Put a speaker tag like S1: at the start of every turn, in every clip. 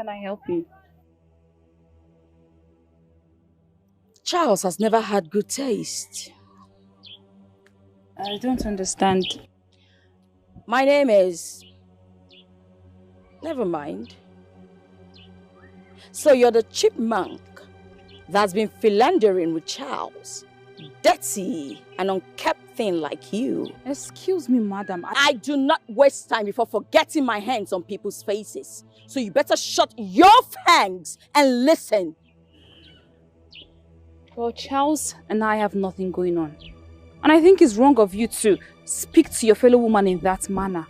S1: can I help you?
S2: Charles has never had good taste.
S1: I don't understand.
S2: My name is... Never mind. So you're the chipmunk that's been philandering with Charles. Dirty and unkept thing like you.
S1: Excuse me, madam.
S2: I do not waste time before forgetting my hands on people's faces. So you better shut your fangs and listen.
S1: Well, Charles and I have nothing going on. And I think it's wrong of you to speak to your fellow woman in that manner.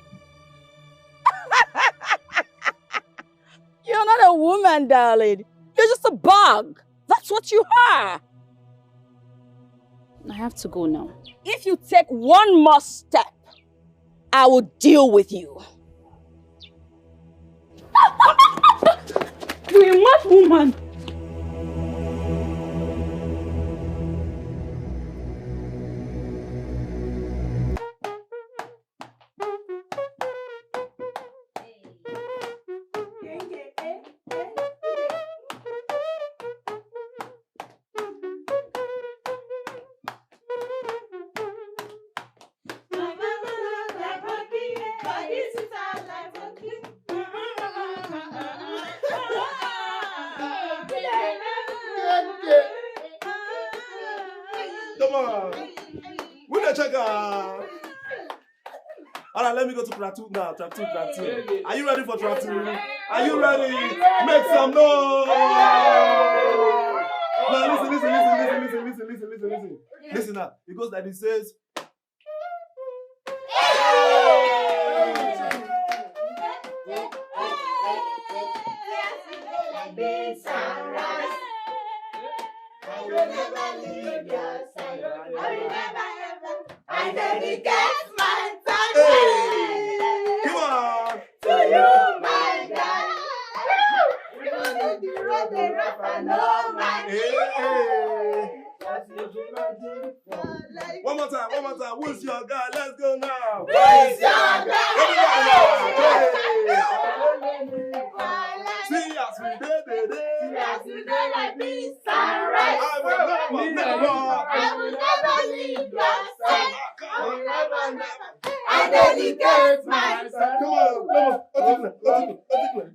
S2: You're not a woman, darling. You're just a bug. That's what you are.
S1: I have to go now.
S2: If you take one more step, I will deal with you.
S1: You're a mad woman.
S3: Let me go to track 2 now. Track 2. Are you ready for track 2? Are you ready? Make some noise! Now listen. Listen now. It goes like it says.
S4: I will never leave your side. I will never ever. I dedicate my time to you, my God. You need the road, the rap, and no man.
S3: One more time. Who's your guy? Let's go now.
S4: Who's your guy?
S3: See us, we did.
S4: As we go like this, sunrise.
S3: I will
S4: never leave your side. I will never. I dedicate myself.
S3: Come on.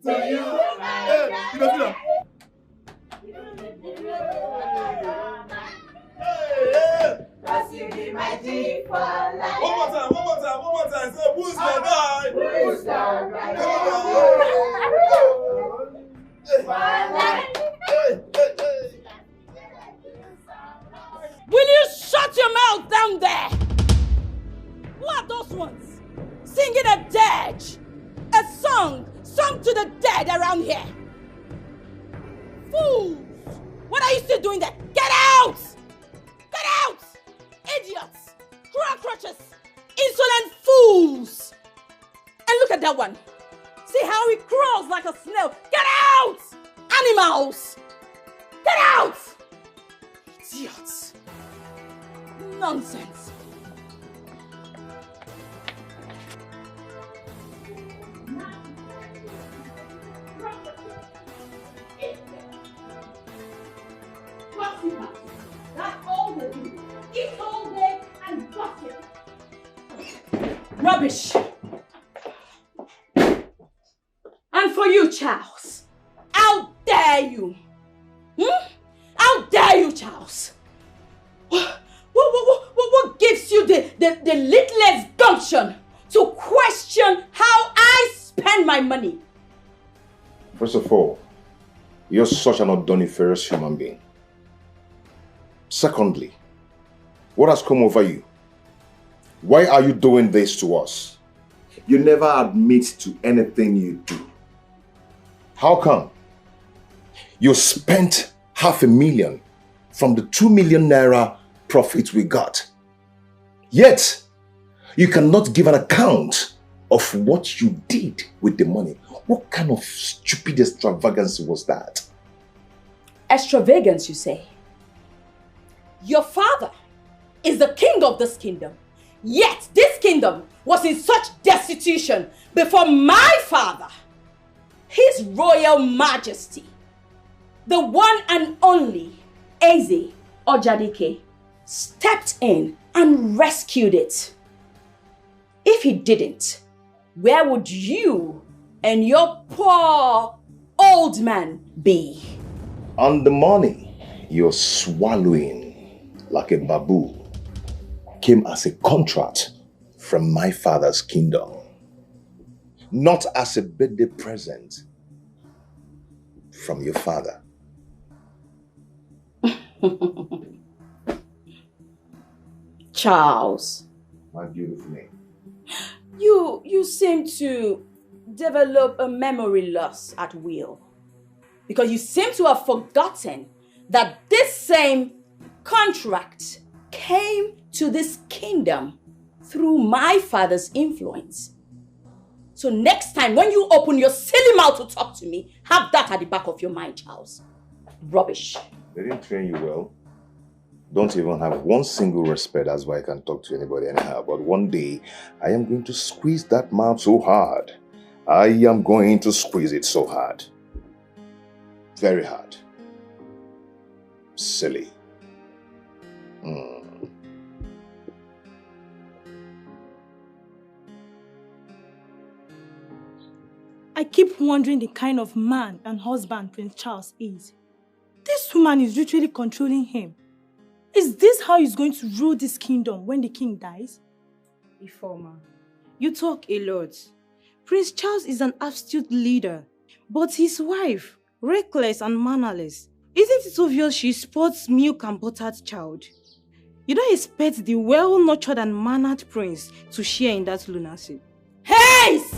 S4: To you, my God. Cause you be my G for life.
S3: One more time. Say, who's your guy?
S4: Who's your guy?
S2: Will you shut your mouth down there? Who are those ones? Singing a dirge. A song sung to the dead around here. Fools! What are you still doing there? Get out! Get out! Idiots! Crutches! Insolent fools! And look at that one. See how he crawls like a snail. Get out! Animals! Get out! Idiots! Nonsense! That's all they do. Eat all day and gossip. Rubbish! And for you, Charles, how dare you? How dare you, Charles? What gives you the littlest gumption to question how I spend my money?
S5: First of all, you're such an undoniferous human being. Secondly, what has come over you? Why are you doing this to us? You never admit to anything you do. How come? You spent $500,000 from the 2 million naira profit we got. Yet, you cannot give an account of what you did with the money. What kind of stupid extravagance was that?
S2: Extravagance, you say? Your father is the king of this kingdom. Yet this kingdom was in such destitution before my father. His Royal Majesty, the one and only Eze Ojadike, stepped in and rescued it. If he didn't, where would you and your poor old man be?
S5: And the money you're swallowing like a babu came as a contract from my father's kingdom, not as a birthday present from your father.
S2: Charles.
S5: My beautiful name.
S2: You seem to develop a memory loss at will. Because you seem to have forgotten that this same contract came to this kingdom through my father's influence. So next time when you open your silly mouth to talk to me, have that at the back of your mind, Charles. Rubbish.
S5: They didn't train you well. Don't even have one single respect. That's why I can talk to anybody anyhow. But one day, I am going to squeeze that mouth so hard. I am going to squeeze it so hard. Very hard. Silly.
S6: I keep wondering the kind of man and husband Prince Charles is. This woman is literally controlling him. Is this how he's going to rule this kingdom when the king dies?
S1: Informer, you talk a lot. Prince Charles is an absolute leader, but his wife, reckless and mannerless. Isn't it obvious she sports milk and buttered child? You don't expect the well-nurtured and mannered prince to share in that lunacy.
S2: Haze!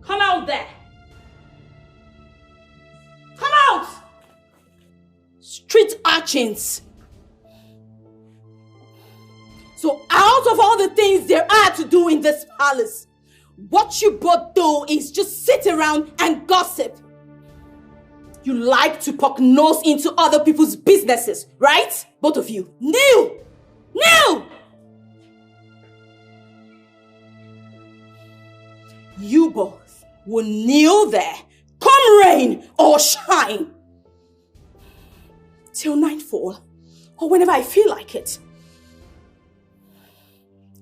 S2: Come out there! Come out! Street urchins! So out of all the things there are to do in this palace, what you both do is just sit around and gossip. You like to poke nose into other people's businesses, right? Both of you. Kneel! Kneel! You both will kneel there, come rain or shine, till nightfall, or whenever I feel like it.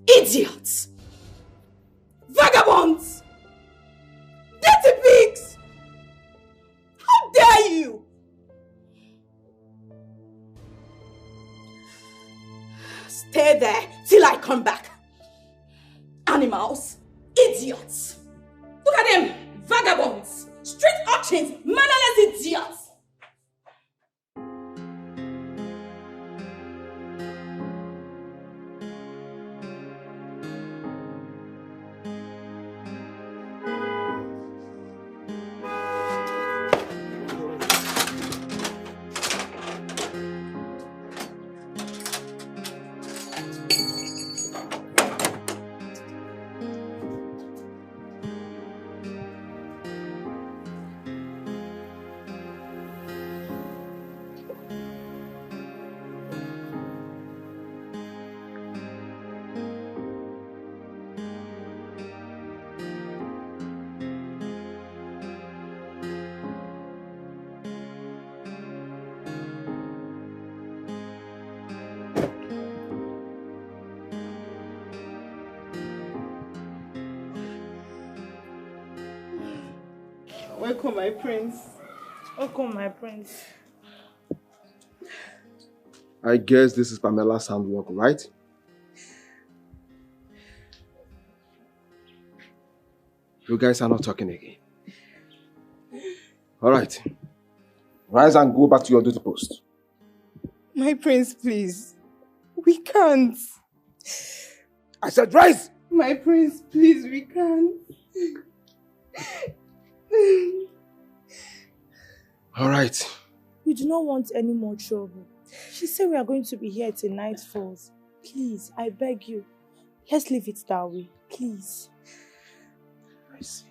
S2: Idiots! Vagabonds! Dirty pigs! How dare you! Stay there till I come back. Animals! Idiots! Look at them! Vagabonds! Street urchins! Mannerless idiots!
S6: Welcome, my prince. Welcome, my prince.
S3: I guess this is Pamela's handwork, right? You guys are not talking again. Alright. Rise and go back to your duty post.
S6: My prince, please. We can't.
S3: I said rise!
S6: My prince, please, we can't.
S3: Alright.
S6: We do not want any more trouble. She said we are going to be here till night falls. Please, I beg you. Let's leave it that way. Please.
S3: I see.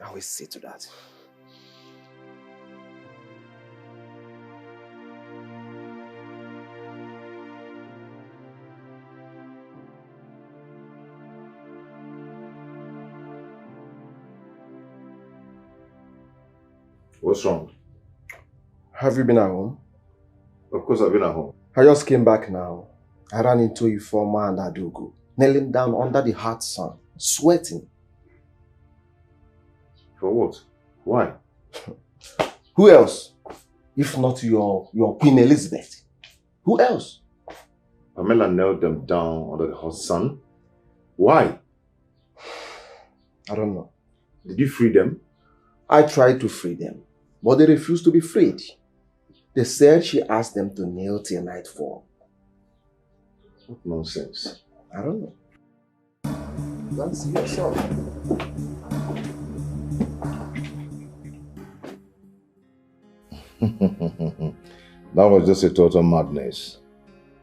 S3: I will see to that.
S5: What's wrong?
S7: Have you been at home?
S5: Of course I've been at home.
S7: I just came back now. I ran into Ifeoma and Adogo, kneeling down under the hot sun, sweating.
S5: For what? Why?
S7: Who else? If not your Queen Elizabeth. Who else?
S5: Pamela knelt them down under the hot sun. Why?
S7: I don't know.
S5: Did you free them?
S7: I tried to free them, but they refused to be freed. They said she asked them to kneel till nightfall.
S5: What nonsense.
S7: I don't know. You want to see yourself?
S5: That was just a total madness.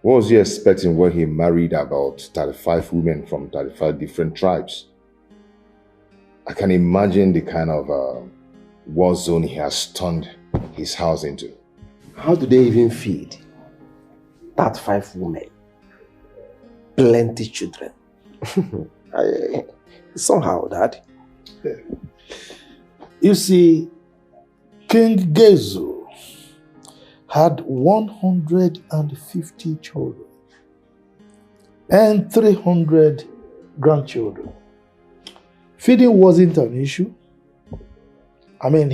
S5: What was he expecting when he married about 35 women from 35 different tribes? I can imagine the kind of war zone he has turned his house into.
S7: How do they even feed 35 women? Plenty children. Somehow, Dad.
S8: You see, King Gezo had 150 children and 300 grandchildren. Feeding wasn't an issue. I mean,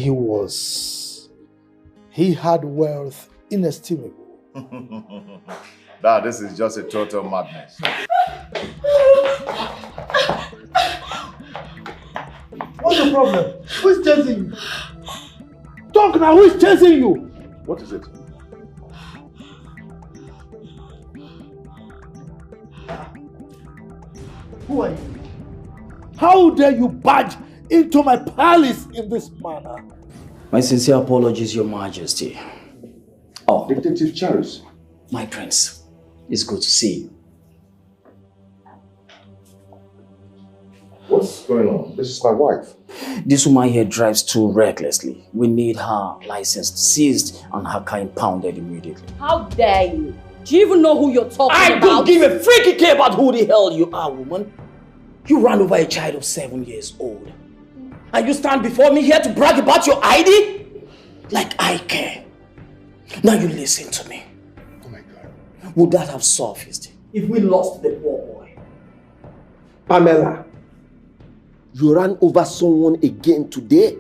S8: he had wealth inestimable.
S5: Dad, this is just a total madness.
S8: What's the problem? Who's chasing you? Talk now, who's chasing you?
S5: What is it?
S8: Who are you? How dare you barge into my palace in this manner?
S9: My sincere apologies, Your Majesty. Oh,
S5: Detective Charles.
S9: my prince, it's good to see you.
S5: What's going on? This is my wife.
S9: This woman here drives too recklessly. We need her license seized and her car impounded immediately.
S2: How dare you? Do you even know who you're talking about?
S9: I don't give a freaky care about who the hell you are, woman. You ran over a child of 7 years old. And you stand before me here to brag about your ID? Like I care. Now you listen to me.
S5: Oh my God.
S9: Would that have surfaced if we lost the poor boy?
S7: Pamela, you ran over someone again today?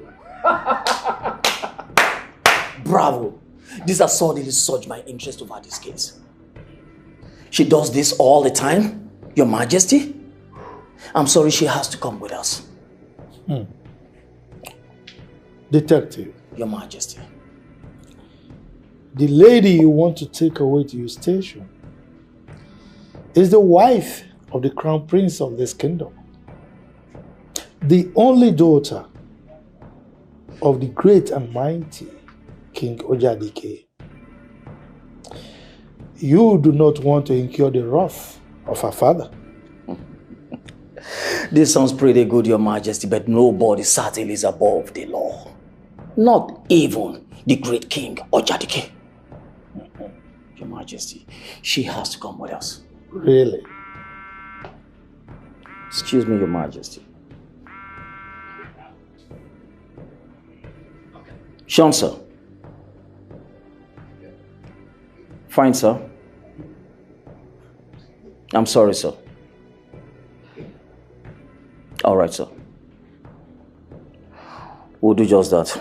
S9: Bravo. This has suddenly surged my interest over this case. She does this all the time, Your Majesty? I'm sorry she has to come with us.
S8: Detective,
S9: Your Majesty.
S8: the lady you want to take away to your station is the wife of the crown prince of this kingdom. The only daughter of the great and mighty King Ojadike. You do not want to incur the wrath of her father.
S9: This sounds pretty good, Your Majesty, but nobody certainly is above the law. Not even the great King Ojadike. Your Majesty, she has to come with us.
S8: Really?
S9: Excuse me, Your Majesty. Sean, sir. Fine, sir. I'm sorry, sir. All right, sir. We'll do just that.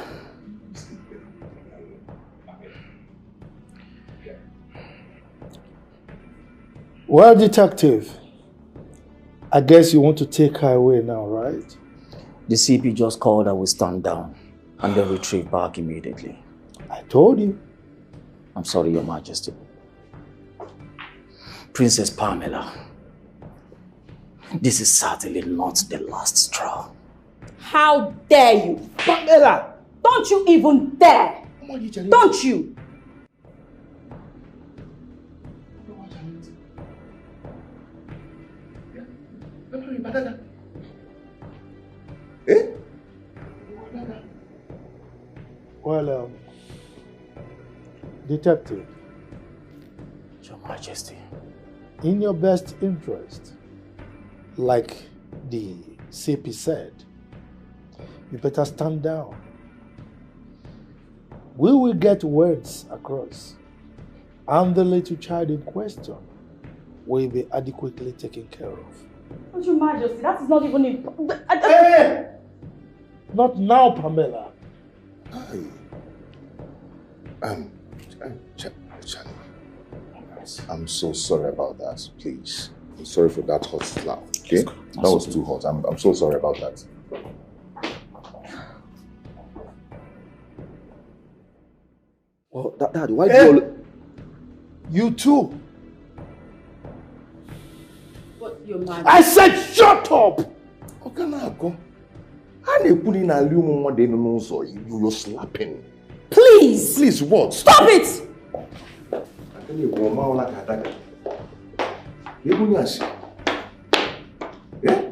S8: Well, detective, I guess you want to take her away now, right?
S9: The CP just called her, we stand down and then retrieve back immediately.
S8: I told you.
S9: I'm sorry, Your Majesty. Princess Pamela, this is certainly not the last straw.
S2: How dare you?
S8: Pamela!
S2: Don't you even dare! Don't you?
S5: Eh?
S8: Well, detective,
S9: Your Majesty.
S8: in your best interest, like the CP said, you better stand down. we will get words across, and the little child in question will be adequately taken care of.
S2: But Your Majesty, that is not even important.
S8: Hey! Not now, Pamela.
S5: Charlie, I'm so sorry about that, please. I'm sorry for that hot slap, okay? That was too hot. I'm so sorry about that.
S7: Well, Dad, why do you...
S8: You too.
S2: But Your Majesty...
S8: I said shut up!
S5: Okay, now go. You're slapping.
S2: Please!
S5: Please, what?
S2: Stop it!
S5: Eh?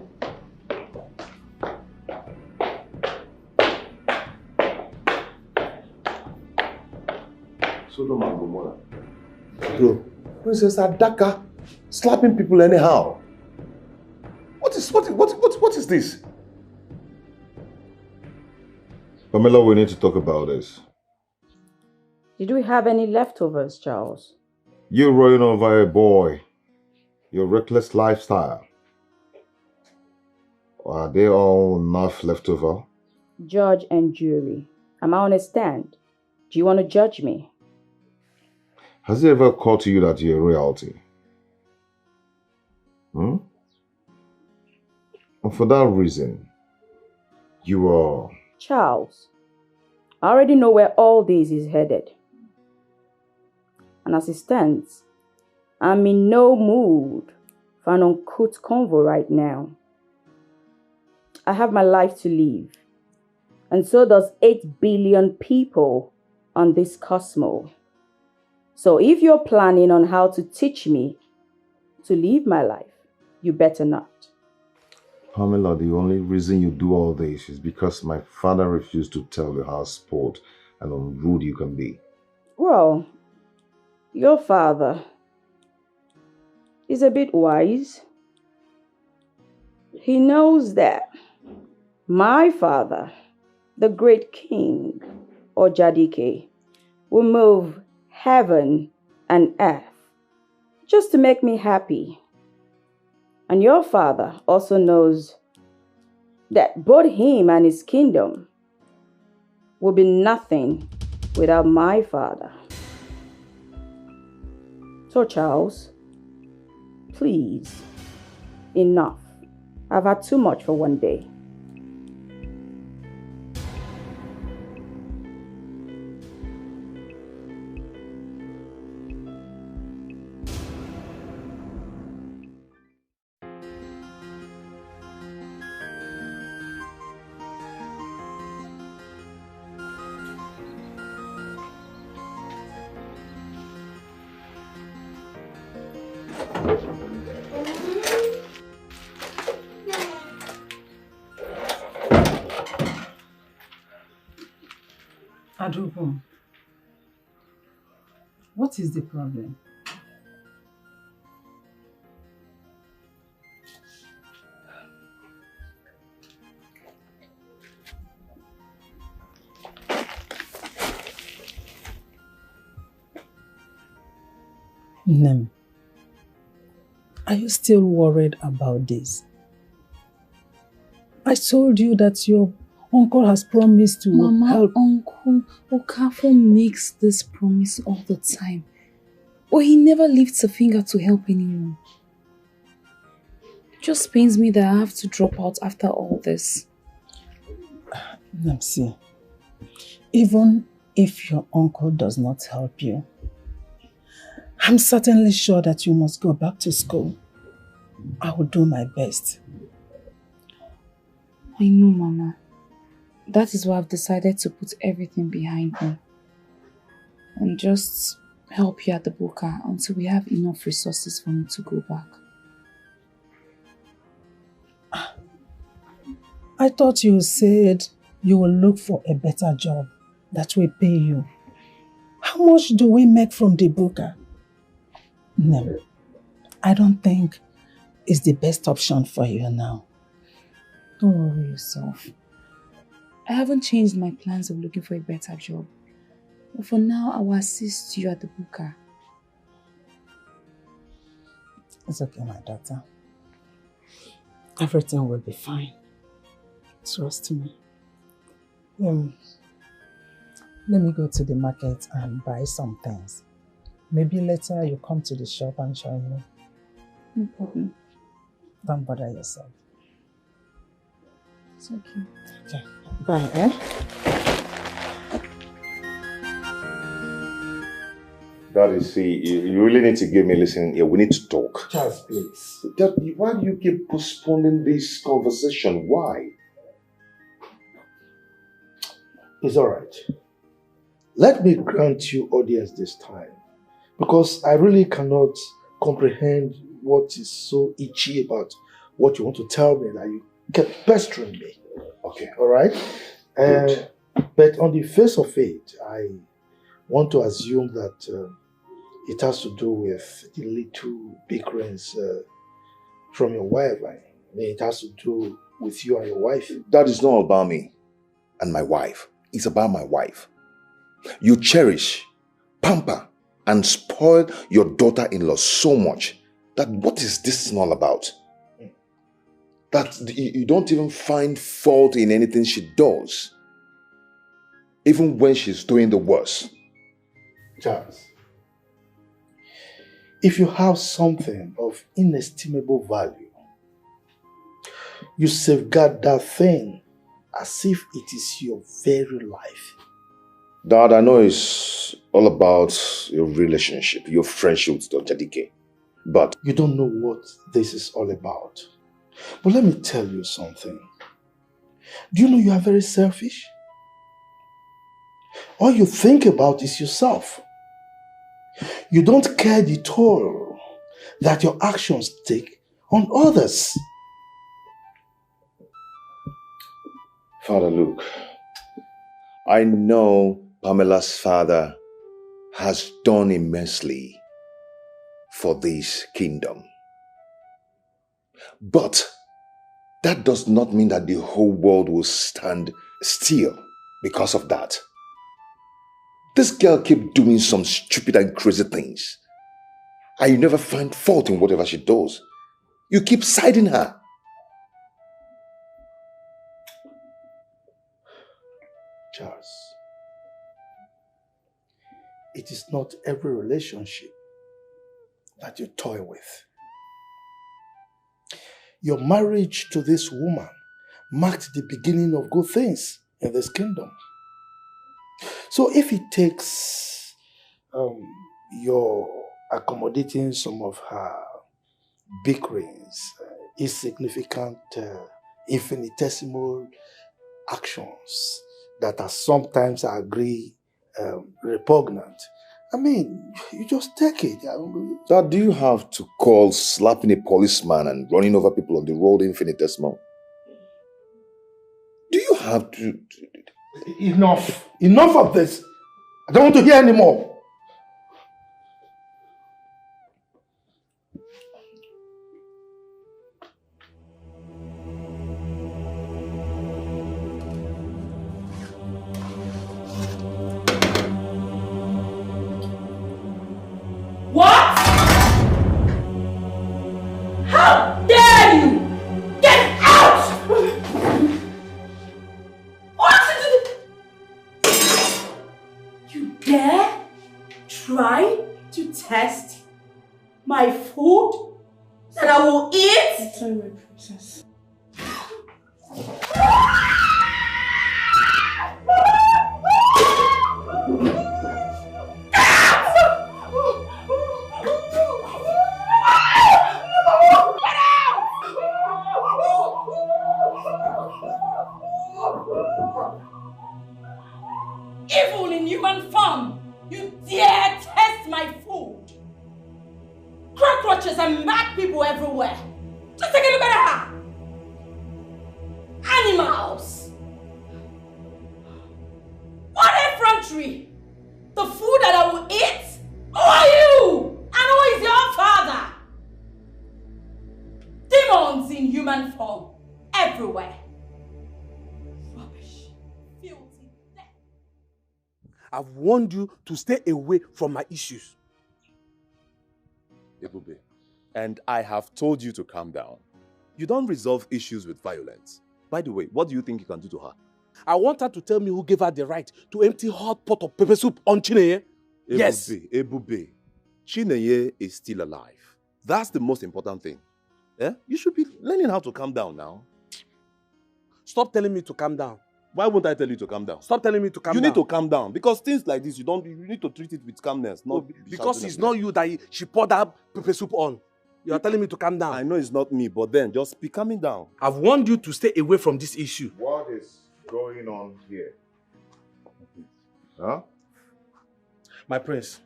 S5: Sodom and Gomorrah. Bro, Princess Adaka slapping people anyhow. What is this? Pamela, we need to talk about this.
S2: Did we have any leftovers, Charles?
S5: You running over a boy. Your reckless lifestyle. Are they all enough left over?
S2: Judge and jury, am I on a stand? Do you want to judge me?
S5: Has it ever occurred to you that you're royalty? And for that reason, you are...
S2: Charles, I already know where all this is headed. And as it stands, I'm in no mood for an uncouth convo right now. I have my life to live. And so does 8 billion people on this cosmos. So if you're planning on how to teach me to live my life, you better not.
S5: Pamela, the only reason you do all this is because my father refused to tell you how spoiled and unruly you can be.
S2: Well, your father is a bit wise. He knows that my father, the great king, or Jadike, will move heaven and earth just to make me happy. And your father also knows that both him and his kingdom will be nothing without my father. So Charles, please, enough. I've had too much for one day.
S10: Adubum, what is the problem? Nem, are you still worried about this? I told you that your uncle has promised to help.
S11: Uncle Okafor makes this promise all the time. But he never lifts a finger to help anyone. It just pains me that I have to drop out after all this.
S10: Namsi, even if your uncle does not help you, I'm certainly sure that you must go back to school. I will do my best.
S11: I know, Mama. That is why I've decided to put everything behind me and just help you at the Buka until we have enough resources for me to go back.
S10: I thought you said you will look for a better job that will pay you. How much do we make from the Buka? No, I don't think it's the best option for you now.
S11: Don't worry yourself. I haven't changed my plans of looking for a better job. But for now, I will assist you at the booker.
S10: It's okay, my daughter. Everything will be fine. Trust me. Let me go to the market and buy some things. Maybe later you come to the shop and join me.
S11: No problem.
S10: Don't bother yourself.
S11: It's okay.
S10: Okay. Bye, eh?
S5: Daddy, see, you really need to give me a listen here. We need to talk.
S8: Charles, please.
S5: Daddy, why do you keep postponing this conversation? Why?
S8: It's all right. Let me grant you audience this time, because I really cannot comprehend what is so itchy about what you want to tell me that you kept pestering me.
S5: Okay.
S8: All right? But on the face of it, I want to assume that it has to do with the little bickerings from your wife. I mean, it has to do with you and your wife.
S5: That is not about me and my wife. It's about my wife. You cherish, pamper, and spoil your daughter-in-law so much that what is this all about? That you don't even find fault in anything she does, even when she's doing the worst.
S8: Charles, if you have something of inestimable value, you safeguard that thing as if it is your very life.
S5: Dad, I know it's all about your relationship, your friendship with Dr. DK, but
S8: you don't know what this is all about. But let me tell you something. Do you know you are very selfish? All you think about is yourself. You don't care the toll that your actions take on others.
S5: Father Luke, I know Pamela's father has done immensely for this kingdom. But that does not mean that the whole world will stand still because of that. This girl keeps doing some stupid and crazy things. And you never find fault in whatever she does. You keep siding her.
S8: Charles, it is not every relationship that you toy with. Your marriage to this woman marked the beginning of good things in this kingdom. So if it takes your accommodating some of her bickerings, insignificant, infinitesimal actions that are sometimes, I agree, repugnant, I mean, you just take it.
S5: Dad, do you have to call slapping a policeman and running over people on the road infinitesimal? Do you have to...
S8: Enough. Enough of this. I don't want to hear anymore.
S2: What? How dare you! Get out! What did you dare try to test my food that I will eat?
S6: Sorry, my princess.
S2: Evil in human form, you dare test my food. Cockroaches and mad people everywhere. Just take a look at her. Animals. What effrontery. The food that I will eat? Who are you? And who is your father? Demons in human form everywhere.
S12: I've warned you to stay away from my issues.
S3: Ebube, and I have told you to calm down. You don't resolve issues with violence. By the way, what do you think you can do to her?
S12: I want her to tell me who gave her the right to empty hot pot of pepper soup on Chineye. Yes.
S3: Ebube, Chineye is still alive. That's the most important thing. Eh? You should be learning how to calm down now.
S12: Stop telling me to calm down.
S3: Why won't I tell you to calm down?
S12: Stop telling me to calm down.
S3: You need to calm down because things like this, you need to treat it with calmness. Not
S12: because it's not you that she poured that pepper soup on. You are telling me to calm down.
S3: I know it's not me, but then just be calming down.
S12: I've warned you to stay away from this issue.
S5: What is going on here? Huh?
S12: My prince,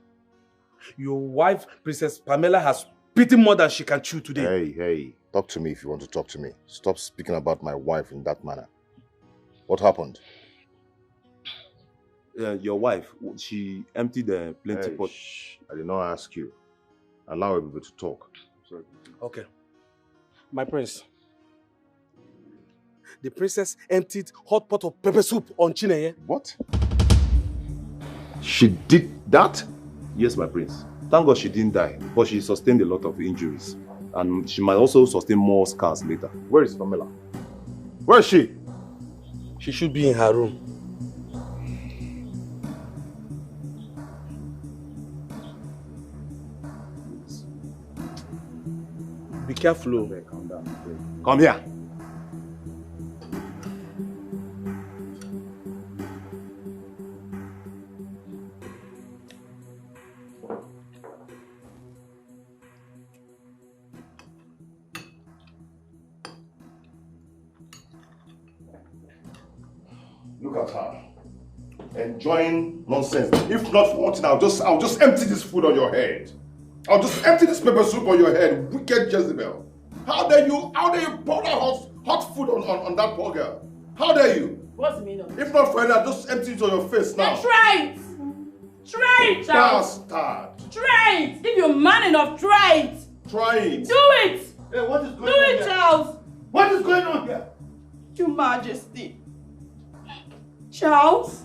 S12: your wife, Princess Pamela, has bitten more than she can chew today.
S5: Hey, talk to me if you want to talk to me. Stop speaking about my wife in that manner. What happened?
S3: Your wife, she emptied the plenty pot.
S5: I did not ask you. Allow everybody to talk. Sorry.
S12: Okay. My prince, the princess emptied hot pot of pepper soup on Chineye.
S5: What? She did that?
S3: Yes, my prince. Thank God she didn't die, but she sustained a lot of injuries. And she might also sustain more scars later.
S5: Where is Pamela? Where is she?
S12: She should be in her room. Be careful.
S3: Okay, calm down. Come here.
S5: Look at her. Enjoying nonsense. If not for one thing, I'll just empty this food on your head. I'll just empty this pepper soup on your head. Wicked Jezebel. How dare you pour that hot food on that poor girl? How dare you?
S2: What's the meaning of it?
S5: If not for that, just empty it on your face now.
S2: Then try it! Try it, Charles!
S5: Bastard!
S2: Try it! If you're man enough, try it!
S5: Try it!
S2: Do it!
S5: Hey, what is going
S2: Do
S5: on
S2: it,
S5: here?
S2: Charles!
S5: What is going on here?
S2: Your Majesty. Charles,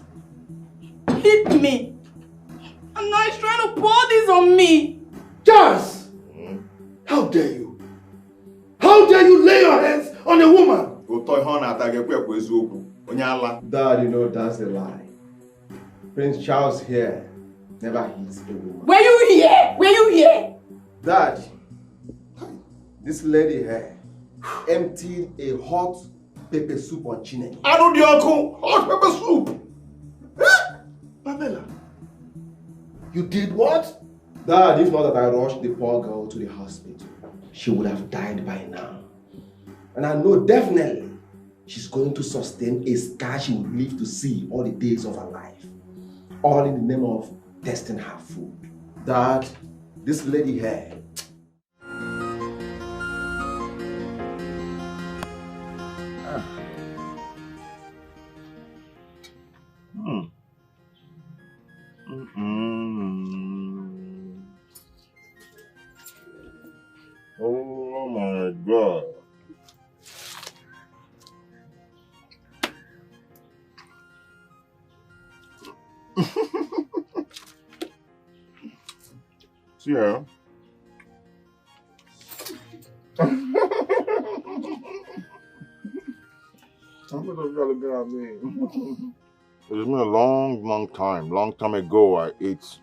S2: hit me. And now he's trying to pour this on me.
S8: Charles! How dare you? How dare you lay your hands on a woman?
S7: Dad, you know that's a lie. Prince Charles here never hits a woman.
S2: Were you here? Were you here?
S7: Dad, this lady here emptied a hot pepper soup on Chineye.
S5: I know the uncle. Hot pepper soup. Huh? Pamela, you did what?
S7: Dad, if not that I rushed the poor girl to the hospital, she would have died by now. And I know definitely she's going to sustain a scar she will live to see all the days of her life. All in the name of testing her food. Dad, this lady here.
S5: Oh my God. See her? It's been a long time ago I ate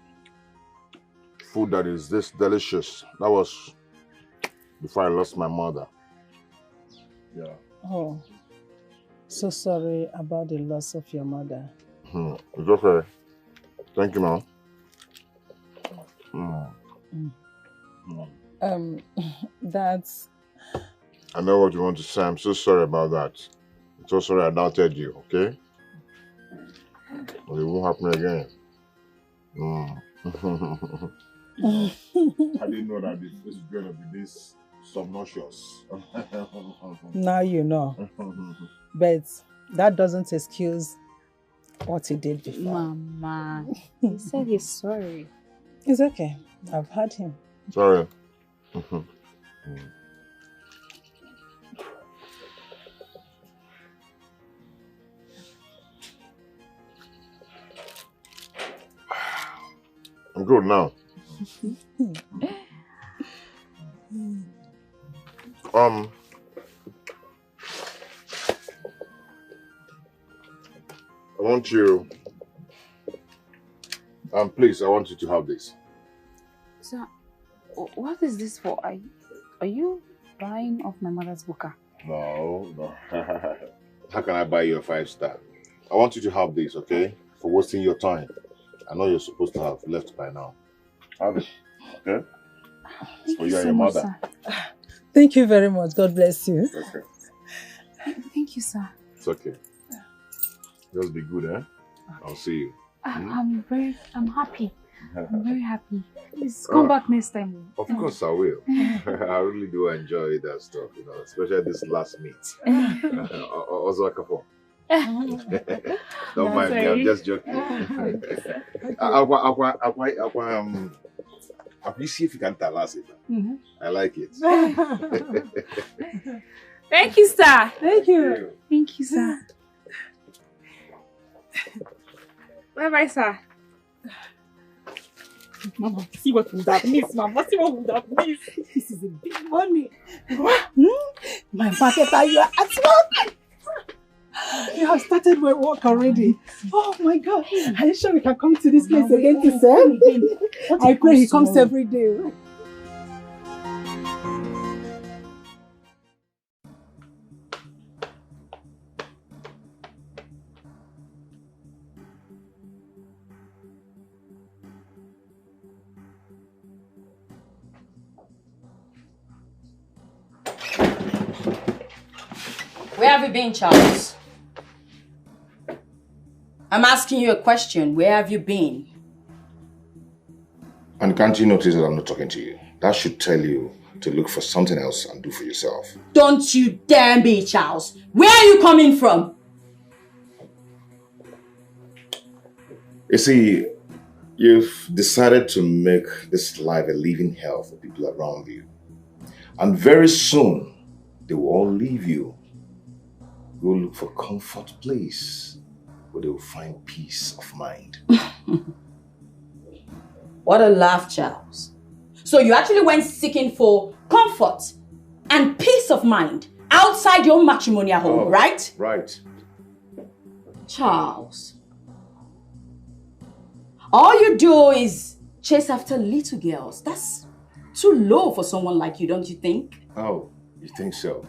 S5: food that is this delicious. That was before I lost my mother. Yeah.
S10: Oh, so sorry about the loss of your mother.
S5: It's okay. Thank you, Mom.
S10: That's...
S5: I know what you want to say. I'm so sorry about that. I'm so sorry I doubted you, okay? But it won't happen again. I didn't know that this is going to be this subconscious.
S10: Now you know. But that doesn't excuse what he did before.
S11: Mama, he said he's sorry.
S10: It's okay. I've heard him.
S5: Sorry. I'm good now. I want you. Please, I want you to have this.
S11: Sir, what is this for? Are you buying off my mother's booker?
S5: No. How can I buy you a 5-star? I want you to have this, okay? For wasting your time. I know you're supposed to have left by now. Have it, okay?
S11: Thank
S5: For
S11: you
S5: you and
S11: so
S5: your
S11: much,
S5: mother.
S11: sir.
S10: Thank you very much. God bless you.
S5: Okay.
S11: Thank you, sir.
S5: It's okay. Just be good, eh? I'll see you.
S11: I'm happy. I'm very happy. Please come back next time.
S5: Of course I will. I really do enjoy that stuff, you know, especially this last meet. Also, don't mind me, I'm just joking. Please see if you can tell us it. I like it.
S11: Thank you, sir.
S10: Thank you.
S11: Thank you, sir. Bye-bye, sir.
S2: Mama, see what would have missed, Mama. See what would have missed. This is a big money.
S10: My marketer, you are at work. You have started my work already. Oh my God. Are you sure we can come to this place again to serve? I pray he comes every day.
S2: Where have you been, Charles? I'm asking you a question. Where have you been?
S5: And can't you notice that I'm not talking to you? That should tell you to look for something else and do for yourself.
S2: Don't you dare be, Charles. Where are you coming from?
S5: You see, you've decided to make this life a living hell for people around you. And very soon, they will all leave you. Go look for a comfort place where they will find peace of mind.
S2: What a laugh, Charles. So you actually went seeking for comfort and peace of mind outside your matrimonial home, right?
S5: Right.
S2: Charles, all you do is chase after little girls. That's too low for someone like you, don't you think?
S5: Oh, you think so?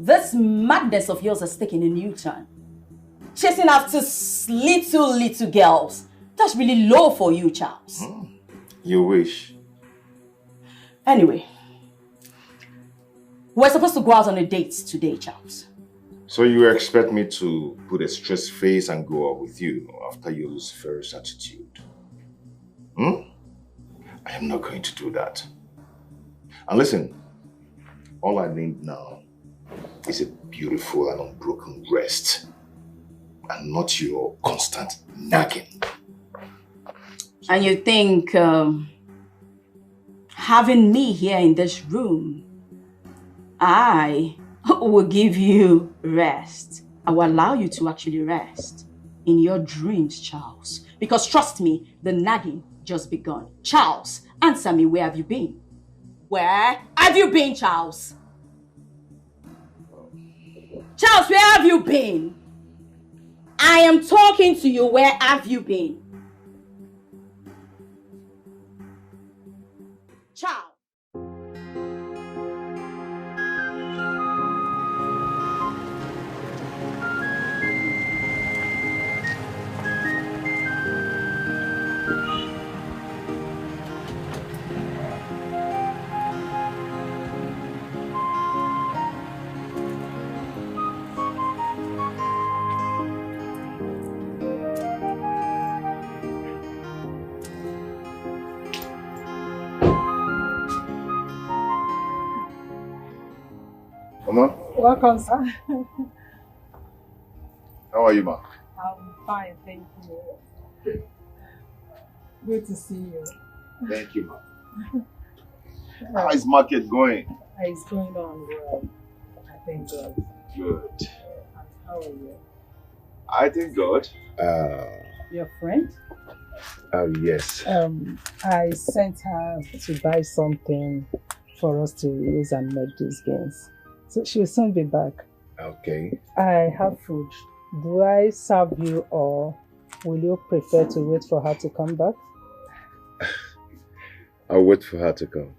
S2: This madness of yours has taken a new turn. Chasing after little girls. That's really low for you, Charles.
S5: You wish.
S2: Anyway, we're supposed to go out on a date today, Charles.
S5: So you expect me to put a stressed face and go out with you after your Lucifer's attitude? I am not going to do that. And listen, all I need now is a beautiful and unbroken rest, and not your constant nagging.
S2: And you think having me here in this room, I will give you rest. I will allow you to actually rest in your dreams, Charles. Because trust me, the nagging just begun. Charles, answer me, where have you been? Where have you been, Charles? Charles, where have you been? I am talking to you. Where have you been? Charles.
S5: Mama?
S10: Welcome, sir.
S5: How are you, ma?
S10: I'm fine, thank you.
S5: Okay.
S10: Good to see you.
S5: Thank you, ma. How is market going?
S10: It's going on well. I thank God.
S5: Good.
S10: How are you?
S5: I thank God.
S10: Your friend?
S5: Oh, yes.
S10: I sent her to buy something for us to use and make these games. So she'll soon be back.
S5: Okay.
S10: I have food. Do I serve you or will you prefer to wait for her to come back?
S5: I'll wait for her to come.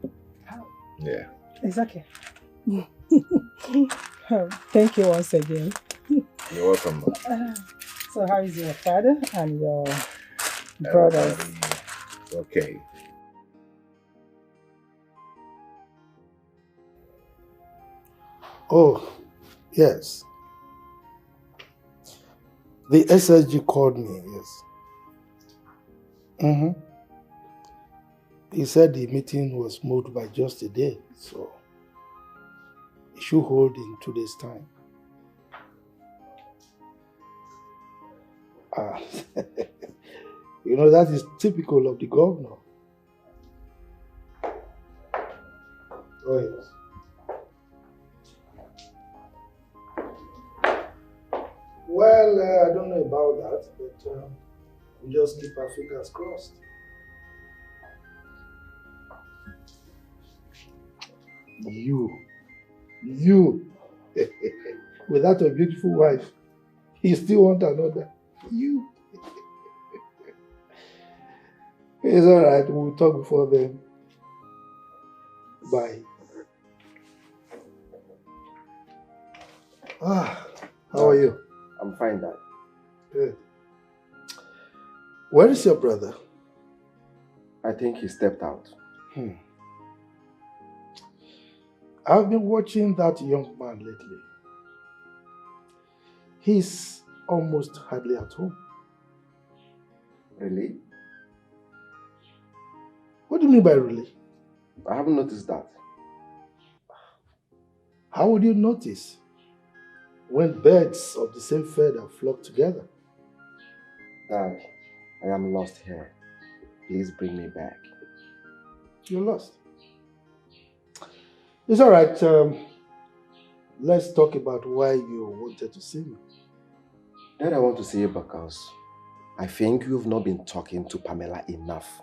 S5: Yeah.
S10: It's okay. Thank you once again.
S5: You're welcome.
S10: So how is your father and your brothers?
S5: Okay.
S8: Oh, yes. The SSG called me, yes. Mm-hmm. He said the meeting was moved by just a day, so it should hold in 2 days' time. You know, that is typical of the governor. Oh, yes. Well, I don't know about that, but we just keep our fingers crossed. You, without a beautiful wife, you still want another. You. It's all right. We'll talk before then. Bye. How are you?
S7: I'm fine, Dad.
S8: Good. Where is your brother?
S7: I think he stepped out.
S8: I've been watching that young man lately. He's almost hardly at home.
S7: Really?
S8: What do you mean by really?
S7: I haven't noticed that.
S8: How would you notice when birds of the same feather flock together?
S7: Dad, I am lost here. Please bring me back.
S8: You're lost. It's all right. Let's talk about why you wanted to see me.
S7: Dad, I want to see you because I think you've not been talking to Pamela enough.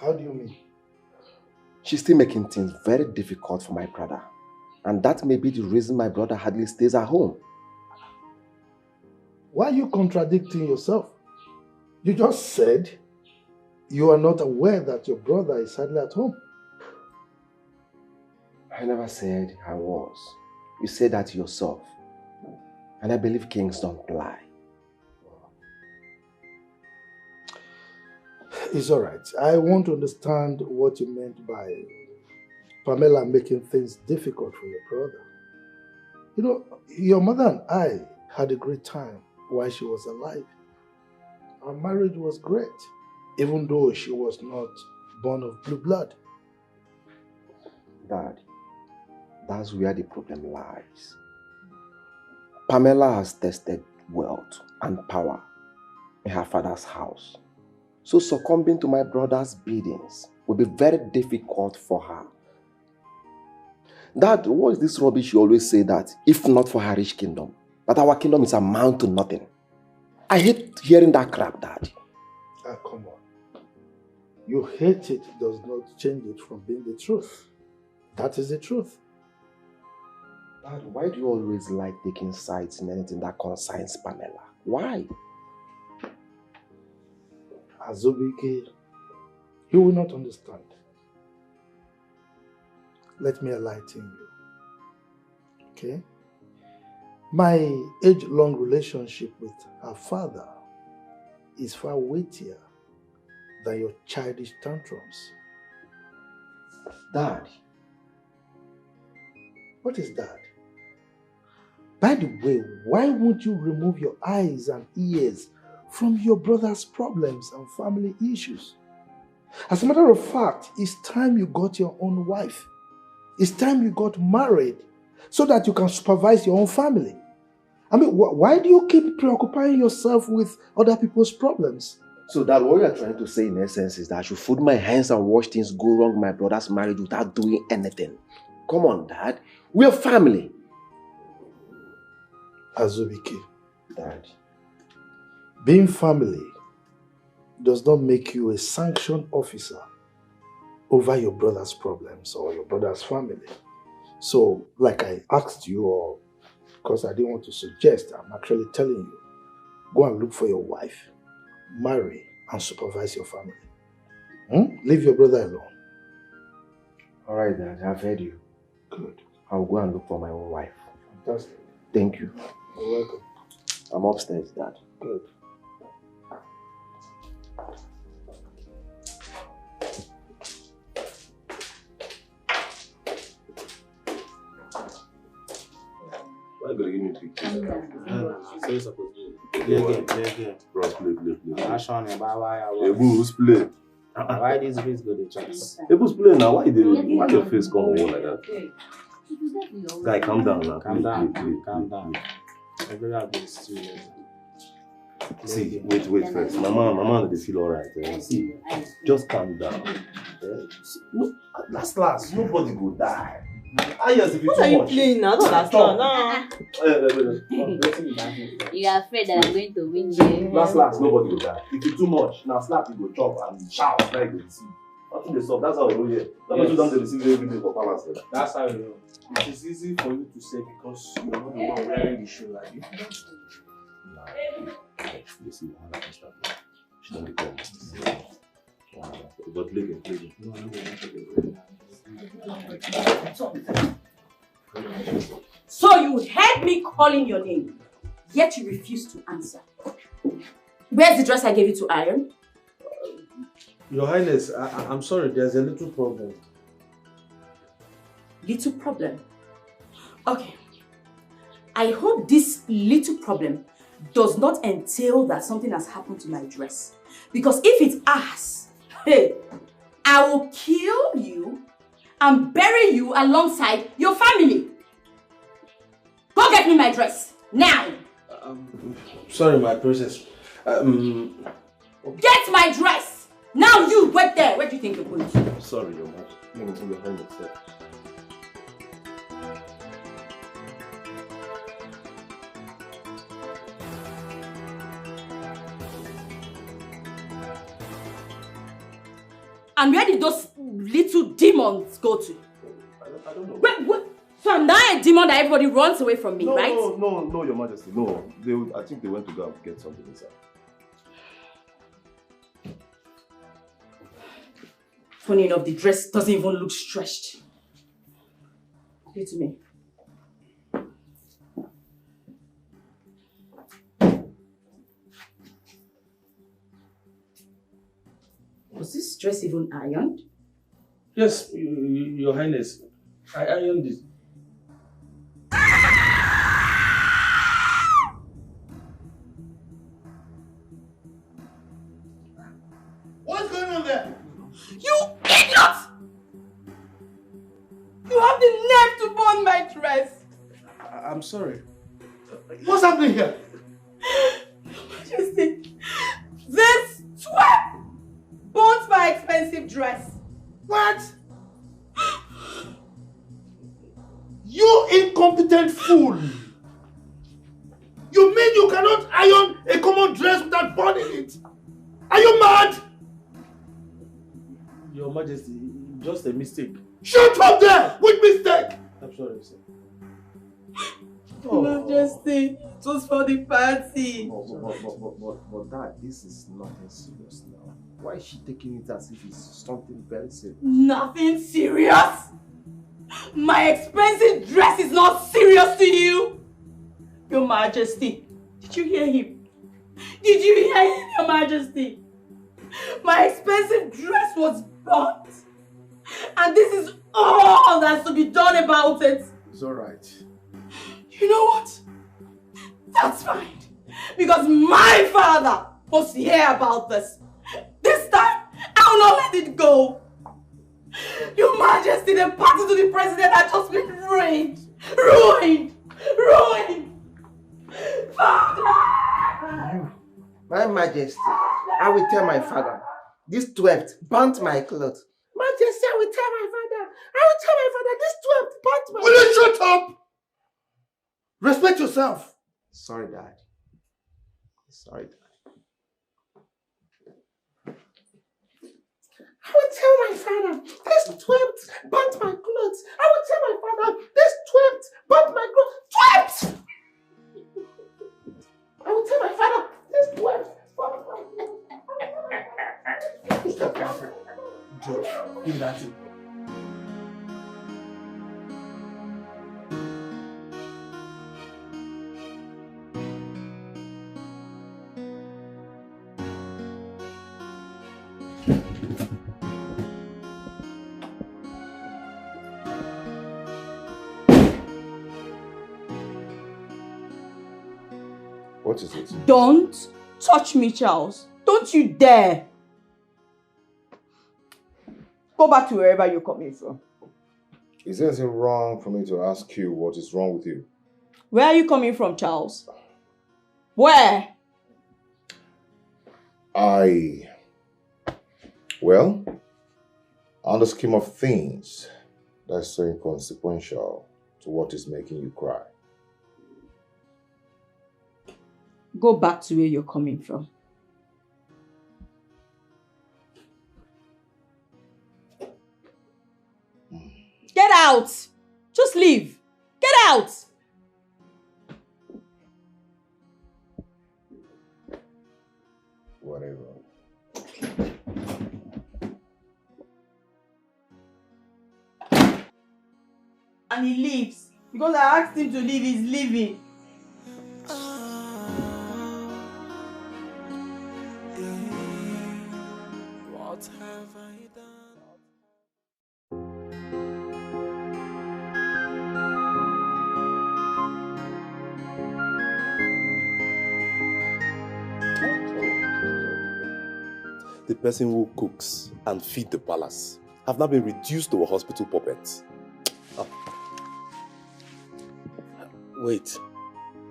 S8: How do you mean?
S7: She's still making things very difficult for my brother. And that may be the reason my brother hardly stays at home.
S8: Why are you contradicting yourself? You just said you are not aware that your brother is hardly at home.
S7: I never said I was. You said that yourself. And I believe kings don't lie.
S8: It's all right. I want to understand what you meant by Pamela making things difficult for your brother. You know, your mother and I had a great time while she was alive. Our marriage was great, even though she was not born of blue blood.
S7: Dad, that's where the problem lies. Pamela has tested wealth and power in her father's house. So succumbing to my brother's biddings will be very difficult for her. Dad, what is this rubbish you always say that if not for her rich kingdom, that our kingdom is amount to nothing? I hate hearing that crap, Dad.
S8: Come on. You hate it does not change it from being the truth. That is the truth.
S7: Dad, why do you always like taking sides in anything that concerns Pamela? Why?
S8: Azubike, you will not understand. Let me enlighten you. Okay? My age-long relationship with her father is far weightier than your childish tantrums.
S7: Dad.
S8: What is that? By the way, why won't you remove your eyes and ears from your brother's problems and family issues? As a matter of fact, it's time you got your own wife. It's time you got married so that you can supervise your own family. I mean, why do you keep preoccupying yourself with other people's problems?
S7: So that what you're trying to say in essence is that I should fold my hands and watch things go wrong in my brother's marriage without doing anything. Come on, Dad. We're family.
S8: Azubike.
S7: Dad.
S8: Being family does not make you a sanctioned officer over your brother's problems or your brother's family. So, like I asked you, or because I didn't want to suggest, I'm actually telling you, go and look for your wife, marry, and supervise your family. Leave your brother alone.
S7: All right, Dad, I've heard you.
S8: Good.
S7: I'll go and look for my own wife.
S8: Fantastic.
S7: Thank you.
S8: You're welcome.
S7: I'm upstairs, Dad.
S8: Good.
S3: Why are you going to give me pictures?
S12: Say it's supposed to be. Play again.
S3: Bros, play.
S12: Who's
S3: play.
S12: Why these guys go to chance?
S3: Ebus play now. Why your face come over like that? Guy, calm down now.
S12: Calm down.
S3: Play.
S12: Calm down. Everybody is serious.
S3: See, wait first. Mama, they feel alright. See, just calm down. No, last, nobody go die. Yes, if
S2: what are you playing now? Don't last now.
S13: You are afraid that I'm going to win you.
S3: Last, nobody will die. If you too much, now slap you go chop and shout like you see. Nothing they solve. That's how we know here. That's why you receive every day for balance.
S12: That's how you know. It is easy for you to say because you're not the one wearing the shoe like you.
S3: You see, she don't become. But play again.
S2: So you heard me calling your name, yet you refuse to answer. Where's the dress I gave you to iron?
S12: Your Highness, I'm sorry, there's a little problem.
S2: Little problem? Okay. I hope this little problem does not entail that something has happened to my dress. Because if it has, hey, I will kill you and bury you alongside your family. Go get me my dress, now!
S12: Sorry, my princess.
S2: Get my dress! Now you, wait there. Where do you think you're going to?
S3: Sorry, Your Majesty. Let me hold your hand instead.
S2: And where did those little demons go to?
S3: I don't know.
S2: Wait. So I'm now a demon that everybody runs away from me, right?
S3: No, Your Majesty. No. I think they went to go and get something inside.
S2: Funny enough, the dress doesn't even look stretched. Give it to me. Was this dress even ironed?
S12: Yes, Your Highness. I ironed it.
S8: What's going on there?
S2: You idiot! You have the nerve to burn my dress!
S12: I'm sorry.
S8: What's happening here?
S2: Majesty, this twerp burnt my expensive dress.
S8: What? You incompetent fool! You mean you cannot iron a common dress without burning it? Are you mad?
S12: Your Majesty, just a mistake.
S8: Shut up there! Which mistake?
S12: I'm sorry, sir.
S2: Majesty, it was for the party.
S7: But Dad, this is nothing serious now. Why is she taking it as if it's something very serious?
S2: Nothing serious? My expensive dress is not serious to you? Your Majesty, did you hear him? Did you hear him, Your Majesty? My expensive dress was burnt. And this is all that's to be done about it.
S8: It's alright.
S2: You know what? That's fine. Because my father must hear about this. This time, I will not let it go. Your Majesty, the party to the president has just been ruined. Ruined! Father!
S7: My Majesty, I will tell my father. This theft burnt my clothes. Majesty, I will tell my father. This theft burnt my
S8: Will you shut up? Respect yourself.
S7: Sorry, Dad. father, this twerp burnt my clothes. I will tell my father, this twerp burnt my clothes. Twerp! I will tell my father, this twerp burnt my clothes. Stop laughing. Joe, give that to me.
S5: What is it?
S2: Don't touch me, Charles. Don't you dare. Go back to wherever you're coming from.
S5: Is there anything wrong for me to ask you what is wrong with you?
S2: Where are you coming from, Charles? Where?
S5: Well, on the scheme of things, that's so inconsequential to what is making you cry.
S2: Go back to where you're coming from. Get out! Just leave. Get out!
S5: Whatever.
S2: And he leaves. Because I asked him to leave, he's leaving.
S4: What have I done?
S3: The person who cooks and feeds the palace have now been reduced to a hospital puppet. Ah.
S9: Wait.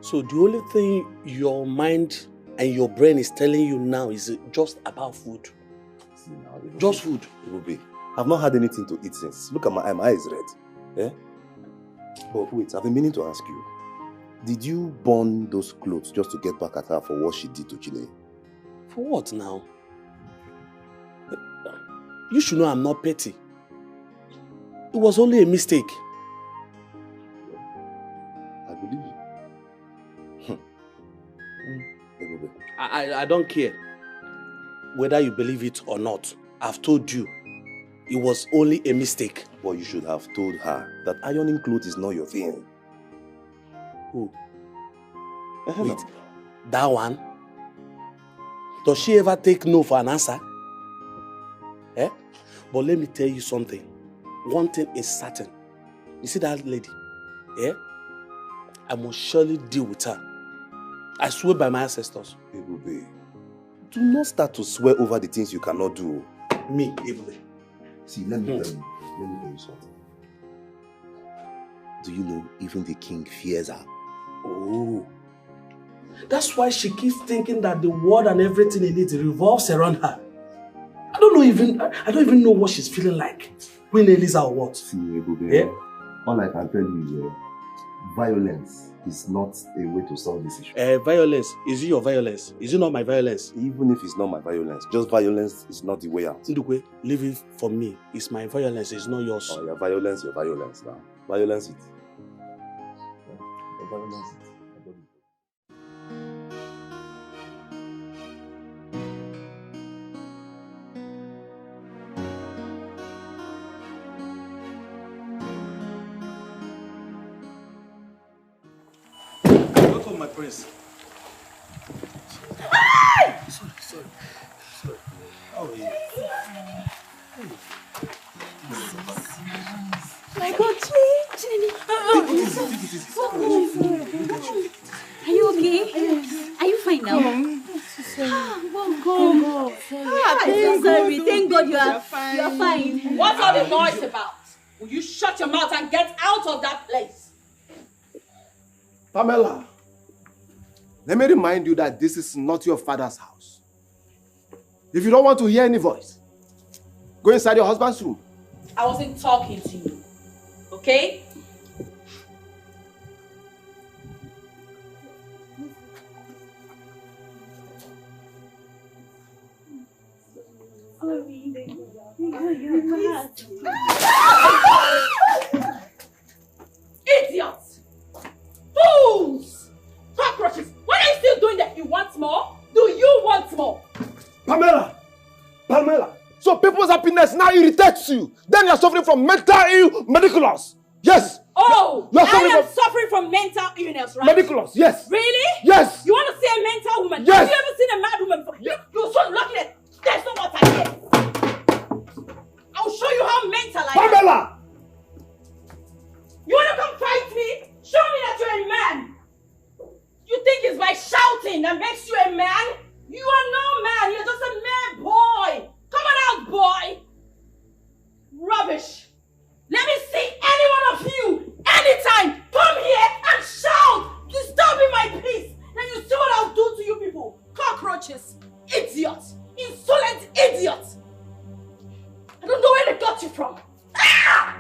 S9: So the only thing your mind and your brain is telling you now is just about food? Just food?
S3: It will be. I've not had anything to eat since. Look at my eyes red. Eh? But wait, I've been meaning to ask you. Did you burn those clothes just to get back at her for what she did to Chile?
S9: For what now? You should know I'm not petty. It was only a mistake.
S3: I believe you.
S9: I don't care whether you believe it or not. I've told you, it was only a mistake.
S3: But you should have told her that ironing clothes is not your thing.
S9: Who? Wait, that one? Does she ever take no for an answer? Eh? But let me tell you something. One thing is certain. You see that lady? Eh? I must surely deal with her. I swear by my ancestors.
S3: Ebube, do not start to swear over the things you cannot do.
S9: Me, Ebube.
S3: See, let me tell you something. Do you know even the king fears her?
S9: Oh. That's why she keeps thinking that the world and everything in it revolves around her. I don't even know what she's feeling like. When Elisa or what?
S3: See, Ebube,
S9: yeah?
S3: All I can tell you is violence is not a way to solve this issue.
S9: Violence? Is it your violence? Is it not my violence?
S3: Even if it's not my violence, just violence is not the way out.
S9: Ndukwe, leave it for me. It's my violence, it's not yours.
S3: Oh, your violence now. Violence it. Your violence it.
S12: My prince. Sorry. How are you?
S11: My God, Chineni. Are you okay? Are you fine now? Thank God you are fine.
S2: What's all the noise about? Will you shut your mouth and get out of that place?
S7: Pamela, let me remind you that this is not your father's house. If you don't want to hear any voice, go inside your husband's room.
S2: I wasn't talking to you, okay? Idiots! Fools! Cockroaches! What are you still doing there? You want more? Do you want more?
S7: Pamela! Pamela! So people's happiness now irritates you. Then you're suffering from mental ill mediculous. Yes!
S2: Oh!
S7: You're
S2: I am suffering from mental illness, right?
S7: Mediculous, yes!
S2: Really?
S7: Yes!
S2: You want to see a mental woman?
S7: Yes!
S2: Have you ever seen a mad woman before? You're so lucky that there's no water here. I'll show you how mental I am.
S7: Pamela!
S2: You want to come fight me? Show me that you're a man. You think it's by shouting that makes you a man? You are no man. You're just a mere boy. Come on out, boy. Rubbish. Let me see any one of you anytime. Come here and shout. Disturbing my peace. Then you see what I'll do to you people. Cockroaches. Idiots. Insolent idiots. I don't know where they got you from. Ah!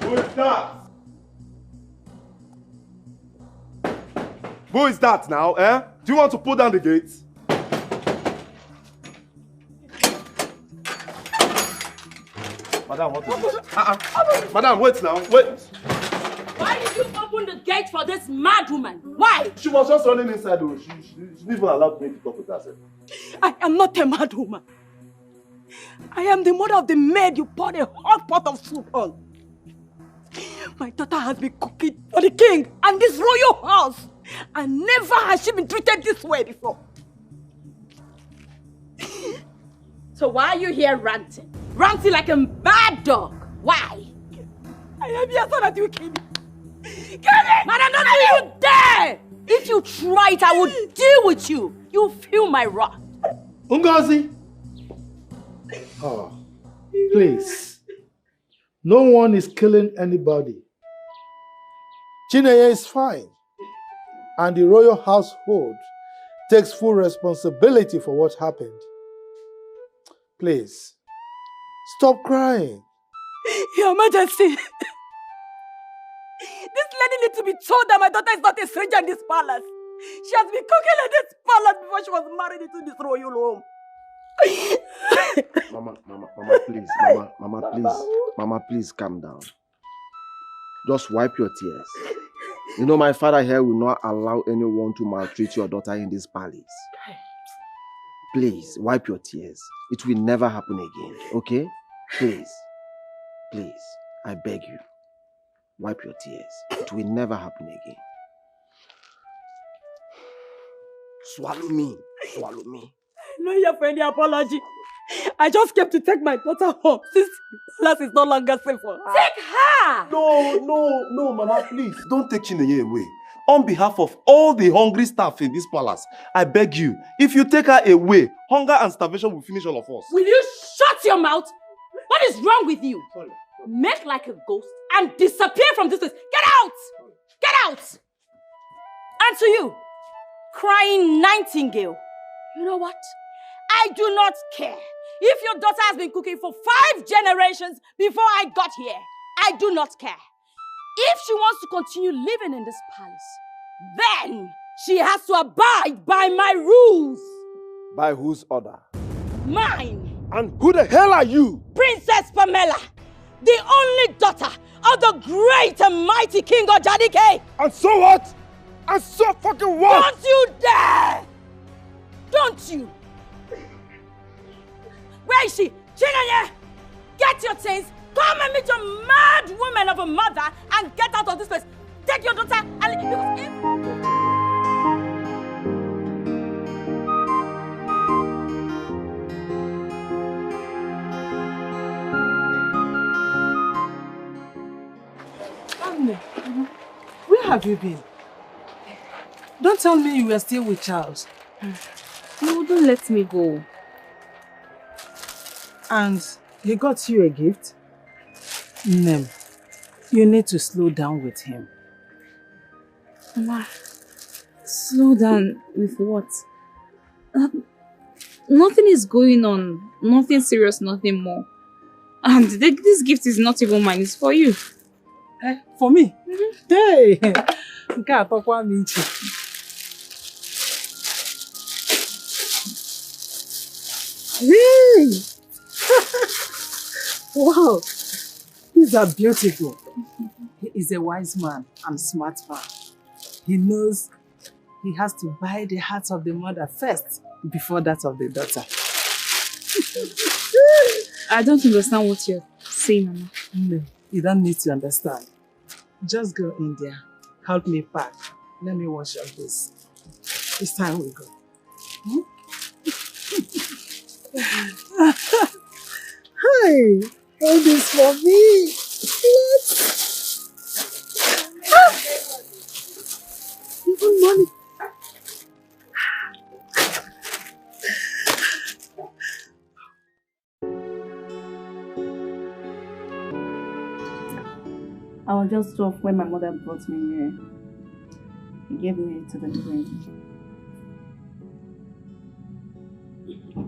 S3: Who is that? Who is that now, eh? Do you want to pull down the gates? Madam, what is it? Madam, wait now, wait.
S2: Why did you open the gate for this mad woman? Why?
S3: She was just running inside, though. She didn't even allow me to talk with herself.
S1: I am not a mad woman. I am the mother of the maid you poured a hot pot of soup on. My daughter has been cooking for the king and this royal house. And never has she been treated this way before.
S2: So why are you here ranting? Ranting like a mad dog. Why?
S1: I am here so that you kill me.
S2: Kill it! Madam, don't you dare! If you try it, I will deal with you. You'll feel my wrath.
S8: Ngozi! Oh, please. No one is killing anybody. Chineye is fine. And the royal household takes full responsibility for what happened. Please, stop crying.
S1: Your Majesty, this lady needs to be told that my daughter is not a stranger in this palace. She has been cooking in this palace before she was married into this royal home.
S7: Mama, please calm down. Just wipe your tears. You know my father here will not allow anyone to maltreat your daughter in this palace. Please, wipe your tears. It will never happen again, okay? Please, I beg you. Wipe your tears. It will never happen again. Swallow me.
S1: I'm not here for any apology. I just came to take my daughter home since the palace is no longer safe for her.
S2: Take her!
S3: No, Mama, please. Don't take Chineye away. On behalf of all the hungry staff in this palace, I beg you, if you take her away, hunger and starvation will finish all of us.
S2: Will you shut your mouth? What is wrong with you? Sorry. Make like a ghost and disappear from this place. Get out! Get out! And to you, crying nightingale, you know what? I do not care if your daughter has been cooking for 5 generations before I got here. I do not care. If she wants to continue living in this palace, then she has to abide by my rules.
S7: By whose order?
S2: Mine.
S7: And who the hell are you?
S2: Princess Pamela, the only daughter of the great and mighty King Ojadike.
S7: And so what? And so fucking what?
S2: Don't you dare! Don't you? Where is she? Chineye! Get your things, come and meet your mad woman of a mother and get out of this place. Take your daughter and...
S10: Where have you been? Don't tell me you were still with Charles.
S11: No, don't let me go.
S10: And he got you a gift? Nem, you need to slow down with him.
S11: Mama, slow down with what? Nothing is going on. Nothing serious, nothing more. And this gift is not even mine, it's for you.
S10: For me? Hey! Nke a tọkwa m iche. Hey! Wow! These are beautiful. He is a wise man and smart man. He knows he has to buy the heart of the mother first before that of the daughter.
S11: I don't understand what you're saying, Mama.
S10: No, you don't need to understand. Just go in there. Help me pack. Let me wash up this. It's time we go. Hmm? Hi! Hold this for me. Even money.
S14: I was just 12 when my mother brought me here. He gave me to the queen.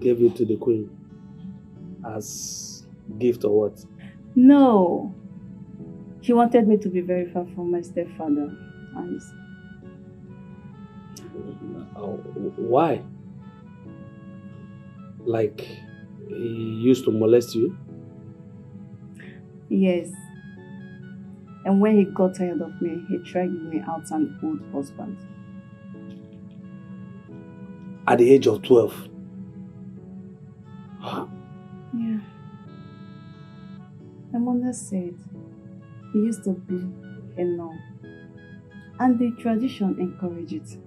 S9: Gave you to the queen as gift or what?
S14: No. He wanted me to be very far from my stepfather.
S9: Why? Like, he used to molest you?
S14: Yes. And when he got tired of me, he dragged me out an old husband.
S9: At the age of 12?
S14: Yeah. My mother said he used to be a nun. And the tradition encouraged it.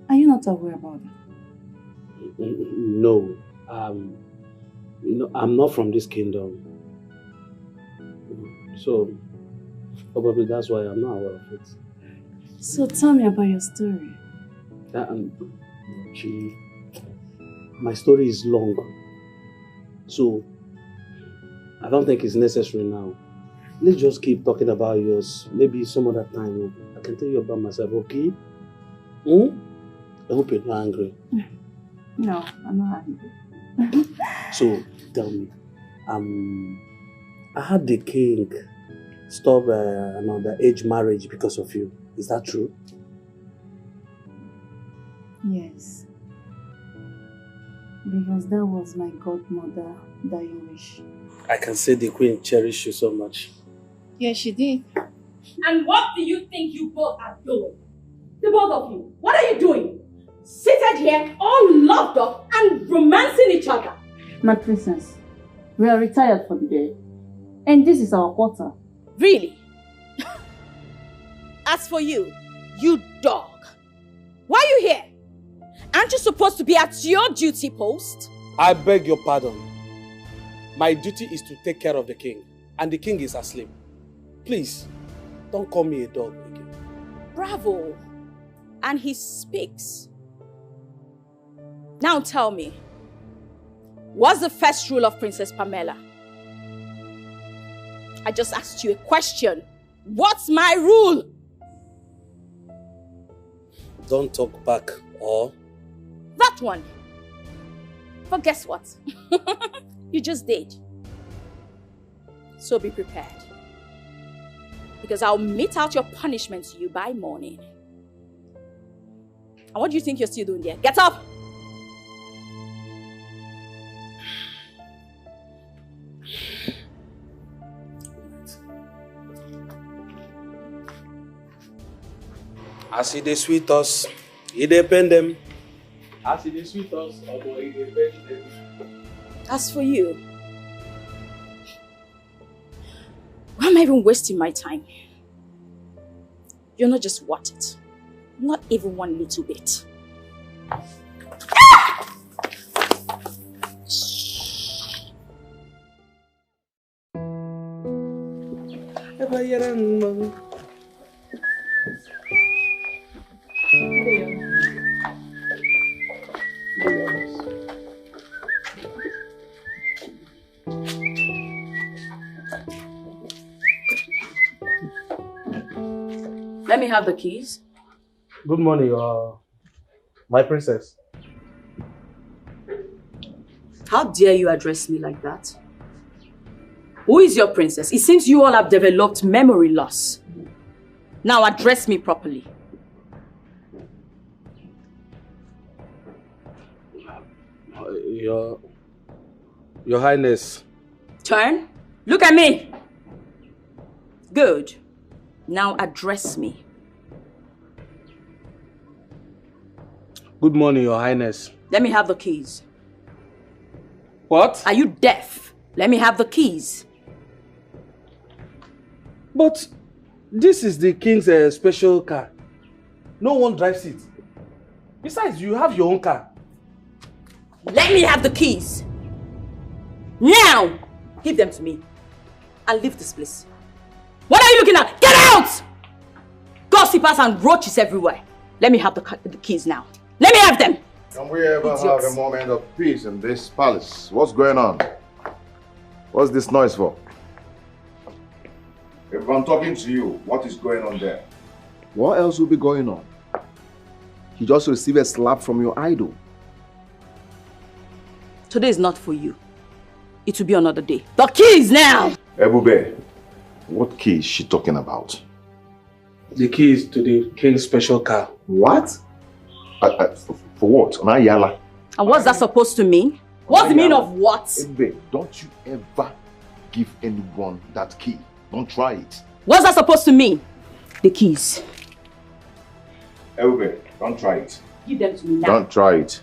S14: Are you not aware about it?
S9: No. I'm not from this kingdom. So, probably that's why I'm not aware of it.
S14: So tell me about your story.
S9: My story is long. So, I don't think it's necessary now. Let's just keep talking about yours. Maybe some other time I can tell you about myself, okay? I hope you're not angry.
S14: No, I'm not angry.
S9: So, tell me. I had the king stop another age marriage because of you. Is that true?
S14: Yes. Because that was my godmother dying wish.
S9: I can say the queen cherished you so much.
S14: Yes, she did.
S2: And what do you think you both are doing? The both of you. What are you doing? Seated here, all loved up and romancing each other.
S14: My princess, we are retired for the day. And this is our quarter.
S2: Really? As for you, you dog. Why are you here? Aren't you supposed to be at your duty post?
S12: I beg your pardon. My duty is to take care of the king. And the king is asleep. Please, don't call me a dog again.
S2: Bravo. And he speaks. Now tell me, what's the first rule of Princess Pamela? I just asked you a question. What's my rule?
S9: Don't talk back, or...
S2: That one. But guess what? You just did. So be prepared. Because I'll mete out your punishment to you by morning. And what do you think you're still doing there? Get up!
S12: As he dey sweet us, he dey pain them. As he dey sweet us, he dey pain them.
S2: As for you, why am I even wasting my time? You're not just worth it. Not even one little bit. Let me have the keys.
S12: Good morning, my princess.
S2: How dare you address me like that? Who is your princess? It seems you all have developed memory loss. Now address me properly.
S12: Your Highness.
S2: Turn. Look at me. Good. Now address me.
S12: Good morning, Your Highness.
S2: Let me have the keys.
S12: What?
S2: Are you deaf? Let me have the keys.
S12: But this is the king's special car. No one drives it. Besides, you have your own car.
S2: Let me have the keys. Now! Give them to me. And leave this place. What are you looking at? Get out! Gossipers and roaches everywhere. Let me have the keys now. Let me have them.
S5: Can we ever have a moment of peace in this palace? What's going on? What's this noise for? If I'm talking to you, what is going on there?
S7: What else will be going on? You just received a slap from your idol.
S2: Today is not for you. It will be another day. The keys now!
S5: Ebube, what key is she talking about?
S12: The keys to the king's special car.
S5: What? For what? Ayala.
S2: And what's that supposed to mean? What's the meaning of what?
S5: Ebube, don't you ever give anyone that key. Don't try it.
S2: What's that supposed to mean? The keys.
S5: Ebube, don't try it.
S2: Give them to me now.
S5: Don't try it.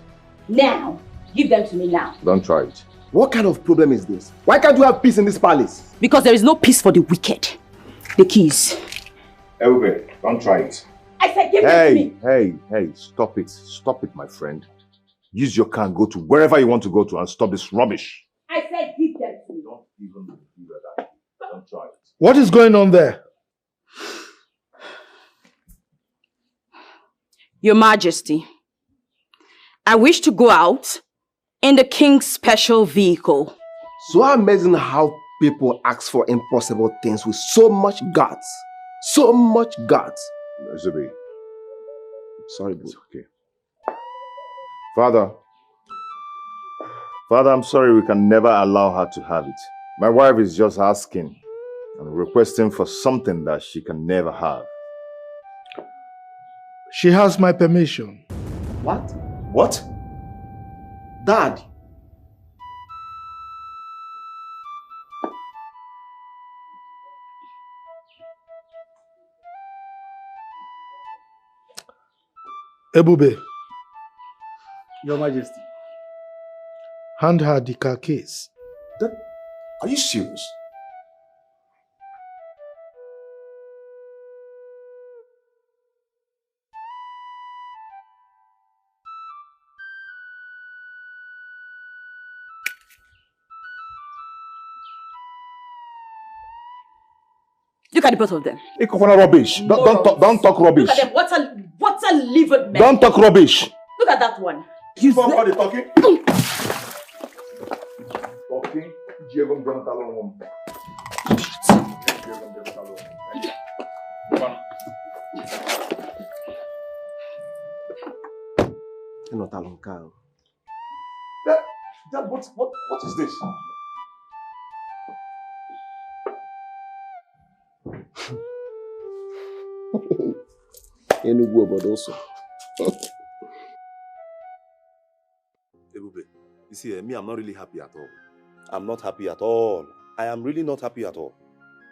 S2: Now. Give them to me now.
S5: Don't try it.
S7: What kind of problem is this? Why can't you have peace in this palace?
S2: Because there is no peace for the wicked. The keys.
S5: Ebube, don't try it.
S2: I said give them to me.
S5: Hey, stop it. Stop it, my friend. Use your car and go to wherever you want to go to and stop this rubbish.
S2: I said give them to me.
S5: Don't even do that. Don't try it.
S8: What is going on there?
S2: Your Majesty, I wish to go out in the king's special vehicle.
S7: So amazing how people ask for impossible things with so much guts. So much guts.
S5: Zubi.
S7: Sorry, bro.
S5: It's okay. Father, I'm sorry we can never allow her to have it. My wife is just asking and requesting for something that she can never have.
S8: She has my permission.
S7: What?
S5: What?
S7: Dad.
S8: Ebube,
S12: Your Majesty.
S8: hand her the car keys.
S5: Are you serious?
S2: Look at the both of them.
S5: Rubbish. Don't talk rubbish.
S2: Look at them. What's a livered man?
S5: Don't talk rubbish.
S2: Look at that one.
S5: You somebody talking? Talking?
S7: Not a long car.
S5: Dad, what is this?
S7: Any word, but also.
S3: Ebube, you see, me, I'm not really happy at all. I'm not happy at all. I am really not happy at all.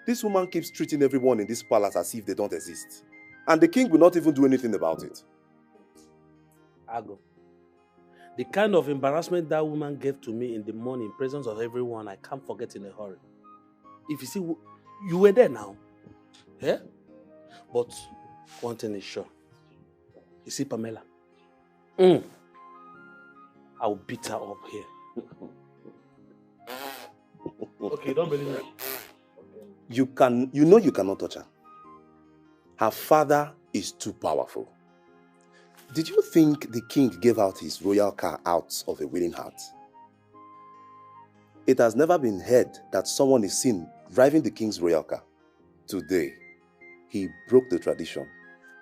S3: This woman keeps treating everyone in this palace as if they don't exist. And the king will not even do anything about it.
S12: Ago, the kind of embarrassment that woman gave to me in the morning in presence of everyone, I can't forget in a hurry. If you see, you were there now. Yeah? But one thing is sure. You see, Pamela? I'll beat her up here. Okay, don't believe me.
S3: You know you cannot touch her. Her father is too powerful. Did you think the king gave out his royal car out of a willing heart? It has never been heard that someone is seen driving the king's royal car. Today, he broke the tradition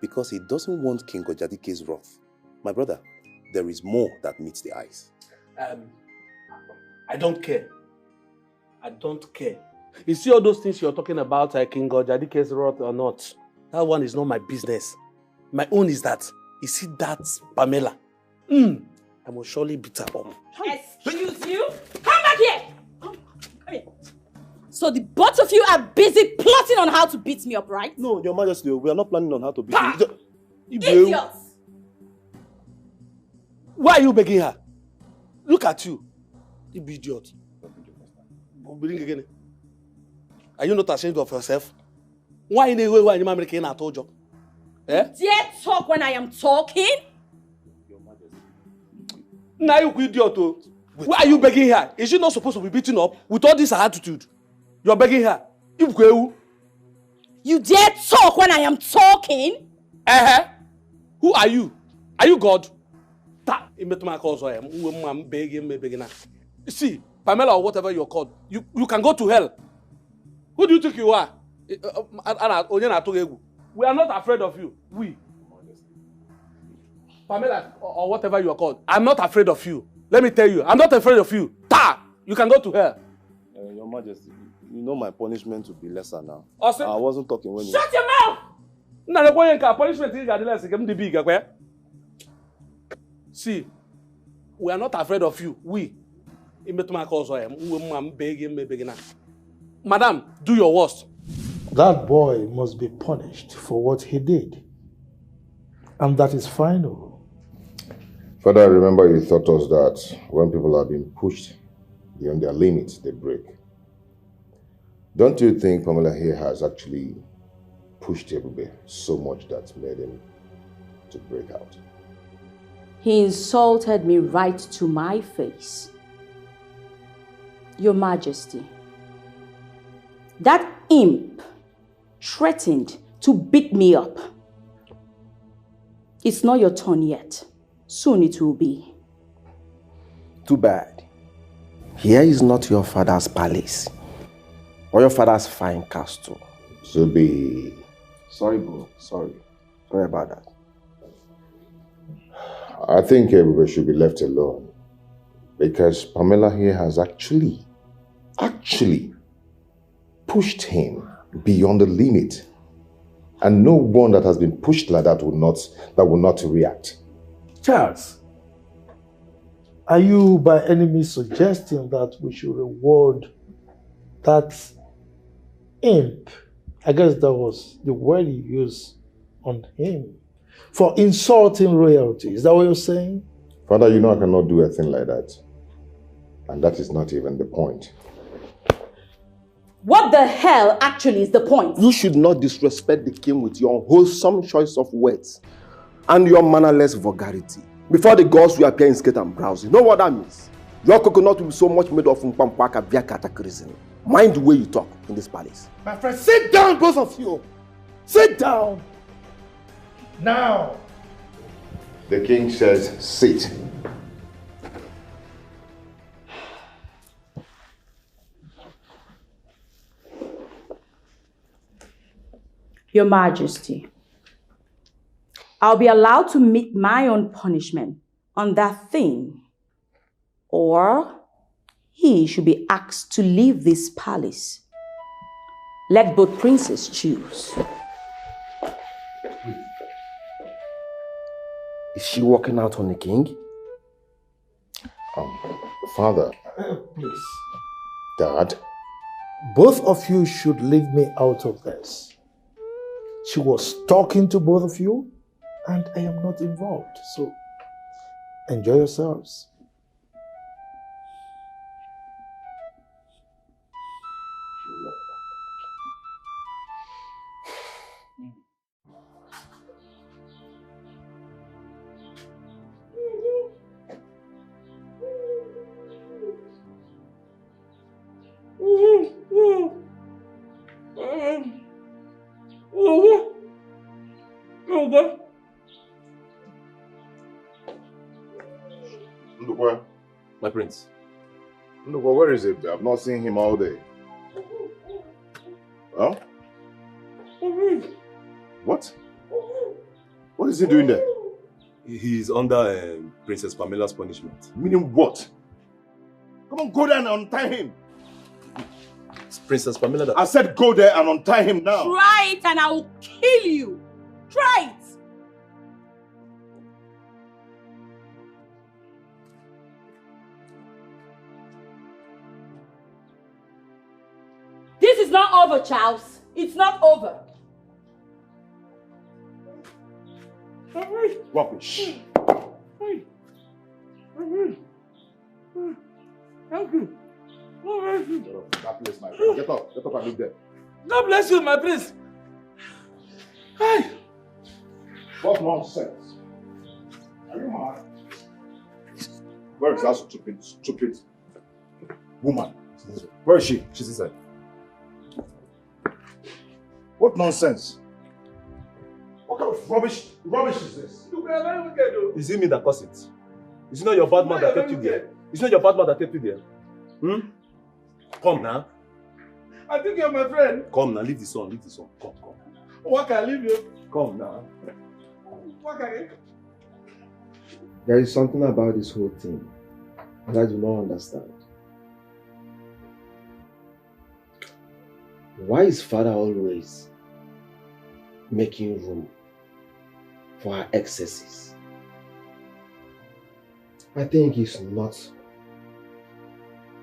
S3: because he doesn't want King Ojadike's wrath. My brother, there is more that meets the eyes.
S12: I don't care. I don't care. You see all those things you're talking about, King Gojadike's wrath or not, that one is not my business. My own is that, you see that Pamela, I must surely beat her up.
S2: Excuse you? Come back here! Come here. So the both of you are busy plotting on how to beat me up, right?
S3: No, Your Majesty, we are not planning on how to beat you.
S2: Idiots!
S12: Why are you begging her? Look at you. You idiot. Are you not ashamed of yourself? Why in the way why you making at all? Eh?
S2: Dare talk when I am talking?
S12: Now you idiot. Why are you begging her? Is she not supposed to be beaten up with all this attitude? You're begging her.
S2: You dare talk when I am talking?
S12: Who are you? Are you God? See, Pamela or whatever you're called, you can go to hell. Who do you think you are? We are not afraid of you. We. Pamela or whatever you are called, I'm not afraid of you. Let me tell you, I'm not afraid of you. You can go to hell.
S3: Your Majesty, you know my punishment will be lesser now.
S12: Also,
S3: I wasn't talking when you...
S2: Shut your mouth!
S12: See, we are not afraid of you. We. Madam, do your worst.
S8: That boy must be punished for what he did. And that is final.
S5: Father, I remember you taught us that when people are being pushed beyond their limits, they break. Don't you think Pamela here has actually pushed Ebube so much that made him to break out?
S2: He insulted me right to my face. Your Majesty, that imp threatened to beat me up. It's not your turn yet. Soon it will be.
S7: Too bad. Here is not your father's palace or your father's fine castle.
S5: Zubi.
S7: Sorry, bro. Sorry. Sorry about that.
S5: I think everybody should be left alone because Pamela here has actually pushed him beyond the limit. And no one that has been pushed like that will not react.
S8: Charles, are you by any means suggesting that we should reward that imp? I guess that was the word you used on him. For insulting royalty. Is that what you're saying?
S5: Father, you know I cannot do a thing like that. And that is not even the point.
S2: What the hell actually is the point?
S7: You should not disrespect the king with your unwholesome choice of words and your mannerless vulgarity. Before the gods will appear in skirt and blouse. You know what that means? Your coconut will be so much made of mpampaka via cataclysm. Mind the way you talk in this palace.
S8: My friend, sit down, both of you. Sit down. Now.
S5: The king says, sit.
S2: Your Majesty, I'll be allowed to meet my own punishment on that thing, or he should be asked to leave this palace. Let both princes choose.
S7: Is she walking out on the king?
S5: Father.
S8: Please.
S5: Dad.
S8: Both of you should leave me out of this. She was talking to both of you, and I am not involved. So, enjoy yourselves.
S3: My prince.
S5: Ndukwa, where is it? I've not seen him all day. Huh? What? What is he doing there?
S3: He's under Princess Pamela's punishment.
S5: Meaning what? Come on, go there and untie him.
S3: It's Princess Pamela.
S5: I said go there and untie him now.
S2: Try it and I will kill you. Try it. This is not over, Charles. It's not over.
S5: Rubbish.
S12: Thank you.
S5: That place, my friend. Get up and look there.
S12: God bless you, my prince. Hi.
S5: What nonsense? Are you mad? Where is that stupid woman? Where is she? She's inside. What nonsense? What kind of rubbish is this?
S12: You are very wicked, though.
S3: Is it me that caused it? Is it not your bad man that kept you there? Is it not your bad man that kept you there? Come now.
S12: I think you're my friend.
S3: Come now, leave the son. Come.
S12: What can I leave you?
S3: Come now.
S12: What can I?
S7: There is something about this whole thing that I do not understand. Why is father always making room for our excesses? I think it's not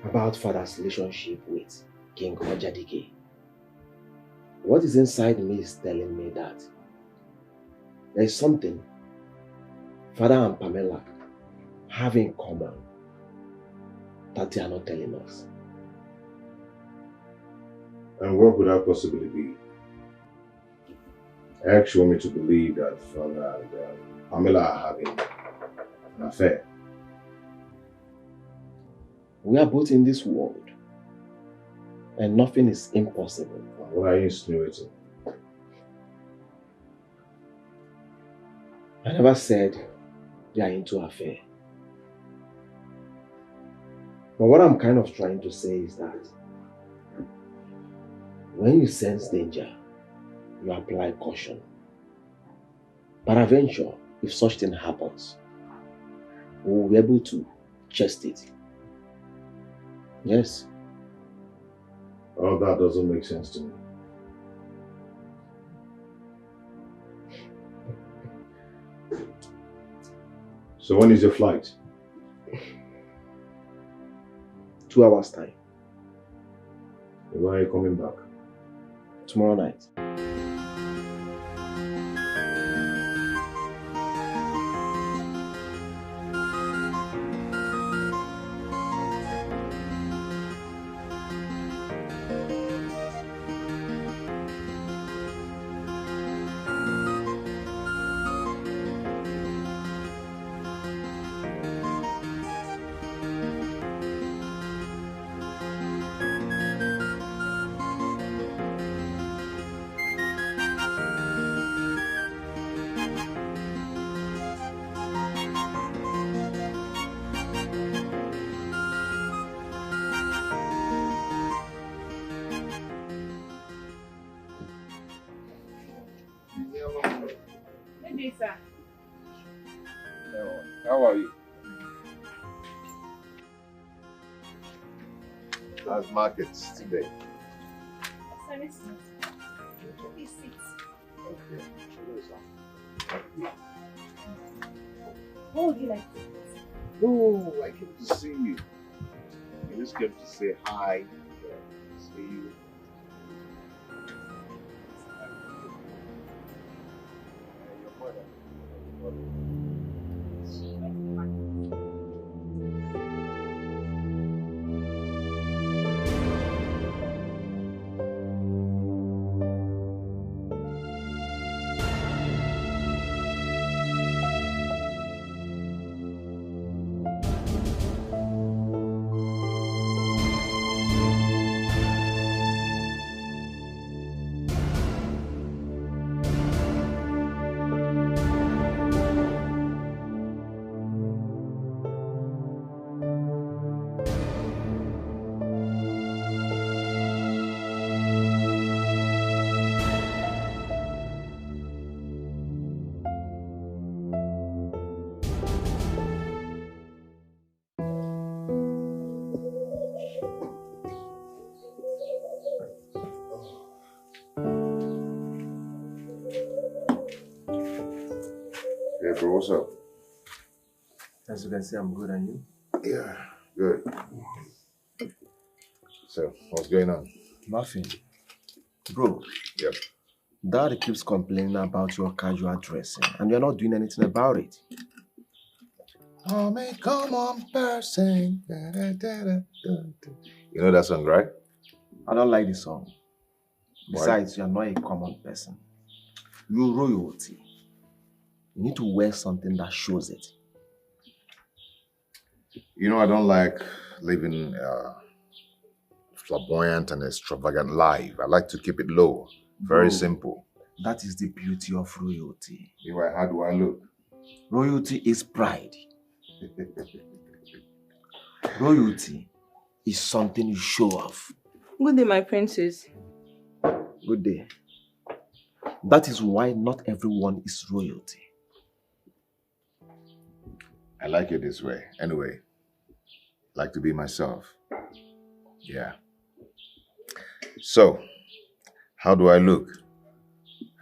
S7: about father's relationship with King Ojadike. What is inside me is telling me that there is something father and Pamela have in common that they are not telling us.
S5: And what could that possibly be? I actually want me to believe that father and Pamela are having an affair.
S7: We are both in this world, and nothing is impossible.
S5: What are you insinuating?
S7: I never said they are into affair. But what I'm kind of trying to say is that when you sense danger, you apply caution. Peradventure, if such thing happens, we will be able to chest it. Yes.
S5: Oh, that doesn't make sense to me. So when is your flight?
S7: 2 hours time.
S5: When are you coming back?
S7: Tomorrow night.
S5: How are you? How's markets today?
S14: What would you like?
S5: No, I came to see you. I just came to say hi, see you. Your mother. bro, what's up?
S7: As you can see, I'm good, and you?
S5: Yeah, good. So, what's going on?
S7: Nothing. Bro.
S5: Yep.
S7: Dad keeps complaining about your casual dressing, and you're not doing anything about it.
S5: Oh, man, come on, person. You know that song, right?
S7: I don't like the song.
S5: Why?
S7: Besides, you're not a common person. You're royalty. You need to wear something that shows it.
S5: You know, I don't like living flamboyant and extravagant life. I like to keep it low. Very simple.
S7: That is the beauty of royalty.
S5: How do I look?
S7: Royalty is pride. Royalty is something you show off.
S1: Good day, my princess.
S7: Good day. That is why not everyone is royalty.
S5: I like it this way. Anyway, I like to be myself. Yeah. So, how do I look?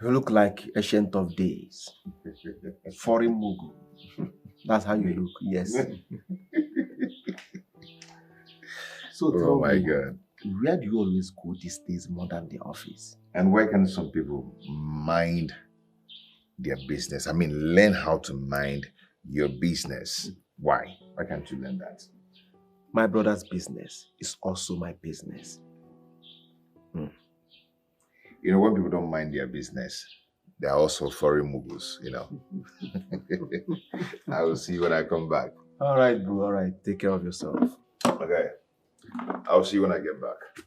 S7: You look like Ancient of Days. Foreign Mugu. That's how you look, yes. So
S5: oh my God.
S7: Where do you always go these days more than the office?
S5: And where can some people mind their business? I mean, learn how to mind your business. Why? Why can't you learn that?
S7: My brother's business is also my business.
S5: You know, when people don't mind their business, they're also foreign mugus, you know. I will see you when I come back.
S7: All right, bro. All right. Take care of yourself.
S5: Okay. I'll see you when I get back.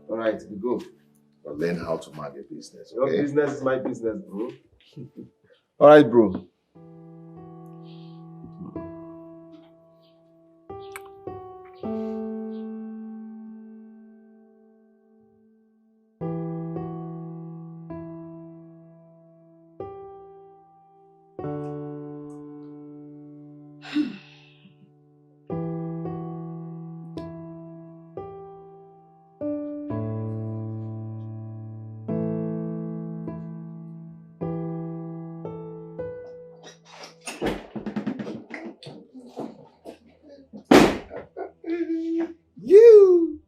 S7: All right. We go.
S5: But learn how to mind your business.
S7: Okay?
S5: Your
S7: business is my business, bro. All right, bro.
S5: You!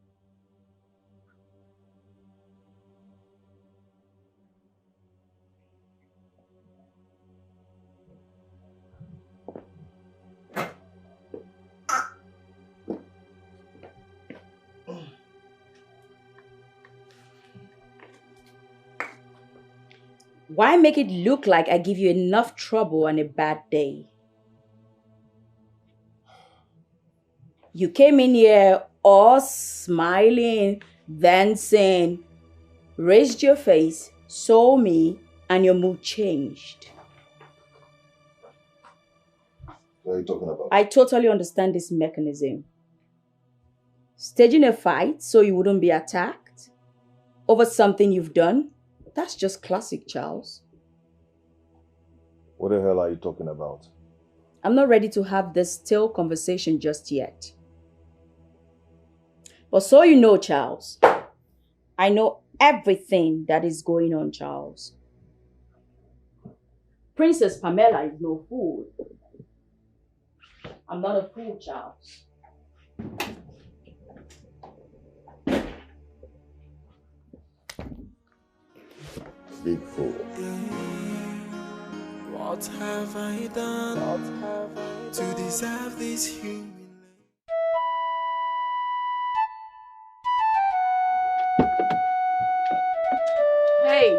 S2: Why make it look like I give you enough trouble on a bad day? You came in here all smiling, dancing, raised your face, saw me, and your mood changed.
S5: What are you talking about?
S2: I totally understand this mechanism. Staging a fight so you wouldn't be attacked over something you've done, that's just classic, Charles.
S5: What the hell are you talking about?
S2: I'm not ready to have this still conversation just yet. But so you know, Charles, I know everything that is going on, Charles. Princess Pamela is no fool. I'm not a fool, Charles.
S5: Big fool.
S15: What have I done to deserve this human?
S11: Hey!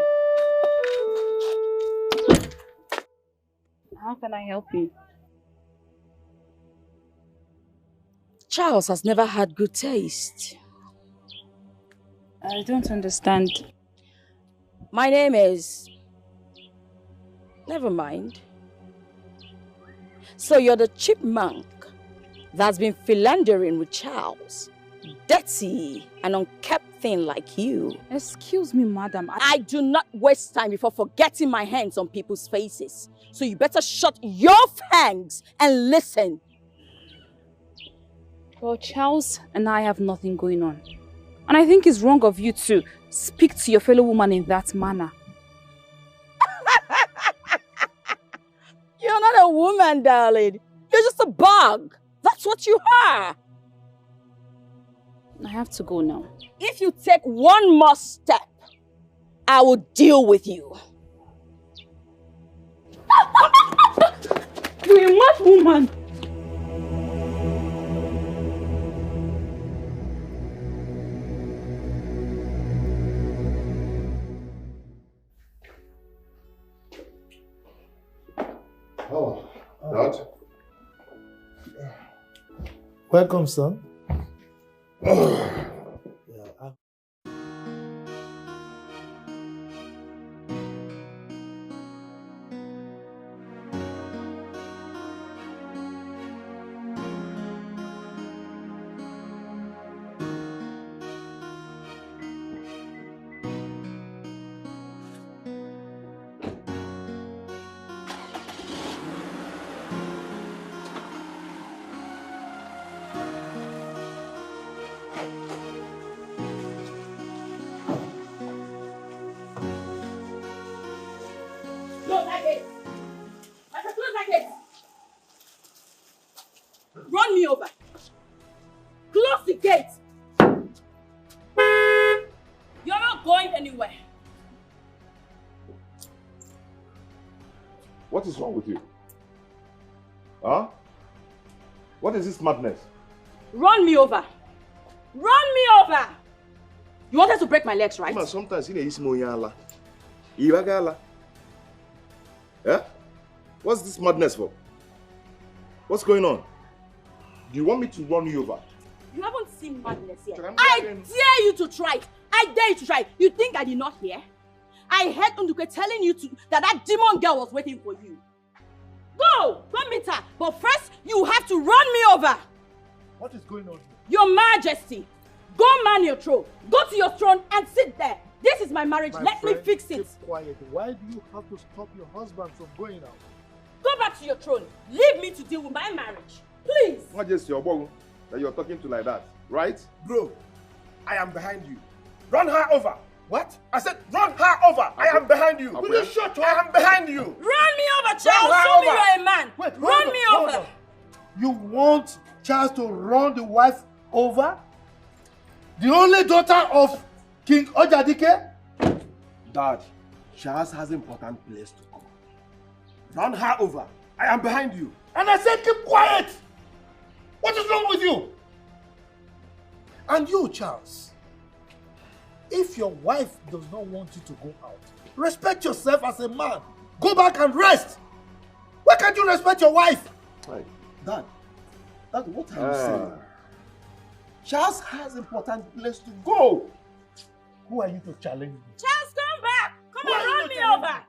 S11: How can I help you?
S2: Charles has never had good taste.
S11: I don't understand.
S2: My name is... Never mind. So you're the chipmunk that's been philandering with Charles. Dirty and unkept thing like you.
S11: Excuse me, madam.
S2: I do not waste time before forgetting my hands on people's faces. So you better shut your fangs and listen.
S11: Well, Charles and I have nothing going on. And I think it's wrong of you to speak to your fellow woman in that manner.
S2: You're not a understand, darling. You're just a bug. That's what you are.
S11: I have to go now.
S2: If you take one more step, I will deal with you.
S6: You're a mad woman.
S5: Oh, Dad.
S8: Welcome, son.
S2: Close that gate. I said close that gate. Run me over. Close the gate. You're not going anywhere.
S5: What is wrong with you? Huh? What is this madness?
S2: Run me over. Run me over. You wanted to break my legs, right?
S5: Sometimes you know yeah? What's this madness for? What's going on? Do you want me to run you over?
S2: You haven't seen madness yet. I dare you to try it. I dare you to try it. You think I did not hear? I heard Unduke telling you that demon girl was waiting for you. Go meet her. But first, you have to run me over.
S8: What is going on here?
S2: Your Majesty, go man your throne. Go to your throne and sit there. This is my marriage. Let me fix it.
S8: Keep quiet. Why do you have to stop your husband from going out?
S2: Go back to your throne. Leave me to deal with my marriage. Please.
S5: Not just your boy that you're talking to like that, right?
S7: Bro, I am behind you. Run her over. What? I said run her over. I am behind you. Will you shut up? I am behind you.
S2: Run me over, Charles. Show me you're a man.
S8: Wait,
S2: run me over.
S8: You want Charles to run the wife over? The only daughter of King Ojadike?
S7: Dad, Charles has an important place to go. Run her over. I am behind you.
S8: And I said keep quiet. What is wrong with you? And you, Charles, if your wife does not want you to go out, respect yourself as a man. Go back and rest. Why can't you respect your wife?
S7: Right. Dad, what are you saying? Charles has an important place to go.
S8: Who are you to challenge me?
S2: Charles, come back. Come and run me over.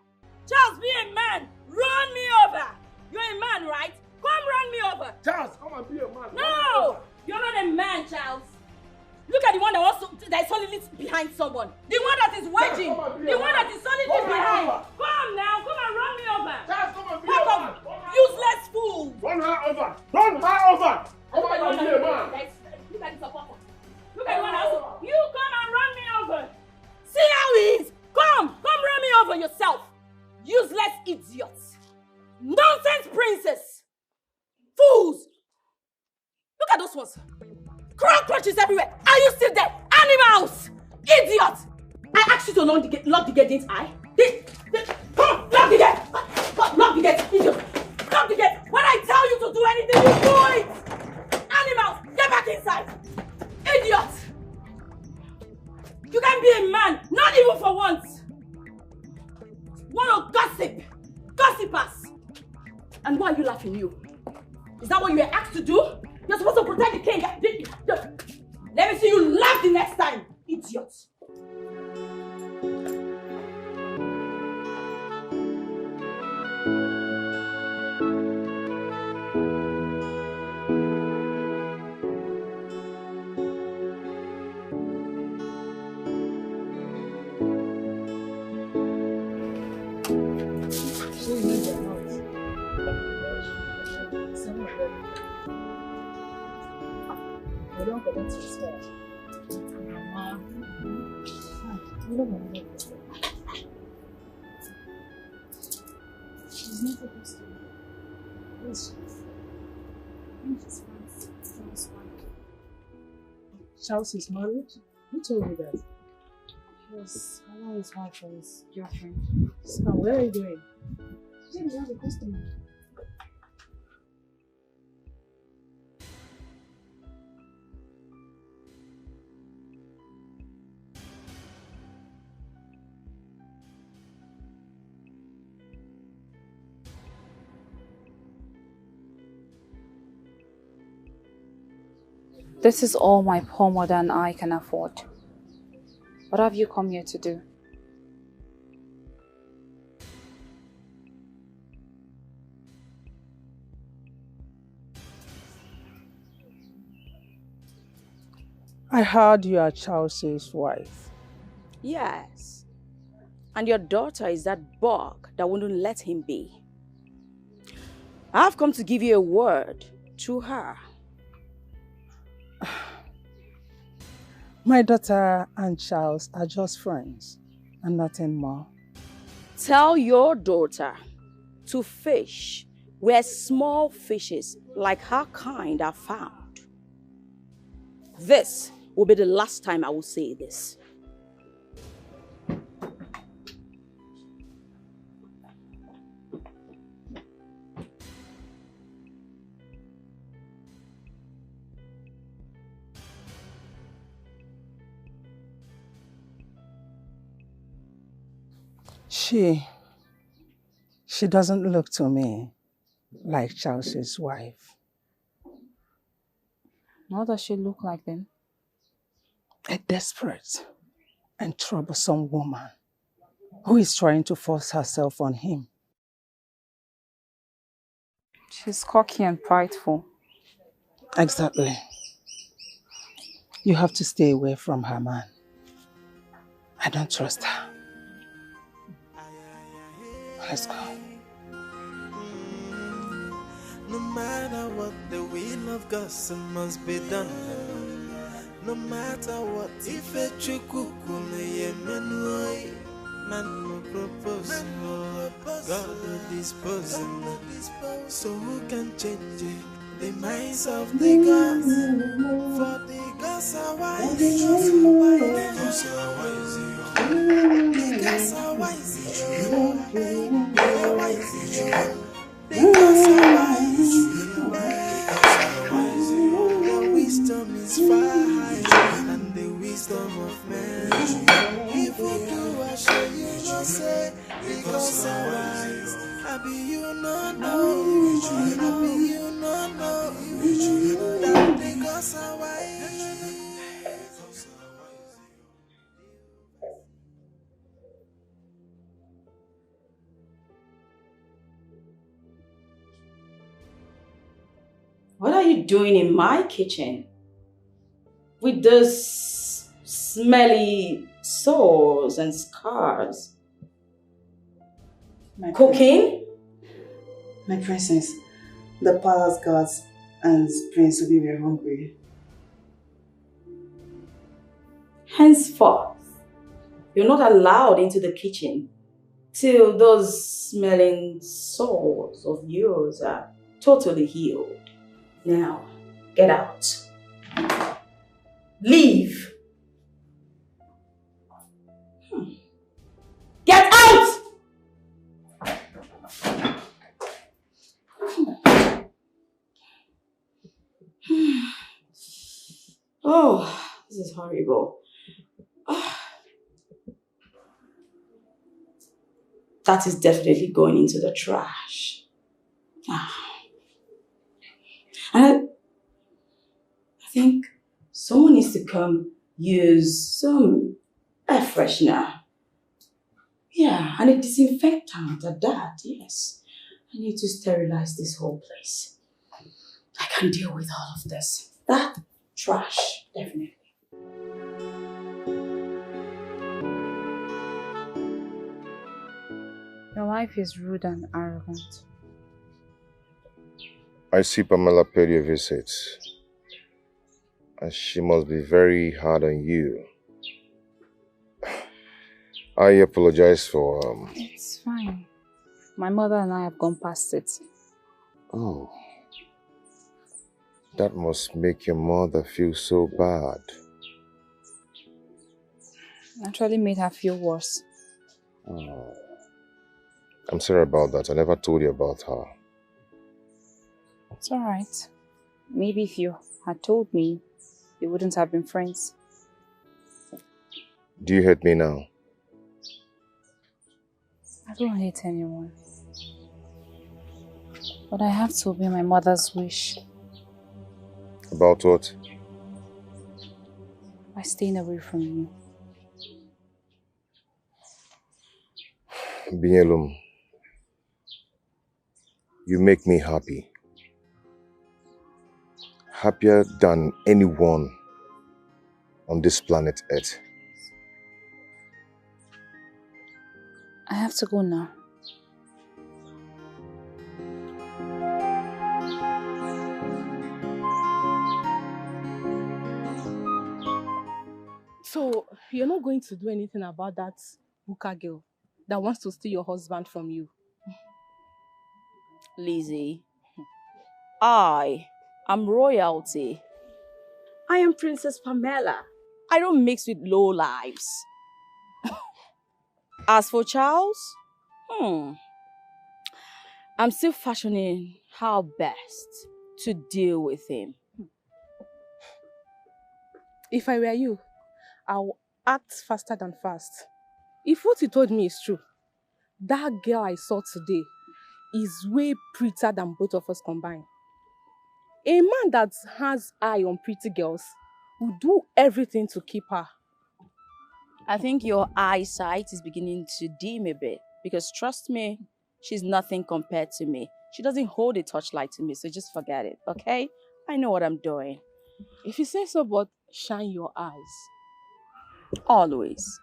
S2: Charles, be a man. Run me over. You're a man, right? Come run me over.
S7: Charles, come and be a man.
S2: No, you're not a man, Charles. Look at the one that is solidly behind someone. The one that is waiting. The one that is solidly behind. Come now, come and run me over.
S7: Charles, come and be a man.
S2: Useless fool.
S7: Run her over. Run her over. Come and be a man.
S2: Look at the supporter. Look at the one else. You come and run me over. See how he is. Come run me over yourself. Useless idiots. Nonsense princess. Fools. Look at those ones. Cockroaches everywhere. Are you still there? Animals. Idiots. I asked you to lock the gate, didn't I? Come on, lock the gate. Lock the gate, idiot. Lock the gate. When I tell you to do anything, you do it. Animals, get back inside. Idiot. You can't be a man, not even for once. Want to gossip. Gossipers. And why are you laughing, you? Is that what you were asked to do? You're supposed to protect the king. Let me see you laugh the next time, idiot.
S11: We don't forget to respect. Mama. We don't forget to respect. She's not supposed to.
S10: Charles is married? Who told you that?
S11: Yes, I know his wife or his girlfriend.
S10: So where are you going?
S11: She didn't have a customer. This is all my poor mother and I can afford. What have you come here to do?
S10: I heard you are Charles's wife.
S2: Yes. And your daughter is that bug that wouldn't let him be. I've come to give you a word to her.
S10: My daughter and Charles are just friends and nothing more.
S2: Tell your daughter to fish where small fishes like her kind are found. This will be the last time I will say this.
S10: She doesn't look to me like Charles's wife.
S11: What does she look like then?
S10: A desperate and troublesome woman who is trying to force herself on him.
S11: She's cocky and prideful.
S10: Exactly. You have to stay away from her, man. I don't trust her. Let's go.
S15: No matter what, the will of God must be done. No matter what, if a chukukume yemenoi, man will propose, God will dispose. So who can change it? The minds of the gods, for the gods are wise. The gods are wise. The gods are wise. They are wise. The gods are wise. Their wisdom is far higher than the wisdom of man. If you do, I show you no say. The gods are wise. I be you no know. I be you no know. That the gods are wise.
S2: What are you doing in my kitchen? With those smelly sores and scars? Cooking?
S14: My princess, the palace guards and Prince Obi were hungry.
S2: Henceforth, you're not allowed into the kitchen till those smelling sores of yours are totally healed. Now, get out. Leave. Get out! Oh, this is horrible. That is definitely going into the trash. And I think someone needs to come use some air freshener. Yeah, and a disinfectant at that, yes. I need to sterilize this whole place. I can deal with all of this. That trash, definitely.
S11: Your wife is rude and arrogant.
S5: I see Pamela paid you a visit. And she must be very hard on you. I apologize for
S11: It's fine. My mother and I have gone past it.
S5: Oh. That must make your mother feel so bad.
S11: Actually made her feel worse.
S5: Oh. I'm sorry about that. I never told you about her.
S11: It's alright. Maybe if you had told me, we wouldn't have been friends.
S5: Do you hate me now?
S11: I don't hate anyone. But I have to obey my mother's wish.
S5: About what?
S11: By staying away from you.
S5: Binyelum, you make me happy. Happier than anyone on this planet Earth.
S11: I have to go now.
S6: So, you're not going to do anything about that Buka girl that wants to steal your husband from you?
S2: Lizzie, I am royalty. I am Princess Pamela. I don't mix with low lives. As for Charles, I'm still fashioning how best to deal with him.
S6: If I were you, I'll act faster than fast. If what you told me is true, that girl I saw today is way prettier than both of us combined. A man that has eye on pretty girls will do everything to keep her.
S2: I think your eyesight is beginning to dim a bit because trust me, she's nothing compared to me. She doesn't hold a torchlight to me, so just forget it, okay? I know what I'm doing.
S6: If you say so, but shine your eyes.
S2: Always.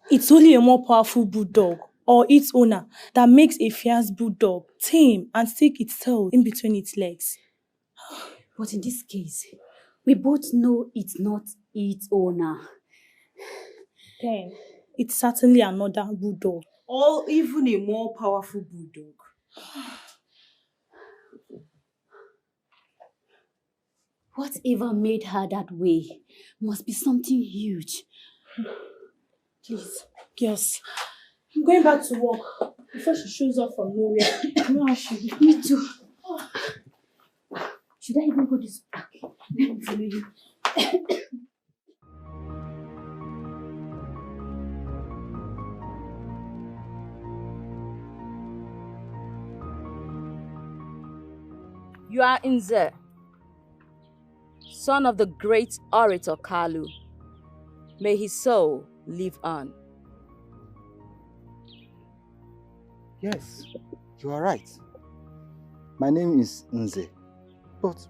S6: It's only a more powerful bulldog or its owner that makes a fierce bulldog tame and stick its tail in between its legs.
S14: But in this case, we both know it's not its owner.
S6: Then, it's certainly another bulldog.
S1: Or even a more powerful bulldog.
S14: Whatever made her that way must be something huge.
S6: Please, yes. I'm going back to work before she shows up from nowhere. No, she.
S14: Me too. Should I even go this back? Let me follow you.
S2: You are Nze, son of the great orator Kalu. May his soul live on.
S16: Yes, you are right. My name is Nze, but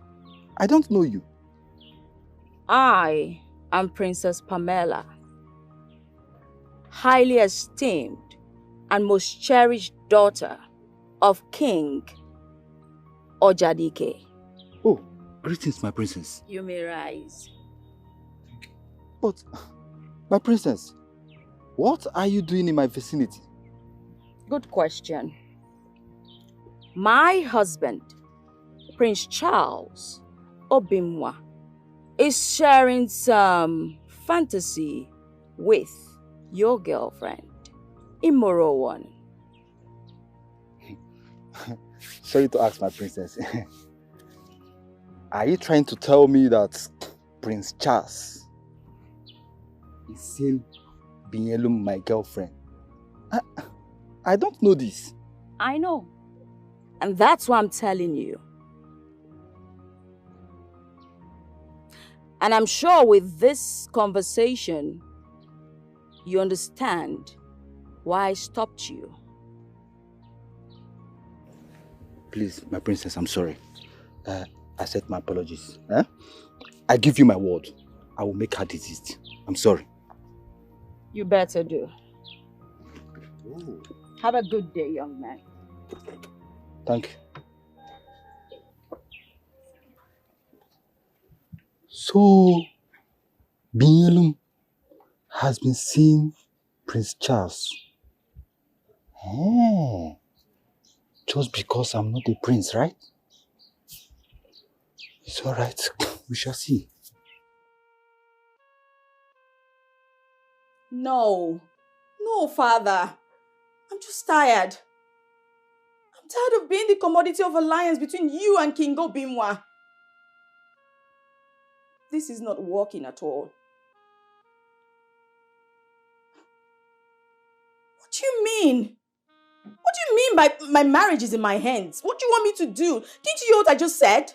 S16: I don't know you.
S2: I am Princess Pamela, highly esteemed and most cherished daughter of King Ojadike.
S16: Oh, greetings, my princess.
S2: You may rise.
S16: But, my princess, what are you doing in my vicinity?
S17: Good question. My husband, Prince Charles Obimwa, is sharing some fantasy with your girlfriend, immoral one.
S16: Sorry to ask, my princess. Are you trying to tell me that Prince Charles is seeing Binyelum, my girlfriend? I don't know this.
S17: I know. And that's why I'm telling you. And I'm sure with this conversation, you understand why I stopped you.
S16: Please, my princess, I'm sorry. I accept my apologies. I give you my word. I will make her desist. I'm sorry.
S17: You better do.
S16: Ooh.
S17: Have a good day, young man.
S16: Thank you. So, Binyelum has been seeing Prince Charles. Just because I'm not a prince, right? It's alright. We shall see.
S2: No. No, father. I'm just tired. I'm tired of being the commodity of alliance between you and King Obimwa. This is not working at all. What do you mean? What do you mean by my marriage is in my hands? What do you want me to do? Didn't you hear what I just said?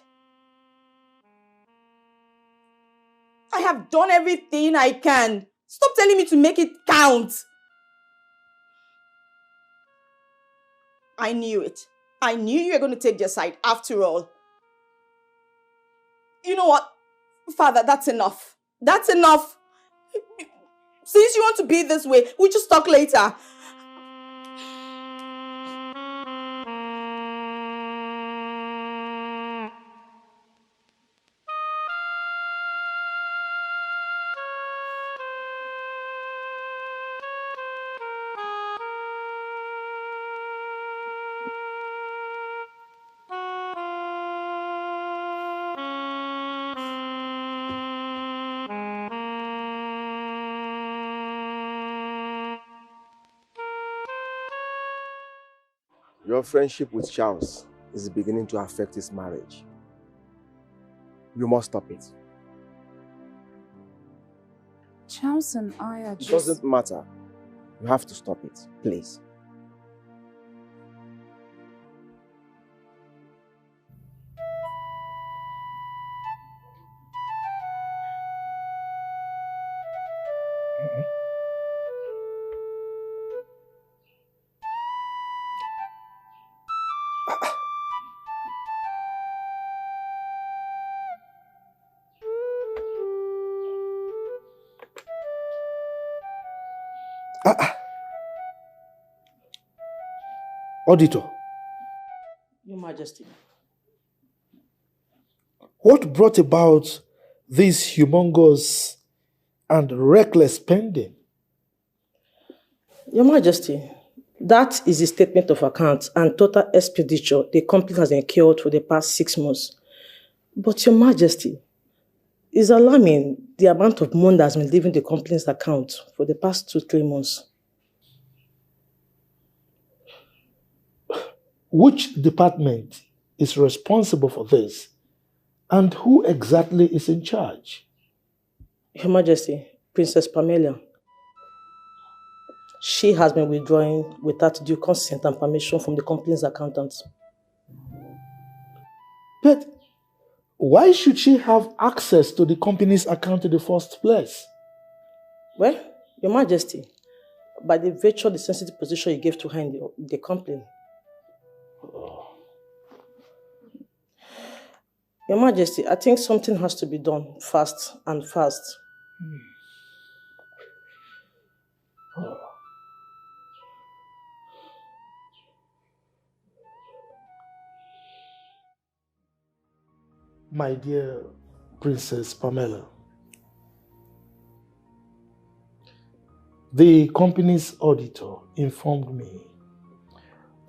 S2: I have done everything I can. Stop telling me to make it count. I knew it. I knew you were going to take their side after all. You know what? Father, that's enough. That's enough. Since you want to be this way, we'll just talk later.
S7: Your friendship with Charles is beginning to affect his marriage. You must stop it.
S11: Charles and I are
S7: It
S11: just...
S7: doesn't matter. You have to stop it, please.
S8: Auditor,
S1: Your Majesty.
S8: what brought about this humongous and reckless spending?
S1: Your Majesty, that is the statement of accounts and total expenditure the company has incurred for the past 6 months. But Your Majesty, it's alarming the amount of money that has been leaving the company's account for the past 2-3 months.
S8: Which department is responsible for this? And who exactly is in charge?
S1: Your Majesty, Princess Pamela. She has been withdrawing without due consent and permission from the company's accountants.
S8: But why should she have access to the company's account in the first place?
S1: Well, Your Majesty, by the virtue of the sensitive position you gave to her in the company. Your Majesty, I think something has to be done fast and fast.
S8: My dear Princess Pamela, the company's auditor informed me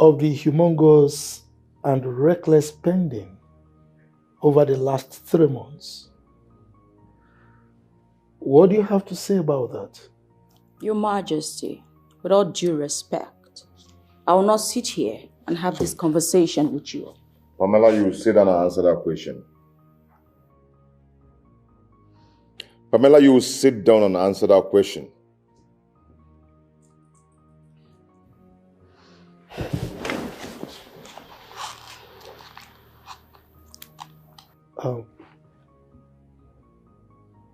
S8: of the humongous and reckless spending over the last 3 months. What do you have to say about that?
S17: Your Majesty, with all due respect, I will not sit here and have this conversation with you.
S5: Pamela, you will sit down and answer that question. Pamela, you will sit down and answer that question.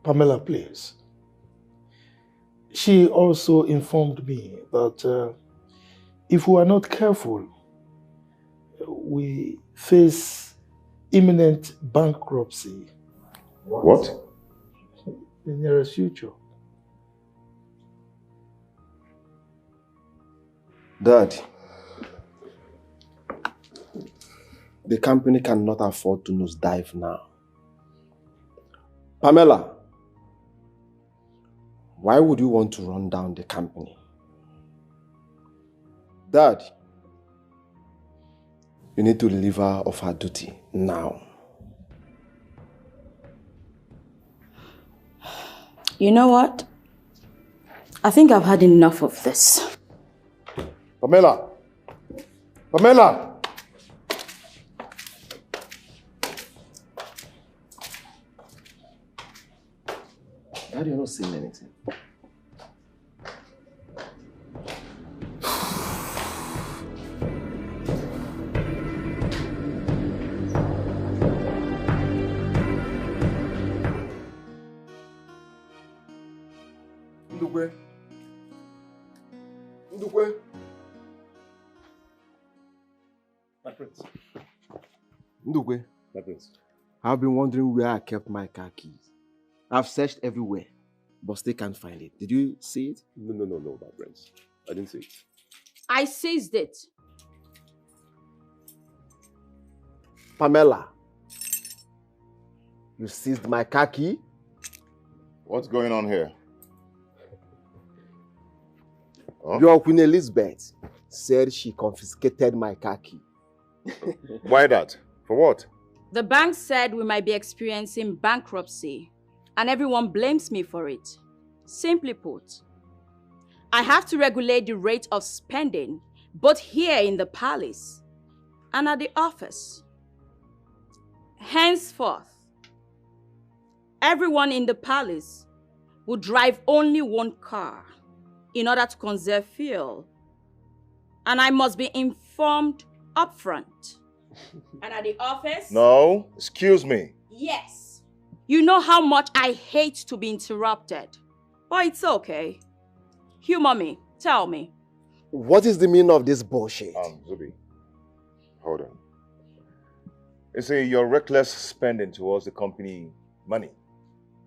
S8: Pamela, please. She also informed me that if we are not careful, we face imminent bankruptcy.
S5: What?
S8: In the nearest future.
S7: Dad, the company cannot afford to nosedive now. Pamela, why would you want to run down the company? Dad, you need to relieve her of her duty now.
S17: You know what? I think I've had enough of this.
S5: Pamela! Pamela!
S7: Dad, you're not saying anything.
S5: Ndukwe. Ndukwe.
S3: My prince.
S7: Ndukwe.
S3: My prince.
S7: I've been wondering where I kept my car keys. I've searched everywhere, but still can't find it. Did you see it?
S3: No, my prince. I didn't see it.
S17: I seized it.
S7: Pamela, you seized my car key?
S5: What's going on here? Huh?
S7: Your Queen Elizabeth said she confiscated my car key.
S5: Why that? For what?
S17: The bank said we might be experiencing bankruptcy, and everyone blames me for it. Simply put, I have to regulate the rate of spending, both here in the palace and at the office. Henceforth, everyone in the palace will drive only one car in order to conserve fuel. And I must be informed upfront. And at the office?
S5: No, excuse me.
S17: Yes. You know how much I hate to be interrupted. But it's okay. Humor me. Tell me.
S7: What is the meaning of this bullshit?
S5: Zubi, hold on. You see, your reckless spending towards the company money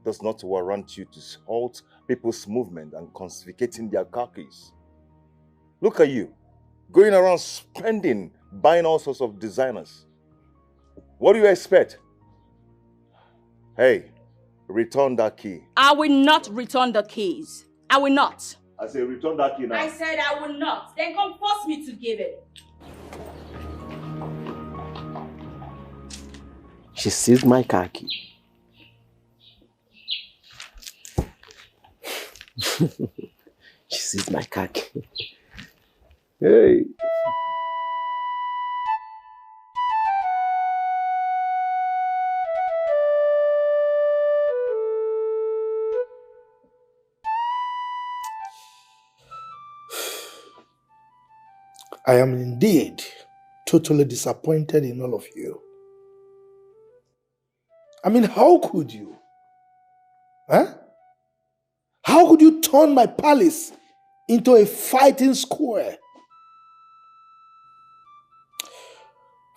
S5: does not warrant you to halt people's movement and confiscating their car keys. Look at you, going around spending, buying all sorts of designers. What do you expect? Hey, return that key.
S17: I will not return the keys. I will not.
S5: I say return that key now.
S17: I said I will not. Then come force me to give it.
S7: She seized my car key. She seized my car key. Hey.
S8: I am indeed totally disappointed in all of you. I mean, how could you? Huh? How could you turn my palace into a fighting square?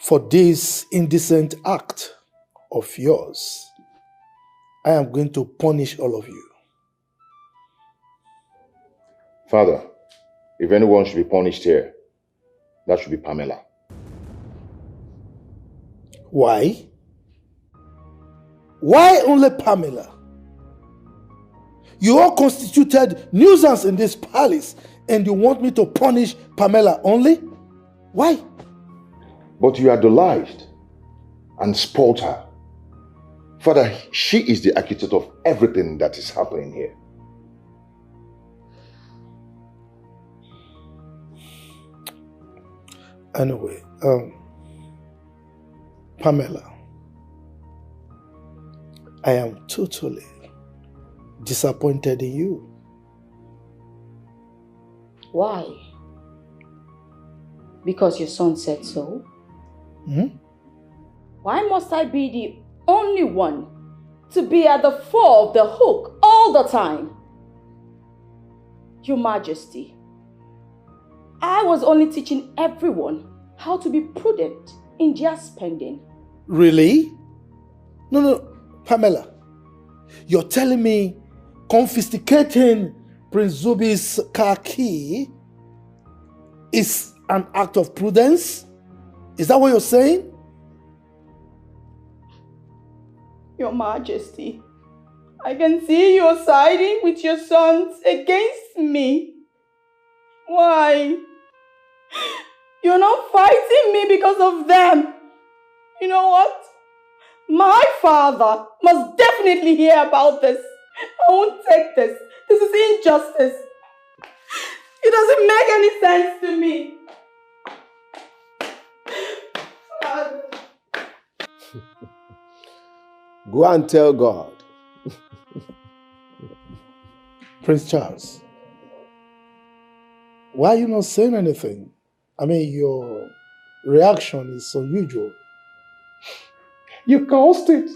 S8: For this indecent act of yours, I am going to punish all of you.
S5: Father, if anyone should be punished here, that should be Pamela.
S8: Why? Why only Pamela? You all constituted nuisance in this palace and you want me to punish Pamela only? Why?
S5: But you idolized and spoiled her. Father, she is the architect of everything that is happening here.
S8: Anyway, Pamela, I am totally disappointed in you.
S17: Why? Because your son said so? Why must I be the only one to be at the fore of the hook all the time? Your Majesty, I was only teaching everyone how to be prudent in their spending.
S8: Really? No, Pamela. You're telling me confiscating Prince Zubi's car key is an act of prudence? Is that what you're saying?
S2: Your Majesty, I can see you're siding with your sons against me. Why? You're not fighting me because of them. You know what? My father must definitely hear about this. I won't take this. This is injustice. It doesn't make any sense to me.
S7: Go and tell God.
S8: Prince Charles, why are you not saying anything? I mean, your reaction is unusual.
S5: You caused it.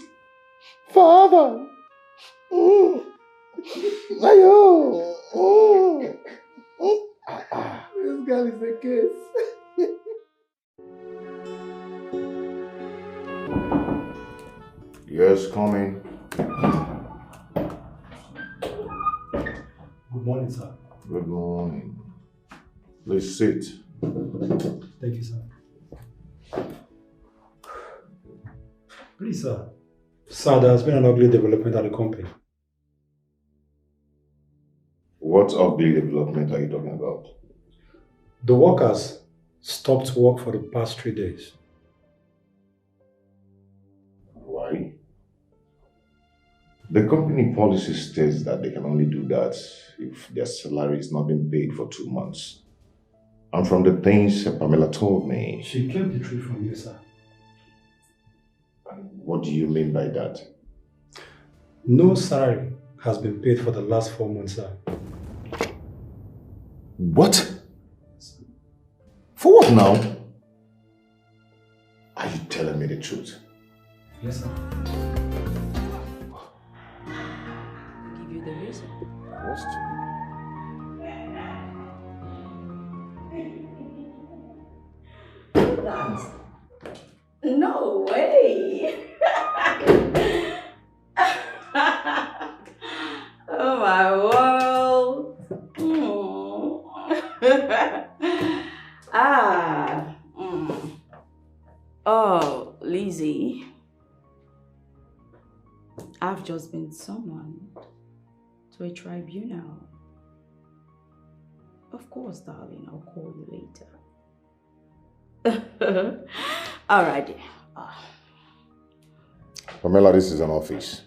S5: Father. Ayo.
S7: This girl is a case.
S5: Yes, coming.
S18: Good morning, sir.
S5: Good morning. Please sit.
S18: Thank you, sir. Please, sir. Sir, there has been an ugly development at the company.
S5: What ugly development are you talking about?
S18: The workers stopped work for the past 3 days.
S5: Why? The company policy states that they can only do that if their salary is not being paid for 2 months. And from the things Pamela told me...
S18: She claimed the truth from you, sir.
S5: What do you mean by that?
S18: No salary has been paid for the last 4 months, sir.
S5: What? For what now? Are you telling me the truth?
S18: Yes, sir.
S17: Give you the reason.
S5: What's
S2: That? No way. Oh my world.
S17: Oh, Lizzie. I've just been summoned to a tribunal. Of course, darling, I'll call you later. Alrighty.
S5: Pamela, this is an office.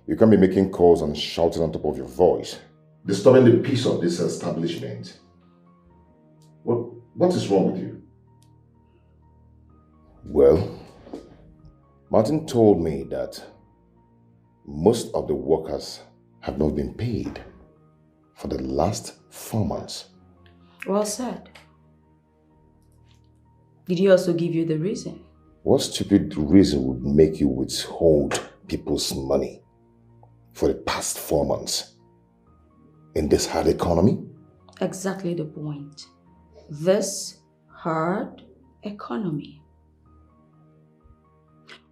S5: You can't be making calls and shouting on top of your voice, disturbing the peace of this establishment. What is wrong with you? Well, Martin told me that most of the workers have not been paid for the last 4 months.
S17: Well said. Did he also give you the reason?
S5: What stupid reason would make you withhold people's money for the past 4 months in this hard economy?
S17: Exactly the point. This hard economy.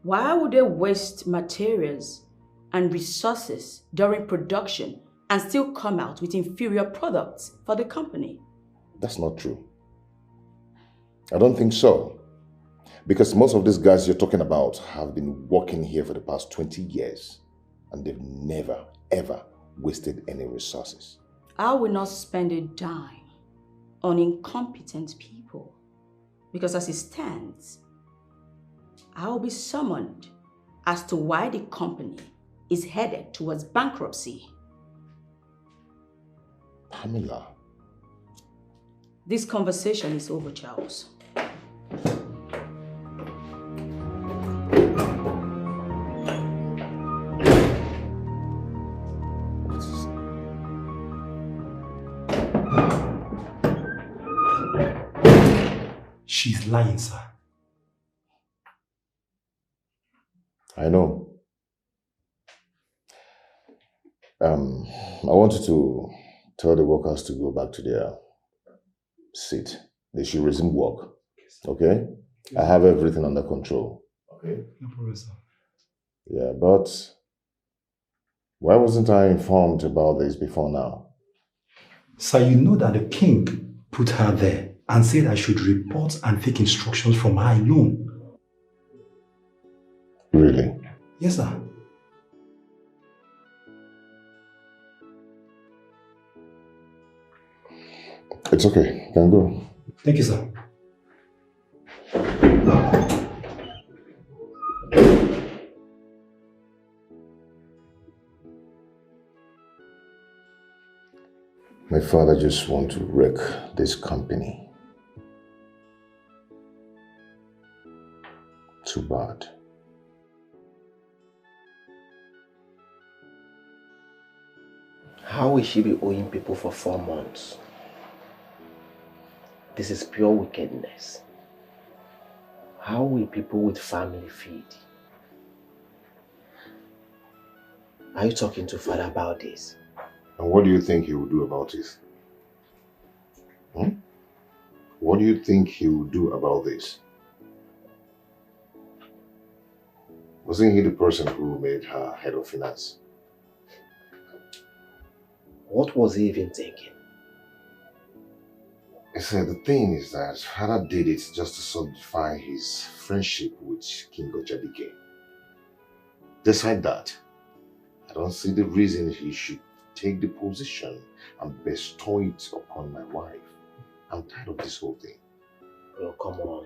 S17: Why would they waste materials and resources during production and still come out with inferior products for the company?
S5: That's not true. I don't think so. Because most of these guys you're talking about have been working here for the past 20 years and they've never, ever wasted any resources.
S17: I will not spend a dime on incompetent people. Because as it stands, I will be summoned as to why the company is headed towards bankruptcy.
S5: Pamela.
S17: This conversation is over, Charles.
S18: She's lying, sir.
S5: I know. I want you to tell the workers to go back to their seat. They should resume work. Okay? I have everything under control. Okay?
S18: No problem, sir.
S5: Yeah, but why wasn't I informed about this before now?
S18: Sir, you know that the king put her there and said I should report and take instructions from her alone.
S5: Really?
S18: Yes, sir.
S5: It's okay. You can go.
S18: Thank you, sir.
S5: My father just wants to wreck this company. Too bad.
S7: How will she be owing people for 4 months? This is pure wickedness. How will people with family feed? Are you talking to Father about this?
S5: And what do you think he will do about this? What do you think he will do about this? Wasn't he the person who made her head of finance?
S7: What was he even thinking?
S5: I said the thing is that Father did it just to solidify his friendship with King Ojadike. Despite that, I don't see the reason he should take the position and bestow it upon my wife. I'm tired of this whole thing.
S7: Bro, come on.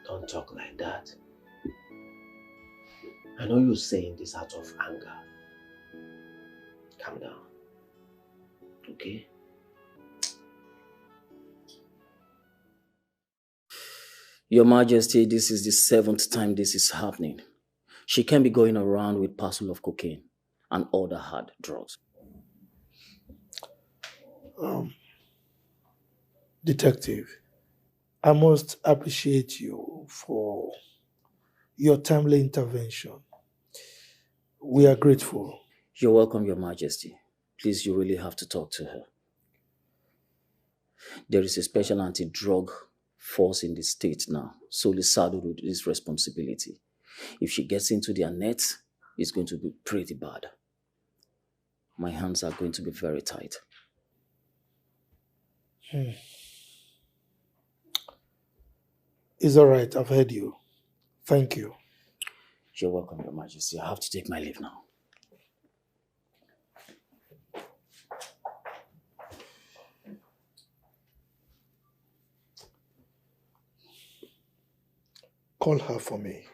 S7: Don't talk like that. I know you're saying this out of anger. Calm down. Okay?
S9: Your Majesty, this is the 7th time this is happening. She can't be going around with parcel of cocaine and other hard drugs.
S8: Detective, I must appreciate you for your timely intervention. We are grateful.
S9: You're welcome, Your Majesty. Please, you really have to talk to her. There is a special anti-drug force in the state now, solely saddled with this responsibility. If she gets into their net, it's going to be pretty bad. My hands are going to be very tight.
S8: It's all right. I've heard you. Thank you.
S9: You're welcome, Your Majesty. I have to take my leave now.
S8: Call her for me.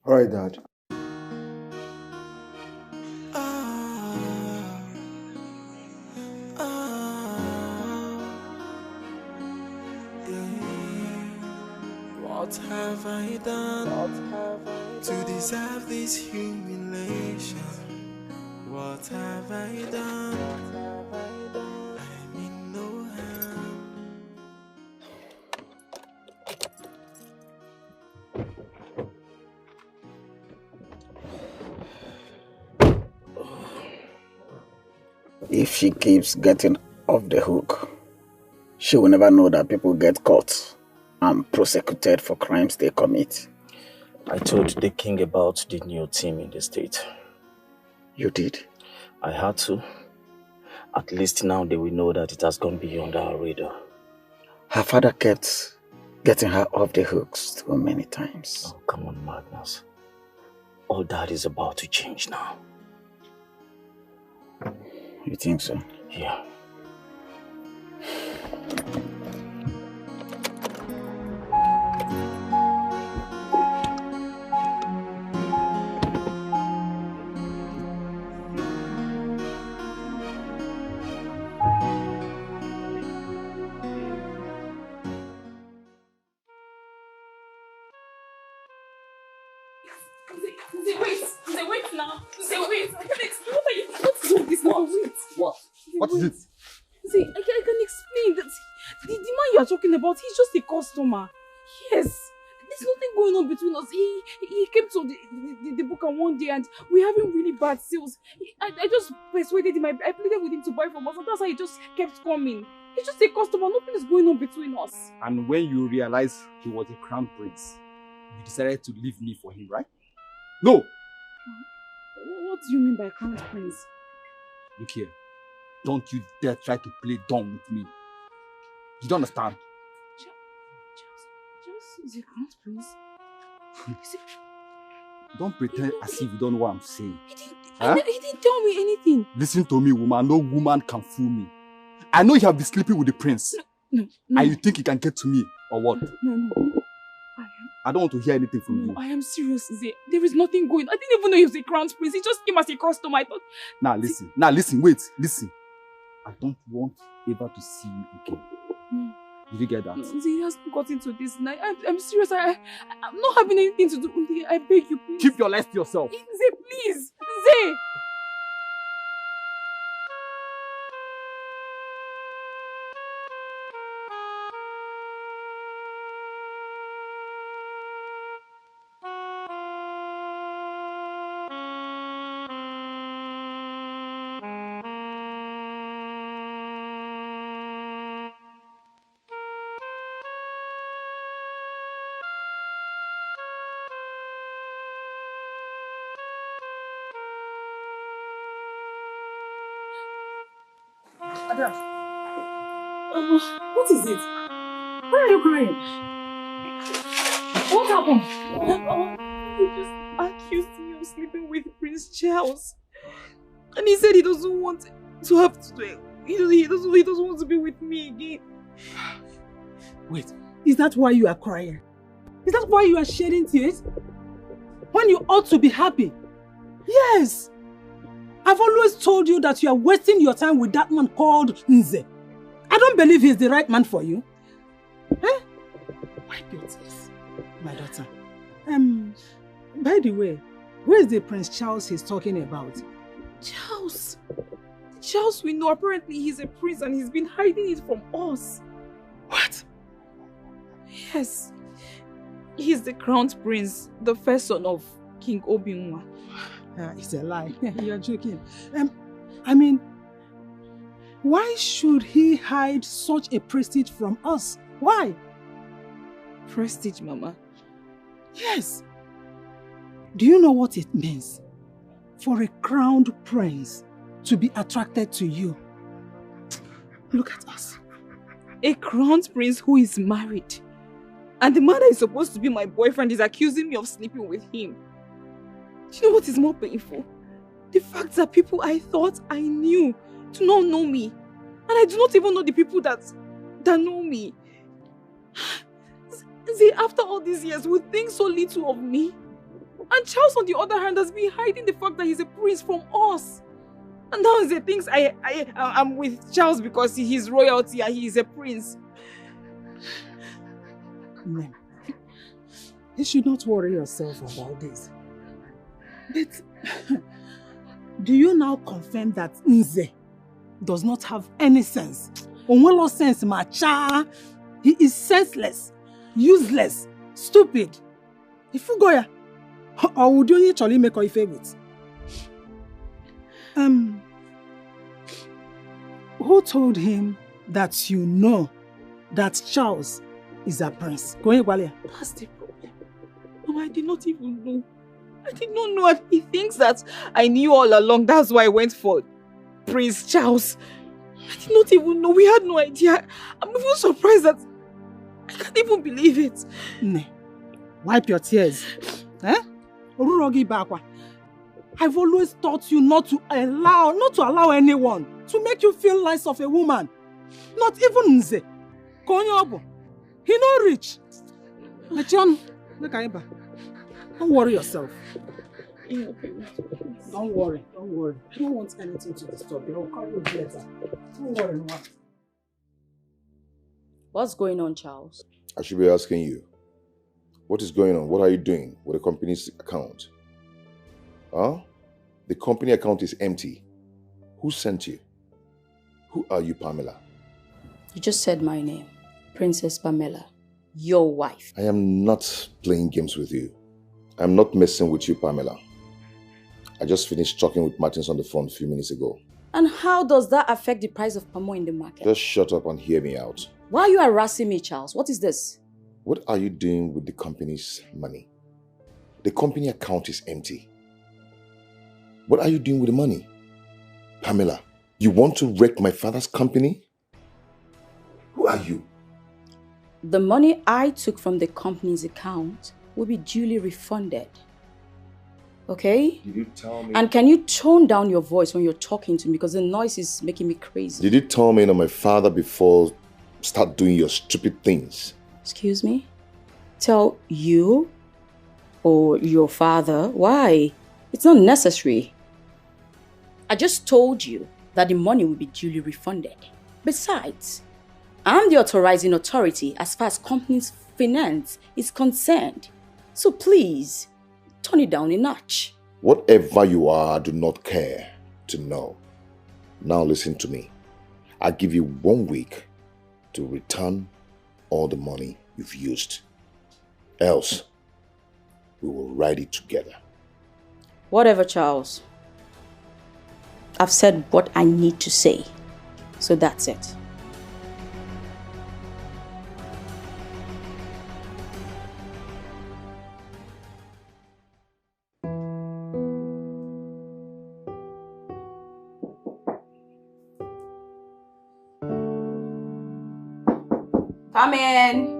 S5: All right, Dad.
S15: What have I done to deserve this humiliation? What have I done? I mean no harm.
S19: If she keeps getting off the hook, she will never know that people get caught and prosecuted for crimes they commit.
S9: I told the king about the new team in the state.
S19: You did?
S9: I had to. At least now they will know that it has gone beyond our radar.
S19: Her father kept getting her off the hooks too many times.
S9: Oh, come on, Magnus. All that is about to change now.
S19: You think so?
S9: Yeah.
S2: Wait now. Wait. I can explain. What is all this now? Wait.
S16: What? What is it?
S2: See, I can explain that the man you are talking about, he's just a customer. Yes. There's nothing going on between us. He came to the book one day and we're having really bad sales. I just persuaded him. I pleaded with him to buy from us, and that's how he just kept coming. He's just a customer. Nothing is going on between us.
S16: And when you realized he was a crown prince, you decided to leave me for him, right? No!
S2: What do you mean by crown prince?
S16: Look here. Don't you dare try to play dumb with me. You don't understand?
S2: Charles is a crown prince.
S16: Don't pretend as if you don't know what I'm saying.
S2: He didn't tell me anything.
S16: Listen to me, woman. No woman can fool me. I know you have been sleeping with the prince.
S2: No.
S16: And you think you can get to me, or what?
S2: No.
S16: I don't want to hear anything from you.
S2: I am serious, Zay. There is nothing going on. I didn't even know he was a crown prince. He just came as a customer. I thought...
S16: Now listen, wait, listen. I don't want ever to see you again.
S2: No.
S16: Did you get that?
S2: Zay, he hasn't got into this. I'm serious. I'm not having anything to do with it. I beg you, please.
S16: Keep your lies to yourself.
S2: Zay, please. Zay! Ada, what is it? Why are you crying? What happened? He just accused me of sleeping with Prince Charles. And he said he doesn't want to have to do it. He doesn't want to be with me again.
S10: Wait, is that why you are crying? Is that why you are shedding tears? When you ought to be happy? Yes! I've always told you that you are wasting your time with that man called Nze. I don't believe he's the right man for you. Eh? Wipe your tears, my daughter. By the way, where is the Prince Charles he's talking about?
S2: Charles we know, apparently he's a prince and he's been hiding it from us.
S10: What?
S2: Yes. He's the crown prince, the first son of King Obinwa.
S10: It's a lie. You're joking. I mean, why should he hide such a prestige from us? Why?
S2: Prestige, Mama?
S10: Yes. Do you know what it means for a crowned prince to be attracted to you? Look at us.
S2: A crowned prince who is married. And the man that is supposed to be my boyfriend is accusing me of sleeping with him. Do you know what is more painful? The fact that people I thought I knew do not know me. And I do not even know the people that know me. See, after all these years, would think so little of me. And Charles, on the other hand, has been hiding the fact that he's a prince from us. And now he thinks I'm with Charles because he's royalty and he is a prince.
S10: Ma'am, you should not worry yourself about this. But do you now confirm that Nze does not have any sense? Onwelo sense, macha. He is senseless, useless, stupid. If you go here, or would you actually make your favorite? Who told him that you know that Charles is a prince? Go ahead,
S2: That's the problem. Mama, I did not even know. I did not know, and he thinks that I knew all along. That's why I went for Prince Charles. I did not even know. We had no idea. I'm even surprised that I can't even believe it.
S10: Ne, wipe your tears. Eh? I've always taught you not to allow anyone to make you feel less of a woman. Not even Nze. Konyobo. He not rich. John, look at him. Don't worry yourself. Don't worry. I don't want anything to disturb you. I'll call you later. Don't worry, no.
S17: What's going on, Charles?
S5: I should be asking you. What is going on? What are you doing with the company's account? Huh? The company account is empty. Who sent you? Who are you, Pamela?
S17: You just said my name. Princess Pamela. Your wife.
S5: I am not playing games with you. I'm not messing with you, Pamela. I just finished talking with Martins on the phone a few minutes ago.
S17: And how does that affect the price of palm oil in the market?
S5: Just shut up and hear me out.
S17: Why are you harassing me, Charles? What is this?
S5: What are you doing with the company's money? The company account is empty. What are you doing with the money? Pamela, you want to wreck my father's company? Who are you?
S17: The money I took from the company's account will be duly refunded. Okay?
S5: Did you tell me?
S17: And can you tone down your voice when you're talking to me because the noise is making me crazy?
S5: Did you tell me my father before start doing your stupid things?
S17: Excuse me? Tell you or your father? Why? It's not necessary. I just told you that the money will be duly refunded. Besides, I'm the authorizing authority as far as company's finance is concerned. So please, turn it down a notch.
S5: Whatever you are, I do not care to know. Now listen to me. I give you 1 week to return all the money you've used. Else, we will ride it together.
S17: Whatever, Charles. I've said what I need to say. So that's it. Come in.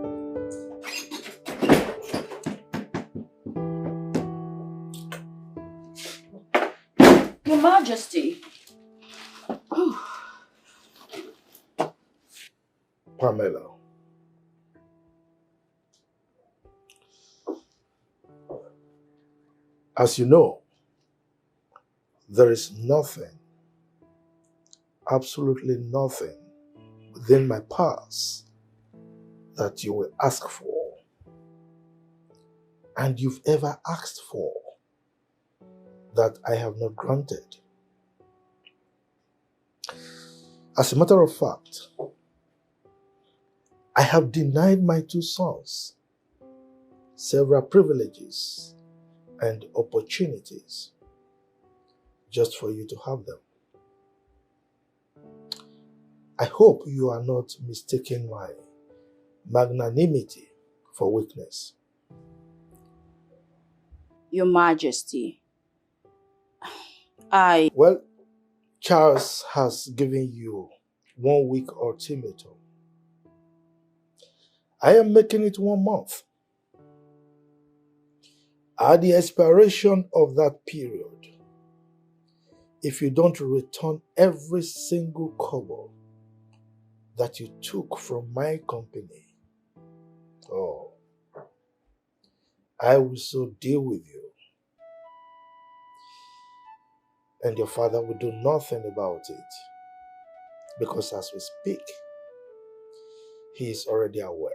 S17: Your Majesty.
S8: Pamela. As you know, there is nothing, absolutely nothing within my past that you will ask for and you've ever asked for that I have not granted. As a matter of fact, I have denied my 2 sons several privileges and opportunities just for you to have them. I hope you are not mistaking my magnanimity for weakness.
S17: Your Majesty,
S8: Well, Charles has given you 1 week ultimatum. I am making it 1 month. At the expiration of that period, if you don't return every single kobo that you took from my company, I will so deal with you. And your father will do nothing about it. Because as we speak, he is already aware.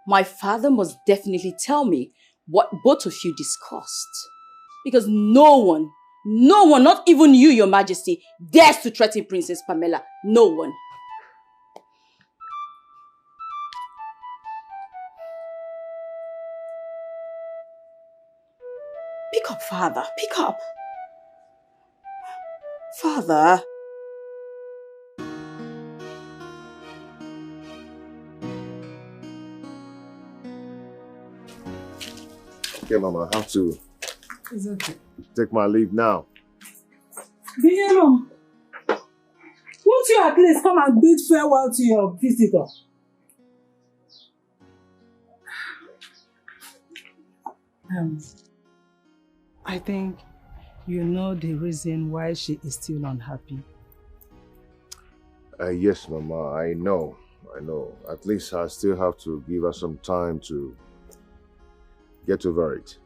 S17: my father must definitely tell me what both of you discussed. Because no one, not even you, Your Majesty, dares to threaten Princess Pamela. No one. Pick up, Father. Pick up. Father.
S5: Okay, Mama, I have to
S10: It's okay.
S5: take my leave now.
S10: Billionaire, won't you at least come and bid farewell to your visitor? I think you know the reason why she is still unhappy.
S5: Yes, Mama, I know. At least I still have to give her some time to Get over it.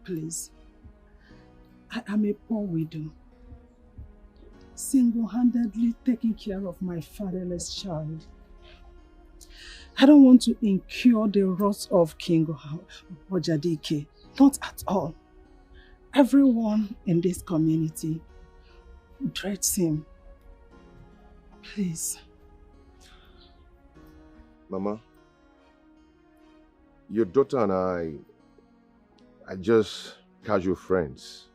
S10: Please. I am a poor widow, single-handedly taking care of my fatherless child. I don't want to incur the wrath of King Ojadike. Not at all. Everyone in this community dreads him. Please.
S5: Mama, your daughter and I are just casual friends.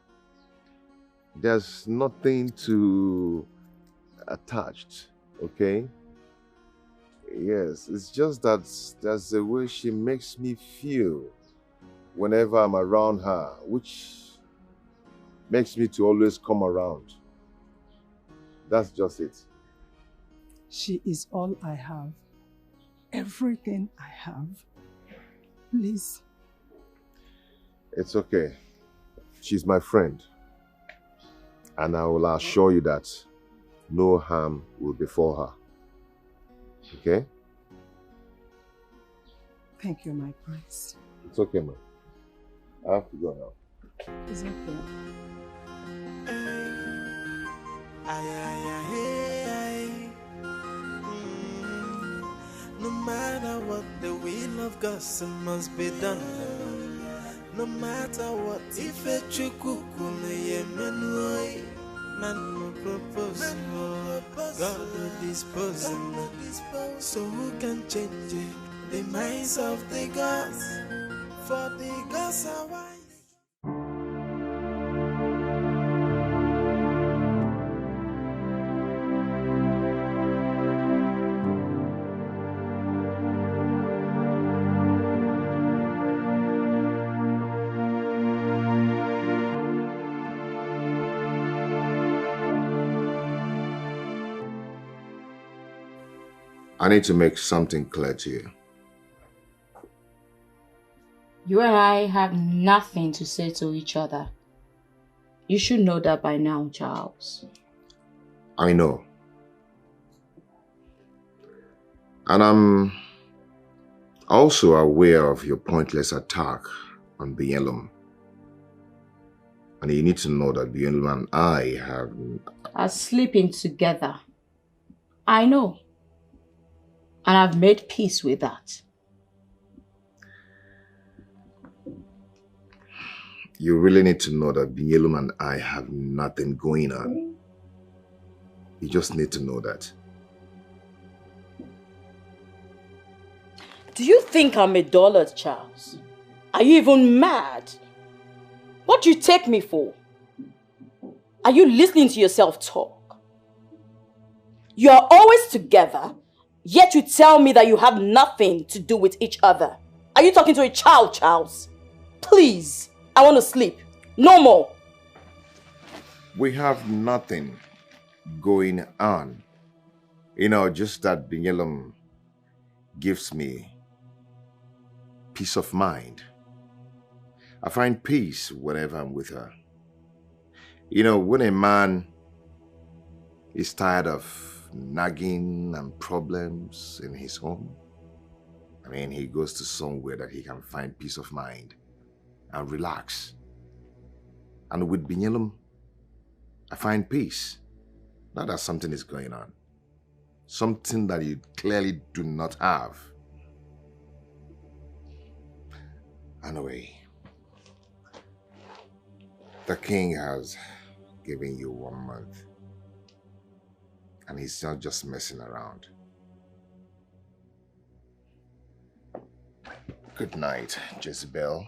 S5: There's nothing to attached, okay? Yes, it's just that that's the way she makes me feel whenever I'm around her, which makes me to always come around. That's just it.
S10: She is all I have. Everything I have. Please.
S5: It's okay. She's my friend. And I will assure you that no harm will befall her. Okay?
S10: Thank you, my prince.
S5: It's okay, man. I have to go now.
S10: It's okay.
S15: No matter what, the will of God must be done. No matter what, if a chukukume yemenway, man no propose, God will dispose. So who can change it? The minds of the gods, for the gods are wise.
S5: I need to make something clear to you.
S11: You and I have nothing to say to each other. You should know that by now, Charles.
S5: I know. And I'm also aware of your pointless attack on Bielum. And you need to know that Bielum and I
S11: are sleeping together. I know. And I've made peace with that.
S5: You really need to know that Bielum and I have nothing going on. You just need to know that.
S17: Do you think I'm a dullard, Charles? Are you even mad? What do you take me for? Are you listening to yourself talk? You are always together, yet you tell me that you have nothing to do with each other. Are you talking to a child, Charles? Please, I want to sleep. No more.
S5: We have nothing going on. You know, just that Bielum gives me peace of mind. I find peace whenever I'm with her. You know, when a man is tired of nagging and problems in his home, I mean, he goes to somewhere that he can find peace of mind and relax. And with Bielum, I find peace. Not that something is going on. Something that you clearly do not have. Anyway, the king has given you 1 month. And he's not just messing around. Good night, Jezebel.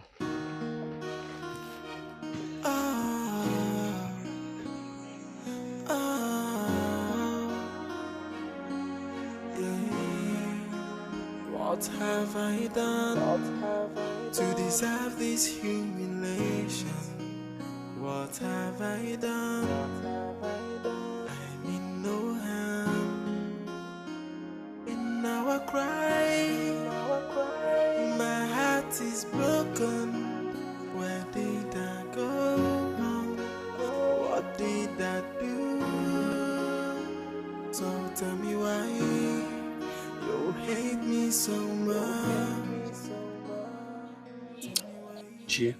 S15: What have I done to deserve this humiliation? What have I done? I mean no harm. In our cry, my heart is broken. Where did I go wrong? What did I do? So tell me why you hate me so much.
S12: Chi,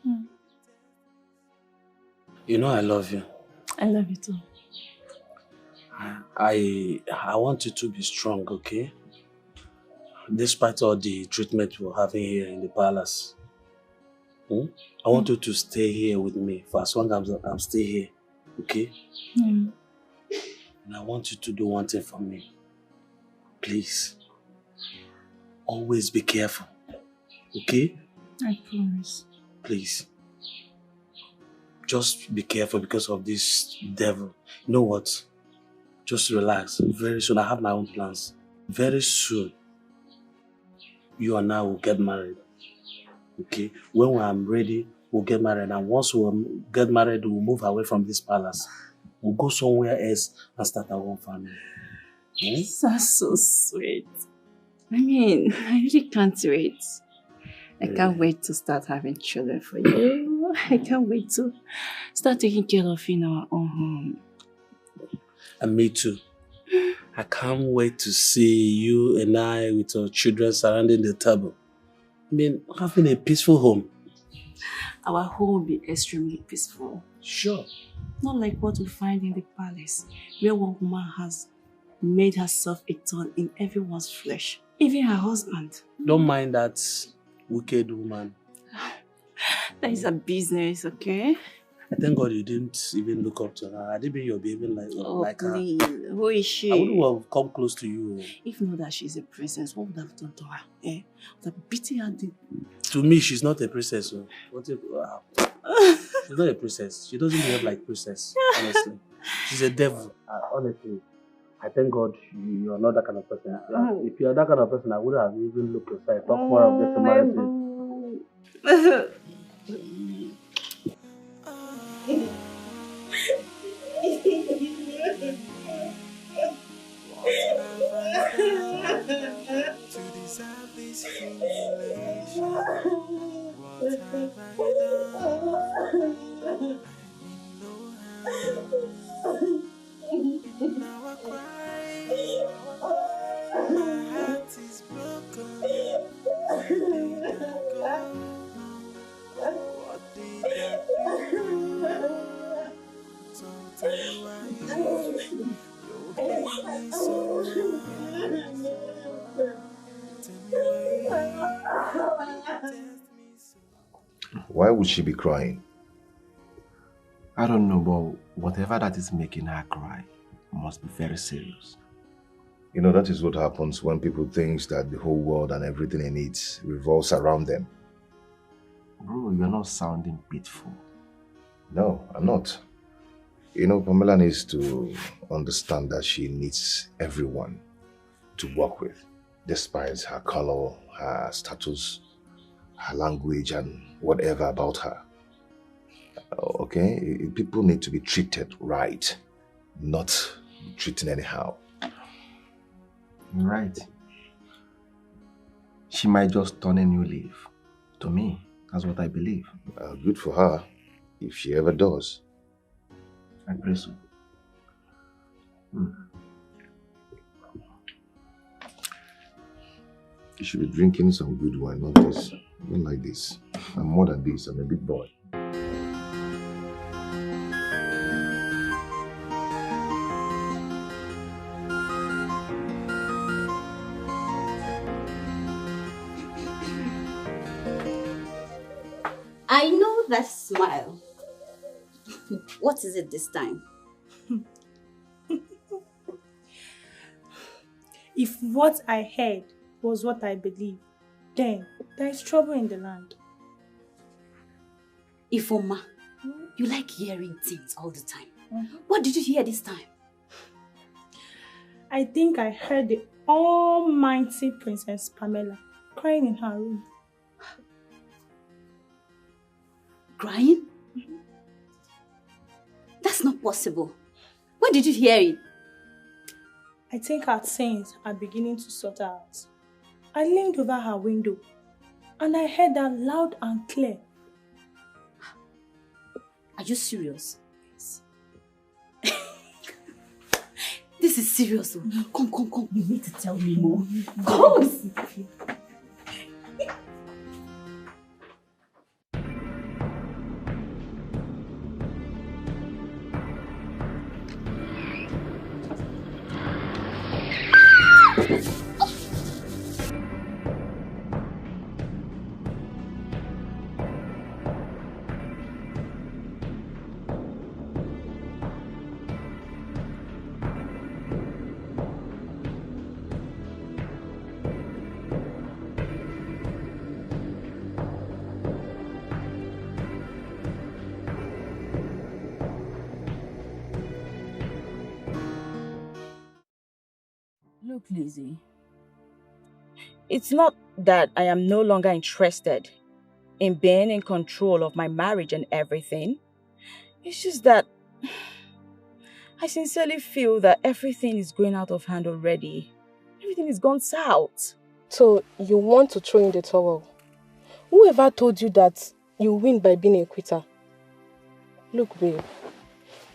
S6: Hmm.
S12: you know I love you.
S6: I love you too.
S12: I want you to be strong, okay? Despite all the treatment we're having here in the palace. I want you to stay here with me for as long as I'm still here, okay?
S6: Hmm.
S12: And I want you to do one thing for me. Please. Always be careful, okay?
S6: I promise.
S12: Please. Just be careful because of this devil. You know what? Just relax. Very soon, I have my own plans. Very soon, you and I will get married. Okay? When I'm ready, we'll get married. And once we get married, we'll move away from this palace. We'll go somewhere else and start our own family.
S14: That's so sweet. I mean, I really can't wait. I can't wait to start having children for you. I can't wait to start taking care of you in our own home.
S12: And me too. I can't wait to see you and I with our children surrounding the table. I mean, having a peaceful home.
S14: Our home will be extremely peaceful.
S12: Sure.
S14: Not like what we find in the palace, where one woman has made herself a thorn in everyone's flesh, even her husband.
S12: Don't mind that wicked woman.
S14: That is a business, okay?
S12: I thank God you didn't even look up to her. I didn't mean you're behaving like her.
S14: Please. Who is she?
S12: I wouldn't have come close to you.
S14: If not that she's a princess, what would I have done to her? I would have beaten her deep.
S12: To me, she's not a princess. So. She's not a princess. She doesn't behave like a princess, honestly. She's a devil. Honestly, I thank God you're not that kind of person. If you're that kind of person, I would have even looked aside. Talk more of this marriage.
S15: To deserve this humiliation, what have I done? Now I cry, my heart is broken. Did I go? What did I do? So tell me why you hate me so much.
S5: Why would she be crying?
S7: I don't know, but whatever that is making her cry must be very serious.
S5: You know, that is what happens when people think that the whole world and everything in it revolves around them.
S7: Bro, you're not sounding pitiful.
S5: No, I'm not. You know, Pamela needs to understand that she needs everyone to work with, despite her color, her status, her language, and whatever about her. Okay? People need to be treated right, not treated anyhow.
S7: You're right. She might just turn a new leaf. To me, that's what I believe.
S5: Good for her, if she ever does.
S7: I pray so.
S5: You should be drinking some good wine, not this. I don't like this. I'm more than this. I'm a big boy.
S13: I know that smile. What is it this time?
S6: If what I heard was what I believe, then there is trouble in the land.
S13: Ifoma, you like hearing things all the time. What did you hear this time?
S6: I think I heard the almighty Princess Pamela crying in her room.
S13: Crying? That's not possible. Where did you hear it?
S6: I think her sins are beginning to sort her out. I leaned over her window and I heard her loud and clear.
S13: Are you serious? Yes. This is serious. Come. You need to tell me more. Come.
S17: Look, Lizzie. It's not that I am no longer interested in being in control of my marriage and everything. It's just that I sincerely feel that everything is going out of hand already. Everything is gone south.
S20: So you want to throw in the towel? Whoever told you that you win by being a quitter? Look, babe,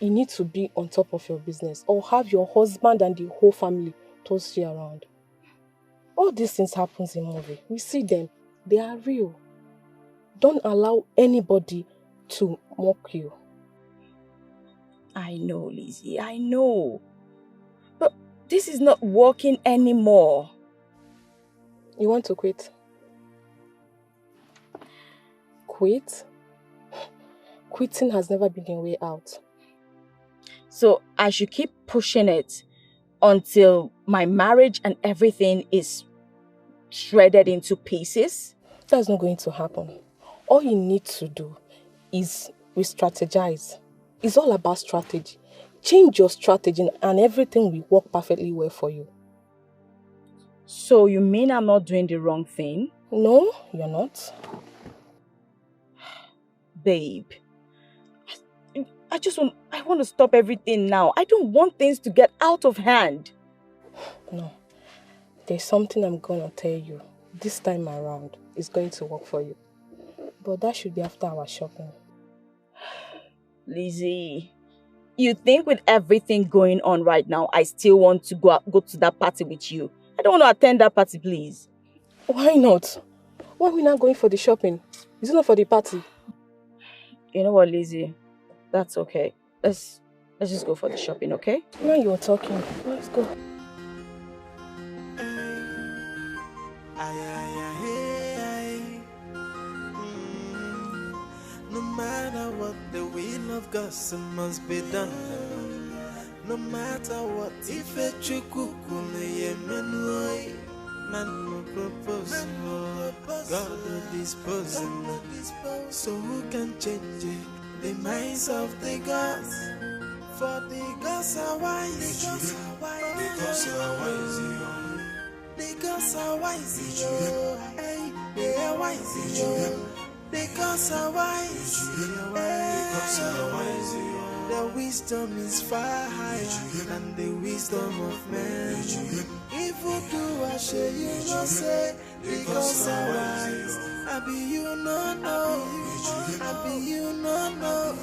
S20: you need to be on top of your business or have your husband and the whole family toss you around. All these things happen in movie. We see them. They are real. Don't allow anybody to mock you.
S17: I know, Lizzie, I know. But this is not working anymore.
S20: You want to quit? Quit? Quitting has never been a way out.
S17: So I should keep pushing it until my marriage and everything is shredded into pieces?
S20: That's not going to happen. All you need to do is re-strategize. It's all about strategy. Change your strategy and everything will work perfectly well for you.
S17: So you mean I'm not doing the wrong thing?
S20: No, you're not.
S17: Babe, I want to stop everything now. I don't want things to get out of hand.
S20: No. There's something I'm going to tell you. This time around, it's going to work for you. But that should be after our shopping.
S17: Lizzie, you think with everything going on right now, I still want to go to that party with you? I don't want to attend that party, please.
S20: Why not? Why are we not going for the shopping? Is it not for the party?
S17: You know what, Lizzie? That's okay. Let's just go for the shopping, okay?
S20: Now you're talking. Let's go.
S15: No matter what, the will of God must be done. No matter what, if a man will propose, God will dispose. So who can change it? The minds of the gods. For the gods are wise. The gods are wise. The gods are wise. They are wise. The gods are wise. Their wisdom is far higher than the wisdom of man. If you do, I share you not say, the gods are wise. I be you not know. I be you not know.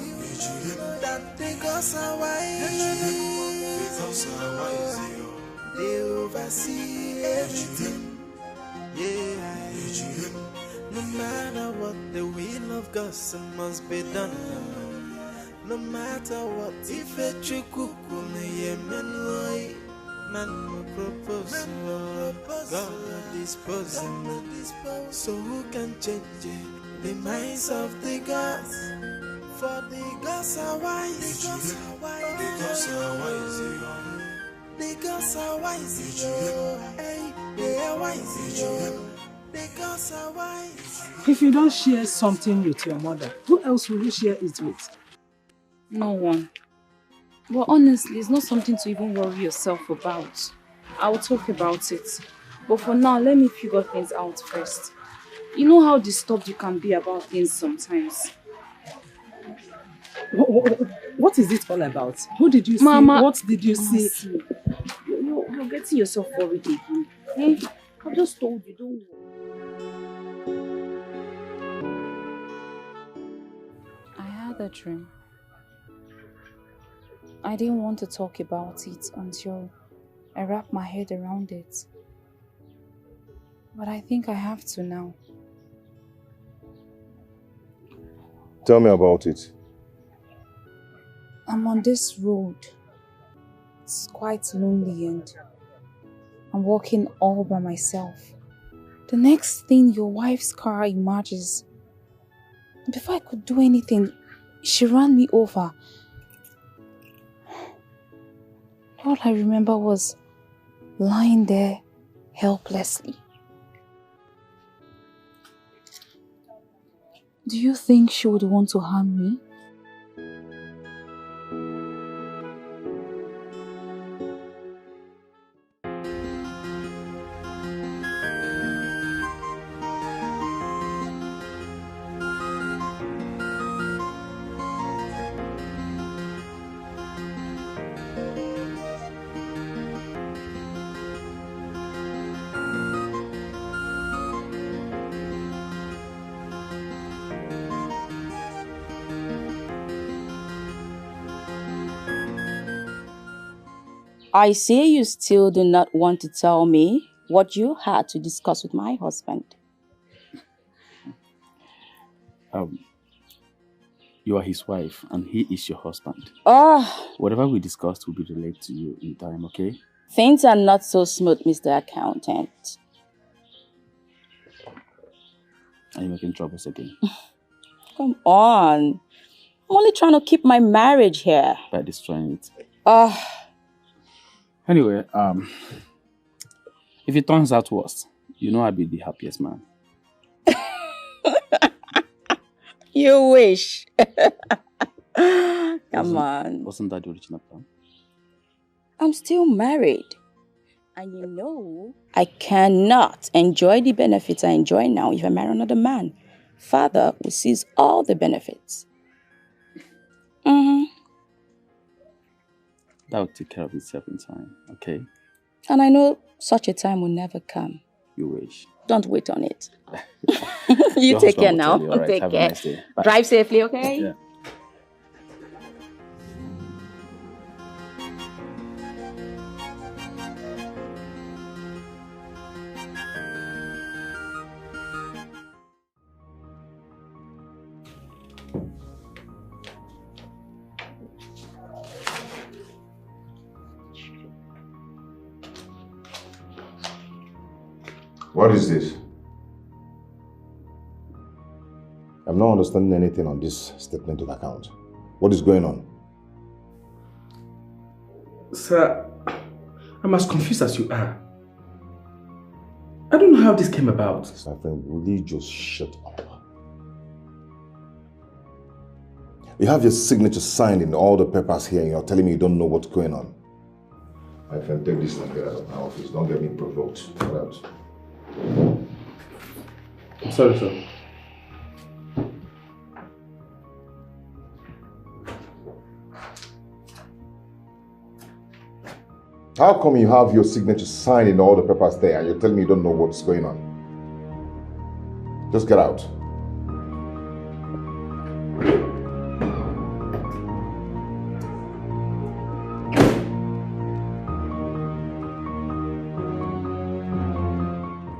S15: That the gods are wise. They oversee everything. Yeah. No matter what, the will of God must be done. No matter what, if a man will propose, God will dispose. So who can change it? The minds of the gods. For the gods are wise. The gods are wise. The gods are wise. They are wise. The gods are wise.
S10: If you don't share something with your mother, who else will you share it with?
S11: No one. But honestly, it's not something to even worry yourself about. I'll talk about it. But for now, let me figure things out first. You know how disturbed you can be about things sometimes.
S10: What is it all about? Who did you see?
S11: Mama,
S10: What did you see?
S11: You're getting yourself worried again. Hey, I just told you, don't worry. I had a dream. I didn't want to talk about it until I wrapped my head around it. But I think I have to now.
S5: Tell me about it.
S11: I'm on this road. It's quite lonely and I'm walking all by myself. The next thing, your wife's car emerges. Before I could do anything, she ran me over. All I remember was lying there helplessly. Do you think she would want to harm me?
S17: I see you still do not want to tell me what you had to discuss with my husband.
S21: You are his wife and he is your husband.
S17: Oh,
S21: Whatever we discussed will be relayed to you in time, okay?
S17: things are not so smooth, Mr. Accountant.
S21: Are you making troubles again?
S17: Come on. I'm only trying to keep my marriage here.
S21: By destroying it. Anyway, if it turns out worse, you know I'll be the happiest man.
S17: You wish. Come on.
S21: Wasn't that the original plan?
S17: I'm still married. And you know, I cannot enjoy the benefits I enjoy now if I marry another man. Father will seize all the benefits.
S21: That will take care of itself in time, okay?
S17: And I know such a time will never come.
S21: You wish.
S17: Don't wait on it. You
S21: Your
S17: take care
S21: husband will
S17: now.
S21: tell you, all right?
S17: Take
S21: Have a
S17: care.
S21: nice day. Bye.
S17: Drive safely, okay?
S21: Yeah.
S5: What is this? I'm not understanding anything on this statement of account. What is going on?
S22: Sir, I'm as confused as you are. I don't know how this came about.
S5: My friend, will you just shut up? You have your signature signed in all the papers here and you're telling me you don't know what's going on. My friend, take this and get out of my office. Don't get me provoked. Get out.
S22: I'm sorry, sir.
S5: How come you have your signature signed in all the papers there and you're telling me you don't know what's going on? Just get out.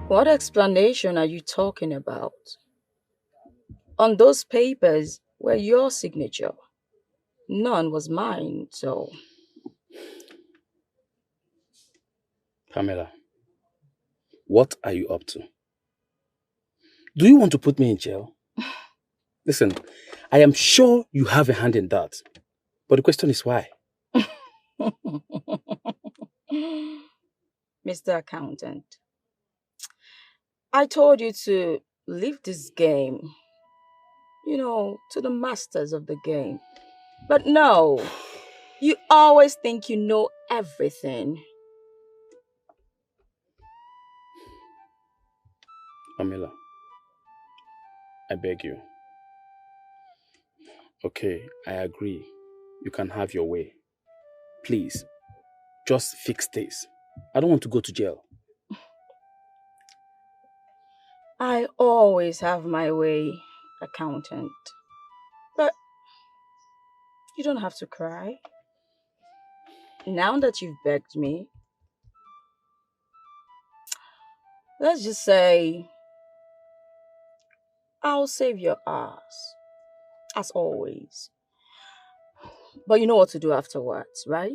S17: What explanation are you talking about? On those papers were your signature. None was mine, so...
S12: Pamela, what are you up to? Do you want to put me in jail? Listen, I am sure you have a hand in that. But the question is why?
S17: Mr. Accountant, I told you to leave this game, to the masters of the game. But no, you always think you know everything.
S12: Pamela, I beg you. Okay, I agree. You can have your way. Please, just fix this. I don't want to go to jail.
S17: I always have my way, Accountant. But you don't have to cry. Now that you've begged me, let's just say I'll save your ass, as always. But you know what to do afterwards, right?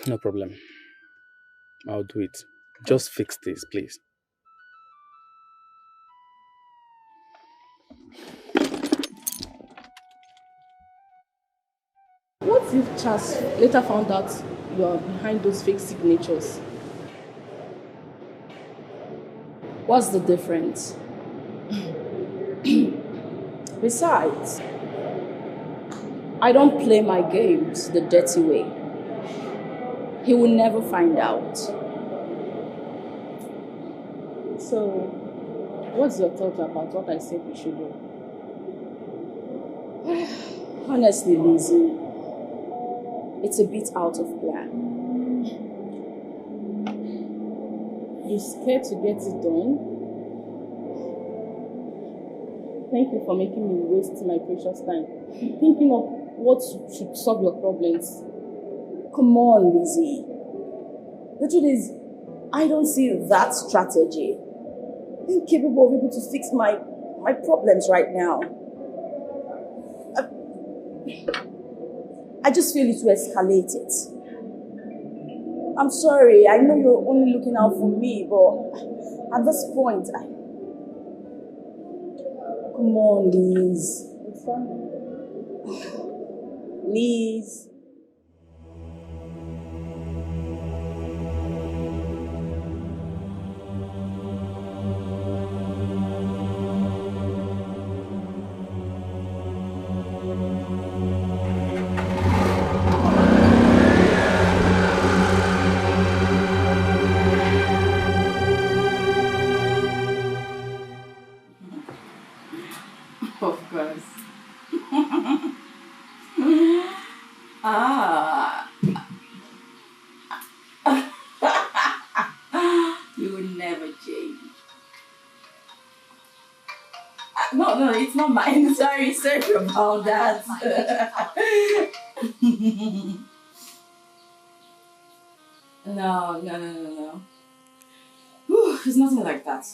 S12: No problem. I'll do it. Just fix this, please.
S20: What if Charles later found out you are behind those fake signatures? What's the difference? Besides, I don't play my games the dirty way. He will never find out. So, what's your thought about what I said we should do? Honestly, Lizzie, it's a bit out of plan. You're scared to get it done? Thank you for making me waste my precious time thinking of
S11: what should solve your problems. Come on, Lizzie. The truth is, I don't see that strategy being capable of able to fix my problems right now. I just feel it will escalate it. I'm sorry, I know you're only looking out for me, but at this point, come on, Liz. Liz.
S1: Of course. You will never change. No, it's not mine. Sorry about that. No. Whew, it's nothing like that.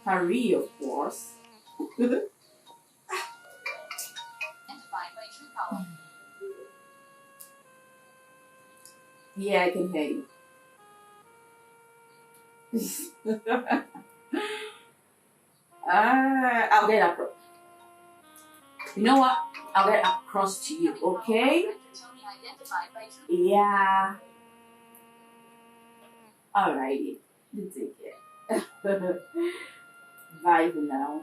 S1: Harry, of course. Yeah, I can hear you. I'll get across. You know what? I'll get across to you, okay? Yeah. Alrighty. You take care. Bye for now.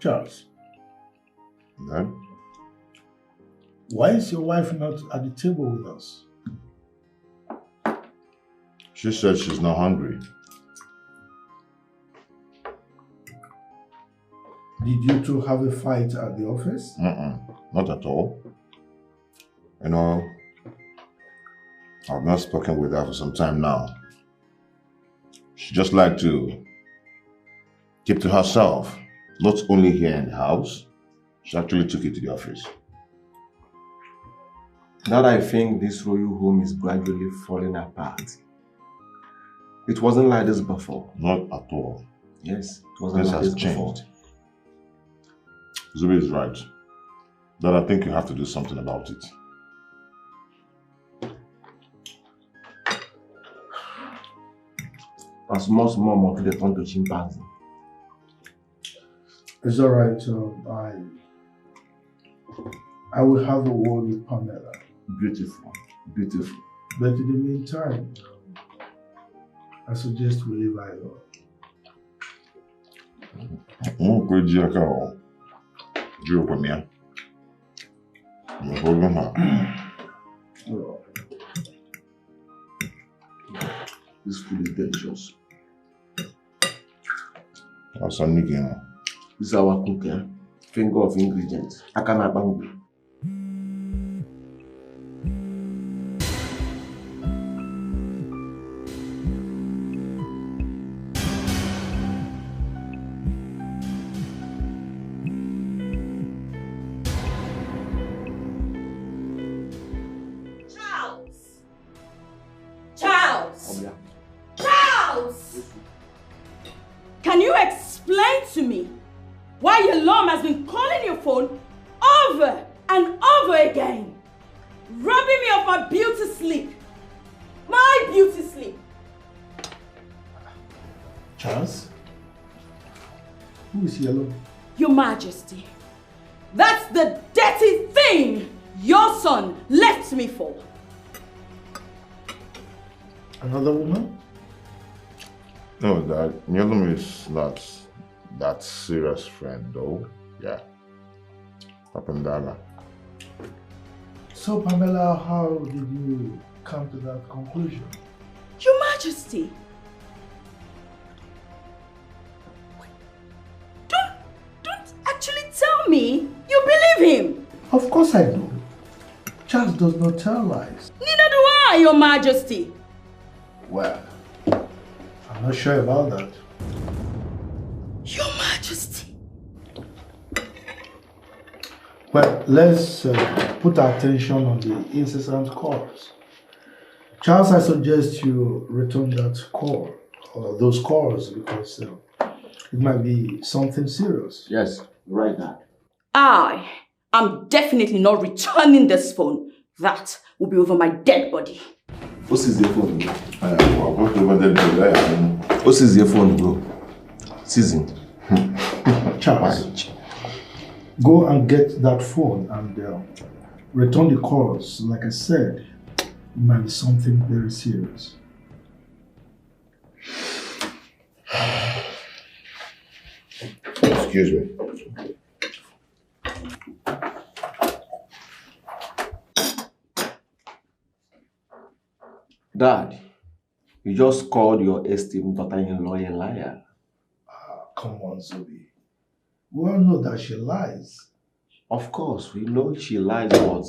S8: Charles.
S5: Dad?
S8: Why is your wife not at the table with us?
S5: She said she's not hungry.
S8: Did you two have a fight at the office?
S5: Not at all. You know, I've not spoken with her for some time now. She just liked to keep to herself. Not only here in the house, she actually took it to the office.
S7: Now that I think this royal home is gradually falling apart. It wasn't like this before.
S5: Not at all.
S7: Yes, it wasn't like this before.
S5: Zubi is right. That I think you have to do something about it.
S7: As much more monkey they turn to chimpanzee.
S8: It's all right. I will have a word with Pamela.
S7: Beautiful, beautiful.
S8: But in the meantime, I suggest we leave her alone.
S7: This food is delicious.
S5: That's a Nagging.
S7: This is our cooker. Finger of ingredients. I cannot bang.
S2: Can you explain to me why your mom has been calling your phone over and over again, robbing me of my beauty sleep? My beauty sleep.
S8: Charles? Who is Yellow?
S2: Your Majesty, that's the dirty thing your son left me for.
S8: Another woman?
S5: No, Dad. Nyelum is not that serious friend, though. Yeah. Papandala.
S8: So, Pamela, how did you come to that conclusion?
S2: Your Majesty. Don't actually tell me you believe him.
S8: Of course I do. Charles does not tell lies.
S2: Neither do I, Your Majesty.
S8: Well, I'm not sure about that.
S2: Your Majesty.
S8: Well, let's put our attention on the incessant calls. Charles, I suggest you return that call, or those calls, because it might be something serious.
S7: Yes, right now.
S2: I am definitely not returning this phone. That will be over my dead body.
S7: What is your phone, bro? What is your phone, bro? Season.
S8: Charles, go and get that phone and return the calls. Like I said, it might be something very serious.
S5: Excuse me.
S7: Dad, you just called your esteemed daughter-in-law a liar.
S8: Come on, Zubi. We all know that she lies.
S7: Of course, we know she lies, but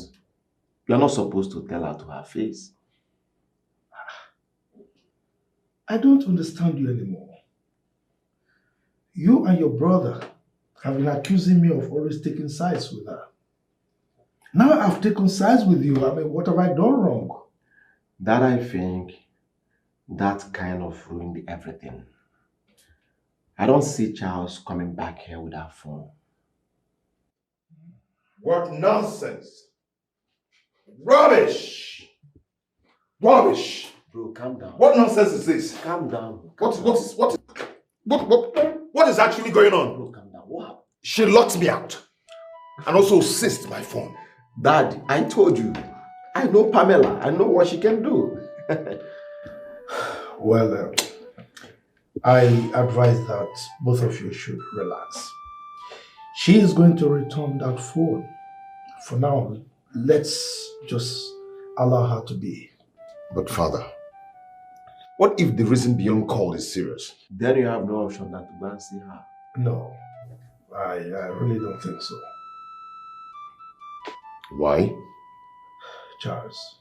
S7: you're not supposed to tell her to her face.
S8: I don't understand you anymore. You and your brother have been accusing me of always taking sides with her. Now I've taken sides with you. I mean, what have I done wrong?
S7: That I think that kind of ruined everything. I don't see Charles coming back here with that phone.
S5: What nonsense! Rubbish! Rubbish!
S7: Bro, calm down.
S5: What nonsense is this?
S7: Calm down.
S5: What is actually going on?
S7: Bro, calm down. What happened?
S5: She locked me out and also seized my phone.
S7: Dad, I told you. I know Pamela. I know what she can do.
S8: Well, I advise that both of you should relax. She is going to return that phone. For now, let's just allow her to be.
S5: But Father, what if the reason beyond call is serious?
S7: Then you have no option than to go and see her.
S8: No, I really don't think so.
S5: Why?
S8: Charles,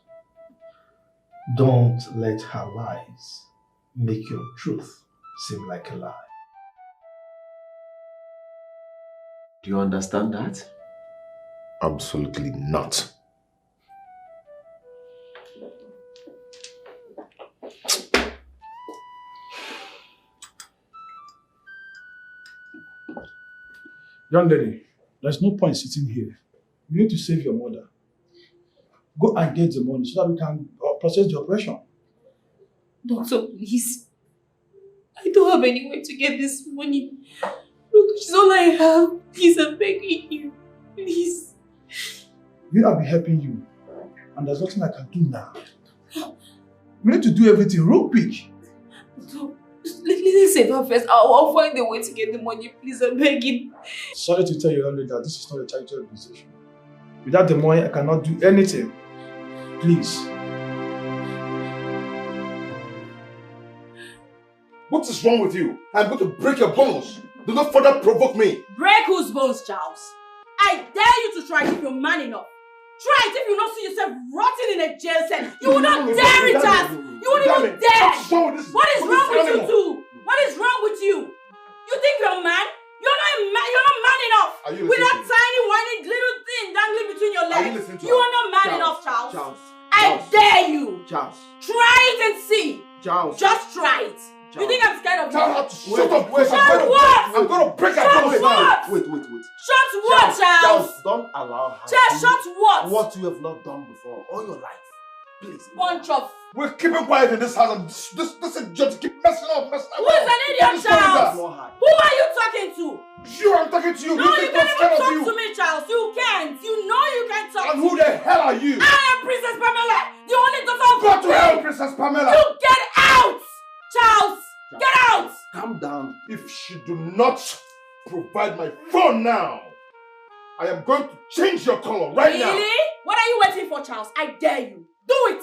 S8: don't let her lies make your truth seem like a lie.
S7: Do you understand that?
S5: Absolutely not.
S8: Young lady, there's no point sitting here. You need to save your mother. Go and get the money so that we can process the operation.
S11: Doctor, please. I don't have any way to get this money. Look, this is all I have. Please, I'm begging you. Please.
S8: We have been helping you. And there's nothing I can do now. We need to do everything real quick.
S11: Doctor, let's save her first. I'll find a way to get the money. Please, I'm begging.
S8: Sorry to tell you earlier that this is not a charity organization. Without the money, I cannot do anything. Please.
S5: What is wrong with you? I'm going to break your bones. Do not further provoke me.
S2: Break whose bones, Charles? I dare you to try it if you're man enough. Try it if you don't see yourself rotting in a jail cell. You will not dare it, Charles. You won't even dare. What is wrong with you two? What is wrong with you? You think you're a man? You're not a man. You're not man enough. With that tiny, whiny little thing dangling between your legs. You are not man enough, Charles. I dare you.
S7: Charles.
S2: Try it and see.
S7: Charles.
S2: Just try it. You think I'm scared of you?
S5: Shut up.
S2: Shut what?
S5: I'm going to break her bones now.
S7: Wait.
S2: Shut what, Charles?
S7: Don't allow her.
S2: Charles, shut what?
S7: What you have not done before all your life. Please.
S2: Bunch of...
S5: We're keeping quiet in this house and this is just keep messing up.
S2: Who is an idiot, Charles? Who are you talking to?
S5: You, I'm talking to you.
S2: No, you can't even talk to me, Charles. You can't. You know you can't talk
S5: And who the hell
S7: calm down.
S5: If she do not provide my phone now, I am going to change your color right now.
S2: Really? What are you waiting for, Charles? I dare you. Do it!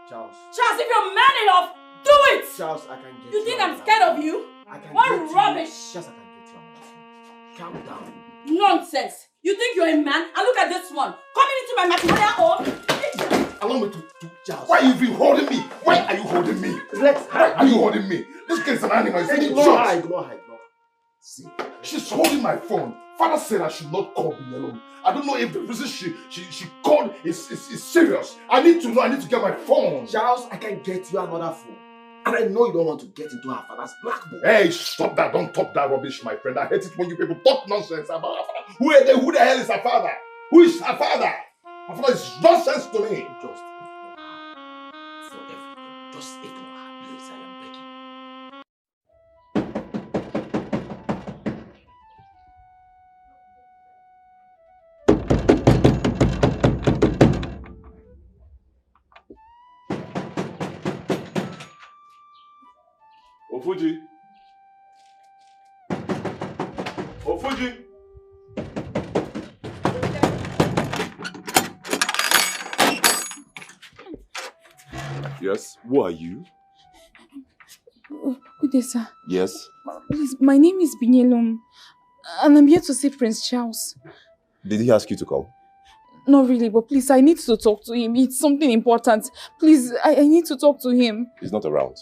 S7: Charles.
S2: Charles, if you're man enough, do it!
S7: Charles, I can get
S2: you. think I'm scared of you? What rubbish!
S7: Just I can get you on my phone. Calm down.
S2: Nonsense! You think you're a man? And look at this one. Coming into my matrimonial home.
S5: Allow me to Charles. Why are you even holding me? Why are you holding me? Why are you holding me? This kid is an animal. He's taking shots.
S7: Ignore her.
S5: See, she's holding my phone. Father said I should not call Billionaire. I don't know if the reason she called is serious. I need to know. I need to get my phone.
S7: Charles, I can get you another phone. And I know you don't want to get into her father's black book.
S5: Hey, stop that. Don't talk that rubbish, my friend. I hate it when you people talk nonsense about her father. Who the hell is her father? Who is her father? Her father is nonsense to me.
S7: Just ignore her. For everything. Just ignore her, please. I am begging.
S5: Ofuji. Ofuji. Yes, who are you?
S11: Good day, sir.
S5: Yes.
S11: Please, my name is Binyelum, and I'm here to see Prince Charles.
S5: Did he ask you to come?
S11: Not really, but please, I need to talk to him. It's something important. Please, I need to talk to him.
S5: He's not around.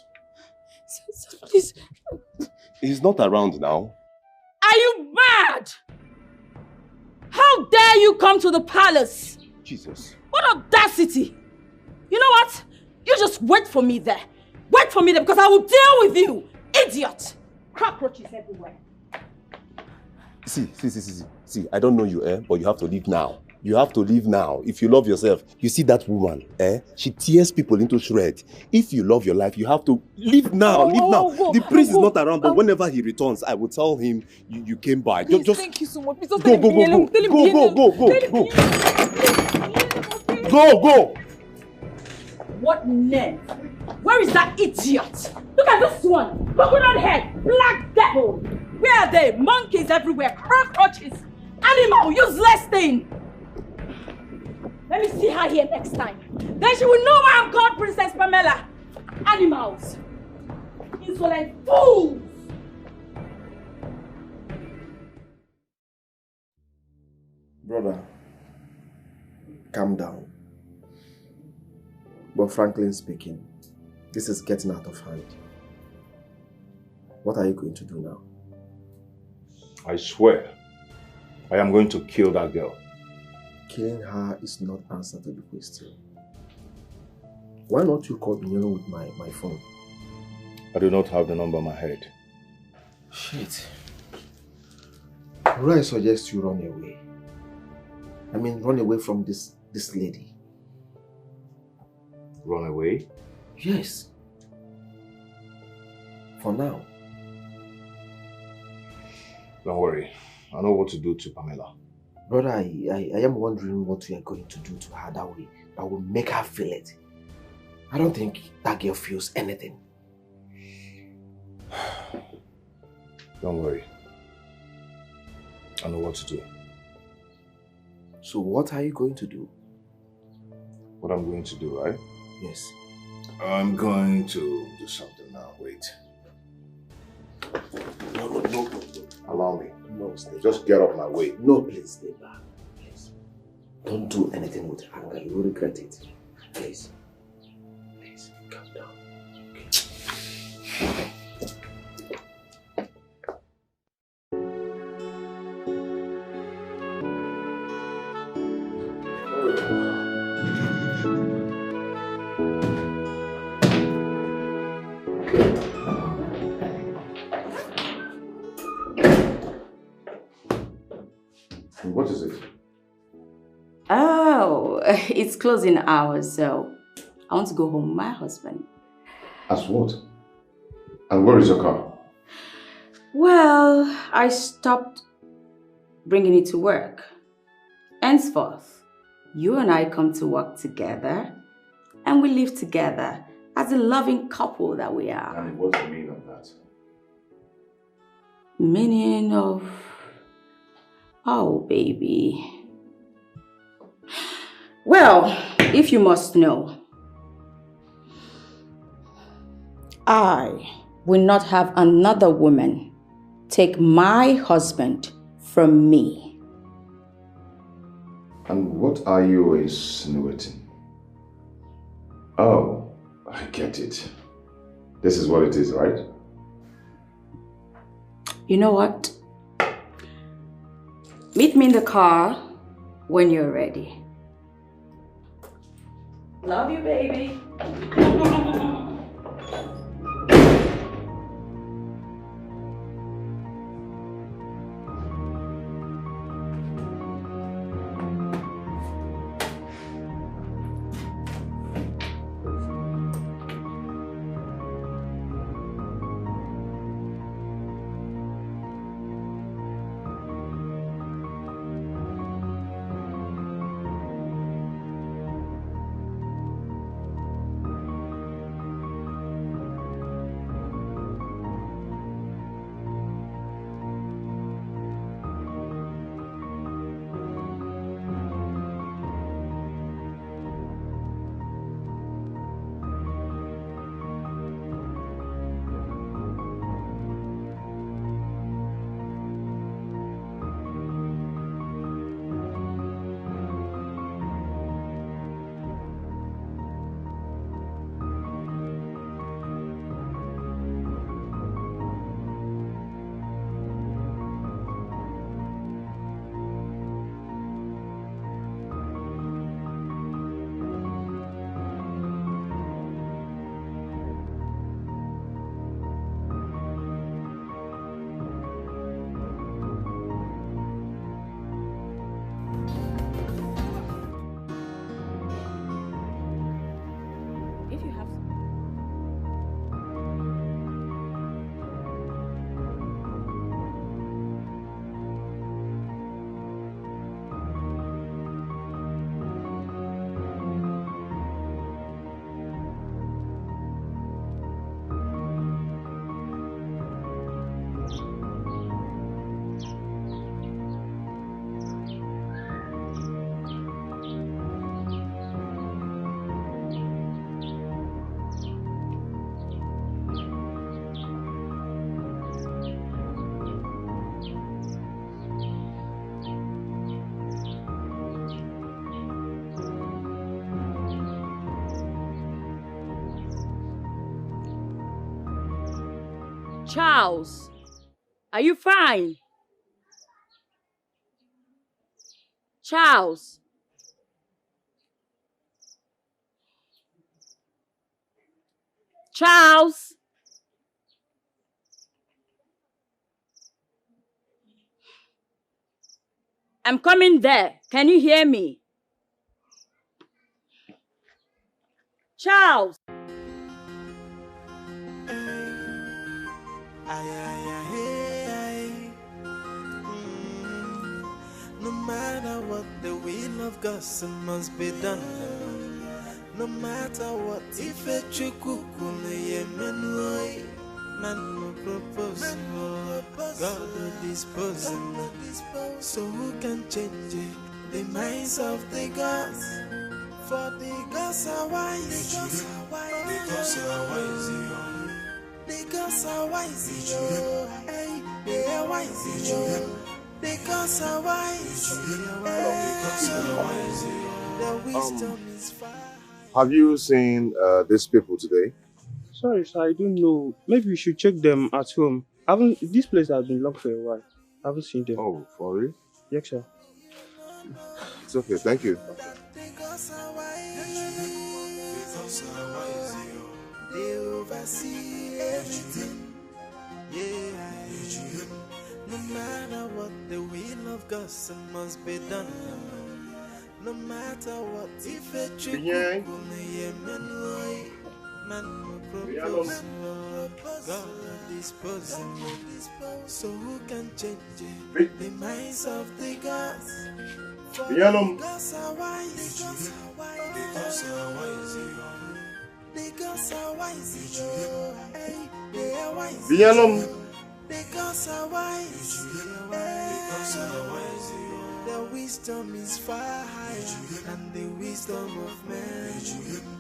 S11: Sir, please.
S5: He's not around now.
S2: Are you mad? How dare you come to the palace?
S5: Jesus.
S2: What audacity! You know what? You just wait for me there. Wait for me there because I will deal with you, idiot! Cockroaches everywhere.
S5: See, I don't know you, but you have to leave now. You have to leave now. If you love yourself, you see that woman, she tears people into shreds. If you love your life, you have to leave now. Leave now. The prince is not around, but whenever he returns, I will tell him you came by.
S11: Please, just thank you so much. Please don't
S5: Go.
S2: What name? Where is that idiot? Look at this one. Coconut head, black devil. Where are they? Monkeys everywhere, cockroaches, animal, useless thing. Let me see her here next time. Then she will know why I'm called Princess Pamela. Animals. Insolent fools.
S7: Brother, calm down. But frankly speaking, this is getting out of hand. What are you going to do now?
S5: I swear, I am going to kill that girl.
S7: Killing her is not answer to the question. Why not you call Binyelum with my phone?
S5: I do not have the number in my head.
S7: Shit. Would I suggest you run away? I mean, run away from this lady.
S5: Run away?
S7: Yes. For now.
S5: Don't worry. I know what to do to Pamela.
S7: Brother, I am wondering what we are going to do to her that will make her feel it. I don't think that girl feels anything.
S5: Don't worry. I know what to do.
S7: So what are you going to do?
S5: What I'm going to do, right?
S7: Yes.
S5: I'm going to do something now. Wait. No. Allow me.
S7: No, stay
S5: Just
S7: back.
S5: get up my way.
S7: No, please stay back. Please. Don't do anything with anger. You will regret it. Please. Please, calm down. Okay.
S5: What is it?
S17: Oh, it's closing hours, so I want to go home with my husband.
S5: As what? And where is your car?
S17: Well, I stopped bringing it to work. Henceforth, you and I come to work together and we live together as a loving couple that we are.
S5: And what's the meaning of that?
S17: Meaning of... Oh, baby. Well, if you must know, I will not have another woman take my husband from me.
S5: And what are you insinuating? Oh, I get it. This is what it is, right?
S17: You know what? Meet me in the car when you're ready. Love you, baby. Charles, are you fine? Charles. Charles. I'm coming there. Can you hear me? Charles.
S15: No matter what, the will of God must be done. No matter what, if a chukukule yemenway, man no propose, God will dispose. So who can change the minds of the gods? For the gods are wise. The gods are wise. The gods are wise. Hey, they are wise. The gods are wise. The wisdom is fine.
S5: Have you seen these people today?
S3: Sorry, sir, I don't know. Maybe we should check them at home. This place has been locked for a while. I haven't seen them.
S5: Oh, for real?
S3: Yes, sir.
S5: It's okay, thank you.
S15: They oversee everything. Yeah. No matter what, the will of God must be done. No matter what, if a trick man will propose, God will dispose. So who can change the minds of the gods? For the gods are wise. The gods are wise. The gods are wise. Hey, they are wise. The gods because our wise, the wisdom is far higher than the wisdom of man.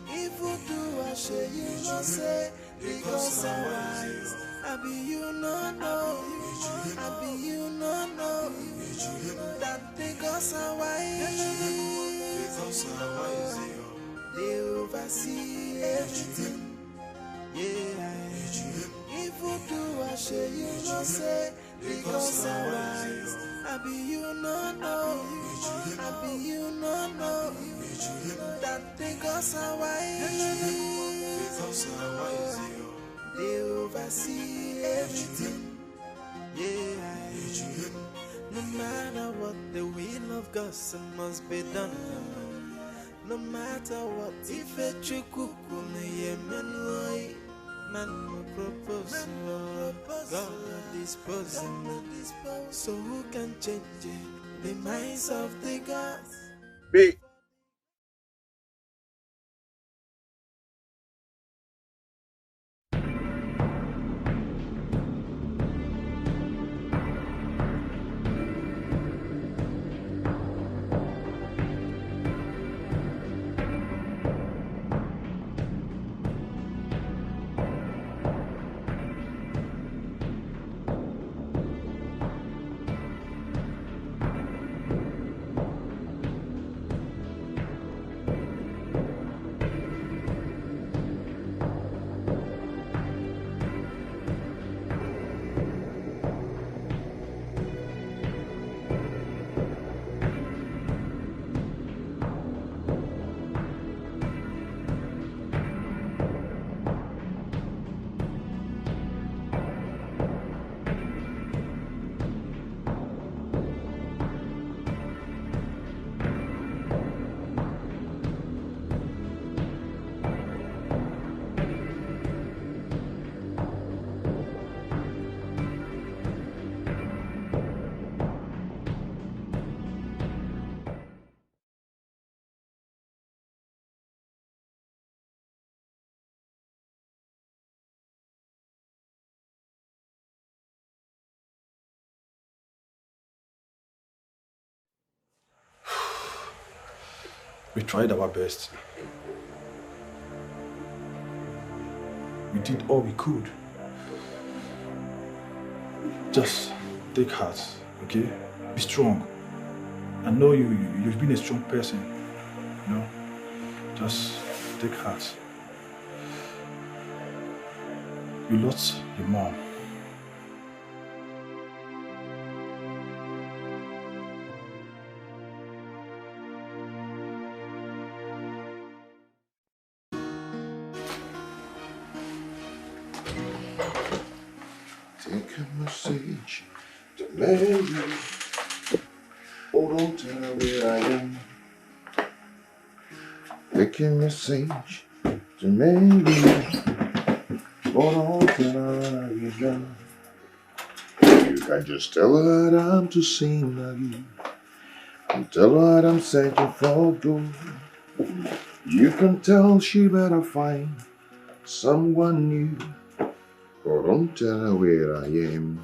S15: If you do I say you no say because our wise, I be you no know, I be you no know that because our wise, they oversee everything. Yeah, if you do I say you no say because our wise, I be you no know, I be you no know that because our wise, they oversee everything. Yeah, no matter what, the will of God must be done. No matter what, if a chukuku me yemenoi, man no propose, God no dispose. So who can change the minds of the gods?
S5: Be
S4: We tried our best. We did all we could. Just take heart, okay? Be strong. I know you've been a strong person, you know? Just take heart. You lost your mom.
S5: take a message to Mary. Oh, don't tell her where I am. Take a message to Mary. Oh, don't tell her where I am. You can just tell her that I'm to sing again. And tell her that I'm searching for gold. You can tell she better find someone new. Oh, don't tell her where I am.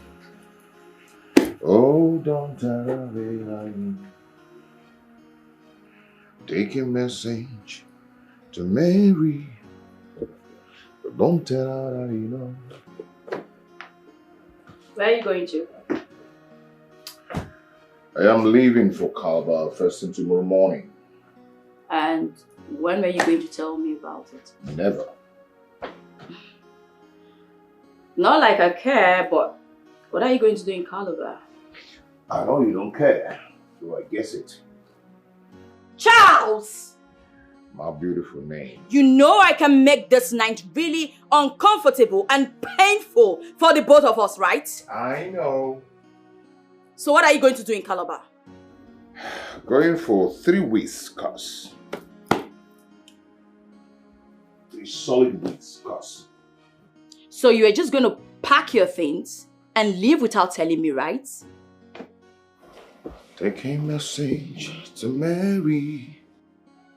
S5: Oh, don't tell her where I am. Take a message to Mary. But don't tell her that you know.
S17: Where are you going to?
S5: I am leaving for Calabar first thing tomorrow morning.
S17: And when were you going to tell me about it?
S5: Never.
S17: Not like I care, but what are you going to do in Calabar?
S5: I know you don't care, so I guess it.
S17: Charles!
S5: My beautiful name.
S17: You know I can make this night really uncomfortable and painful for the both of us, right?
S5: I know.
S17: So what are you going to do in Calabar?
S5: Going for 3 weeks, cuz. 3 solid weeks, cuz.
S17: So you are just going to pack your things and leave without telling me, right?
S5: Take a message to Mary,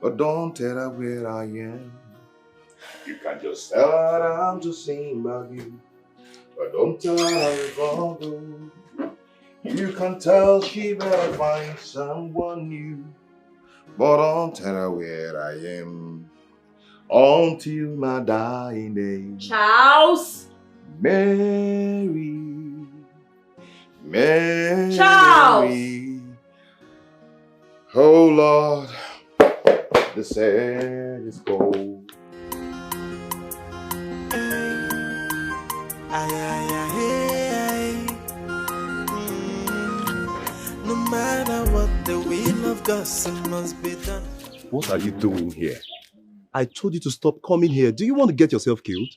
S5: but don't tell her where I am. You can just tell her I'm just saying about you. But don't tell her I'm involved. You can tell she better find someone new. But don't tell her where I am until my dying day.
S17: Charles!
S5: Mary. Mary.
S17: Charles!
S5: Oh Lord, the sand is cold.
S15: No matter what, the will of God must be done.
S18: What are you doing here? I told you to stop coming here. Do you want to get yourself killed?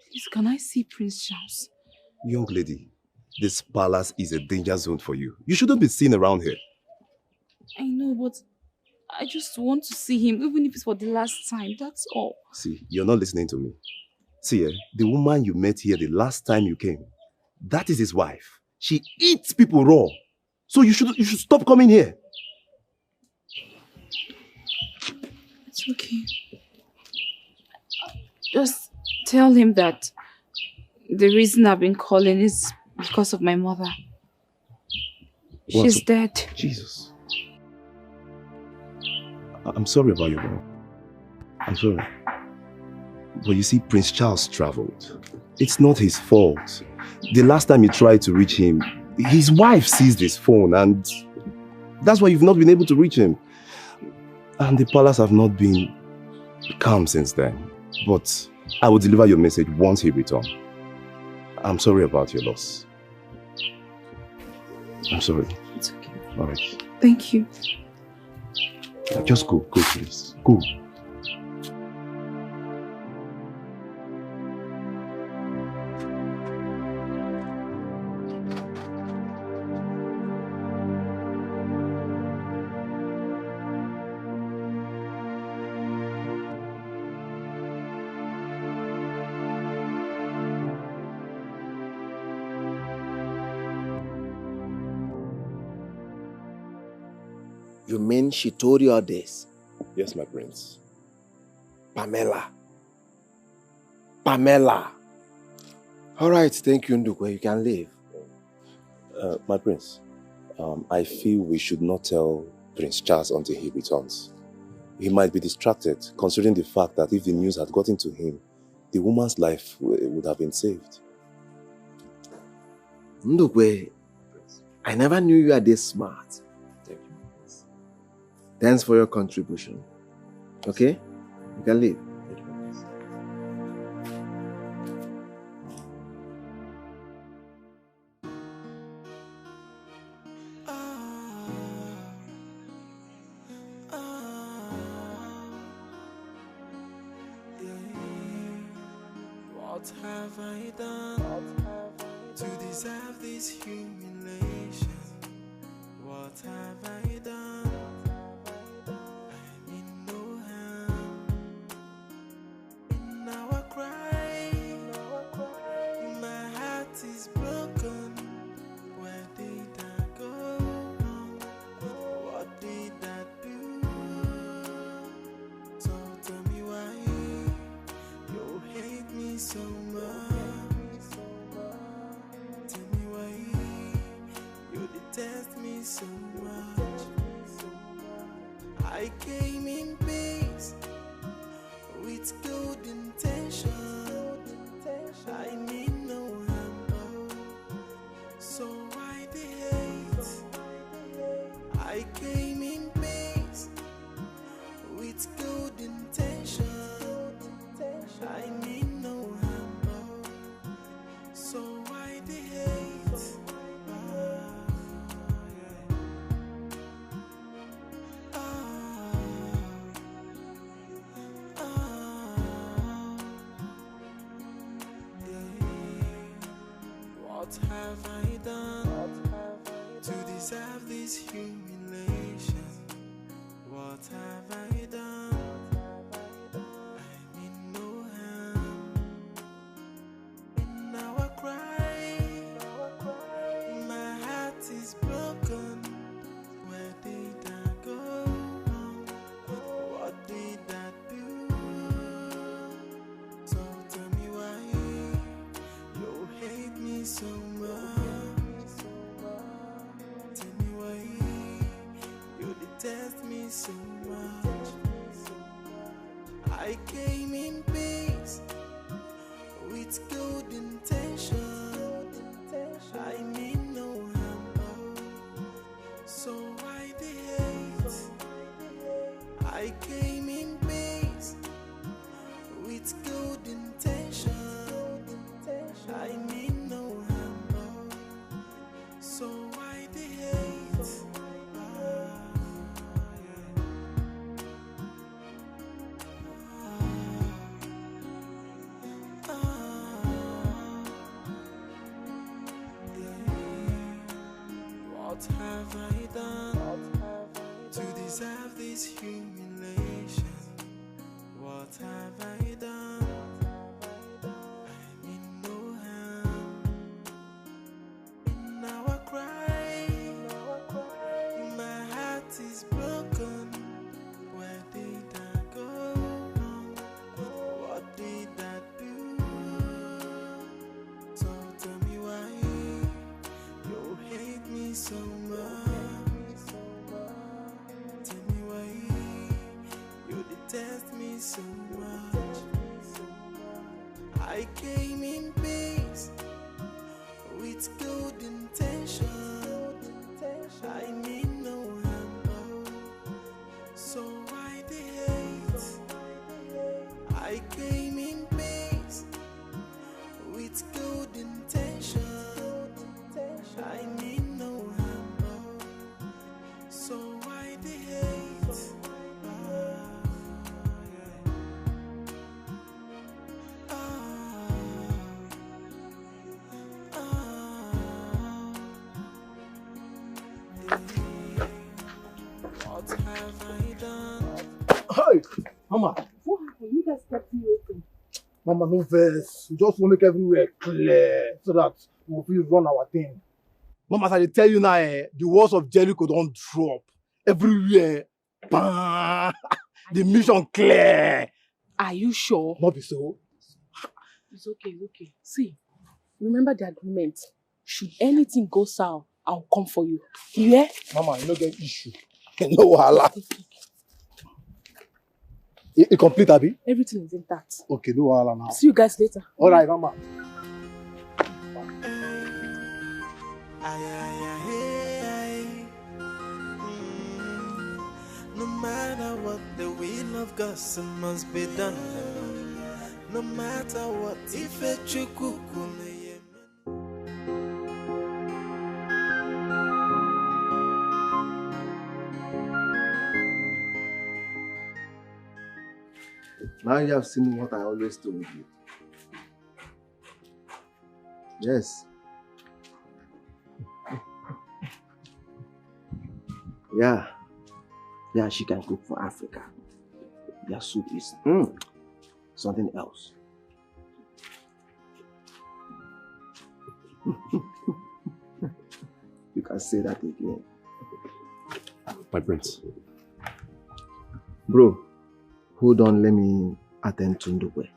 S11: Please, can I see Prince Charles?
S18: Young lady, this palace is a danger zone for you. You shouldn't be seen around here.
S11: I know, but I just want to see him, even if it's for the last time. That's all.
S18: See, you're not listening to me. See, the woman you met here the last time you came, that is his wife. She eats people raw. So you should stop coming here.
S11: It's okay. Just tell him that the reason I've been calling is because of my mother. She's dead.
S18: Jesus. I'm sorry about your mom. I'm sorry. But you see, Prince Charles traveled. It's not his fault. The last time he tried to reach him, his wife seized his phone and that's why you've not been able to reach him. And the palace have not been calm since then. But I will deliver your message once he returns. I'm sorry about your loss. I'm sorry.
S11: It's okay.
S18: All right.
S11: Thank you.
S18: Just go, please. Go.
S7: You mean she told you all this?
S18: Yes, my prince.
S7: Pamela. All right, thank you, Ndukwe. You can leave.
S18: My prince, I feel we should not tell Prince Charles until he returns. He might be distracted, considering the fact that if the news had gotten to him, the woman's life would have been saved.
S7: Ndukwe, I never knew you are this smart.
S18: Thank you.
S7: Thanks for your contribution. Okay? You can leave.
S15: What have I done to deserve this humiliation? What have I done? I mean no harm. In our cry, my heart is broken. Where did I go wrong? What did I do? So tell me why you hate me so much. Tell me why you detest me so much. I came in peace with good intention. I mean no harm, so why the hate? I came in peace with good intention. I mean no harm, so why the hate? What have I done to deserve this humiliation? What have I done? I mean no harm. In our cry, my heart is broken. Where did I go wrong? What did I do? So tell me why so much. Tell me why you detest me so much. I came in peace with good intention. I mean no harm, so why the hate? I came in peace with good intention. I mean no harm, so why the hate? What have I done to deserve this humiliation? What have I done? I mean no harm. In our cry, my heart is broken. Where did I go wrong? What did I do? So tell me why you hate me so much. Tell me why you detest me so much. I came in peace with good intention. I mean no harm, so why the hate? I came in peace with good intention. I mean no harm, so why the hate? What have I done?
S8: Hey, Mama.
S14: What happened? You guys kept me open.
S8: Mama, no verse. We just want to make everywhere clear so that we'll run our thing. Mama, as I tell you now, the walls of Jericho don't drop. Everywhere. Bam. The mission clear.
S14: Are you sure?
S8: Not be so.
S14: It's okay, it's okay. See, remember the agreement. Should anything go south, I'll come for you. You hear?
S8: Mama, you don't get issue. No wahala. It complete, Abi?
S14: Everything is intact.
S8: Okay, no wahala now.
S14: See you guys later.
S8: All right, Mama.
S15: No matter what, the will of God must be done. No matter what, if a chukukume.
S7: Now you have seen what I always told you. Yes. Yeah. Yeah, she can cook for Africa. Their soup is something else. You can say that again.
S18: My prince.
S7: Bro, hold on, let me attend to Ndukwe.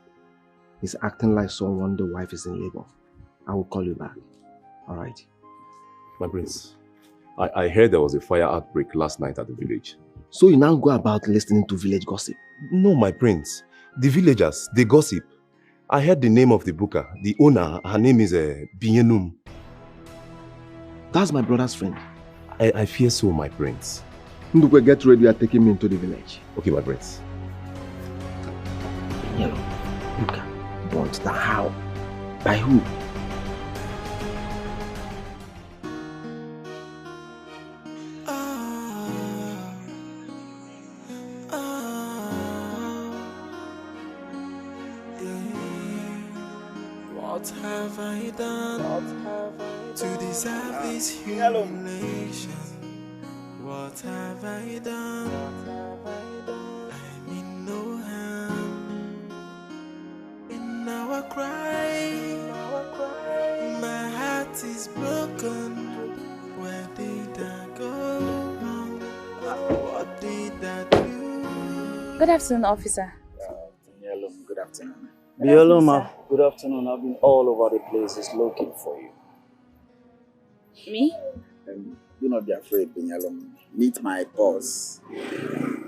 S7: He's acting like someone the wife is in labor. I will call you back. Alright.
S18: My prince, I heard there was a fire outbreak last night at the village.
S7: So you now go about listening to village gossip?
S18: No, my prince. The villagers, they gossip. I heard the name of the booker. The owner, her name is Billionaire.
S7: That's my brother's friend.
S18: I fear so, my prince.
S7: Ndukwe, get ready. You are taking me into the village.
S18: Okay, my prince.
S7: Yellow, booker, but the how? By who?
S15: What have I done to deserve this humiliation? What have I done? I mean no harm. In our cry, my heart is broken. Where did I go wrong? What did I do?
S11: Good afternoon, officer.
S9: Good afternoon. Bioloma, good afternoon. I've been all over the places looking for you.
S11: Me?
S9: Do not be afraid, Benyalom. Meet my boss,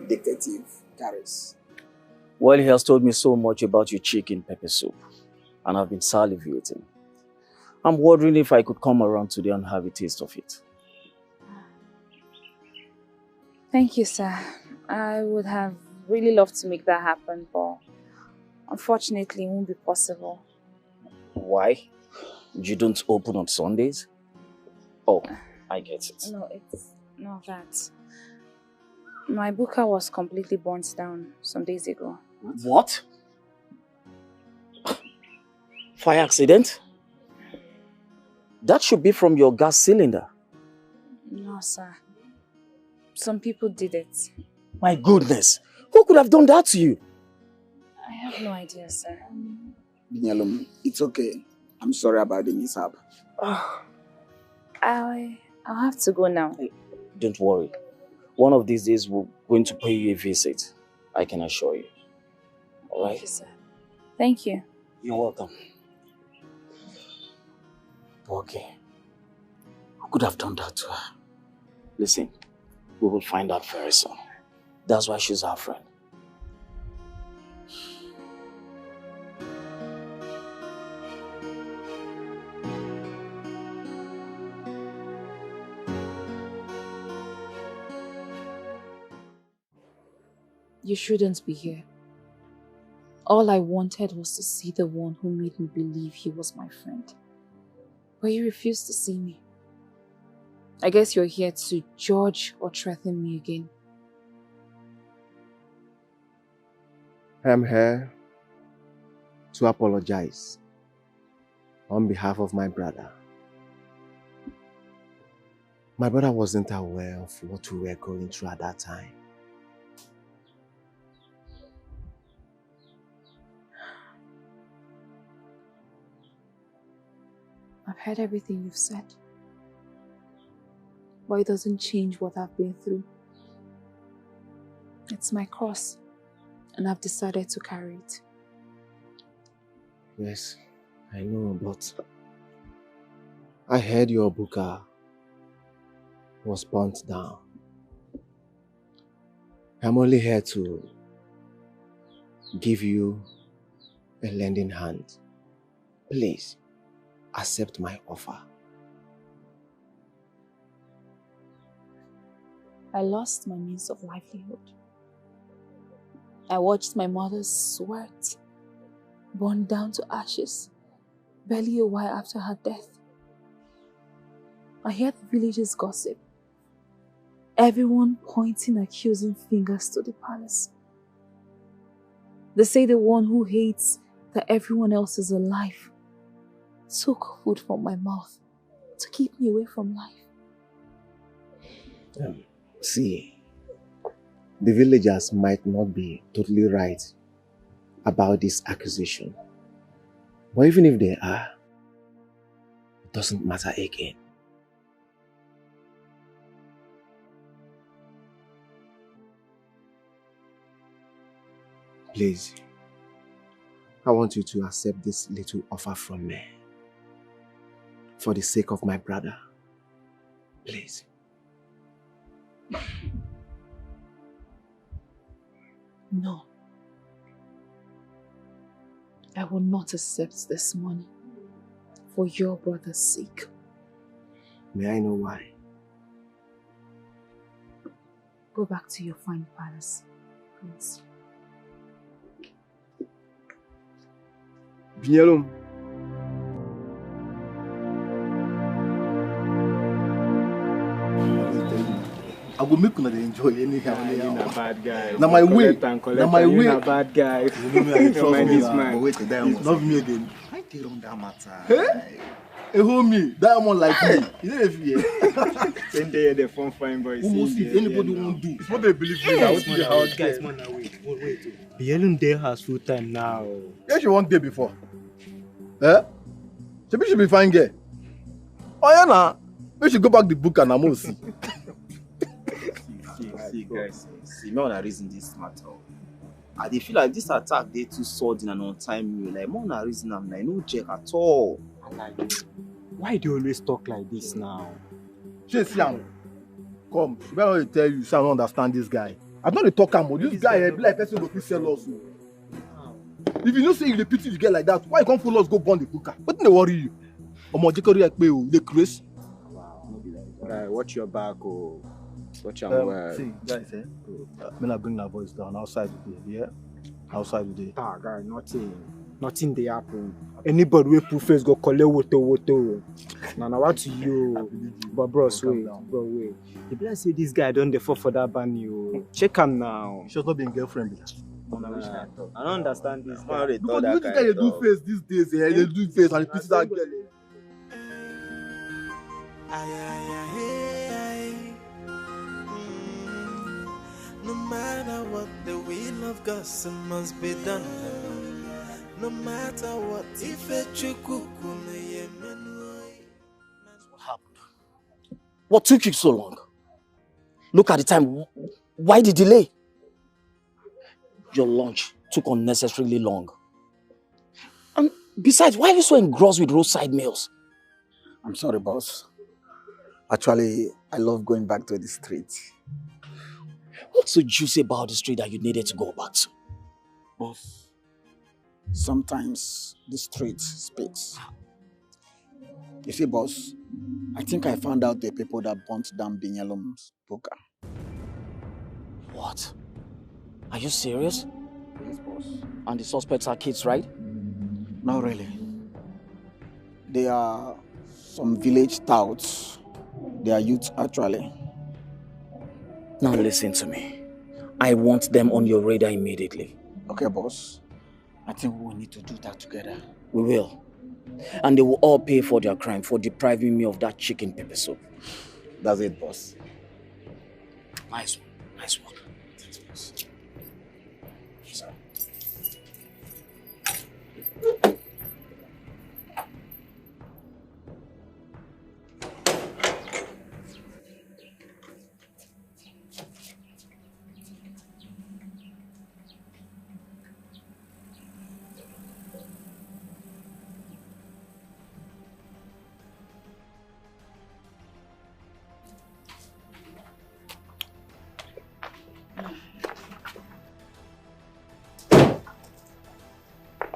S9: Detective Caris.
S19: Well, he has told me so much about your chicken pepper soup, and I've been salivating. I'm wondering if I could come around today and have a taste of it.
S11: Thank you, sir. I would have really loved to make that happen, but unfortunately it won't be possible.
S19: Why? You don't open on Sundays? Oh, I get it.
S11: No, it's not that. My booker was completely burnt down some days ago.
S19: What? Fire accident? That should be from your gas cylinder.
S11: No, sir. Some people did it.
S19: My goodness. Who could have done that to you?
S11: I have no idea, sir.
S9: Benyalom, it's okay. I'm sorry about the mishap.
S11: I'll have to go now.
S19: Don't worry. One of these days we're going to pay you a visit. I can assure you. All right?
S11: Thank you, sir. Thank you.
S19: You're welcome. Okay. Who could have done that to her? Listen, we will find out very soon. That's why she's our friend.
S11: You shouldn't be here. All I wanted was to see the one who made me believe he was my friend. But you refused to see me. I guess you're here to judge or threaten me again.
S7: I'm here to apologize on behalf of my brother. My brother wasn't aware of what we were going through at that time.
S11: I've heard everything you've said. But it doesn't change what I've been through. It's my cross, and I've decided to carry it.
S7: Yes, I know, but I heard your booker was burnt down. I'm only here to give you a lending hand. Please, accept my offer.
S11: I lost my means of livelihood. I watched my mother's sweat burn down to ashes barely a while after her death. I hear the villagers gossip. Everyone pointing accusing fingers to the palace. They say the one who hates that everyone else is alive took food from my mouth to keep me away from life.
S7: See, the villagers might not be totally right about this accusation. But even if they are, it doesn't matter again. Please, I want you to accept this little offer from me. For the sake of my brother. Please.
S11: No. I will not accept this money for your brother's sake.
S7: May I know why?
S11: Go back to your fine palace, please.
S7: Binyalom.
S4: I will make you enjoy anyhow.
S3: You're not bad guy.
S4: Now my way.
S3: Now my way. You're not bad guy.
S4: You know me, I trust me.
S3: Man.
S4: But wait till Diamond. Love me again. I tell on that matter. Hey, hey, homie, Diamond like me. You know if you.
S3: Then they the fun fine boys.
S4: Almost if anybody won't do. It's what they believe in.
S3: What the hell, guys? Man, wait. Bielun there has full time now.
S4: Yes, you want day before. Eh? Maybe she be fine girl. Oh yeah, nah. We should go back the book and I'm see.
S16: See, guys, see, me wanna reason this matter. I dey feel like this attack dey too sudden and untimely. Like, me wanna reason I'm like no check at all. Why do you always talk like this now?
S7: Just Siam, come. If I want to tell you, Sam, I don't understand this guy. I don't want to talk about this guy. Be like person who sell us. If you know say you dey pity the girl like that, why you can't follow us go burn the cooker? What they worry you? The Chris.
S16: Guy, watch your back, oh. Watch your word.
S7: See, guys, when I bring that voice down outside today, yeah? Outside today.
S16: Ah, guy, nothing they happen. Anybody will put face go collect water. Now what to you? But bros, wait. The plan say this guy don't fall for that ban you. Check him now.
S7: She's not being girlfriend.
S16: I don't understand this guy.
S7: Because you guys they do face these days, they do face and pity that girl.
S15: No matter what, the will of God must be done. No matter what, if
S19: What happened? What took you so long? Look at the time. Why the delay? Your lunch took unnecessarily long. And besides, why are you so engrossed with roadside meals?
S9: I'm sorry, boss. Actually, I love going back to the street.
S19: What's so juicy about the street that you needed to go back to?
S9: Boss, sometimes the street speaks. You see, boss, I think I found out the people that burnt down Binyalom's poker.
S19: What? Are you serious?
S9: Yes, boss.
S19: And the suspects are kids, right?
S9: Not really. They are some village touts. They are youth, actually.
S19: Now listen to me. I want them on your radar immediately.
S9: Okay, boss. I think we will need to do that together.
S19: We will. And they will all pay for their crime for depriving me of that chicken pepper soup.
S9: That's it, boss.
S19: Nice one. Nice one.
S9: Thanks, boss.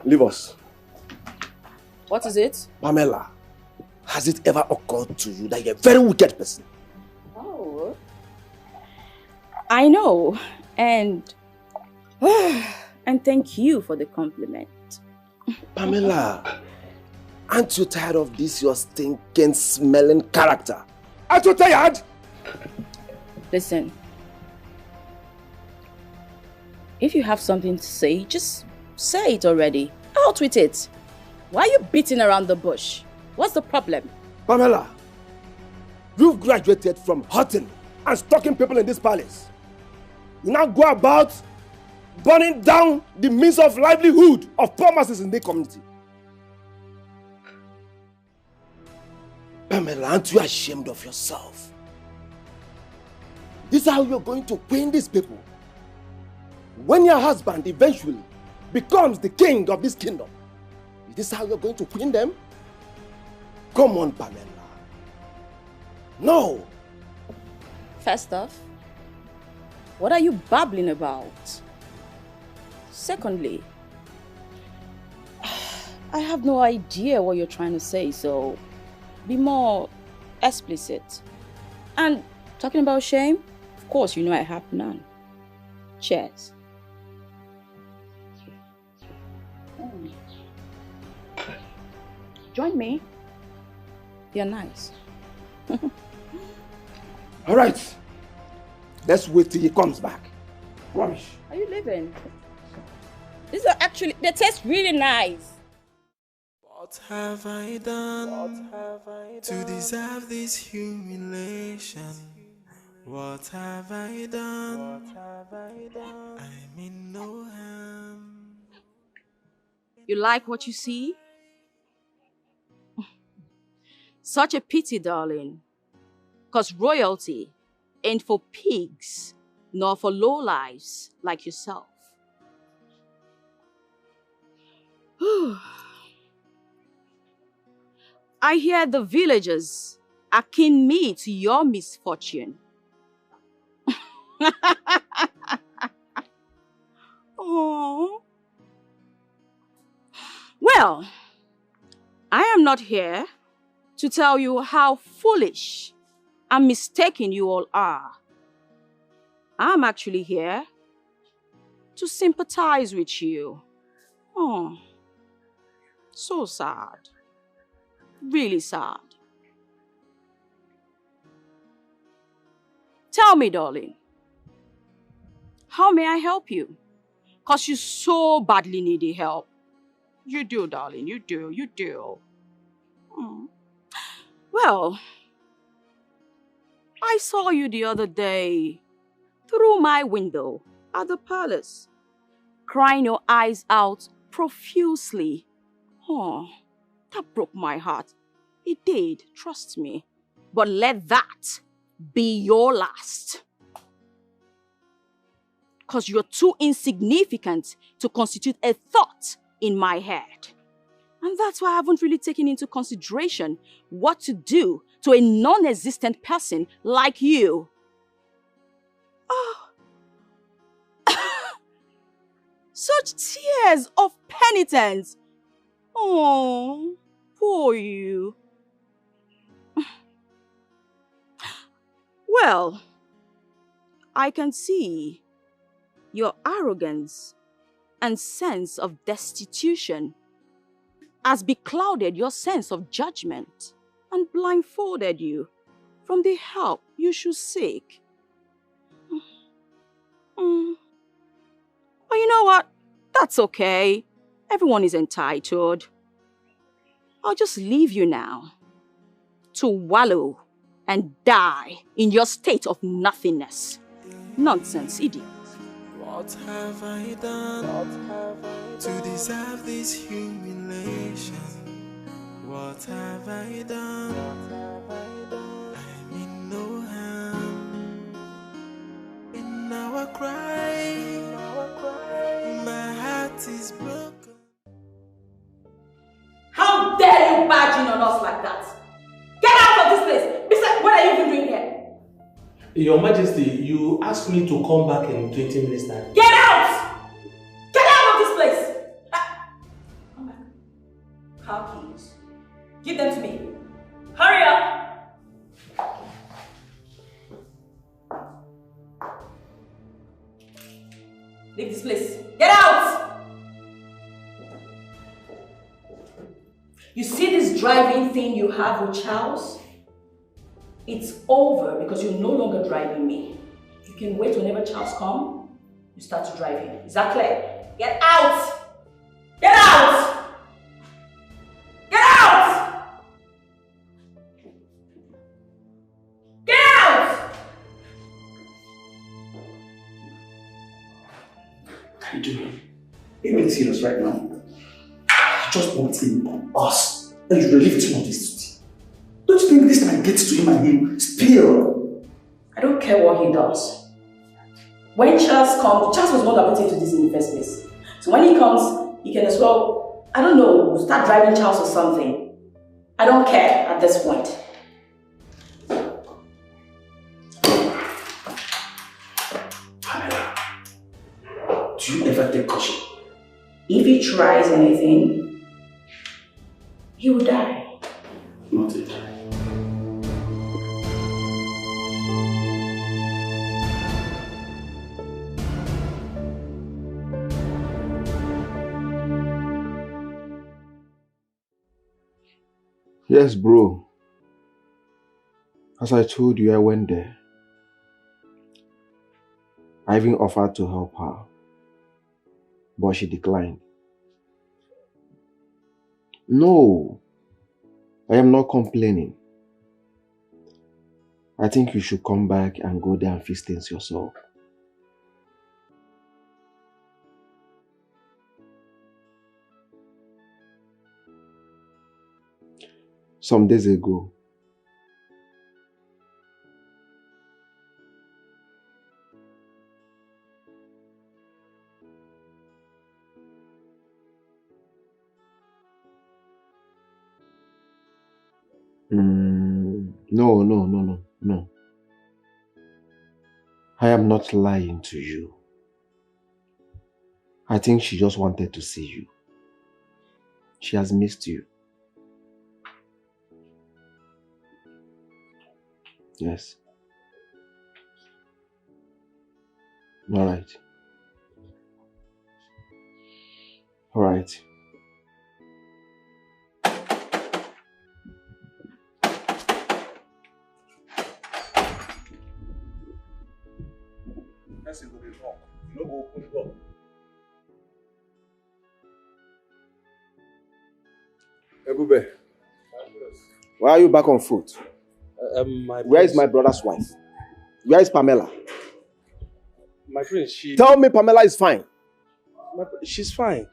S7: Leave us.
S2: What is it?
S7: Pamela, has it ever occurred to you that you're a very wicked person?
S17: Oh. I know. And thank you for the compliment.
S7: Pamela, aren't you tired of this your stinking, smelling character? Aren't you tired?
S17: Listen. If you have something to say, just say it already. Out with it. Why are you beating around the bush? What's the problem?
S7: Pamela, you've graduated from hunting and stalking people in this palace. You now go about burning down the means of livelihood of poor masses in the community. Pamela, aren't you ashamed of yourself? This is how you're going to win these people. When your husband eventually becomes the king of this kingdom, is this how you're going to win them? Come on, Pamela. No.
S17: First off, what are you babbling about? Secondly, I have no idea what you're trying to say, so be more explicit. And talking about shame, of course you know I have none. Cheers. Join me. You're nice.
S7: All right. Let's wait till he comes back. Rubbish.
S17: Are you leaving? These are actually, they taste really nice.
S15: What have I done to deserve this humiliation? What have I done? I mean no harm.
S17: You like what you see? Such a pity, darling. 'Cause royalty ain't for pigs, nor for lowlives like yourself. I hear the villagers akin me to your misfortune. Oh. Well, I am not here to tell you how foolish and mistaken you all are. I'm actually here to sympathize with you. Oh, so sad. Really sad. Tell me, darling, how may I help you? Because you so badly need the help. You do, darling, you do. Hmm. Well, I saw you the other day through my window at the palace, crying your eyes out profusely. Oh, that broke my heart. It did, trust me. But let that be your last. Because you're too insignificant to constitute a thought in my head. And that's why I haven't really taken into consideration what to do to a non-existent person like you. Oh. Such tears of penitence. Oh, poor you. Well, I can see your arrogance and sense of destitution has beclouded your sense of judgment and blindfolded you from the help you should seek. But you know what? That's okay. Everyone is entitled. I'll just leave you now to wallow and die in your state of nothingness. Nonsense, idiot.
S15: What have I done to deserve this humiliation? What have I done? I mean no harm. In our cry, my heart is broken.
S2: How dare you barge in on us like that? Get out of this place! Besides, what are you even doing here?
S12: Your Majesty, you asked me to come back in 20 minutes time.
S2: Get out! Get out of this place! Come back. Car keys. Give them to me. Hurry up! Leave this place. Get out! You see this driving thing you have with Charles? It's over because you're no longer driving me. You can wait whenever Charles comes, you start driving. Is that clear? Get out! Get out! Get out! Get out!
S6: Can you do it? Are you really serious right now? I just want him, us, and you relieve too much this duty. Don't you think this man gets to him and he'll spill?
S2: I don't care what he does. When Charles comes, Charles was the one that put into this in the first place. So when he comes, he can as well, I don't know, start driving Charles or something. I don't care at this point.
S6: Pamela, do you ever take caution?
S2: If he tries anything, he will die.
S6: Noted.
S5: Yes, bro. As I told you, I went there. I even offered to help her, but she declined. No, I am not complaining. I think you should come back and go there and fix things yourself. Some days ago,
S7: No. I am not lying to you. I think she just wanted to see you. She has missed you. Yes. All right. All right.
S12: Person go dey knock. You no go open the door.
S7: Ebube, why are you back on foot? Where is my brother's wife? Where is Pamela?
S12: My prince, she...
S7: Tell me Pamela is fine.
S12: She's fine.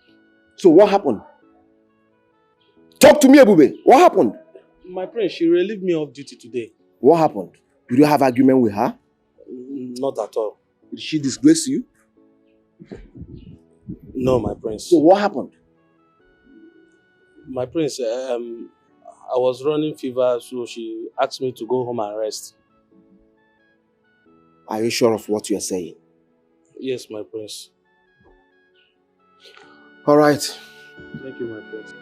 S7: So what happened? Talk to me, Ebube. What happened?
S12: My prince, she relieved me of duty today.
S7: What happened? Did you have argument with her?
S12: Not at all.
S7: Did she disgrace you?
S12: No, my prince.
S7: So what happened?
S12: My prince, I was running fever, so she asked me to go home and rest.
S7: Are you sure of what you are saying?
S12: Yes, my prince.
S7: All right.
S12: Thank you, my prince.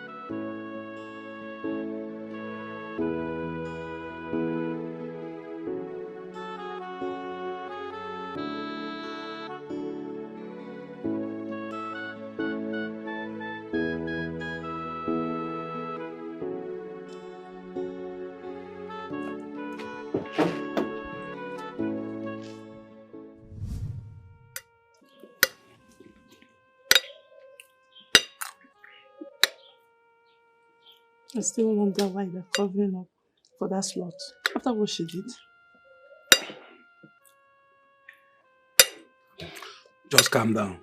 S2: I still wonder why they're covering up for that slot after what she did.
S12: Just calm down.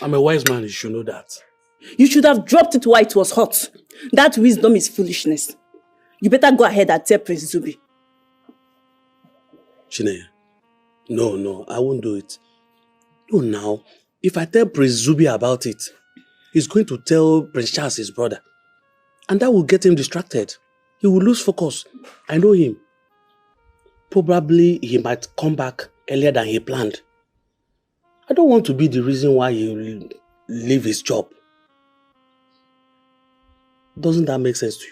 S12: I'm a wise man, you should know that.
S2: You should have dropped it while it was hot. That wisdom is foolishness. You better go ahead and tell Prince Zubi.
S12: Chineye, no, I won't do it. No, now, if I tell Prince Zubi about it, he's going to tell Prince Charles, his brother. And that will get him distracted. He will lose focus. I know him. Probably he might come back earlier than he planned. I don't want to be the reason why he will leave his job. Doesn't that make sense to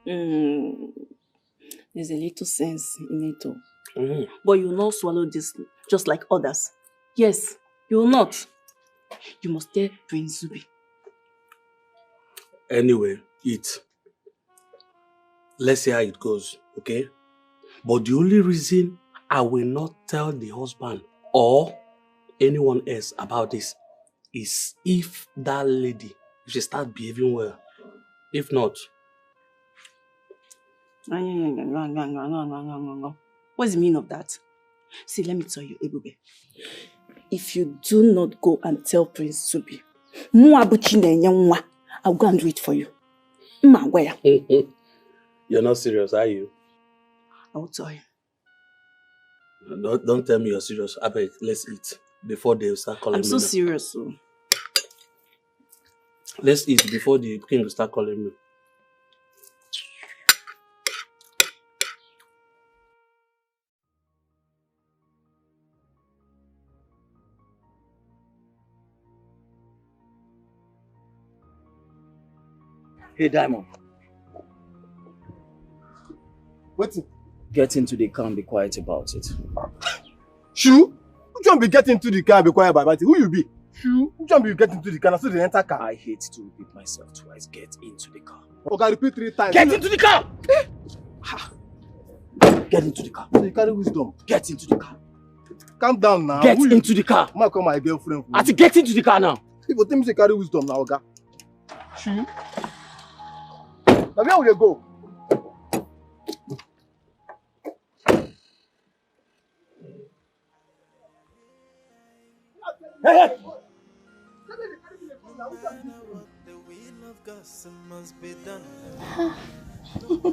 S2: you? There's a little sense in it too. But you will not swallow this just like others. Yes, you will not. You must tell Prince Zubi.
S12: Anyway, eat. Let's see how it goes, okay? But the only reason I will not tell the husband or anyone else about this is if that lady, if she starts behaving well. If not.
S2: What's the meaning of that? See, let me tell you, Ebube. If you do not go and tell Prince Zubi, I'll go and do it for you.
S12: You're not serious, are you?
S2: I will tell you.
S12: Don't tell me you're serious. I beg, let's eat before they start calling me.
S2: I'm so serious. So.
S12: Let's eat before the king will start calling me.
S19: Hey, Diamond.
S7: What?
S19: Get into the car and be quiet about it.
S7: Shoo? Who don't be getting into the car and be quiet about it? Who you be? Shoo? Who don't be getting into the car and so they enter car?
S19: I hate to repeat myself twice. Get into the car.
S7: Okay, repeat 3 times.
S19: Get into the car! Get into the car.
S7: So you carry wisdom.
S19: Get into the car.
S7: Calm down now.
S19: Get into the car.
S7: I'm call my girlfriend.
S19: I said get into the car now.
S7: People tell me to carry wisdom now, okay? Shoo? Now where will you go?
S19: Hey!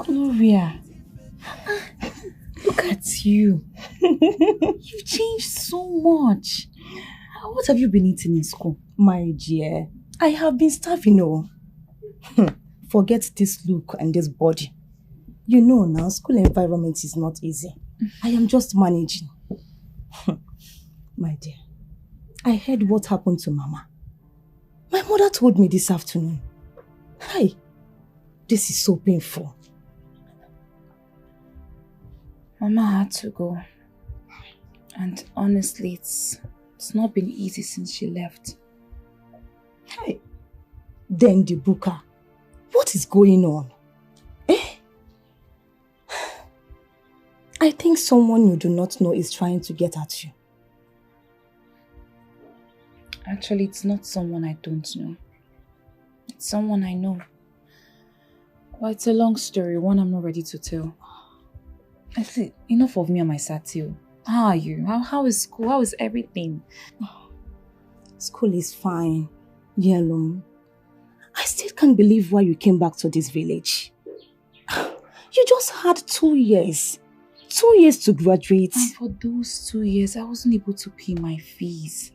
S11: Gloria, look at you. You've changed so much. What have you been eating in school?
S20: My dear, I have been starving.
S10: Forget this look and this body. You know now, school environment is not easy. I am just managing. My dear, I heard what happened to Mama. My mother told me this afternoon. Hi, this is so painful.
S11: Mama had to go. And honestly, it's not been easy since she left.
S10: Hey, then the booker. What is going on? I think someone you do not know is trying to get at you.
S11: Actually, it's not someone I don't know. It's someone I know. Well, it's a long story, one I'm not ready to tell. Actually, enough of me and my satire. How are you? How is school? How is everything?
S10: School is fine. Yellow. I still can't believe why you came back to this village. You just had 2 years. 2 years to graduate.
S11: And for those 2 years, I wasn't able to pay my fees.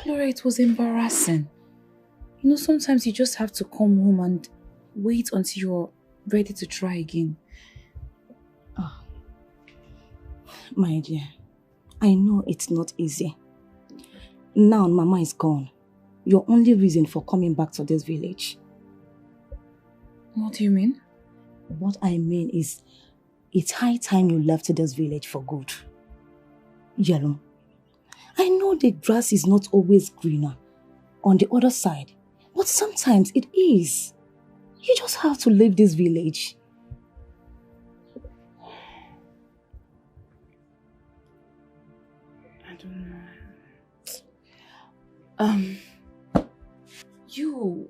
S11: Gloria, it was embarrassing. You know, sometimes you just have to come home and wait until you're ready to try again.
S10: Oh. My dear, I know it's not easy. Now Mama is gone. Your only reason for coming back to this village.
S11: What do you mean?
S10: What I mean is, it's high time you left this village for good. Yellow, I know the grass is not always greener on the other side, but sometimes it is. You just have to leave this village.
S11: I don't know.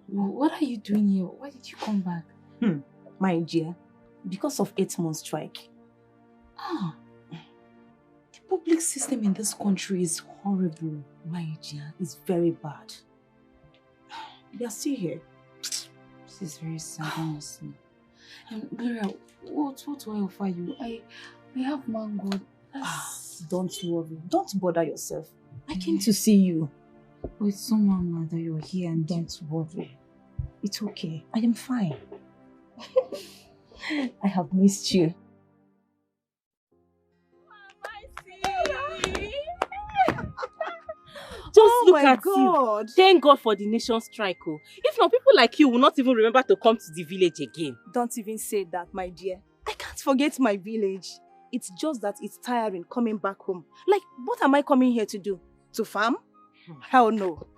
S11: What are you doing here? Why did you come back?
S10: My dear, because of 8 months strike.
S11: The public system in this country is horrible.
S10: My dear, it's very bad. We are still here.
S11: This is very sad, honestly. Gloria, what do I offer you? I have mango.
S10: Don't worry. Don't bother yourself. I came to see you.
S11: Oh, it's so mama that you're here and
S10: don't worry. It's okay. I am fine. I have missed you.
S2: Just look
S10: my
S2: at
S10: God.
S2: you. Thank God for the nation strike. Oh. If not, people like you will not even remember to come to the village again.
S10: Don't even say that, my dear. I can't forget my village. It's just that it's tiring coming back home. Like, what am I coming here to do? To farm? Hell no.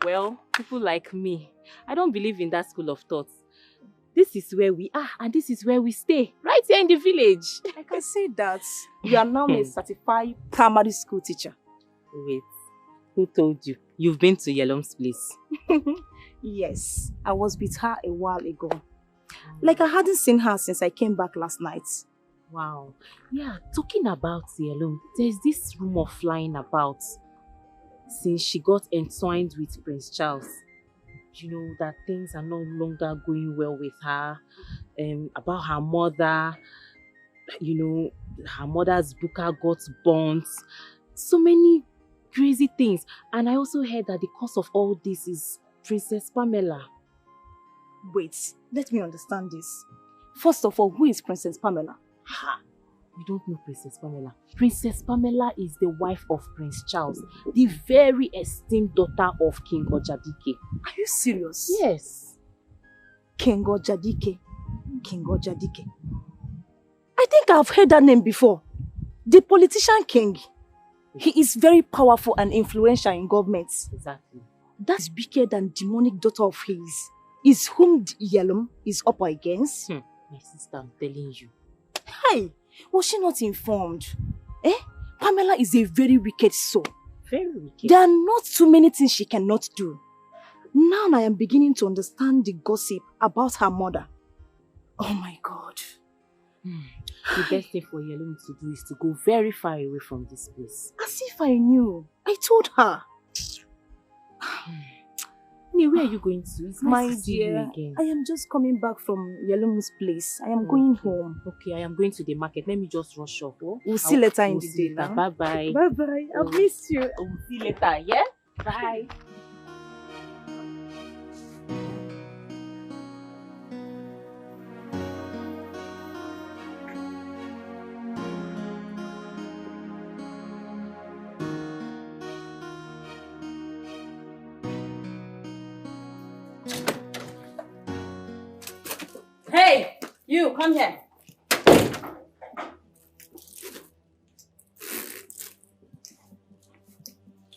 S2: Well, people like me, I don't believe in that school of thought. This is where we are and this is where we stay. Right here in the village.
S10: I can say that. You are now a certified primary school teacher.
S2: Wait. Who told you? You've been to Yelom's place.
S10: Yes, I was with her a while ago. Like I hadn't seen her since I came back last night.
S2: Wow. Yeah, talking about Yelom, there's this rumor flying about since she got entwined with Prince Charles. You know, that things are no longer going well with her. About her mother, you know, her mother's booker got burnt. So many crazy things. And I also heard that the cause of all this is Princess Pamela.
S10: Wait, let me understand this. First of all, who is Princess Pamela?
S2: Ha! You don't know Princess Pamela. Princess Pamela is the wife of Prince Charles, the very esteemed daughter of King Ojadike.
S10: Are you serious?
S2: Yes.
S10: King Ojadike. King Ojadike. I think I've heard that name before. The politician king. He is very powerful and influential in government.
S2: Exactly.
S10: That wicked and demonic daughter of his is whom Yelom is up against.
S2: My sister, I'm telling you.
S10: Hey, was she not informed? Pamela is a very wicked soul.
S2: Very wicked.
S10: There are not too many things she cannot do. Now I am beginning to understand the gossip about her mother. Oh my God.
S2: The best thing for Yelom to do is to go very far away from this place.
S10: As if I knew. I told her.
S2: Where are you going to? It's nice to see you again.
S10: I am just coming back from Yelom's place. I am going home.
S2: Okay, I am going to the market. Let me just rush off. Oh?
S10: We'll see later in the day now.
S2: Bye-bye.
S10: Bye-bye. I'll miss you.
S2: We'll see later, yeah? Bye.
S17: Hey, you, come here.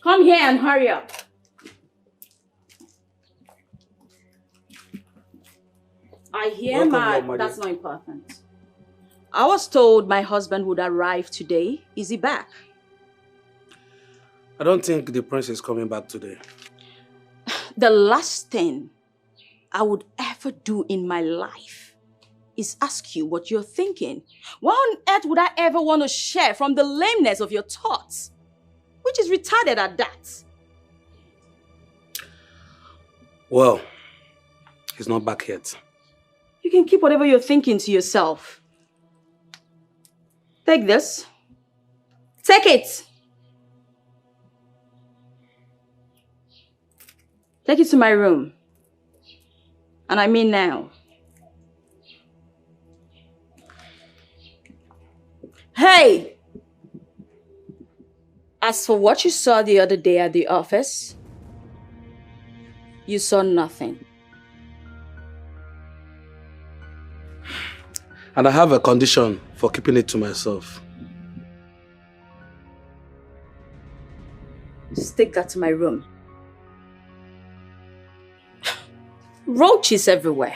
S17: Come here and hurry up. I hear
S12: Welcome, Mama.
S17: that's not important. I was told my husband would arrive today. Is he back?
S12: I don't think the prince is coming back today.
S17: The last thing I would ever do in my life is ask you what you're thinking. Why on earth would I ever want to share from the lameness of your thoughts? Which is retarded at that.
S12: Well, he's not back yet.
S17: You can keep whatever you're thinking to yourself. Take this. Take it. Take it to my room. And I mean now. Hey! As for what you saw the other day at the office, you saw nothing.
S12: And I have a condition for keeping it to myself.
S17: Just take that to my room. Roaches everywhere.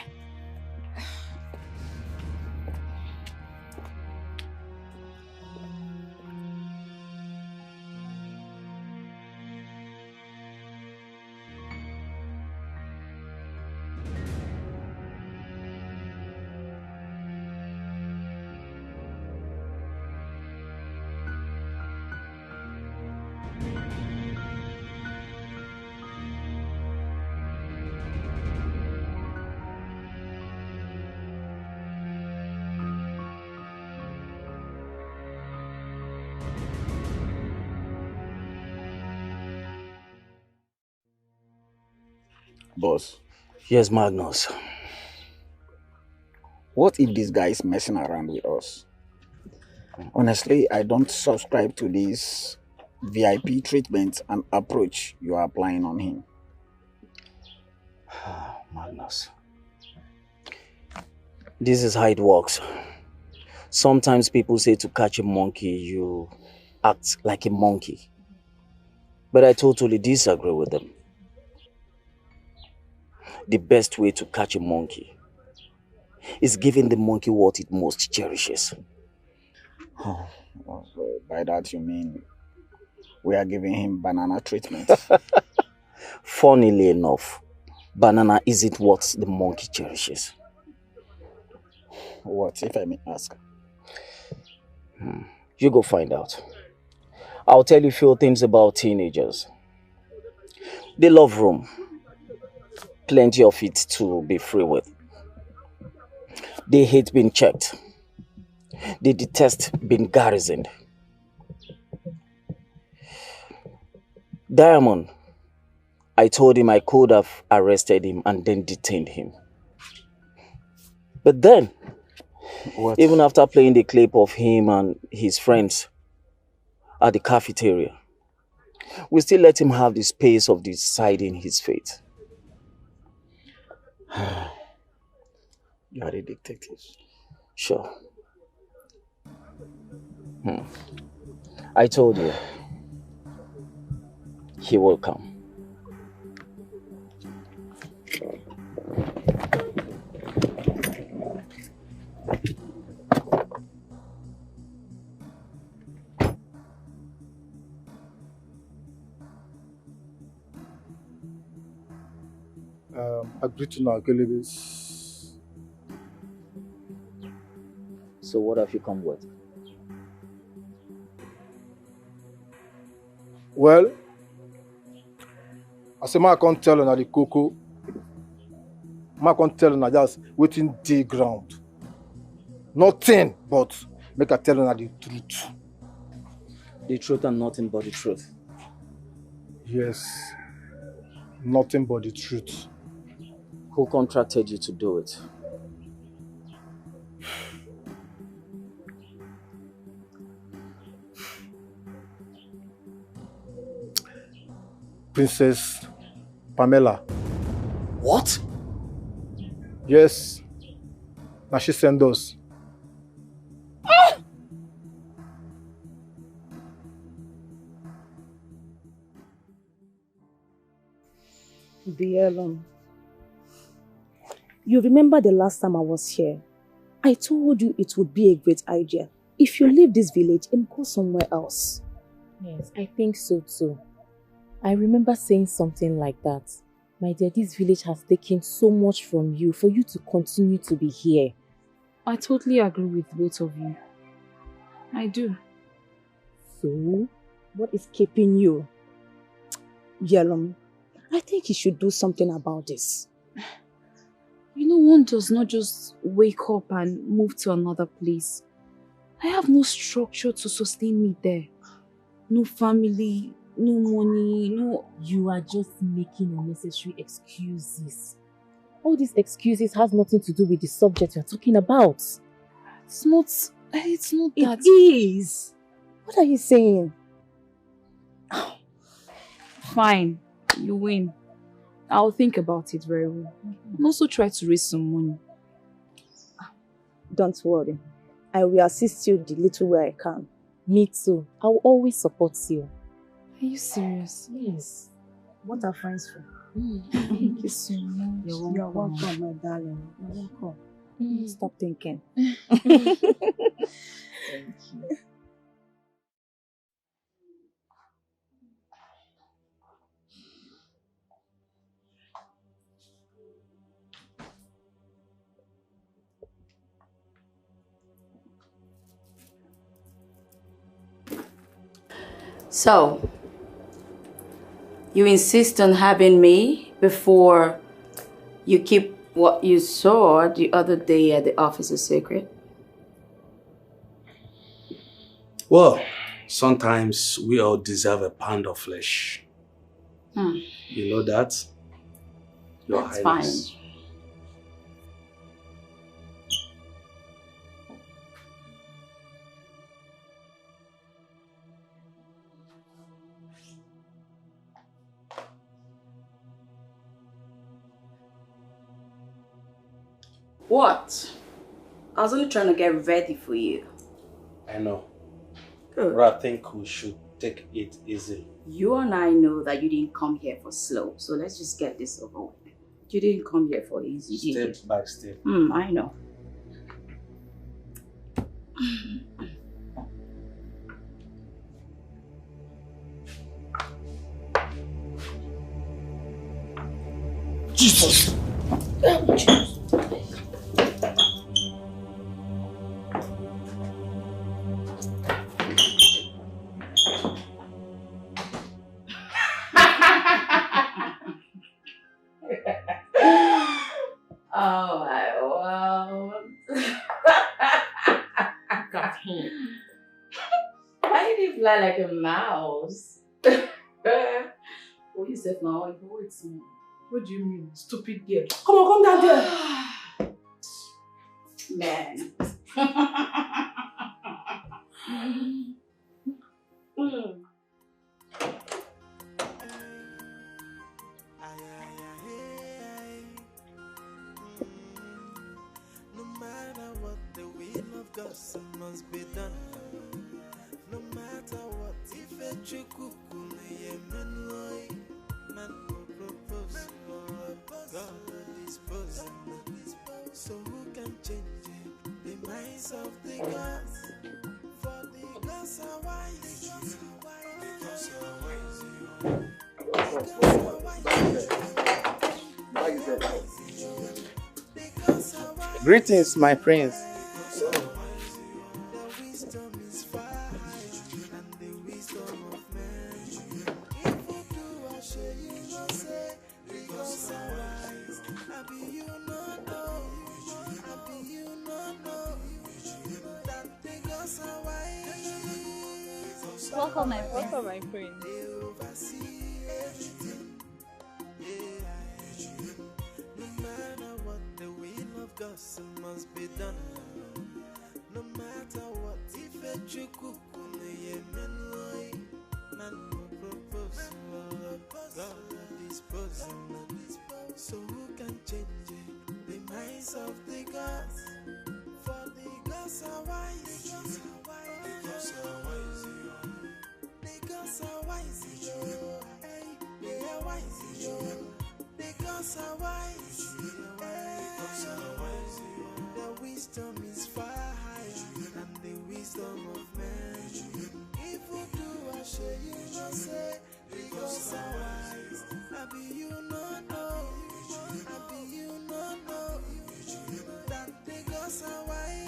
S9: Boss. Yes, Magnus. What if this guy is messing around with us? Honestly, I don't subscribe to this VIP treatment and approach you are applying on him.
S19: Magnus. This is how it works. Sometimes people say to catch a monkey, you act like a monkey. But I totally disagree with them. The best way to catch a monkey is giving the monkey what it most cherishes.
S9: Oh, by that you mean we are giving him banana treatment?
S19: Funnily enough, banana isn't what the monkey cherishes.
S9: What, if I may ask?
S19: You go find out. I'll tell you a few things about teenagers. They love room. Plenty of it to be free with. They hate being checked. They detest being garrisoned. Diamond, I told him I could have arrested him and then detained him. But then, even after playing the clip of him and his friends at the cafeteria, we still let him have the space of deciding his fate.
S9: You are a detective.
S19: Sure. I told you, he will come.
S4: Agree to now, Kelebis.
S19: So what have you come with?
S4: Well, as a man, I can't tell you the cocoa. I can't tell you just waiting the ground. Nothing but make I tell you the truth.
S19: The truth and nothing but the truth.
S4: Yes, nothing but the truth.
S19: Who contracted you to do it?
S4: Princess Pamela.
S19: What?
S4: Yes.
S16: Now she send us.
S10: Bielum, you remember the last time I was here? I told you it would be a great idea if you leave this village and go somewhere else.
S11: Yes, I think so too. I remember saying something like that. My dear, this village has taken so much from you for you to continue to be here.
S14: I totally agree with both of you. I do.
S10: So, what is keeping you? Yellow, I think you should do something about this.
S14: You know, one does not just wake up and move to another place. I have no structure to sustain me there. No family, no money, no...
S11: You are just making unnecessary excuses. All these excuses has nothing to do with the subject you're talking about.
S14: It's not that...
S10: It is! What are you saying?
S14: Fine, you win. I'll think about it very well. And also try to raise some money.
S10: Don't worry. I will assist you the little way I can.
S11: Me too. I will always support you.
S14: Are you serious?
S11: Yes.
S10: What are friends for?
S14: Thank you so much.
S10: You're welcome, my darling. You're welcome. Stop thinking.
S14: Thank you.
S1: So, you insist on having me before you keep what you saw the other day at the office a secret?
S12: Well, sometimes we all deserve a pound of flesh. You know that? Your
S1: That's
S12: Highness.
S1: fine. What? I was only trying to get ready for you.
S12: I know.
S1: Good.
S12: But I think we should take it easy.
S1: You and I know that you didn't come here for slow, so let's just get this over with. You didn't come here for easy, did you?
S12: Step by step.
S1: I know.
S12: Jesus!
S1: Oh my world. Got him. Why did he fly like a mouse? What you said now? It's me.
S2: What do you mean? Stupid girl. Come on, come down there.
S1: Man.
S15: Gossip must be done. No matter what, if a chikuku man will propose, God will dispose. So who can change it? The minds of the gods. For the gods are wise.
S13: Greetings, my prince.
S11: Welcome, my friend.
S15: Gossip must be done. No matter what, if a chikuku man will propose, God will dispose. So who can change it? The minds of the gods. The gods are wise. The wisdom is far higher than the wisdom of man. If you do, I show you no say. The gods are wise. I be you no know. I be you no know. That the gods are wise.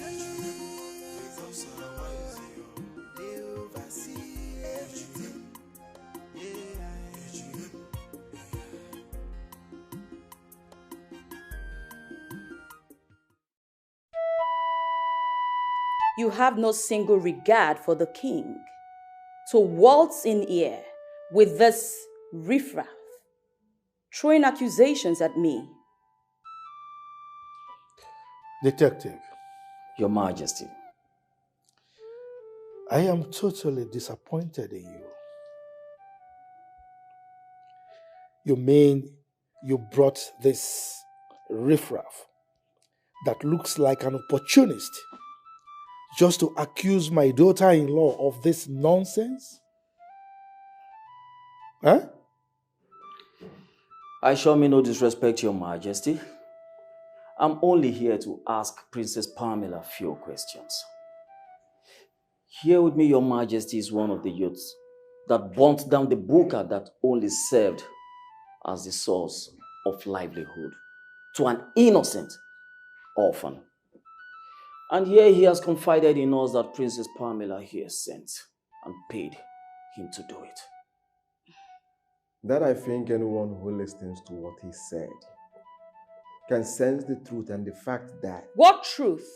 S15: They oversee everything.
S17: You have no single regard for the king to waltz in here with this riffraff, throwing accusations at me.
S8: Detective.
S19: Your Majesty.
S8: I am totally disappointed in you. You mean you brought this riffraff that looks like an opportunist just to accuse my daughter-in-law of this nonsense? Huh?
S19: I show me no disrespect, Your Majesty. I'm only here to ask Princess Pamela a few questions. Here with me, Your Majesty, is one of the youths that burnt down the buka that only served as the source of livelihood to an innocent orphan. And here he has confided in us that Princess Pamela here sent and paid him to do it.
S7: That I think anyone who listens to what he said can sense the truth and the fact that...
S17: What truth?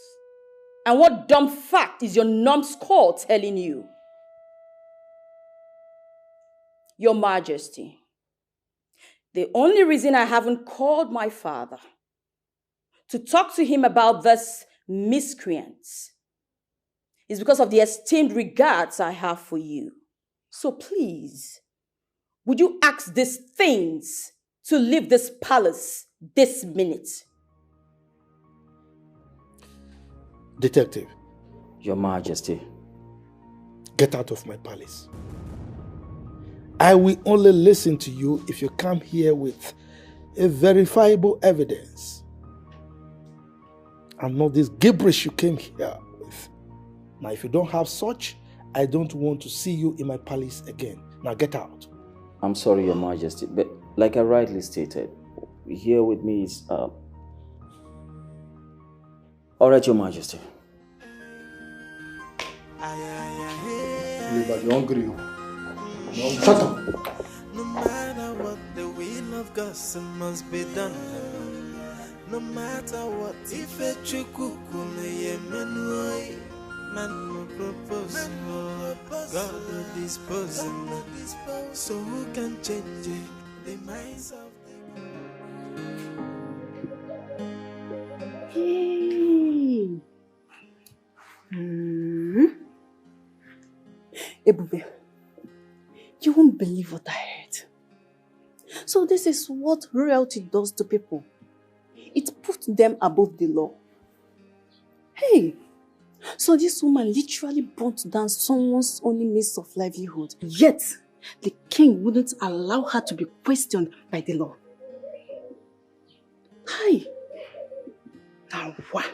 S17: And what dumb fact is your numbskull telling you? Your Majesty, the only reason I haven't called my father to talk to him about this miscreants is because of the esteemed regards I have for you. So please, would you ask these things to leave this palace this minute?
S8: Detective.
S19: Your Majesty.
S8: Get out of my palace. I will only listen to you if you come here with a verifiable evidence. And not this gibberish you came here with. Now, if you don't have such, I don't want to see you in my palace again. Now get out.
S19: I'm sorry, Your Majesty, but like I rightly stated, here with me is... All right, Your Majesty.
S7: You're hungry.
S15: Shut up. No matter what, the will of God must be done. No matter what, if a chukukume man no propose, God will dispose. So who can change the minds of
S11: Hey. Ebube, you won't believe what I heard. So this is what royalty does to people. It puts them above the law. Hey, so this woman literally burnt down someone's only means of livelihood. Yet, the king wouldn't allow her to be questioned by the law. Hi. Now what?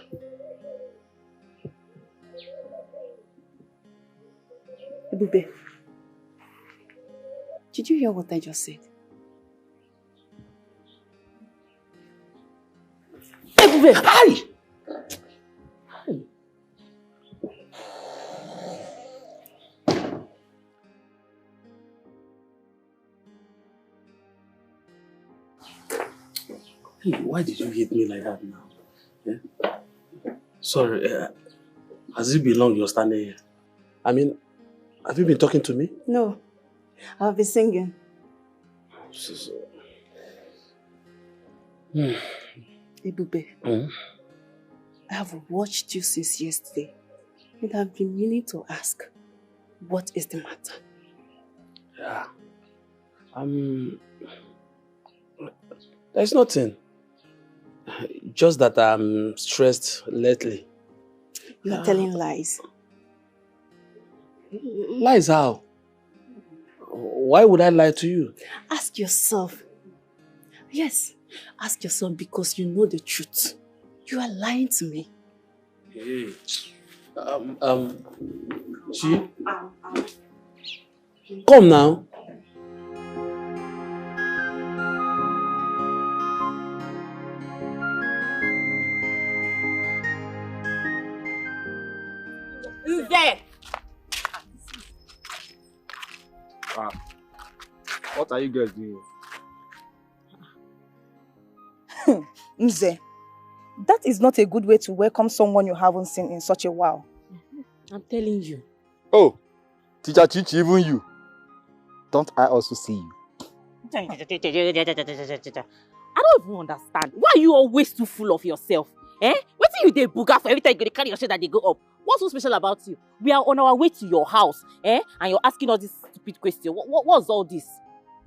S11: Ebube, did you hear what I just said? Ebube! Hi!
S12: Hey, why did you hit me like that now? Yeah? Sorry, has it been long you're standing here? I mean, have you been talking to me?
S11: No, I'll be singing. Ebube, I have watched you since yesterday and I've been meaning to ask, what is the matter?
S12: Yeah. There's nothing. Just that I'm stressed lately.
S11: You are telling lies.
S12: Lies how? Why would I lie to you?
S11: Ask yourself,
S14: Yes. Ask your son because you know the truth. You are lying to me.
S12: Hey. She? Come now.
S2: There.
S16: What are you guys doing?
S10: Nze, that is not a good way to welcome someone you haven't seen in such a while.
S14: I'm telling you.
S21: Oh, Teacher Chichi, even you. Don't I also see you?
S2: I don't even understand. Why are you always too full of yourself? Eh? What do you dey booga for every time you go carry your shit that they go up? What's so special about you? We are on our way to your house, eh? And you're asking all this stupid question. What's all this?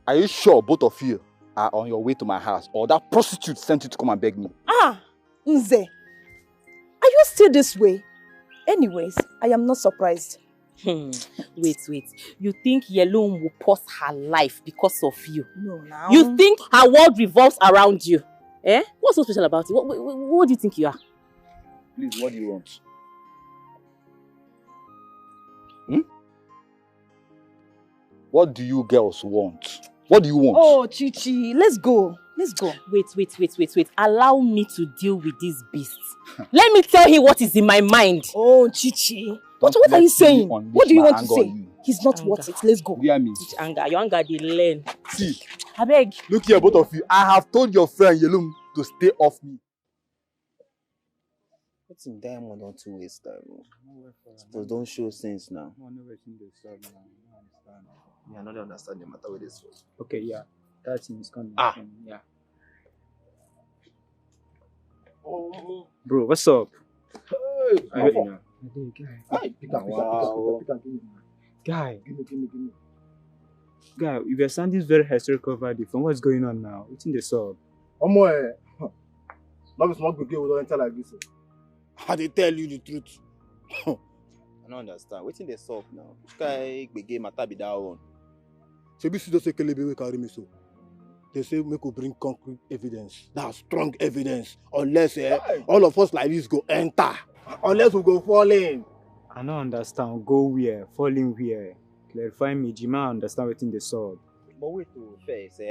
S21: Are you sure both of you are on your way to my house, or that prostitute sent you to come and beg me?
S10: Ah, Nze, are you still this way? Anyways, I am not surprised.
S2: Wait. You think Yellow will pause her life because of you?
S10: No, now.
S2: You think her world revolves around you? Eh? What's so special about you? What do you think you are?
S21: Please, what do you want? What do you girls want? What do you want?
S10: Oh, Chichi, let's go. Let's go.
S2: Wait. Allow me to deal with this beast. Let me tell him what is in my mind.
S10: Oh, Chichi. What are you saying? What do you want to say? He's not worth it. Let's go.
S21: Yeah, me.
S2: Your anger, they learn.
S21: See,
S2: I beg.
S21: look here, both of you. I have told your friend Yelum to stay off me.
S13: What's in diamond on 2 ways time? But don't show sense now.
S7: I don't understand the matter with this one.
S16: Okay, yeah. That thing is coming. Yeah. Bro, what's up? Guy, if you're sounding very hysterical about it, from what's going on now? What's in the sub?
S7: Not small good girl don't enter like this.
S13: How they tell you the truth? I don't understand. What's in the sub now? This guy big game matter be that one.
S7: So this is just a kelebe we carry me so. They say we could bring concrete evidence. That's strong evidence. Unless all of us like this go enter. Unless we go fall in.
S16: I don't understand. Go where? Falling where? Clarify me. Jima understand what's in the sub.
S13: But wait to first,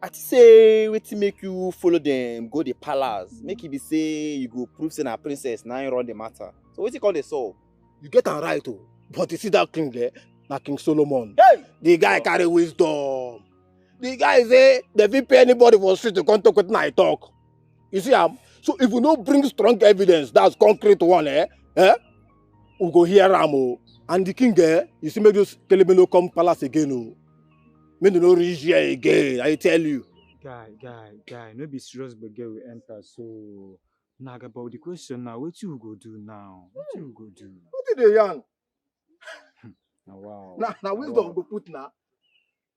S13: I say wait to make you follow them, go the palace. Make it be say you go prove say na princess, now you run the matter. So what you call the solve?
S7: You get am right oh. But you see that king there? Na King Solomon. Hey! The guy carry wisdom. The guy say they fit pay anybody for street to come talk with I talk. You see so if we don't bring strong evidence, that's concrete one, we go hear am. And the king you see make those kelebe no come palace again oh. Make no reach here again, I tell you.
S16: Guy, no be serious but girl we enter so naga about the question now. What you go do now? What you go do?
S7: What did they yarn?
S16: Wow.
S7: Now wisdom go put now.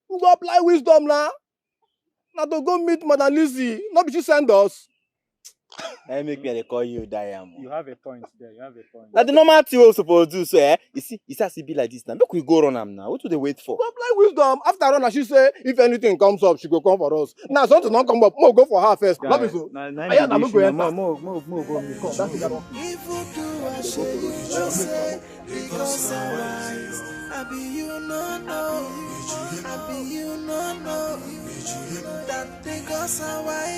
S7: We go apply wisdom now. Now to go meet Madam Lizzie. Not be she send us.
S13: That make me they call you Diamond.
S16: You have a point there.
S13: Now the normal thing we supposed to do so you see, it has to be like this now. Make we go run am now. What do they wait for?
S7: Go apply wisdom. After run, she say if anything comes up, she go come for us. Now something not come up, more go for her first. Not be so.
S15: I be you no know, that they go away.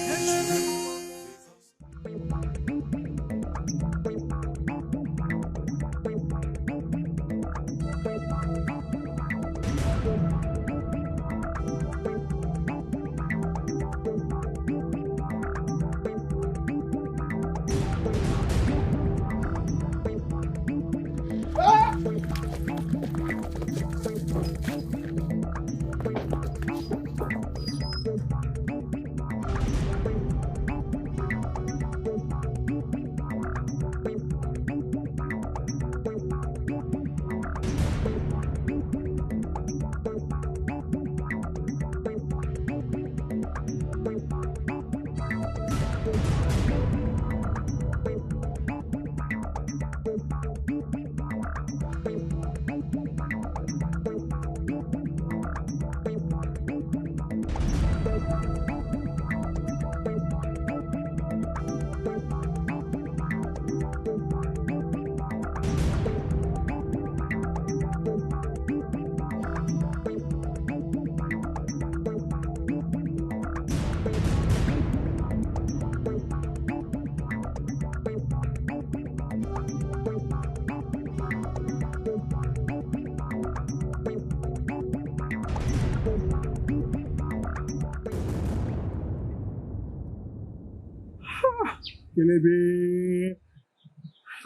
S16: Kelebe.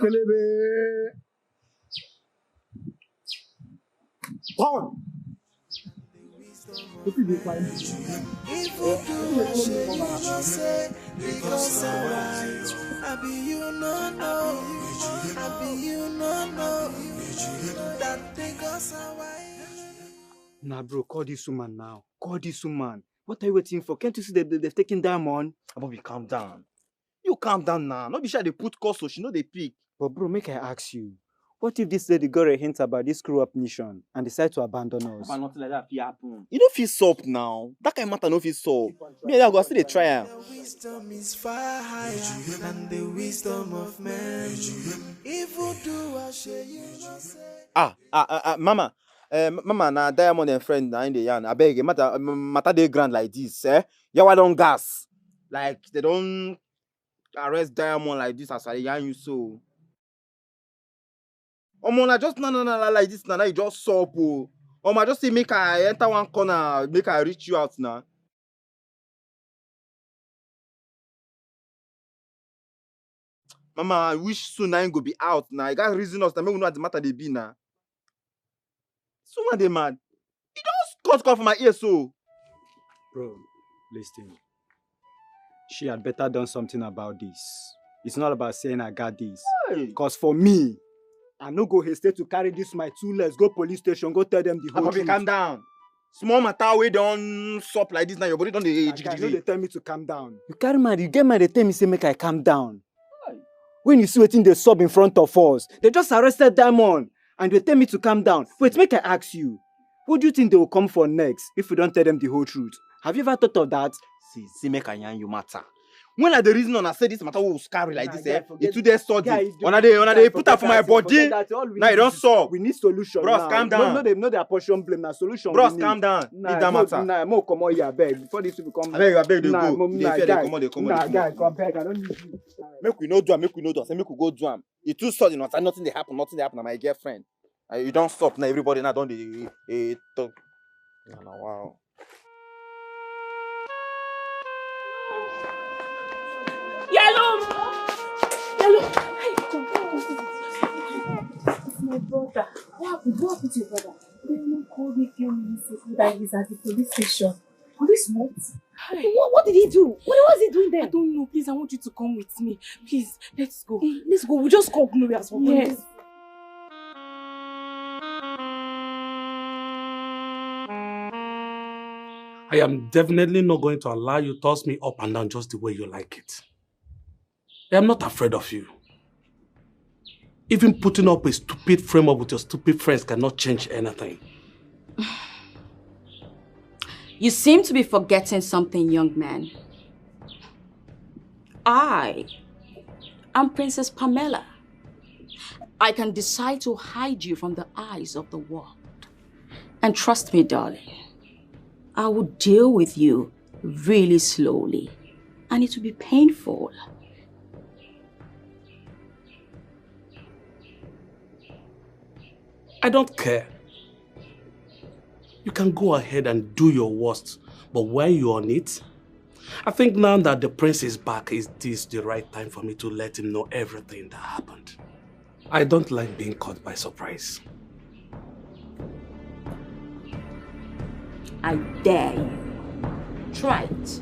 S16: Kelebe. Pound. What did you find?
S15: If you do a shit, you don't say because I'm right. I be you no know. I be you no know. That because I'm right.
S16: Nah, bro, call this woman now. Call this woman. What are you waiting for? Can't you see they've taken diamond?
S13: Bobby, calm down. You calm down now. Not be sure they put cost so she know they pick.
S16: But bro, make I ask you. What if this lady got a hint about this screw-up mission and decide to abandon us?
S13: But nothing like that happen. You don't feel soap now. That kind of matter no feel soap. Me and I go still dey try am.
S15: Wisdom is far higher than the wisdom of man. If you do a shit, you don't say.
S13: Mama. Mama, na diamond and friend na in the yarn. I beg, matter they grand like this, eh? Yawa don't gas. Like they don't arrest diamond like this as I yarn you so. Na just na like this na you just soap oh. I just say make I enter one corner, make I reach you out now. Mama, I wish soon I go be out now. You got reason us to make we know what the matter they be now. Someone they mad. You don't cut for my ear so.
S16: Bro, listen. She had better done something about this. It's not about saying I got this. Because for me, I no go hesitate to carry this my 2 legs, go police station, go tell them the whole truth.
S13: Calm down. Small matter we don't stop like this now. Your body don't dey jiggy.
S16: They tell me to calm down. You carry mad, you get mad, they tell me say make I calm down. When you see wetin they sub in front of us, they just arrested Diamond and they tell me to calm down. Wait, make I ask you. What do you think they will come for next if we don't tell them the whole truth? Have you ever thought of that?
S13: See, make I yarn you matter. When are the reason on I say this matter will scary like this, eh? It's too study. When they put that for my body. Now you don't solve.
S16: We need solution.
S13: Bros, calm down.
S16: No, they apportion blame. Now solution.
S13: Bros, calm down. Leave that matter.
S16: Nah, more come on here, beg. Before this will come.
S13: I beg, they go.
S16: They come on. Guy, come back. I don't need you.
S13: Make we no do am. Say make we go do am. It too sudden. Nothing they happen. Na my girlfriend. You don't stop now. Everybody now don't they talk. Wow.
S11: Yellow! Hey, come. It's my brother. What happened to your brother? They called me a few minutes ago that he's at the police station. Police what? Hey. What did he do? What was he doing there? I don't know. Please, I want you to come with me. Please, let's go. Hey, let's go. We just call Gloria as well. Yes.
S12: I am definitely not going to allow you to toss me up and down just the way you like it. I am not afraid of you. Even putting up a stupid framework with your stupid friends cannot change anything.
S1: You seem to be forgetting something, young man. I am Princess Pamela. I can decide to hide you from the eyes of the world. And trust me, darling, I will deal with you really slowly. And it will be painful.
S12: I don't care. You can go ahead and do your worst, but when you're on it, I think now that the prince is back, is this the right time for me to let him know everything that happened? I don't like being caught by surprise.
S1: I dare you. Try it.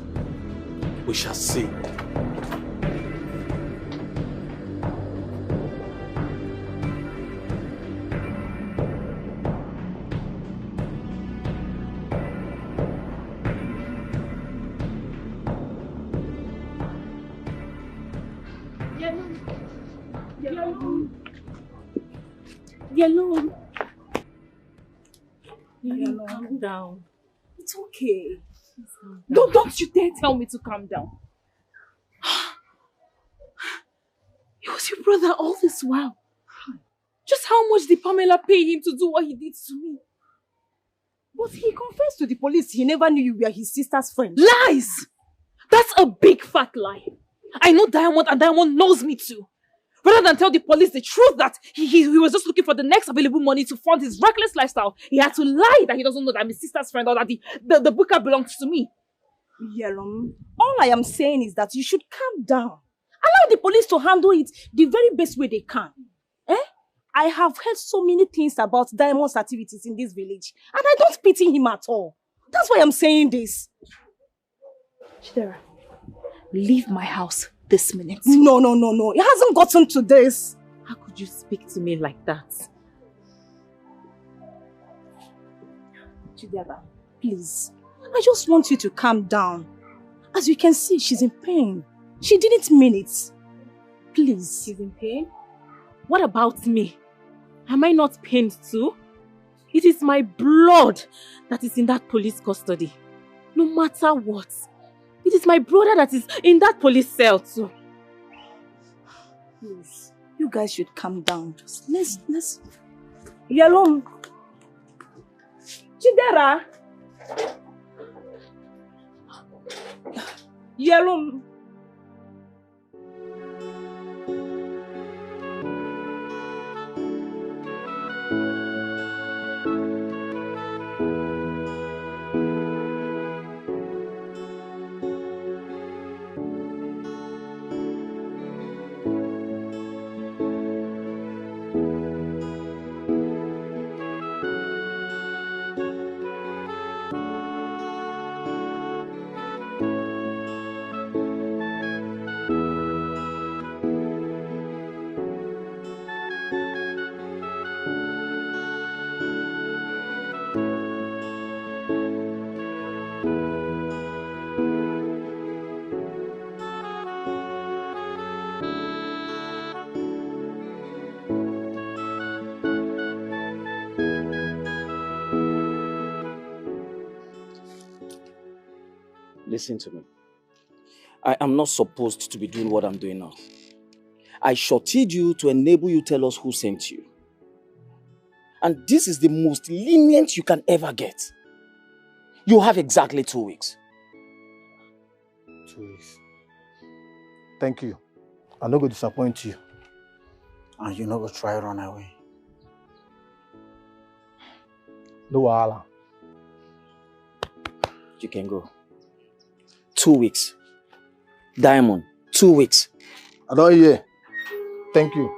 S12: We shall see.
S11: Yellow, calm down. It's okay. Don't you dare tell me to calm down. He was your brother all this while. Just how much did Pamela pay him to do what he did to me?
S2: But he confessed to the police he never knew you were his sister's friend.
S11: Lies! That's a big fat lie. I know Diamond and Diamond knows me too. Rather than tell the police the truth that he was just looking for the next available money to fund his reckless lifestyle, he had to lie that he doesn't know that I'm his sister's friend or that the booker belongs to me.
S2: Yellow, all I am saying is that you should calm down
S10: Allow the police to handle it the very best way they can. Eh? I have heard so many things about Diamond's activities in this village, and I don't pity him at all. That's why I'm saying this.
S11: Chidera, leave my house this minute.
S10: No. It hasn't gotten to this.
S11: How could you speak to me like that?
S10: Chidera, please. I just want you to calm down. As you can see, she's in pain. She didn't mean it. Please.
S11: She's in pain? What about me? Am I not pained too? It is my blood that is in that police custody. No matter what. It is my brother that is in that police cell too.
S10: Please, you guys should calm down. Just let's... Yellow. Chidera. Yellow.
S19: Listen to me. I am not supposed to be doing what I'm doing now. I shorted you to enable you tell us who sent you. And this is the most lenient you can ever get. You have exactly 2 weeks.
S8: 2 weeks. Thank you. I'm not going to disappoint you.
S19: And you're not going to try to run away.
S8: No wahala.
S19: You can go. 2 weeks. Diamond, 2 weeks.
S8: I don't hear. Thank you.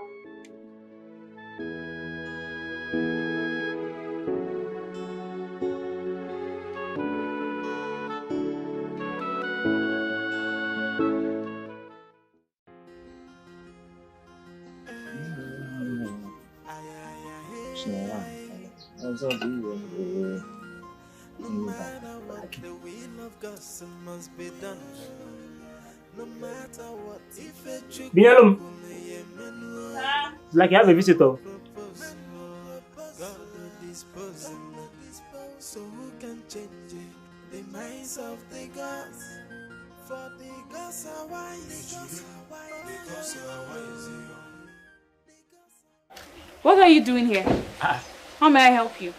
S15: No matter what, the will of God must be done. No matter what, if it
S6: Binyalum, it's like you have a visitor.
S15: so who can change it? The minds of the gods. For the gods are wise.
S11: What are you doing here? How may I help you?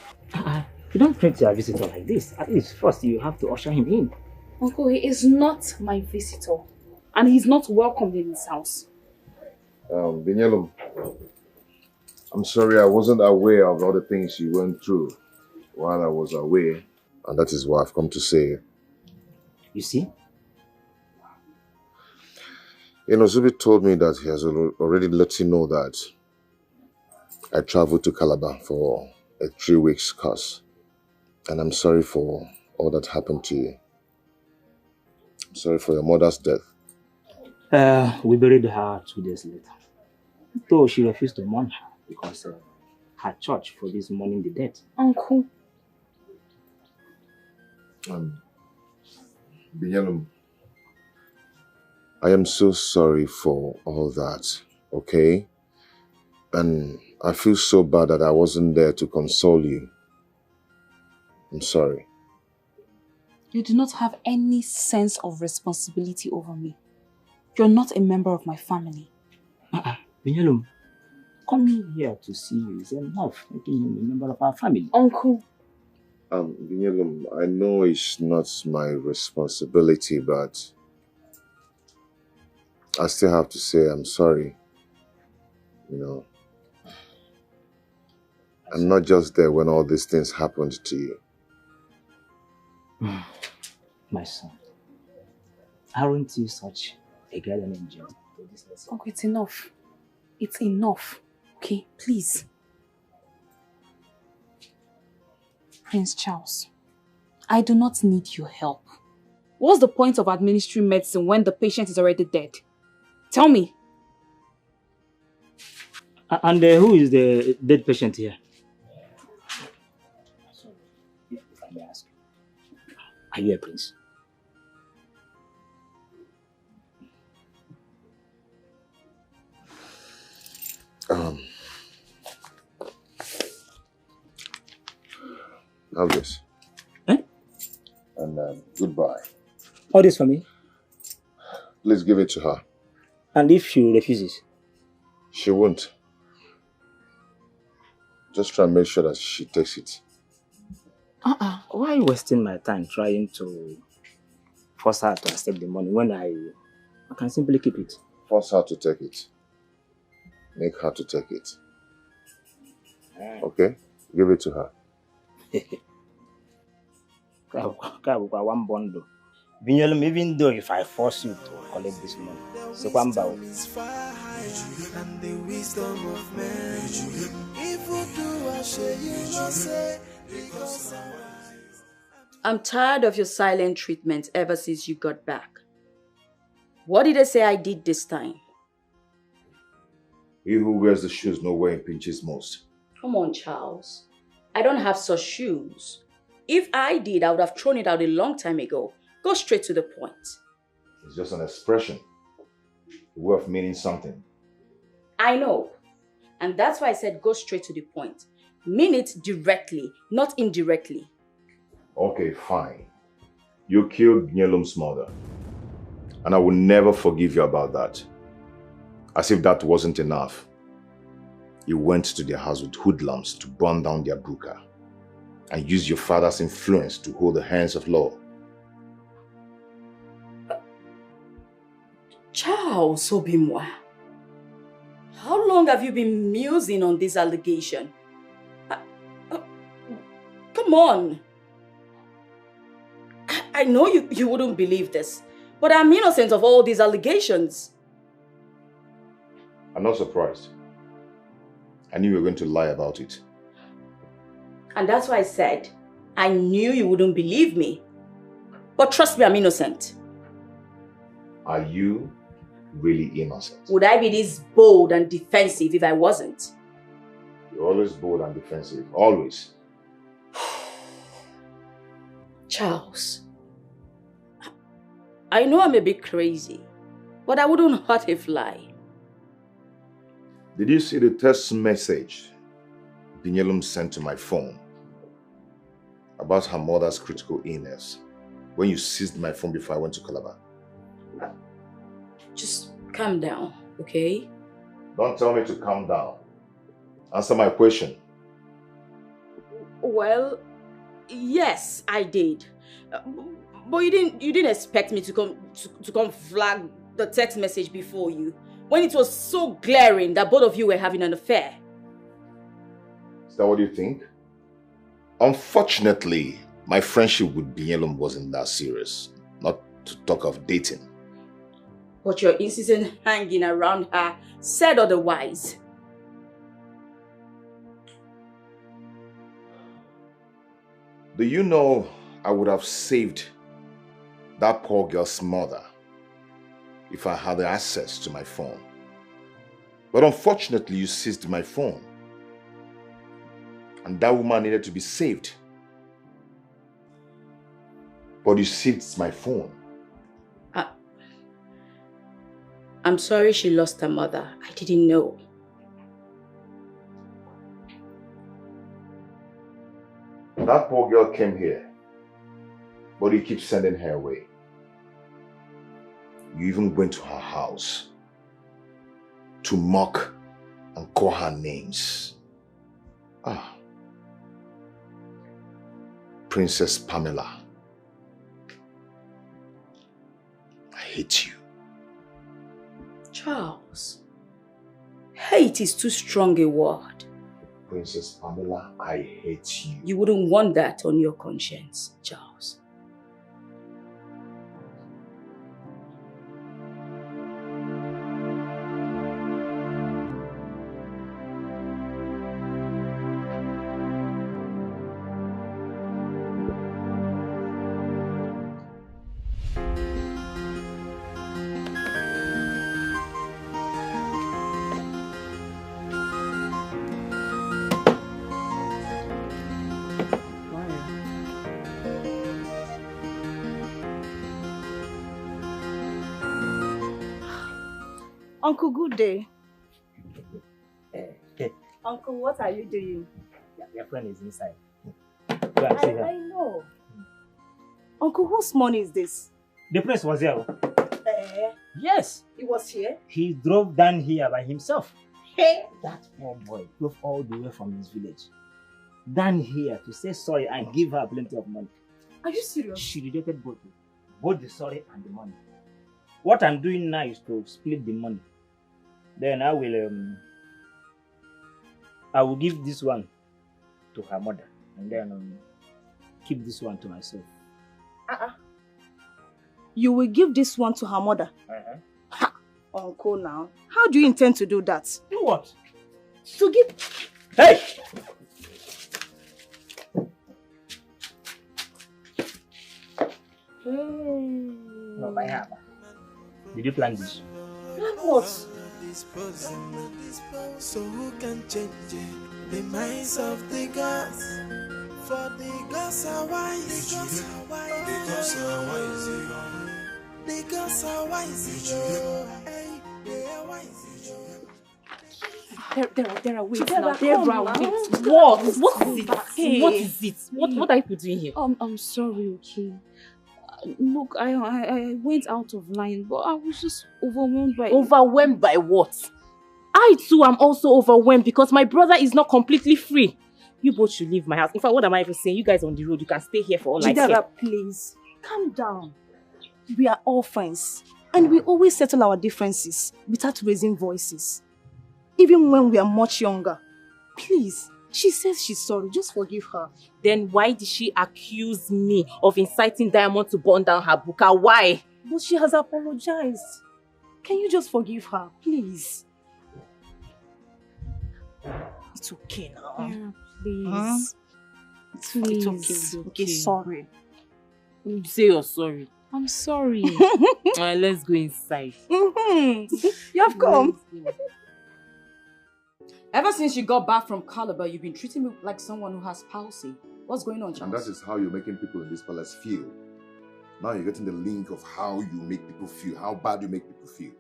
S6: You don't treat your visitor like this. At least first you have to usher him in.
S11: Uncle, he is not my visitor. And he's not welcomed in his house.
S5: Binyalum, I'm sorry I wasn't aware of all the things you went through while I was away. And that is what I've come to say.
S6: You see?
S5: You know, Zubi told me that he has already let you know that I traveled to Calabar for a 3-week course. And I'm sorry for all that happened to you. I'm sorry for your mother's death.
S6: We buried her 2 days later. Though she refused to mourn her because her church for this mourning the dead.
S11: Uncle.
S5: Binyalum, I am so sorry for all that, okay? And I feel so bad that I wasn't there to console you. I'm sorry.
S11: You do not have any sense of responsibility over me. You're not a member of my family.
S6: Binyalum, coming here to see you is enough, making him a member of our family.
S11: Uncle.
S5: Binyalum, I know it's not my responsibility, but I still have to say I'm sorry. You know, I'm not just there when all these things happened to you.
S6: My son, aren't you such a guardian angel?
S19: for this lesson.
S11: Uncle, it's enough. It's enough. Okay, please. Prince Charles, I do not need your help. What's the point of administering medicine when the patient is already dead? Tell me.
S19: And who is the dead patient here? If I may ask. Are you a prince?
S5: Have this.
S19: Eh?
S5: And goodbye.
S19: All this for me?
S5: Please give it to her.
S19: And if she refuses?
S5: She won't. Just try and make sure that she takes it.
S19: Why are you wasting my time trying to force her to accept the money when I can simply keep it?
S5: Force her to take it. Make her to take it. Okay? Give it to her.
S19: One bundle. Even though if I force you to collect this money, it's one bow.
S15: And the wisdom of man. If you do, I share you not say. Because
S1: I'm tired of your silent treatment ever since you got back. What did I say I did this time?
S5: He who wears the shoes know where he pinches most.
S1: Come on, Charles. I don't have such shoes. If I did, I would have thrown it out a long time ago. Go straight to the point.
S5: It's just an expression. A way of meaning something.
S1: I know. And that's why I said go straight to the point. Mean it directly, not indirectly.
S5: Okay, fine. You killed Nyelum's mother. And I will never forgive you about that. As if that wasn't enough. You went to their house with hoodlums to burn down their buka and used your father's influence to hold the hands of law.
S1: Charles Obimwa, how long have you been musing on this allegation? Come on. I know you wouldn't believe this, but I'm innocent of all these allegations.
S5: I'm not surprised. I knew you were going to lie about it.
S1: And that's why I said, I knew you wouldn't believe me. But trust me, I'm innocent.
S5: Are you really innocent?
S1: Would I be this bold and defensive if I wasn't?
S5: You're always bold and defensive. Always.
S1: Charles, I know I'm a bit crazy, but I wouldn't hurt a fly.
S5: Did you see the text message Binyelum sent to my phone about her mother's critical illness when you seized my phone before I went to Calabar?
S1: Just calm down, okay?
S5: Don't tell me to calm down. Answer my question.
S1: Well, yes, I did. But you didn't expect me to come flag the text message before you when it was so glaring that both of you were having an affair.
S5: Is that what you think? Unfortunately, my friendship with Binyelum wasn't that serious. Not to talk of dating.
S1: But your insistent hanging around her said otherwise.
S5: Do you know I would have saved that poor girl's mother if I had access to my phone? But unfortunately, you seized my phone. And that woman needed to be saved. But you seized my phone.
S1: I'm sorry she lost her mother. I didn't know.
S5: That poor girl came here, but you keep sending her away. You even went to her house to mock and call her names. Princess Pamela. I hate you.
S1: Charles, hate is too strong a word.
S5: Princess Pamela, I hate you.
S1: You wouldn't want that on your conscience, Charles.
S10: Uncle, good day. Uncle, what are you doing?
S18: Your friend is inside. Go and see her.
S10: I know. Uncle, whose money is this?
S18: The prince was here. Yes.
S10: He was here?
S18: He drove down here by himself.
S10: Hey.
S18: That poor boy drove all the way from his village down here to say sorry and give her plenty of money.
S10: Are you serious?
S18: She rejected both the sorry and the money. What I'm doing now is to split the money. Then I will give this one to her mother and then keep this one to myself.
S10: You will give this one to her mother? Ha! Uncle, now. How do you intend to do that?
S18: Do what?
S10: To give...
S18: Hey! No, my hammer. Did you plan this?
S10: Plan what?
S15: So who can change it? The minds of the gods. For the gods are wise. The gods are wise. The gods are wise. They are wise.
S14: There are ways
S11: There
S14: now.
S11: are
S14: There
S11: come
S14: are
S11: now.
S14: ways.
S11: What?
S14: What is it?
S11: Hey.
S14: What is it? What are you doing here?
S11: I'm sorry, okay. Look, I went out of line, but I was just overwhelmed by...
S14: Overwhelmed by what? I too am also overwhelmed because my brother is not completely free. You both should leave my house. In fact, what am I even saying? You guys on the road, you can stay here for all I care.
S10: Chidera, please. Calm down. We are all friends. And we always settle our differences without raising voices. Even when we are much younger. Please. She says she's sorry. Just forgive her.
S14: Then why did she accuse me of inciting Diamond to burn down her buka? Why?
S10: But she has apologized. Can you just forgive her, please? It's okay now.
S11: Yeah, please.
S10: Huh?
S11: Please.
S10: It's okay. Sorry.
S14: You say you're sorry.
S11: I'm sorry.
S14: Alright, let's go inside.
S10: You have come.
S1: Ever since you got back from Calabar, you've been treating me like someone who has palsy. What's going on, Charles?
S5: And that is how you're making people in this palace feel. Now you're getting the link of how you make people feel, how bad you make people feel.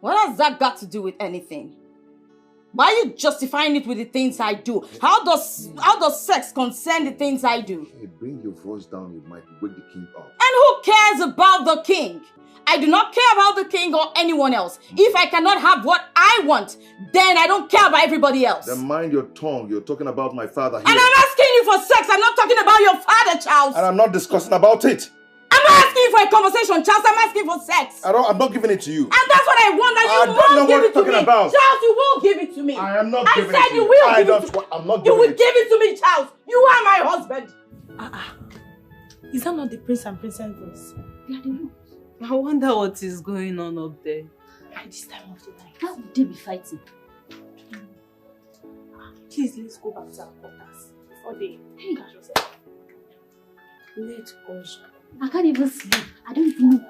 S1: What has that got to do with anything? Why are you justifying it with the things I do? How does sex concern the things I do?
S5: Hey, bring your voice down, you might wake the king up.
S1: And who cares about the king? I do not care about the king or anyone else. If I cannot have what I want, then I don't care about everybody else.
S5: Then mind your tongue. You're talking about my father here.
S1: And I'm asking you for sex. I'm not talking about your father, Charles.
S5: And I'm not discussing about it.
S1: I'm not asking you for a conversation, Charles. I'm asking for sex.
S5: I'm not giving it to you.
S1: And that's what I want. And you
S5: don't know
S1: won't give
S5: what
S1: it to
S5: you're
S1: me.
S5: talking about.
S1: Charles, you won't give it to me.
S5: I am not
S1: I
S5: giving it
S1: said
S5: to
S1: you
S5: you.
S1: will
S5: I
S1: give
S5: don't
S1: it to me.
S5: I'm not
S1: You
S5: giving
S1: will
S5: it.
S1: give it to me, Charles. You are my husband.
S10: Is that not the prince and princess voice?
S14: They are the ones. I wonder what is going on up there.
S10: At this time of the night.
S14: How would they be fighting?
S10: Please, let's go back to our quarters. Before they catch us. Let us.
S14: I can't even sleep. I don't even know.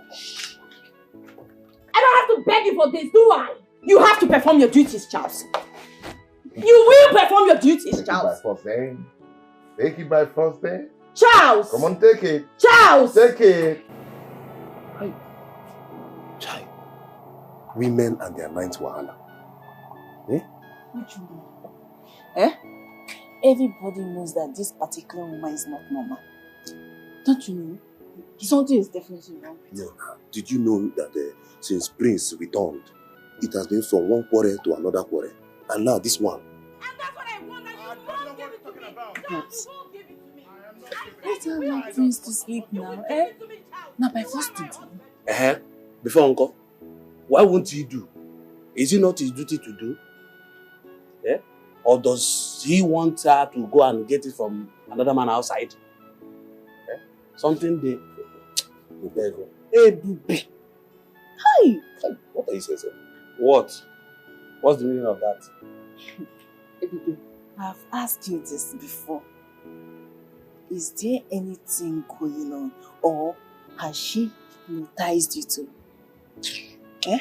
S1: I don't have to beg you for this, do I? You have to perform your duties, Charles. You will perform your duties, Charles.
S5: Take it by force, then. Take it by force, then.
S1: Charles!
S5: Come on, take it.
S1: Charles!
S5: Take it.
S7: Chai. Women and their ninth wahala. Eh?
S10: Which woman? Eh? Everybody knows that this particular woman is not normal. Don't you know? Something is definitely wrong with her.
S7: No. Did you know that since Prince returned, it has been from one quarrel to another quarrel. And now this one.
S11: Let her allow Prince to sleep now, eh? Now by first duty.
S12: Before uncle, why won't he do? Is it not his duty to do? Yeah? Or does he want her to go and get it from another man outside? Yeah? Something they... Hey, Bube.
S7: Hi! What are you saying, sir?
S12: What? What's the meaning of that?
S10: I've asked you this before. Is there anything going on? Or has she hypnotized you too? Eh?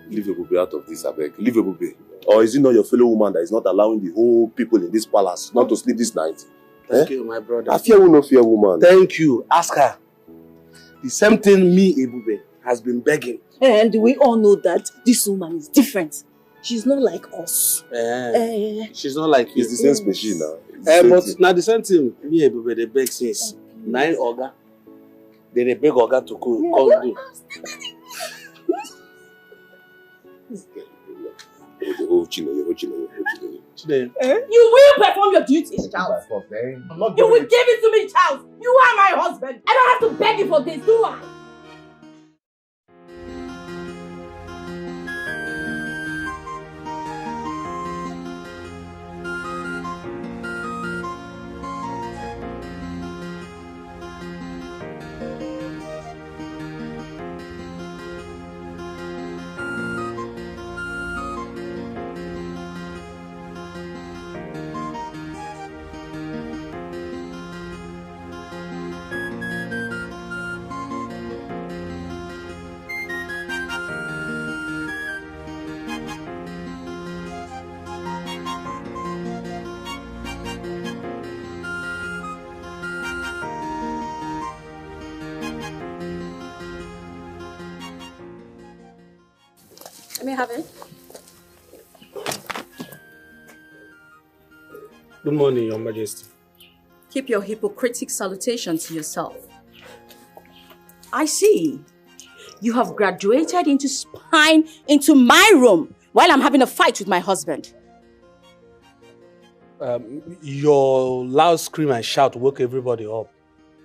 S7: Leave your Bube out of this, I beg. Leave your Bube. Or is it not your fellow woman that is not allowing the whole people in this palace not to sleep this night?
S12: Thank you, my brother.
S7: I fear will not fear woman.
S12: Thank you. Ask her. The same thing me, Ebube, has been begging.
S10: And we all know that this woman is different. She's not like us.
S12: She's not like you.
S5: It's the same species now.
S12: But now the same thing, me and Bebe, they beg since 9 Oga. They beg Oga to come do.
S2: You will perform your duties, Charles. You will give it to me, Charles. You are my husband. I don't have to beg you for this, do I?
S17: Let me have it.
S12: Good morning, Your Majesty.
S17: Keep your hypocritic salutation to yourself. I see. You have graduated into spying into my room while I'm having a fight with my husband.
S12: Your loud scream and shout woke everybody up.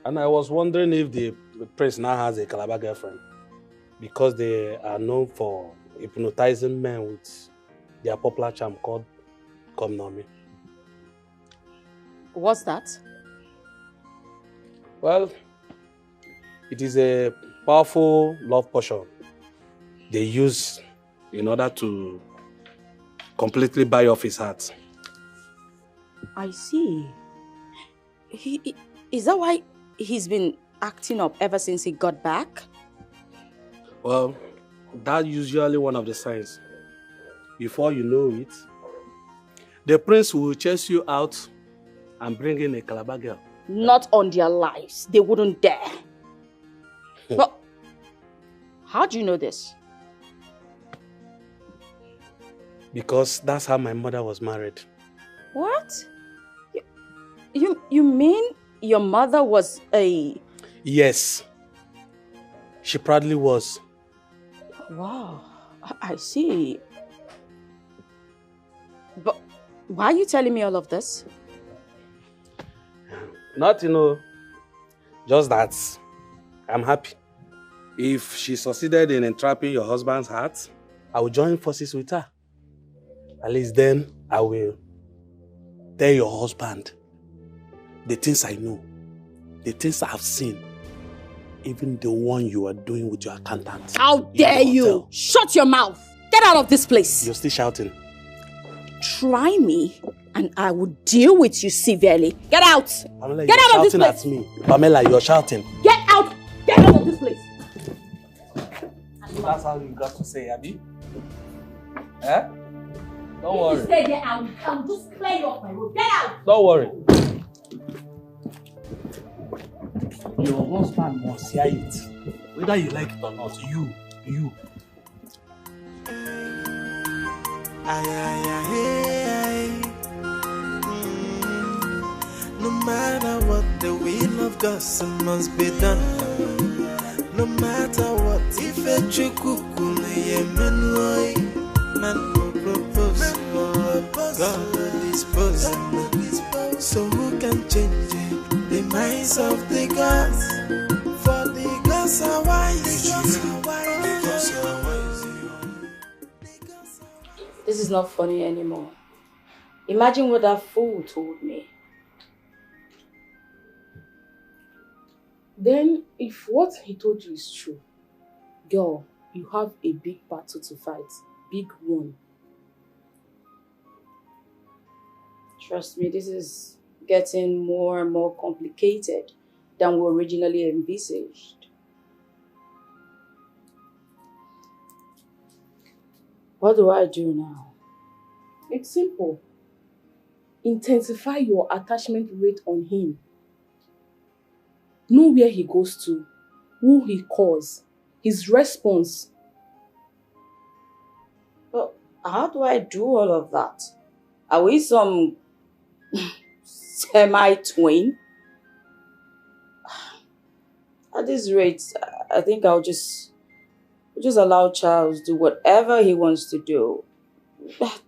S12: And I was wondering if the prince now has a Calabar girlfriend. Because they are known for hypnotizing men with their popular charm called Come Know Me.
S17: What's that?
S12: Well, it is a powerful love potion they use in order to completely buy off his heart.
S17: I see. Is that why he's been acting up ever since he got back?
S12: Well, that's usually one of the signs. Before you know it, the prince will chase you out and bring in a Calabar girl.
S17: Not on their lives. They wouldn't dare. But how do you know this?
S12: Because that's how my mother was married.
S17: What? You mean your mother was a...
S12: Yes. She proudly was.
S17: Wow, I see. But why are you telling me all of this?
S12: Not, just that I'm happy. If she succeeded in entrapping your husband's heart, I will join forces with her. At least then I will tell your husband the things I know, the things I have seen, even the one you are doing with your accountant.
S17: How dare you! Shut your mouth! Get out of this place!
S12: You're still shouting.
S17: Try me and I will deal with you severely. Get out!
S12: Pamela,
S17: Get out of this place!
S12: At me. Pamela, you're shouting.
S17: Get out! Get out of this place!
S12: That's how you got to say, Abby. Eh? Don't worry.
S2: If you stay there, I'll just clear you off my road. Get out!
S12: Don't worry. Your husband must hear it. Whether you like it or not, you.
S15: No matter what, the will of God must be done. No matter what, if a chukuku man will propose, God will dispose. So who can change the minds of the gods? For the gods are wise.
S17: This is not funny anymore. Imagine what that fool told me.
S20: Then, if what he told you is true, girl, you have a big battle to fight. Big one.
S17: Trust me, this is getting more and more complicated than we originally envisaged. What do I do now?
S20: It's simple. Intensify your attachment rate on him. Know where he goes to, who he calls, his response.
S1: But how do I do all of that? Are we some semi-twin? At this rate, I think I'll just allow Charles do whatever he wants to do.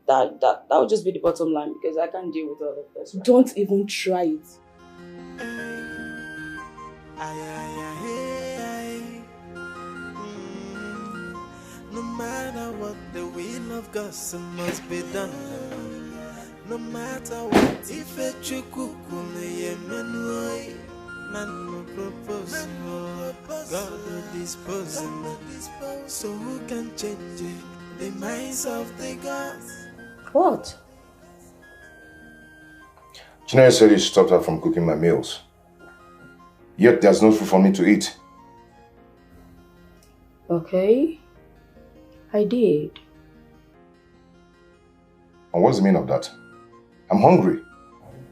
S1: That will just be the bottom line because I can't deal with all of this. Right?
S20: Don't even try it.
S15: No matter what, the will of God must be done. No matter what, if a chukukume man will propose, God will dispose. So who can change the minds of the gods?
S1: What?
S5: Chinaya said he stopped her from cooking my meals. Yet there's no food for me to eat.
S1: Okay. I did.
S5: And what's the meaning of that? I'm hungry.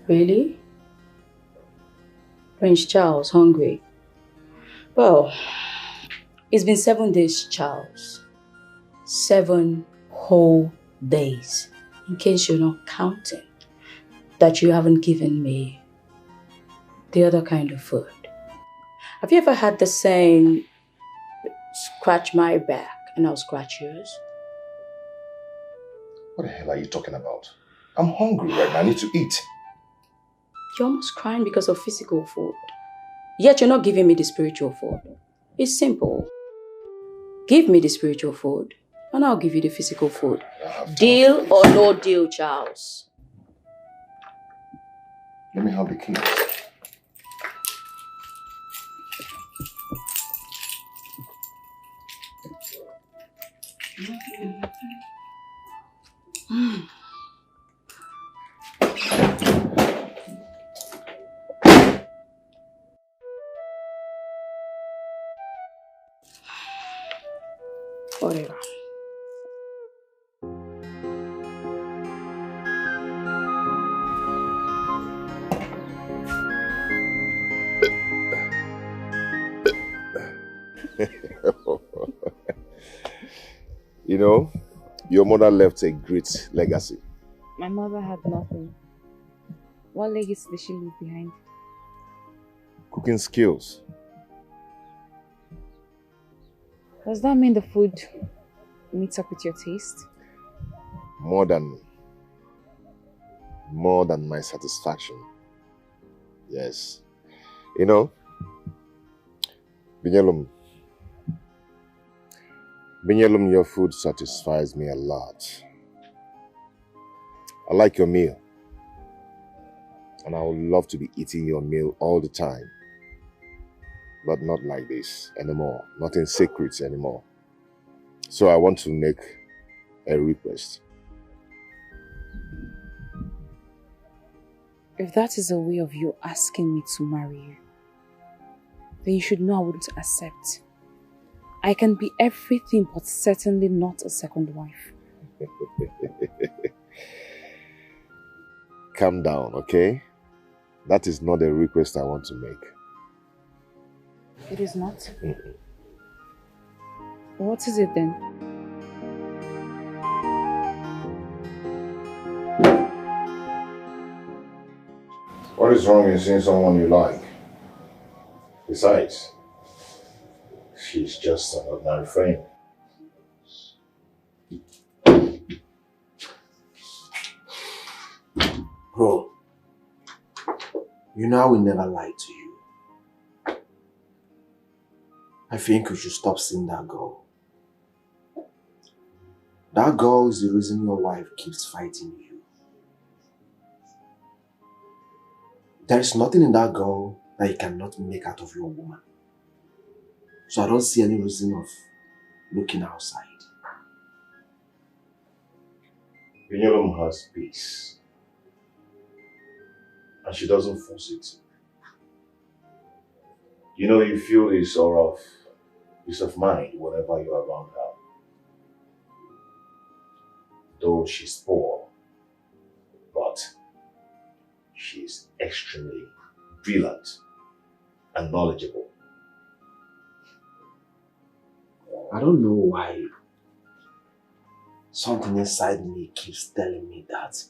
S1: Really? Prince Charles, hungry? Well, it's been 7 days, Charles. 7 whole days. In case you're not counting, that you haven't given me the other kind of food. Have you ever had the saying, scratch my back and I'll scratch yours?
S5: What the hell are you talking about? I'm hungry right now. I need to eat.
S1: You're almost crying because of physical food. Yet you're not giving me the spiritual food. It's simple. Give me the spiritual food and I'll give you the physical food. Deal or no deal, Charles?
S5: Let me have the keys.
S1: Whatever.
S5: You know, your mother left a great legacy.
S11: My mother had nothing. What legacy did she leave behind?
S5: Cooking skills.
S11: Does that mean the food meets up with your taste?
S5: More than my satisfaction. Yes. You know, Binyelum, your food satisfies me a lot. I like your meal. And I would love to be eating your meal all the time. But not like this anymore. Not in secrets anymore. So I want to make a request.
S11: If that is a way of you asking me to marry you, then you should know I wouldn't accept. I can be everything but certainly not a second wife.
S5: Calm down, okay? That is not a request I want to make.
S11: It is not? What is it then?
S5: What is wrong in seeing someone you like? Besides, she's just an ordinary friend.
S7: Bro, you know I will never lie to you. I think you should stop seeing that girl. That girl is the reason your wife keeps fighting you. There is nothing in that girl that you cannot make out of your woman. So I don't see any reason of looking outside.
S5: Binyelum has peace. And she doesn't force it. You know, you feel a sort of peace of mind whenever you're around her. Though she's poor, but she's extremely brilliant and knowledgeable.
S3: I don't know why something inside me keeps telling me that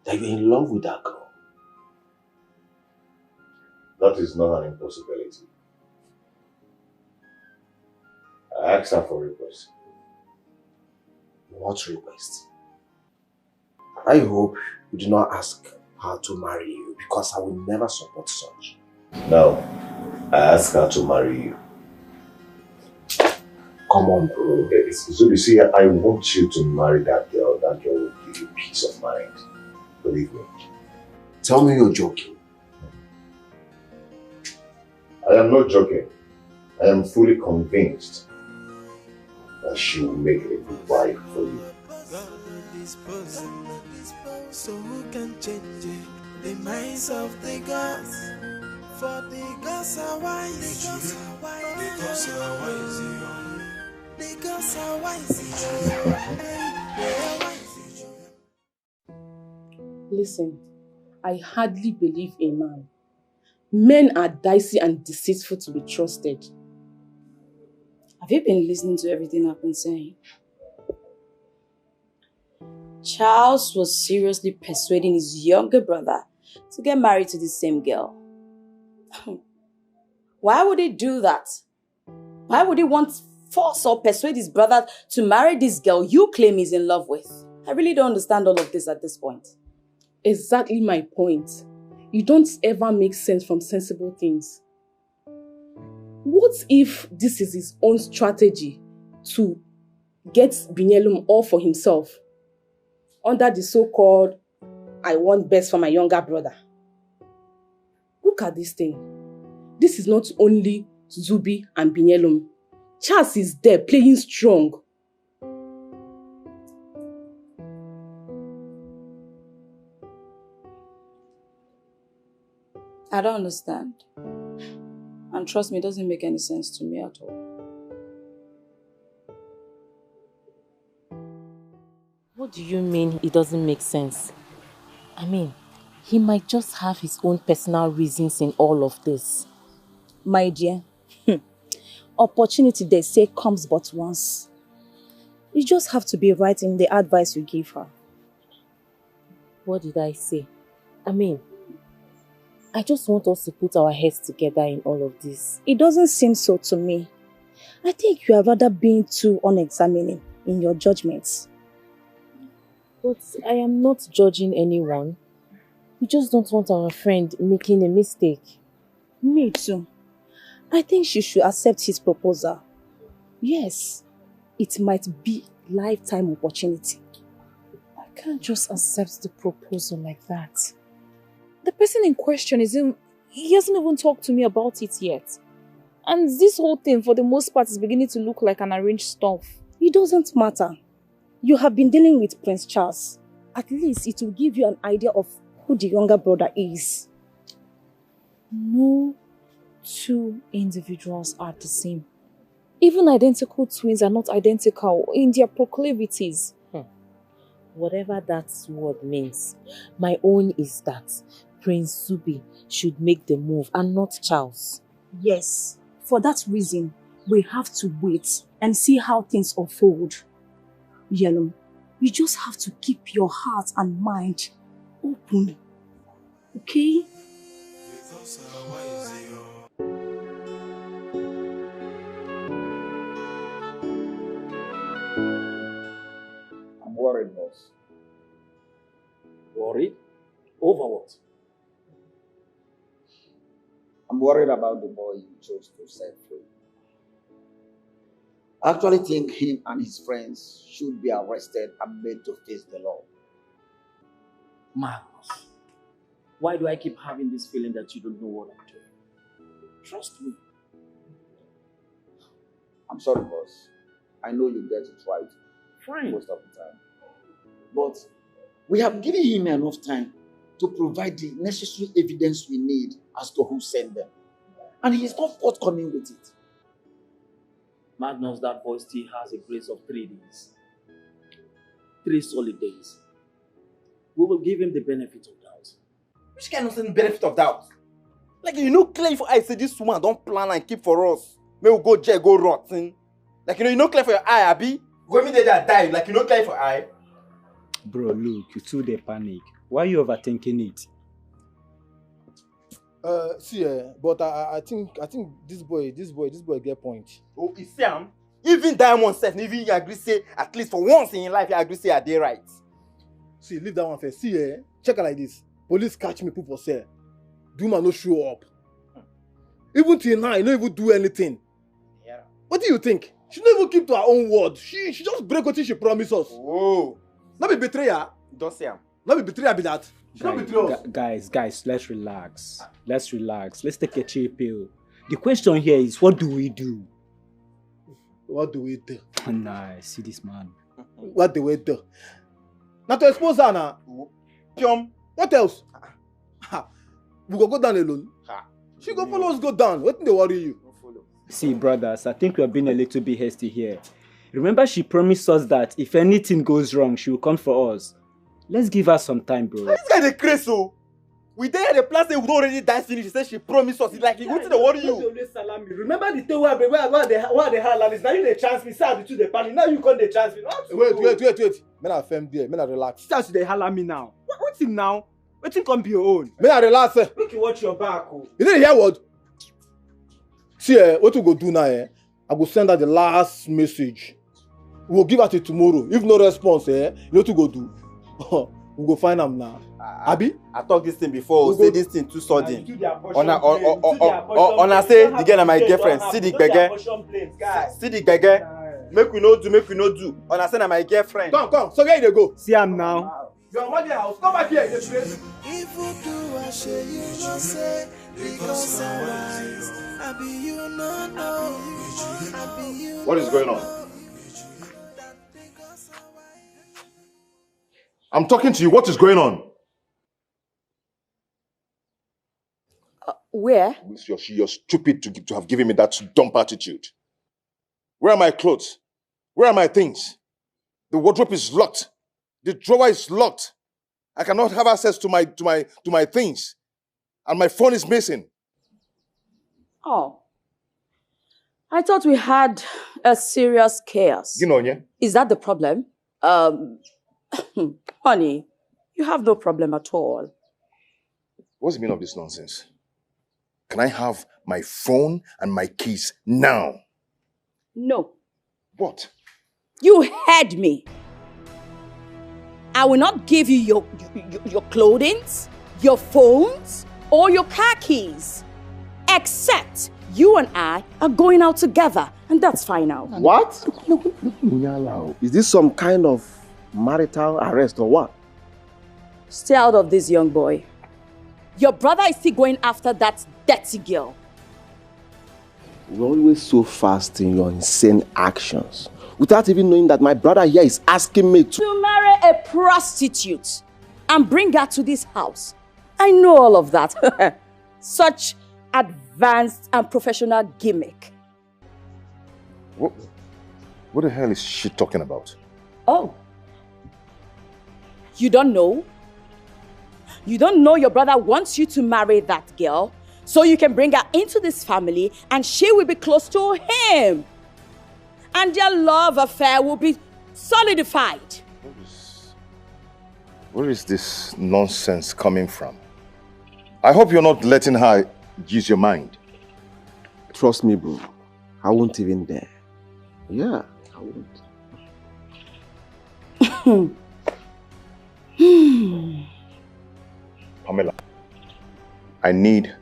S3: you're in love with that girl.
S5: That is not an impossibility. I asked her for a request.
S3: What request? I hope you do not ask her to marry you, because I will never support such.
S5: No, I asked her to marry you.
S3: Come on, bro.
S5: So you see, I want you to marry that girl. That girl will give you peace of mind. Believe me.
S3: Tell me you're joking.
S5: I am not joking. I am fully convinced that she will make a good wife for you.
S15: So who can change it? The minds of the gods. For the gods are wise. The gods are wise. The gods are wise.
S20: Listen, I hardly believe a man. Men are dicey and deceitful to be trusted.
S1: Have you been listening to everything I've been saying? Charles was seriously persuading his younger brother to get married to the same girl. Why would he do that? Why would he want to force or persuade his brother to marry this girl you claim he's in love with? I really don't understand all of this at this point.
S20: Exactly my point. You don't ever make sense from sensible things. What if this is his own strategy to get Binyelum all for himself? Under the so-called, I want best for my younger brother. Look at this thing. This is not only Zubi and Binyelum. Charles is there playing strong.
S1: I don't understand. And trust me, it doesn't make any sense to me at all.
S10: What do you mean it doesn't make sense? I mean, he might just have his own personal reasons in all of this.
S17: My dear, opportunity they say comes but once. You just have to be right in the advice you give her.
S10: What did I say? I mean, I just want us to put our heads together in all of this.
S17: It doesn't seem so to me. I think you are rather being too unexamining in your judgments.
S10: But I am not judging anyone. We just don't want our friend making a mistake.
S17: Me too. I think she should accept his proposal. Yes, it might be lifetime opportunity.
S11: I can't just accept the proposal like that. The person in question he hasn't even talked to me about it yet. And this whole thing, for the most part, is beginning to look like an arranged stuff.
S17: It doesn't matter. You have been dealing with Prince Charles. At least it will give you an idea of who the younger brother is.
S11: No two individuals are the same. Even identical twins are not identical in their proclivities.
S10: Whatever that word means, my own is that Prince Zubi should make the move and not Charles.
S17: Yes, for that reason, we have to wait and see how things unfold. Yellow, you just have to keep your heart and mind open, okay?
S21: I'm worried, boss.
S19: Worried? Over what?
S21: I'm worried about the boy you chose to set free. I actually think him and his friends should be arrested and made to face the law.
S19: Magnus, why do I keep having this feeling that you don't know what I'm doing? Trust me.
S21: I'm sorry, boss. I know you get it right.
S19: Fine.
S21: Most of the time. But we have given him enough time to provide the necessary evidence we need as to who sent them. And he is not forthcoming with it.
S19: Magnus, that boy still has a grace of 3 days. 3 solid days. We will give him the benefit of doubt.
S13: Which kind of benefit of doubt? Like, you know, clear for I say this woman don't plan and keep for us. May we go jail, go rotten. Like, you know clear for your eye, Abi. When me there die, like, you know clear for your eye.
S16: Bro, look, you too dey panic. Why you overthinking it?
S8: See, but I think this boy get point.
S13: Oh, you see him? Even Diamond said, even he agree say, at least for once in your life, he agree say I dey right.
S8: See, leave that one first. See, check it like this. Police catch me, people say, do man no show up. Even till now, I don't even do anything.
S13: Yeah.
S8: What do you think? She don't even keep to her own word. She just break what she promised us.
S13: Oh.
S8: Not be betrayer.
S13: Don't say him.
S8: Not be betrayer be that. She don't betray us.
S16: Guys, let's relax. Let's relax. Let's take a chill pill. The question here is, what do we do?
S8: What do we do?
S16: Nah, see this man.
S8: What do we do? Not to expose her now. What else? We go down alone. She go follow us go down. What they worry you?
S16: See, brothers, I think we're being a little bit hasty here. Remember, she promised us that if anything goes wrong, she will come for us. Let's give her some time, bro.
S13: This guy is crazy. We there the plan say we don't already die finish. She said she promised us. It's like, what's the worry you?
S16: Remember the day where they had this. Now you the chance me, say the the panic. Now you can't the chance me.
S8: Wait. Men are firm there. Men are relax.
S16: Start they holler me now. What's him now? What's him come be your own?
S8: Men are relax.
S16: Make you watch your back. Oh.
S8: You didn't hear what? See, what we go do now? I go send her the last message. We'll give her till tomorrow. If no response, you know what to go do? We go find them now. Abi?
S13: I talked this thing before. Say this thing too sudden. On I say the girl and my girlfriend. See the beggar. See the beggar. Make we no do. On I say na my girlfriend.
S8: Come. So where you go?
S16: See am now.
S8: Your mother house. Come back here. This place.
S15: If you do, I say you no say because I'm wise. I be you no know. I be you.
S5: What is going on? I'm talking to you. What is going on?
S17: Where?
S5: You're stupid to have given me that dumb attitude. Where are my clothes? Where are my things? The wardrobe is locked. The drawer is locked. I cannot have access to my things. And my phone is missing.
S17: Oh. I thought we had a serious chaos.
S5: You know, yeah?
S17: Is that the problem? Honey, you have no problem at all.
S5: What's the meaning of this nonsense? Can I have my phone and my keys now?
S17: No.
S5: What?
S17: You heard me. I will not give you your clothing, your phones, or your car keys. Except you and I are going out together. And that's fine now.
S7: What? Is this some kind of marital arrest or what?
S17: Stay out of this, young boy. Your brother is still going after that dirty girl.
S7: You're always so fast in your insane actions, without even knowing that my brother here is asking me
S17: to marry a prostitute and bring her to this house. I know all of that. Such advanced and professional gimmick.
S5: What the hell is she talking about?
S17: Oh. You don't know? You don't know your brother wants you to marry that girl so you can bring her into this family and she will be close to him. And their love affair will be solidified.
S5: Where is this nonsense coming from? I hope you're not letting her use your mind.
S7: Trust me, bro. I won't even dare. Yeah, I won't.
S5: Pamela, I need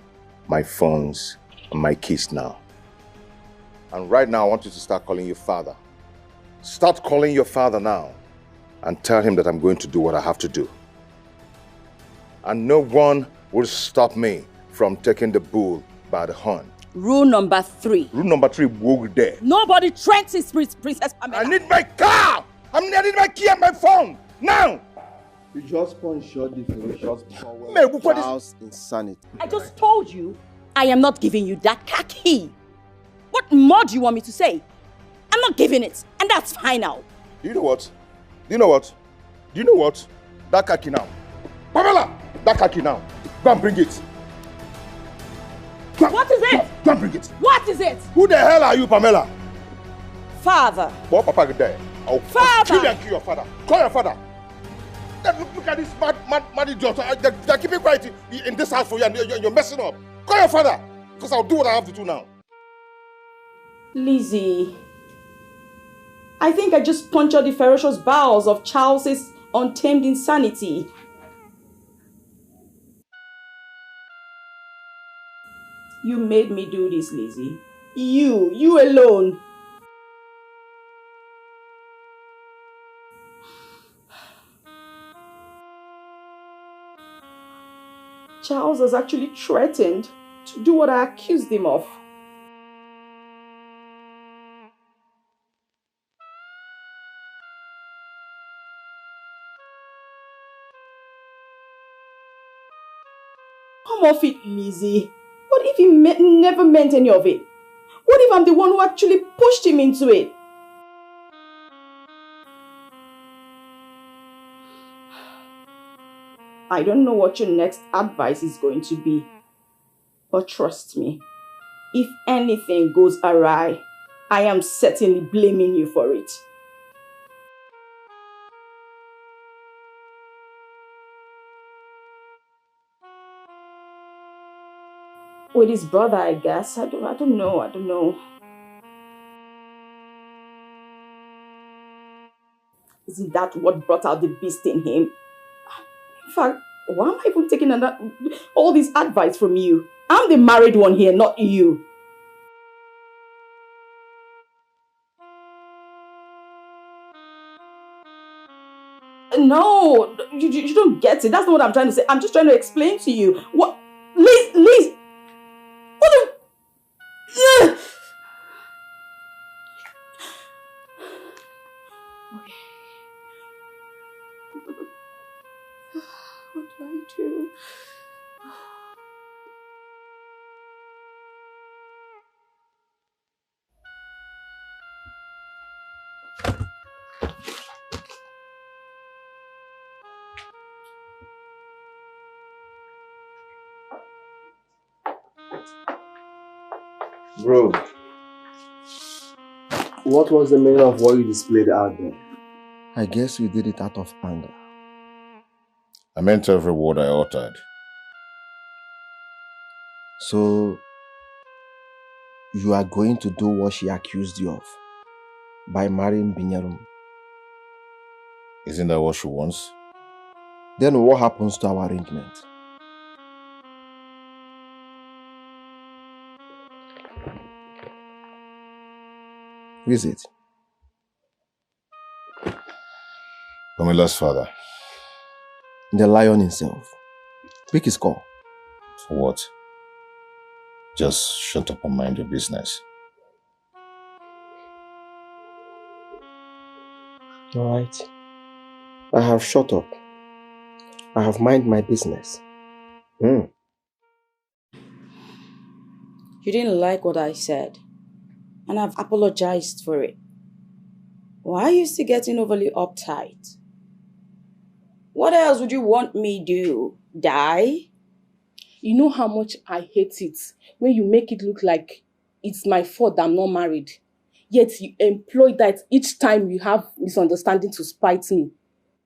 S5: my phones and my keys now. And right now, I want you to start calling your father. Start calling your father now and tell him that I'm going to do what I have to do. And no one will stop me from taking the bull by the horn.
S17: Rule number 3.
S5: Rule number 3, walk there.
S17: Nobody threatens his Princess Pamela.
S5: I need my car! I need my key and my phone! Now!
S7: You just punch your definition of child's insanity.
S17: I just told you I am not giving you that car key. What more do you want me to say? I'm not giving it, and that's fine now.
S5: Do you know what? Do you know what? Do you know what? That car key now. Pamela! That car key now. Go and bring it.
S17: What is it?
S5: Go and bring it.
S17: What is it?
S5: Who the hell are you, Pamela?
S17: Father.
S5: What Papa get there? I'll kill you and kill your father. Call your father. Look at this mad idiot. They're keeping quiet in this house for you and you're messing up. Call your father. Because I'll do what I have to do now.
S17: Lizzie, I think I just punctured the ferocious bowels of Charles's untamed insanity. You made me do this, Lizzie. You alone. Charles has actually threatened to do what I accused him of. Come off it, Lizzie. What if he never meant any of it? What if I'm the one who actually pushed him into it? I don't know what your next advice is going to be. But trust me, if anything goes awry, I am certainly blaming you for it. With his brother, I guess. I don't know. Isn't that what brought out the beast in him? In fact, why am I even taking all this advice from you? I'm the married one here, not you. No, you don't get it. That's not what I'm trying to say. I'm just trying to explain to you. What? Liz! What the... Yeah. Okay. What do I do?
S3: Bro, what was the meaning of what you displayed out there?
S7: I guess you did it out of anger.
S5: I meant every word I uttered.
S7: So, you are going to do what she accused you of by marrying Binyarum.
S5: Isn't that what she wants?
S7: Then what happens to our arrangement? Who is it?
S5: Pamela's father.
S7: The lion himself. Pick his call.
S5: For what? Just shut up and mind your business.
S7: Alright. I have shut up. I have mind my business.
S17: You didn't like what I said, and I've apologized for it. Why are you still getting overly uptight? What else would you want me do? Die?
S20: You know how much I hate it when you make it look like it's my fault that I'm not married. Yet you employ that each time you have misunderstanding to spite me.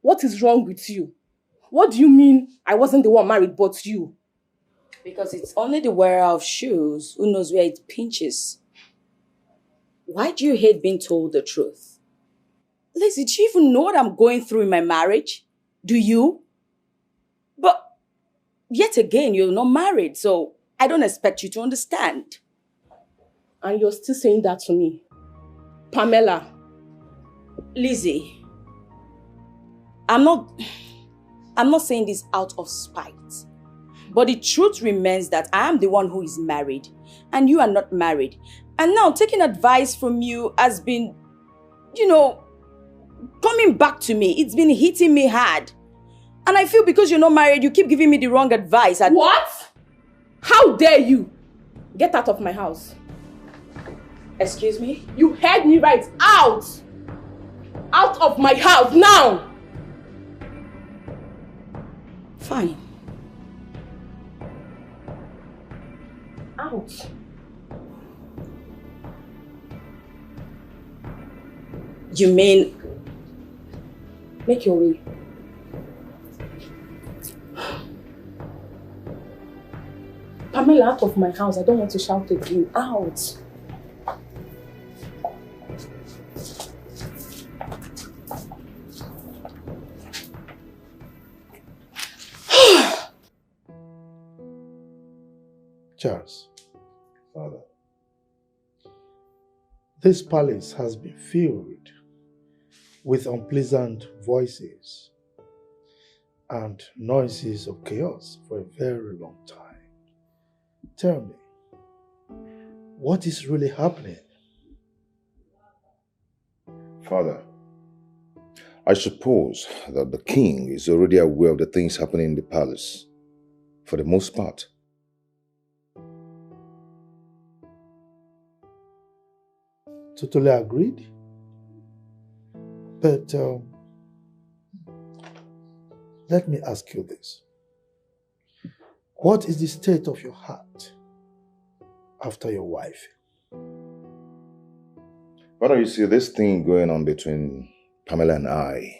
S20: What is wrong with you? What do you mean I wasn't the one married but you?
S17: Because it's only the wearer of shoes who knows where it pinches. Why do you hate being told the truth? Lizzie, do you even know what I'm going through in my marriage? Do you? But yet again, you're not married, so I don't expect you to understand.
S20: And you're still saying that to me? Pamela.
S17: Lizzie, I'm not saying this out of spite. But the truth remains that I am the one who is married and you are not married. And now taking advice from you has been, coming back to me. It's been hitting me hard. And I feel because you're not married, you keep giving me the wrong advice.
S20: What? How dare you? Get out of my house.
S17: Excuse me?
S20: You heard me right. Out! Out of my house now!
S17: Fine.
S20: Out.
S2: You mean... Make your way. Pamela, out of my house. I don't want to shout again. Out.
S8: Charles, Father, this palace has been filled with unpleasant voices and noises of chaos for a very long time. Tell me, what is really happening?
S5: Father, I suppose that the king is already aware of the things happening in the palace, for the most part.
S8: Totally agreed. But let me ask you this. What is the state of your heart after your wife?
S5: Father, you see, this thing going on between Pamela and I,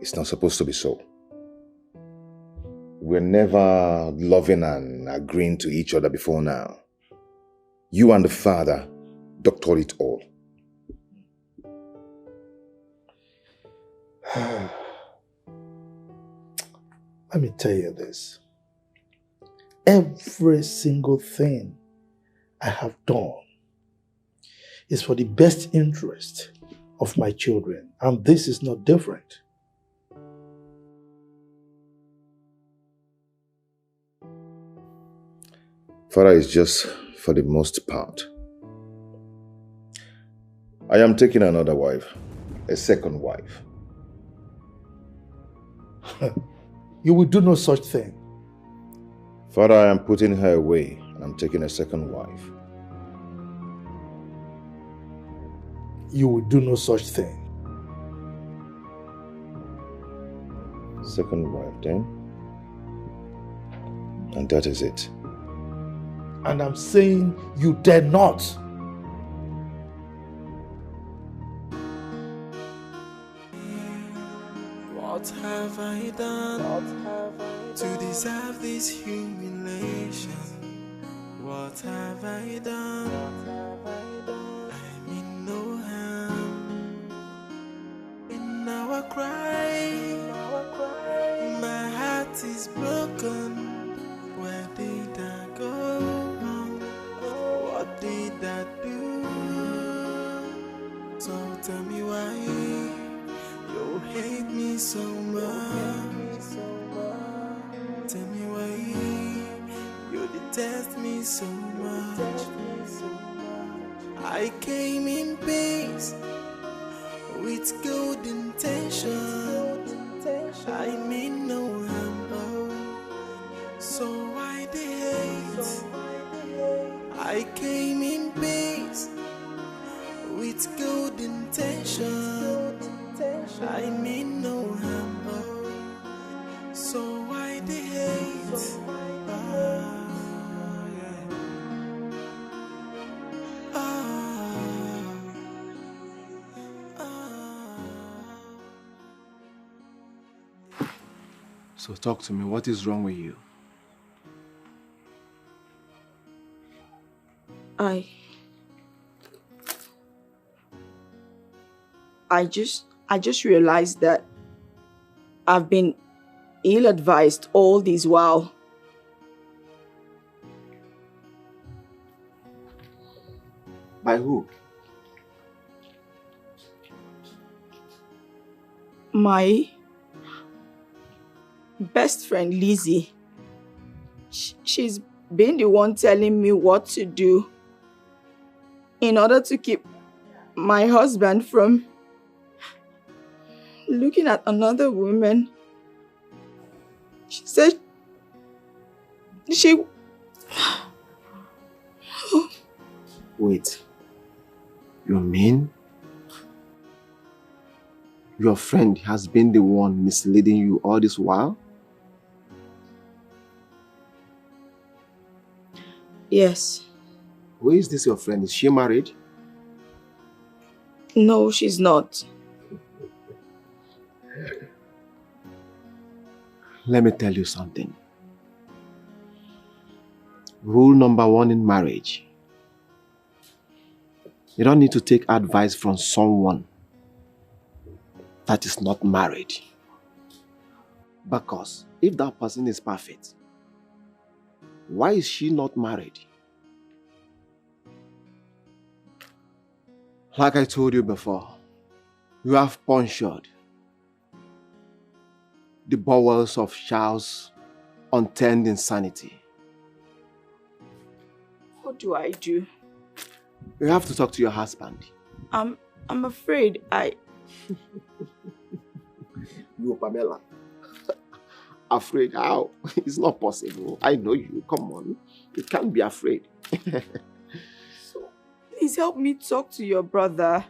S5: it's not supposed to be so. We're never loving and agreeing to each other before now. You and the father doctored it all.
S8: Let me tell you this. Every single thing I have done is for the best interest of my children, and this is not different.
S5: Father, is just for the most part. I am taking another wife, a second wife.
S8: You will do no such thing.
S5: Father, I am putting her away and I'm taking a second wife.
S8: You will do no such thing.
S5: Second wife, then? And that is it.
S8: And I'm saying you dare not.
S15: What have I done to deserve this humiliation? What have I done? I mean no harm. In our cry, my heart is broken. Where did I go wrong? What did I do? So tell me why you hate me so much. Tell me why you detest me so much. I came in peace with good intention. I mean no harm, oh. So why the hate? I came in peace with good intention. I mean no harm, oh. So why the hate?
S7: So talk to me, what is wrong with you?
S2: I just realized that I've been ill-advised all this while.
S7: By who?
S2: My best friend Lizzie. She's been the one telling me what to do in order to keep my husband from looking at another woman. She said she...
S7: Wait. You mean your friend has been the one misleading you all this while?
S2: Yes.
S7: Who is this your friend? Is she married?
S2: No, she's not.
S7: Let me tell you something. Rule number 1 in marriage. You don't need to take advice from someone that is not married. Because if that person is perfect, why is she not married? Like I told you before, you have punctured the bowels of Charles' unturned insanity.
S2: What do I do?
S7: You have to talk to your husband.
S2: I'm afraid
S7: You, Pamela. Afraid how? It's not possible. I know you. Come on. You can't be afraid.
S2: Please help me talk to your brother.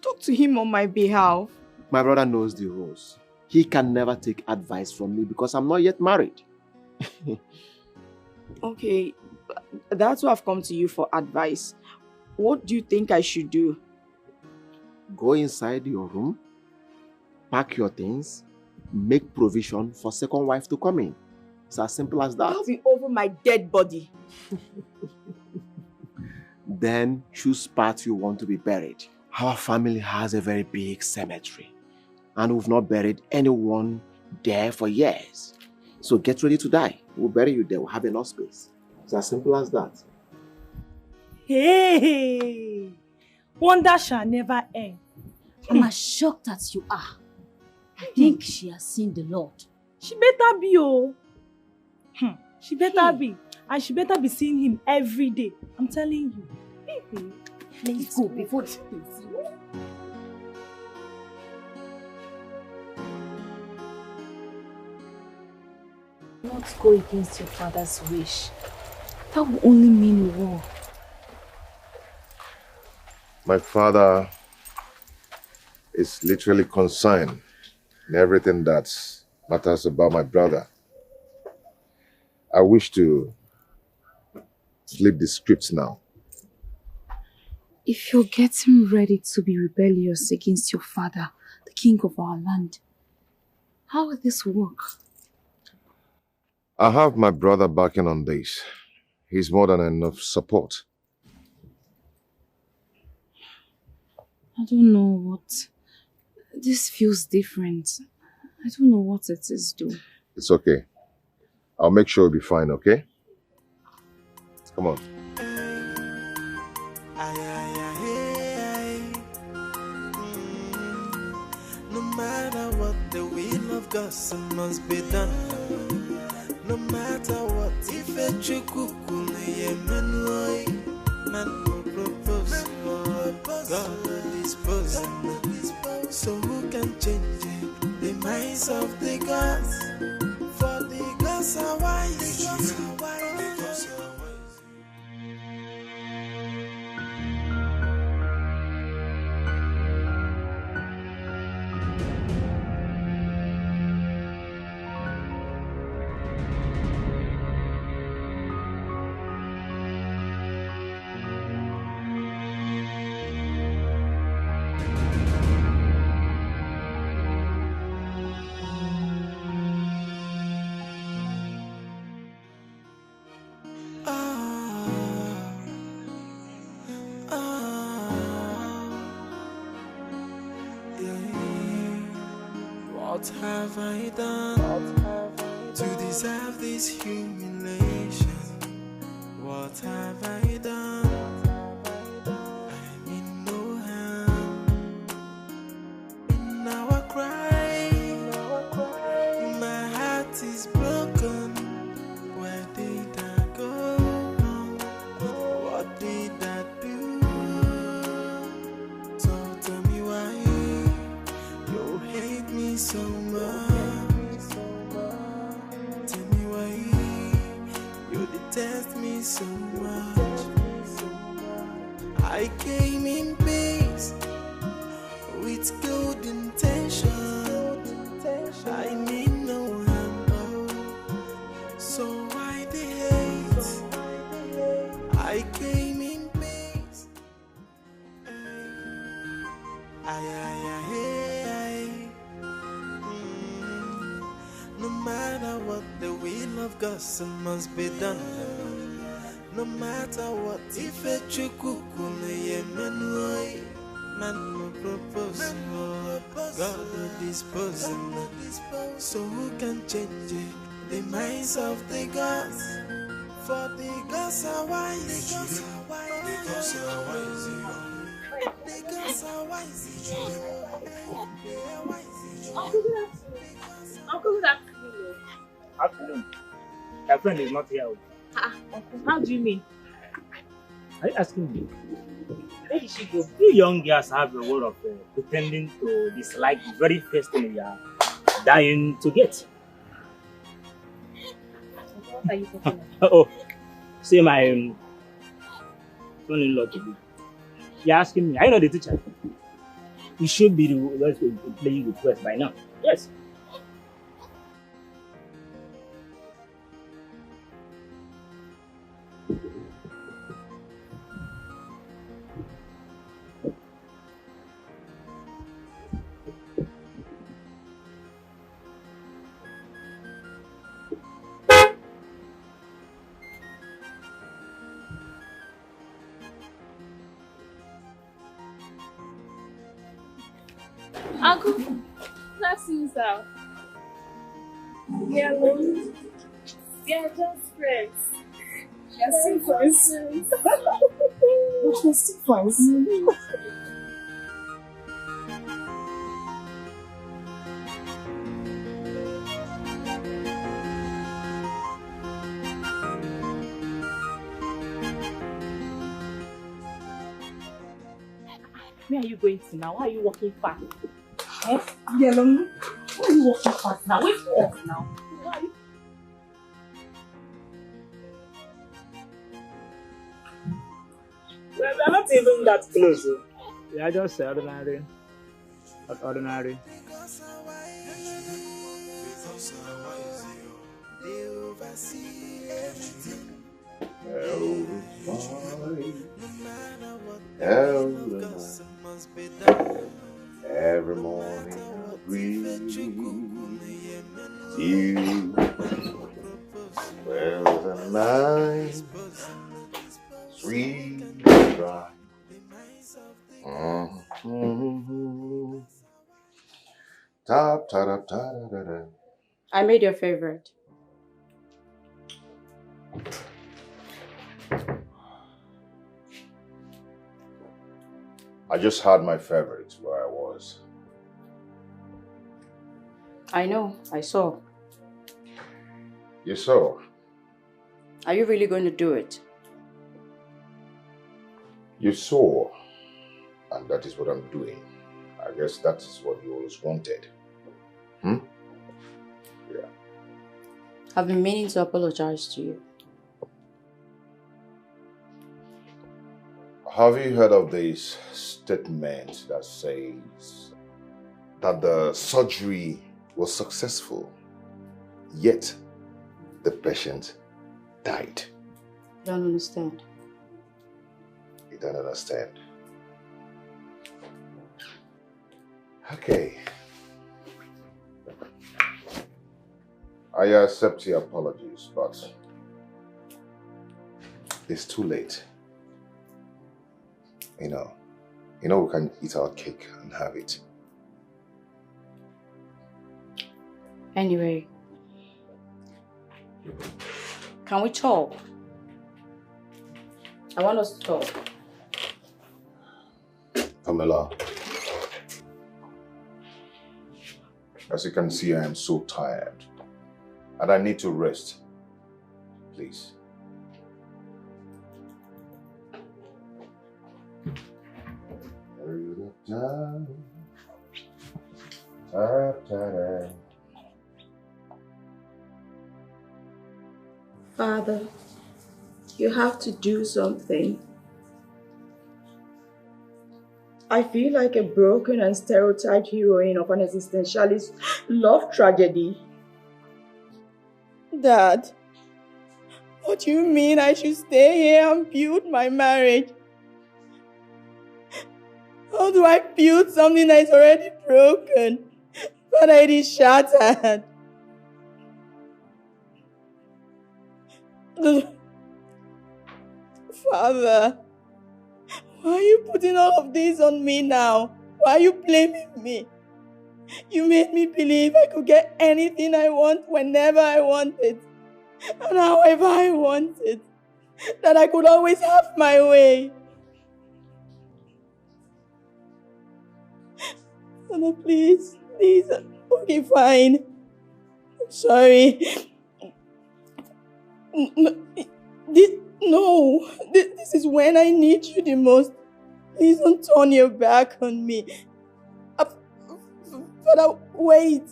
S2: Talk to him on my behalf.
S7: My brother knows the rules. He can never take advice from me because I'm not yet married.
S2: Okay, that's why I've come to you for advice. What do you think I should do?
S7: Go inside your room, pack your things, make provision for second wife to come in. It's as simple as that.
S2: I'll be over my dead body.
S7: Then choose part you want to be buried. Our family has a very big cemetery and we've not buried anyone there for years. So get ready to die. We'll bury you there. We'll have enough space. It's as simple as that.
S9: Hey! Wonder shall never end.
S10: I'm as shocked as you are. I think she has seen the Lord.
S9: She better be, oh. She better be. And she better be seeing him every day. I'm telling you.
S10: Let's go before the
S11: Not go against your father's wish. That will only mean war.
S5: My father is literally concerned in everything that matters about my brother. I wish to flip the script now.
S11: If you're getting ready to be rebellious against your father, the king of our land, how will this work?
S5: I have my brother backing on this. He's more than enough support.
S11: I don't know what... This feels different. I don't know what it is, though.
S5: It's okay. I'll make sure you'll be fine, okay? Come on.
S15: No matter what, the will of God must be done. No matter what, if a chukukun yemenoi, man will propose, God will dispose. So who can change it? The minds of the gods, for the gods are wise. What have I done to deserve this humiliation? What have I done? I mean no harm. In our cry, my heart is broken. Where did I go wrong? What did I do? So tell me why you hate me so much. Tell me why you detest me so much. I came in peace with good intention. I mean no harm, so why the hate? I came in peace. matter what, the will of God must be done. No matter what, if a chukukume yemenoi, man will propose, God will dispose. So who can change it? The minds of the gods. For the gods are wise. The gods are wise. The gods are wise. The gods are wise. They are wise.
S18: Uncle, good afternoon. Afternoon. My friend is not here.
S9: How do you mean?
S18: Are you asking me? Where did she go? You young girls have a way of pretending to dislike the very first thing you are dying to get.
S9: What are you talking about?
S18: Oh, say my son-in-law to be. You're asking me. I know the teacher. He should be the one playing with West by now. Yes.
S11: Uncle, that seems out. We are alone. We are just friends. We are still friends.
S9: But we're still friends.
S2: Where are you going to now? Why are you walking fast?
S9: Yellow, why are you walking fast now?
S2: Wait for us now. Why are you?
S18: Well, we're not even that close. We are just ordinary. Not ordinary.
S5: Every morning I breathe you. Well, the night sweet dry. Tap, ta, da, da, da, da.
S17: I made your favorite.
S5: I just had my favorite where I was.
S17: I know, I saw.
S5: You saw?
S17: Are you really going to do it?
S5: You saw, and that is what I'm doing. I guess that is what you always wanted. Yeah.
S17: I've been meaning to apologize to you.
S5: Have you heard of this statement that says that the surgery was successful, yet the patient died?
S17: Don't understand.
S5: You don't understand. Okay. I accept your apologies, but it's too late. You know we can eat our cake and have it.
S17: Anyway, can we talk? I want us to talk.
S5: Pamela, as you can see, I am so tired and I need to rest. Please.
S17: Father, you have to do something. I feel like a broken and stereotyped heroine of an existentialist love tragedy. Dad, what do you mean I should stay here and build my marriage? How do I build something that is already broken? But it is shattered.
S2: Father, why are you putting all of this on me now? Why are you blaming me? You made me believe I could get anything I want whenever I want it and however I want it. That I could always have my way. Father, please. Okay, fine. I'm sorry. This is when I need you the most. Please don't turn your back on me. Father, wait.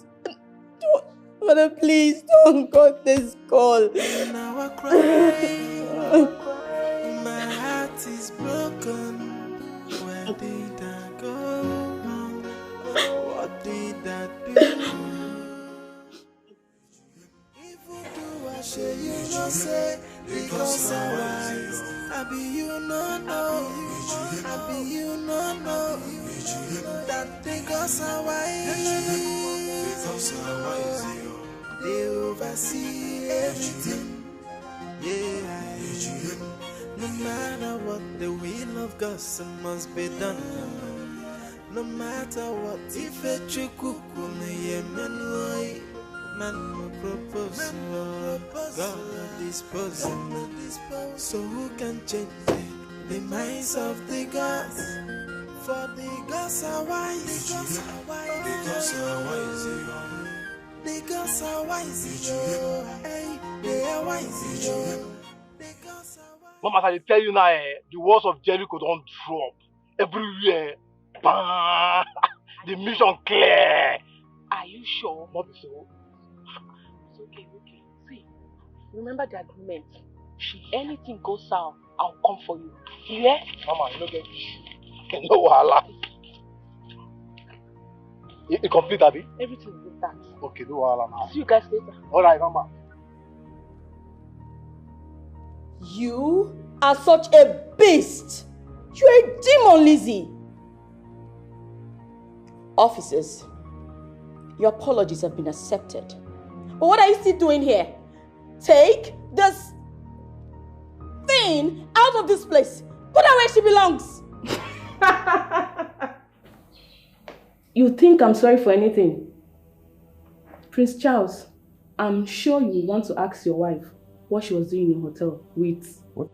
S2: Father, please don't cut this call.
S15: Now I cry. My heart is broken. Where did I go wrong? What did I do? If you do, I share you no say. Because I wise. I be you no know. I be you no know. That because I wise. Because I wise. They oversee everything. Yeah. No matter what, the will of God must be done. No matter what, if a chukuku me yemenoi, man no propose, God no dispose. So who can change the minds of the gods? For the gods are wise. The gods are wise. The gods are wise. Hey, they are wise.
S4: Mama, I tell you now, the walls of Jericho don't drop. Everywhere. Bam! The mission clear.
S22: Are you sure?
S4: Not so.
S22: It's okay. See, remember the agreement. Should anything go south, I'll come for you. You hear?
S4: Mama, you don't get issue. No wahala. You complete, Abby?
S22: Everything will be that.
S4: Okay, no wahala now.
S22: See you guys later.
S4: Alright, Mama.
S2: You are such a beast. You're a demon, Lizzie. Officers, your apologies have been accepted. But what are you still doing here? Take this thing out of this place. Put her where she belongs. You think I'm sorry for anything? Prince Charles, I'm sure you want to ask your wife what she was doing in the hotel with...
S3: What?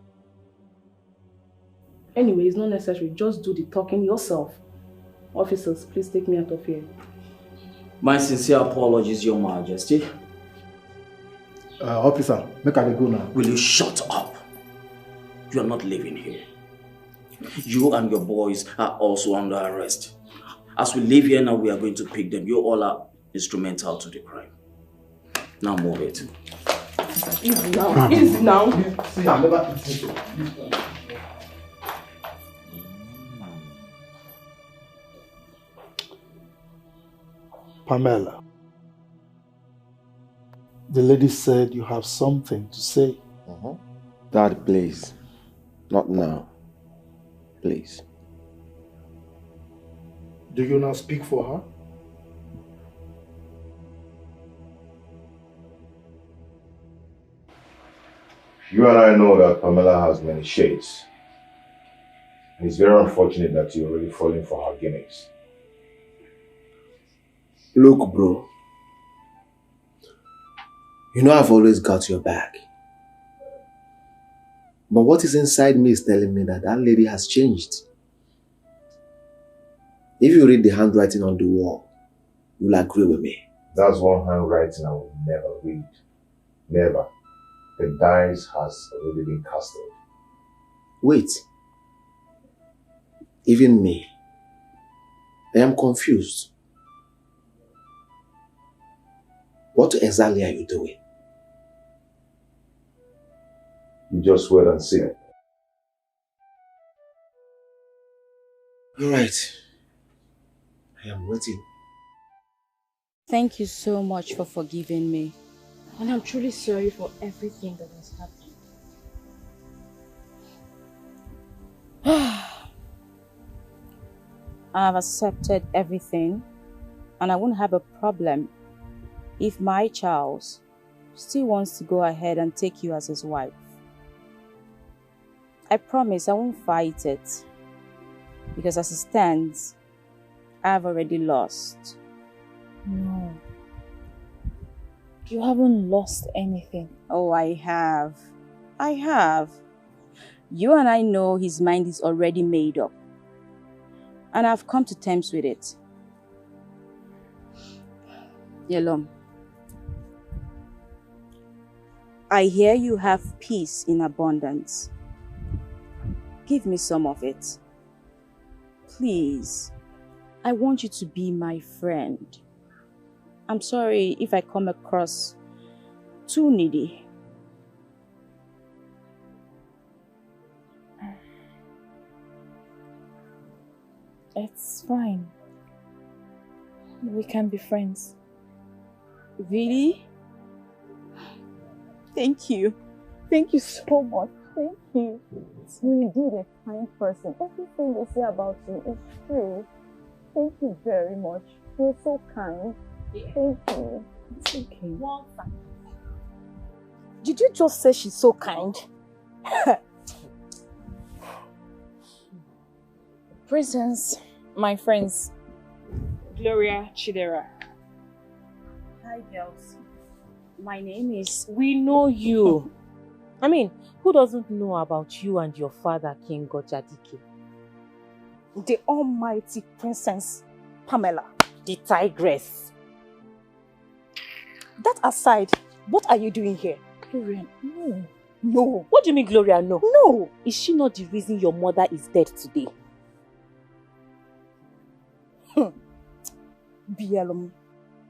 S2: Anyway, it's not necessary. Just do the talking yourself. Officers, please take me out of here.
S19: My sincere apologies, Your Majesty.
S8: Officer, make I go now.
S19: Will you shut up? You are not living here. You and your boys are also under arrest. As we leave here now, we are going to pick them. You all are instrumental to the crime. Now move it.
S2: Easy now. Easy now.
S8: See, I'm never eating. Pamela, the lady said you have something to say.
S3: Dad, please. Not now. Please.
S8: Do you now speak for her?
S5: You and I know that Pamela has many shades. And it's very unfortunate that you're really falling for her gimmicks.
S3: Look, bro. You know I've always got your back. But what is inside me is telling me that that lady has changed. If you read the handwriting on the wall, you'll agree with me.
S5: That's one handwriting I will never read. Never. The dice has already been casted.
S3: Wait. Even me. I am confused. What exactly are you doing?
S5: You just wait and see.
S3: You're right. I am waiting.
S17: Thank you so much for forgiving me. And I'm truly sorry for everything that has happened. I have accepted everything, and I won't have a problem if my Charles still wants to go ahead and take you as his wife. I promise I won't fight it. Because as it stands, I've already lost.
S11: No. You haven't lost anything.
S17: Oh, I have. I have. You and I know his mind is already made up. And I've come to terms with it. Yelom, I hear you have peace in abundance. Give me some of it. Please. I want you to be my friend. I'm sorry if I come across too needy.
S11: It's fine. We can be friends.
S17: Really? Thank you.
S11: Thank you so much. Thank you. You're indeed a kind person. Everything they say about you is true. Thank you very much. You're so kind. Thank you. It's okay.
S9: Well done. Did you just say she's so kind?
S11: Presents, my friends. Gloria Chidera.
S9: Hi, girls.
S17: My name is...
S6: We know you. I mean, who doesn't know about you and your father, King Gojadike?
S9: The almighty Princess Pamela.
S6: The tigress.
S9: That aside, what are you doing here?
S6: Gloria, no.
S9: No.
S6: What do you mean, Gloria, no?
S9: No.
S6: Is she not the reason your mother is dead today?
S9: Bielum,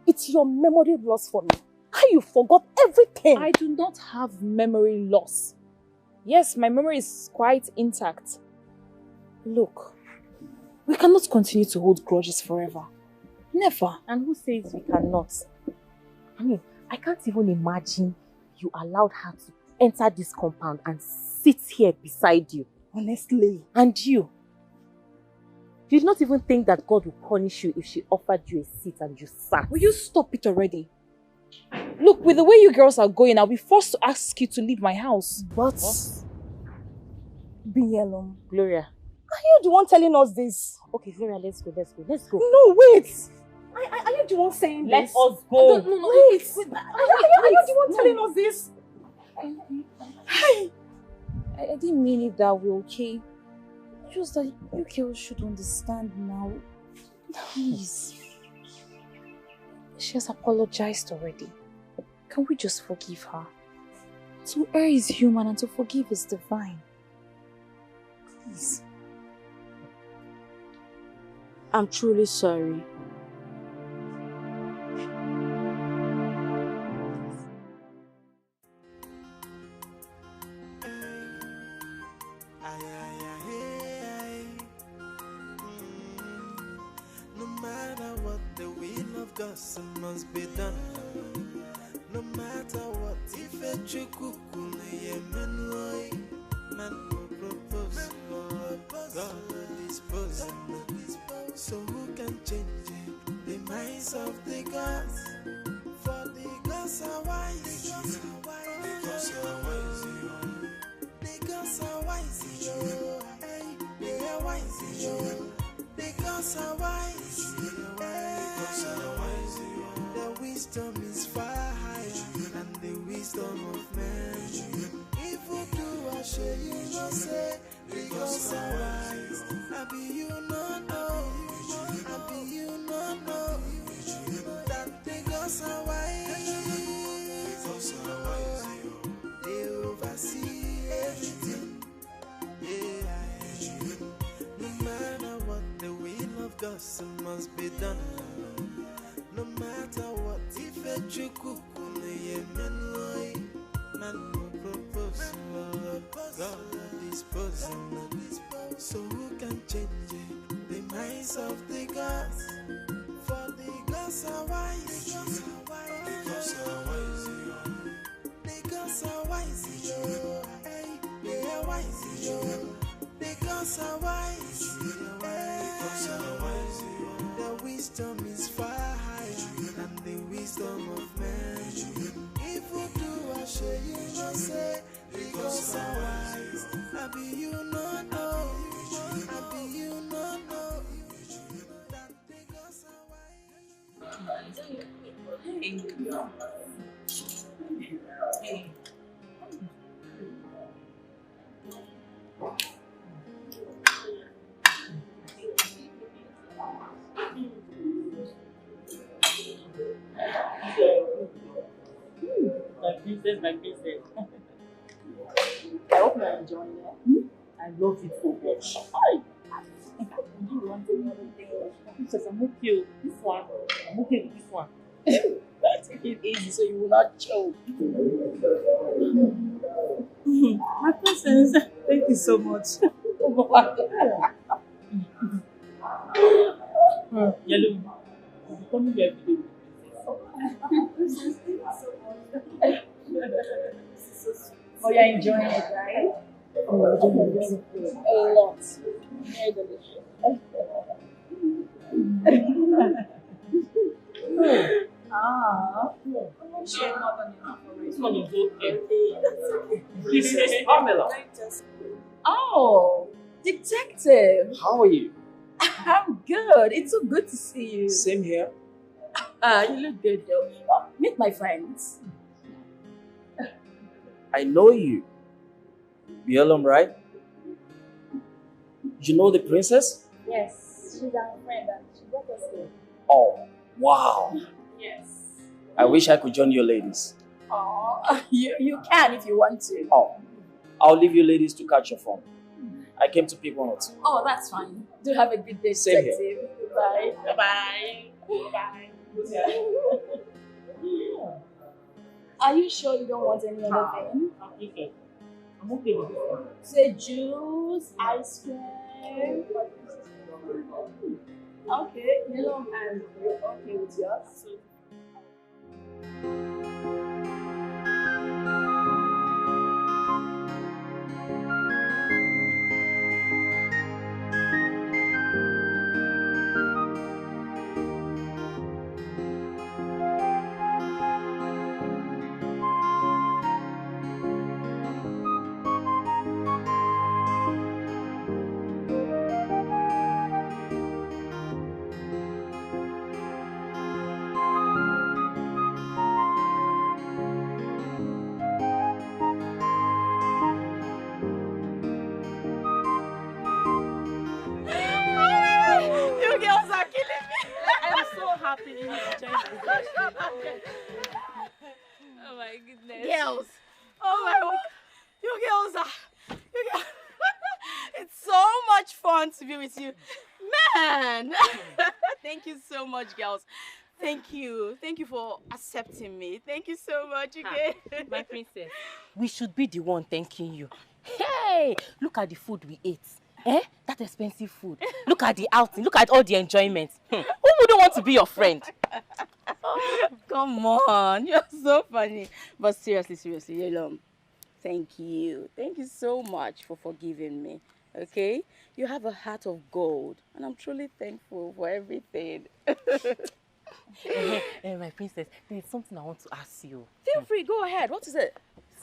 S9: it's your memory loss for me. How you forgot everything?
S11: I do not have memory loss. Yes, my memory is quite intact. Look, we cannot continue to hold grudges forever. Never.
S6: And who says we cannot? I mean, I can't even imagine you allowed her to enter this compound and sit here beside you.
S9: Honestly.
S6: And you did not even think that God would punish you if she offered you a seat and you sat.
S11: Will you stop it already? Look, with the way you girls are going, I'll be forced to ask you to leave my house.
S9: But... Bielum.
S6: Gloria.
S9: Are you the one telling us this?
S6: Okay, Gloria, let's go.
S9: No, wait! Are you the one saying
S6: Let
S9: this?
S6: us go.
S9: No, wait! Are you the one telling us this?
S11: I didn't mean it that way, okay? Just that you girls should understand now. Please. She has apologized already. Can we just forgive her? To err is human and to forgive is divine. Please.
S17: I'm truly sorry.
S15: No matter what, the will of God must be done. No matter what, if a chukukune yemenoi, man will propose, God will dispose. So who can change the minds of the gods? For the gods are wise. The gods are wise. The gods are wise. They are wise. The gods are wise. The wisdom is far higher than the wisdom of man. Evil do I show you no say, the gods are wise. I be you not know, I be you not know that the gods are wise. They oversee everything. Yeah. No matter what, the will of God must be done. No matter what, if a chukukune yemenoi, man will propose, God will dispose. So who can change the minds of the gods? For the gods are wise. The gods are wise. The gods are wise. They are wise. The gods are wise. The gods are wise. The wisdom is far higher than the wisdom of man. Evil do I show you no say, the gods are wise. I be you no know. I be you no know. That because
S11: Hey. My princess. I hope you're enjoying it. I love it so much. Do you want any other thing? Princess, I'm okay. This one. I'm okay with this one. Take it easy so you will not choke.
S9: My princess, thank you so much.
S11: Yellow, you're becoming very big.
S9: Princess, thank you so much.
S11: Oh, you're enjoying it, right?
S9: Oh, I'm enjoying it a lot.
S11: Very delicious.
S9: I'm sure not on enough already.
S11: This one is okay.
S9: That's okay.
S11: Princess Pamela.
S12: Oh, detective.
S19: How are you?
S12: I'm good. It's so good to see you.
S19: Same here.
S12: You look good though. Oh, meet my friends.
S19: I know you. Bielum, right? You know the princess?
S12: Yes, she's our friend and she brought us here.
S19: Oh, wow.
S12: Yes.
S19: I wish I could join you ladies.
S12: Oh, you can if you want to.
S19: Oh, I'll leave you ladies to catch your phone. I came to pick one or two.
S12: Oh, that's fine. Do have a good day,
S19: Same
S12: detective. Bye. Bye. Bye. Are you sure you don't want any other thing?
S11: I'm okay with this one.
S12: Say juice, ice cream. Okay, yellow and you're okay with yours.
S2: You girls are killing me.
S9: I'm so happy you enjoyed this.
S2: Oh my goodness. Girls. Oh my god. You girls are. It's so much fun to be with you. Man. Thank you so much, girls. Thank you. Thank you for accepting me. Thank you so much again.
S6: My princess, we should be the one thanking you. Hey, look at the food we ate. Eh? That expensive food. Look at the outing. Look at all the enjoyment. Who wouldn't want to be your friend?
S2: Oh, come on. You're so funny. But seriously, Yelom, thank you. Thank you so much for forgiving me. Okay? You have a heart of gold. And I'm truly thankful for everything.
S6: My princess, there's something I want to ask you.
S2: Feel free. Go ahead. What is it?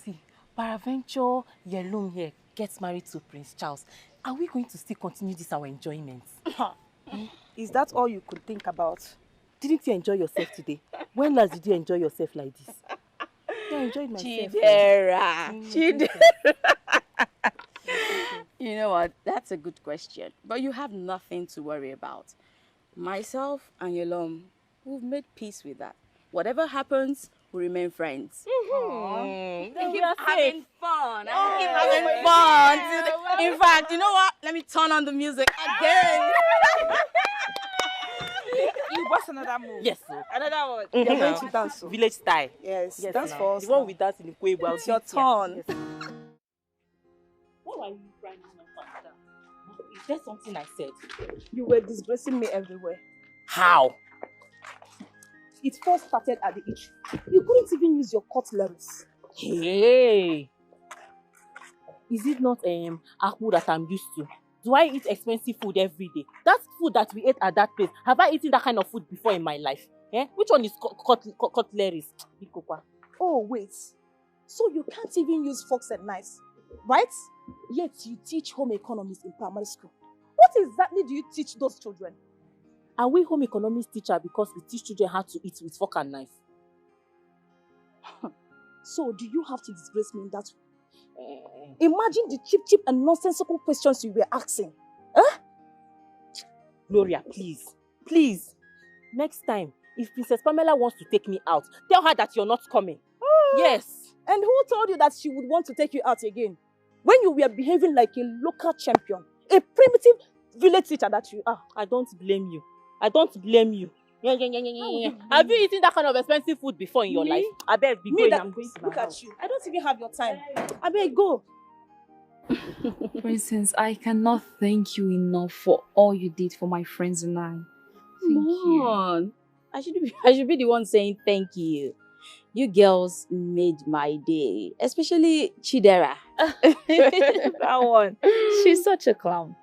S6: See, peradventure, Yellow here gets married to Prince Charles. Are we going to still continue this our enjoyment?
S9: Is that all you could think about?
S6: Didn't you enjoy yourself today? When last did you enjoy yourself like this? Yeah, I enjoyed myself.
S2: Chidera. You know what? That's a good question. But you have nothing to worry about. Myself and Yolom, we've made peace with that. Whatever happens, we remain friends.
S6: Then
S2: We
S6: we
S2: keep
S6: are
S2: having
S6: safe.
S2: fun.
S6: Oh,
S2: Keep having fun. In fact, you know what? Let me turn on the music again.
S9: You bust another move.
S6: Yes, sir.
S9: Another one.
S6: Mhm.
S9: You're going to dance.
S6: Village style.
S9: Yes,
S6: Yes,
S9: dance
S6: now.
S9: for us.
S6: The one
S9: now.
S6: we dance in the Kwebo.
S9: It's your turn.
S6: Yes. What are you crying about that? Is there something I said?
S9: You were disgracing me everywhere.
S6: How?
S9: It first started at the itch. You couldn't even use your cutleries.
S6: Hey! Is it not akpu that I'm used to? Do I eat expensive food every day? That's food that we ate at that place. Have I eaten that kind of food before in my life? Eh? Which one is cutleries?
S9: Oh, wait. So you can't even use forks and knives, right? Yet you teach home economics in primary school. What exactly do you teach those children?
S6: Are we home economics teacher because we teach children how to eat with fork and knife?
S9: So do you have to disgrace me in that way? Imagine the cheap and nonsensical questions you were asking. Huh?
S6: Gloria, please. Please. Next time, if Princess Pamela wants to take me out, tell her that you're not coming. Yes.
S9: And who told you that she would want to take you out again? When you were behaving like a local champion, a primitive village teacher that you are.
S6: I don't blame you. I don't blame you. Have you eaten that kind of expensive food before in your life? I beg, be going. I'm going to
S9: Look at you. I don't even have your time. I beg, go.
S11: Princess, I cannot thank you enough for all you did for my friends and I. Thank you.
S17: On. I should be the one saying thank you. You girls made my day, especially Chidera.
S11: That one. She's such a clown.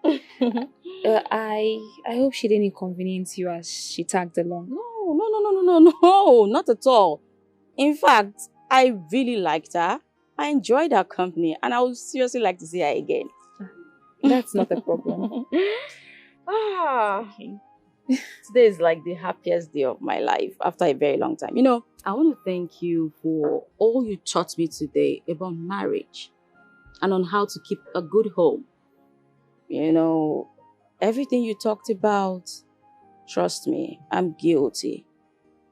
S11: I hope she didn't inconvenience you as she tagged along.
S17: No, not at all. In fact, I really liked her. I enjoyed her company, and I would seriously like to see her again.
S11: That's not a problem.
S17: Today is like the happiest day of my life after a very long time. You know, I want to thank you for all you taught me today about marriage and on how to keep a good home. You know, everything you talked about, trust me, I'm guilty.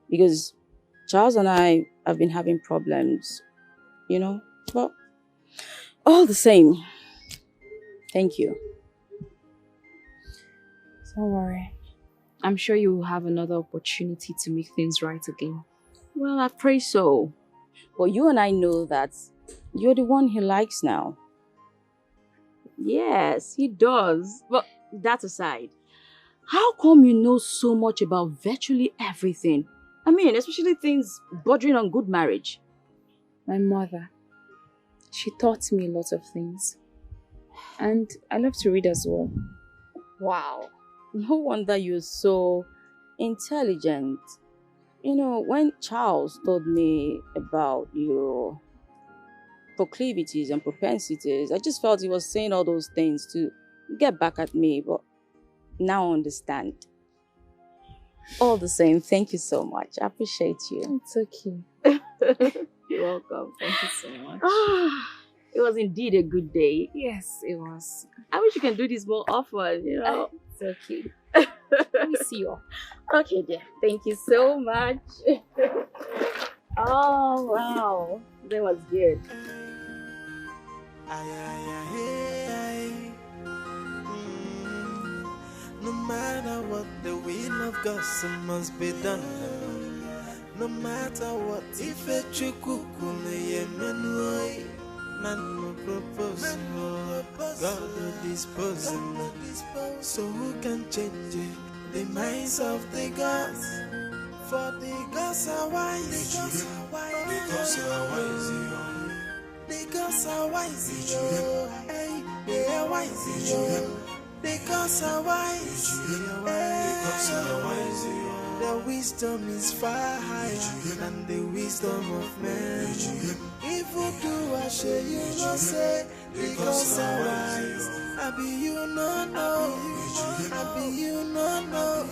S17: Because Charles and I have been having problems, you know, but all the same, thank you.
S11: Don't worry. I'm sure you will have another opportunity to make things right again.
S17: Well, I pray so. But you and I know that you're the one he likes now. Yes, he does. But that aside, how come you know so much about virtually everything? I mean, especially things bordering on good marriage.
S11: My mother, she taught me a lot of things. And I love to read as well.
S17: Wow. No wonder you're so intelligent. You know, when Charles told me about your proclivities and propensities, I just felt he was saying all those things to get back at me, but now I understand. All the same, thank you so much. I appreciate you.
S11: It's okay.
S17: You're welcome. Thank you so much.
S1: It was indeed a good day.
S11: Yes, it was.
S1: I wish you can do this more often, you know.
S11: It's okay. Let me see you.
S1: Okay, dear. Thank you so much. Oh, wow. That was good.
S15: No matter what, the will of God must be done. No matter what, if a chikukume man will propose, God will dispose. So who can change it? The minds of the gods. For the gods are wise. The gods are wise. The gods are wise. They are wise. The gods are wise. The wisdom is far higher than the wisdom of man. If you do, I share you not say. The gods are wise. I be you not know. I be you not know.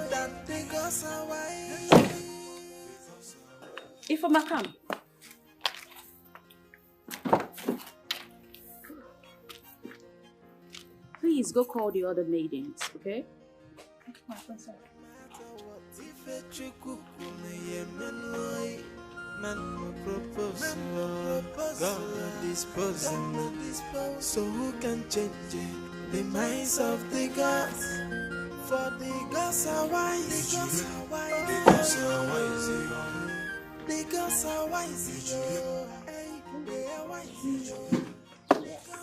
S15: That the gods are wise.
S17: If I come. Please go call the other maidens, okay?
S15: Man will propose, God will dispose. So who can change it? The minds of the gods. For the gods are wise. The gods are wise. The gods are wise. They are wise.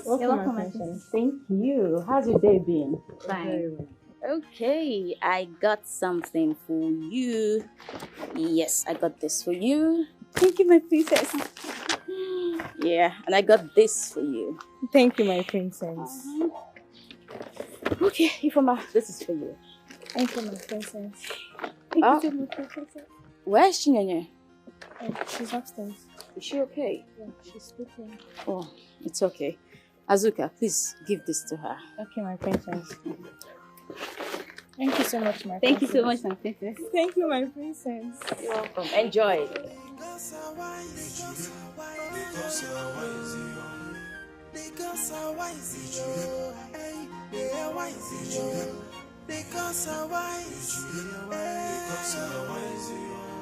S1: Welcome, my friend. Thank you. How's your day been?
S17: Fine. Okay, I got something for you. Yes, I got this for you.
S11: Thank you, my princess.
S17: Yeah, and I got this for you.
S11: Thank you, my princess.
S17: Okay, Ifoma, this is for you.
S11: Thank you, my princess.
S17: Oh.
S11: Thank you, my princess.
S17: Where's Chinenye?
S11: She's upstairs.
S17: Is she okay?
S11: Yeah, she's sleeping.
S17: Oh, it's okay. Azuka, please give this to her.
S9: Okay, my princess. Thank you so much, my princess.
S17: Thank you so much, my princess.
S9: Thank you, my princess.
S17: You're welcome. Enjoy.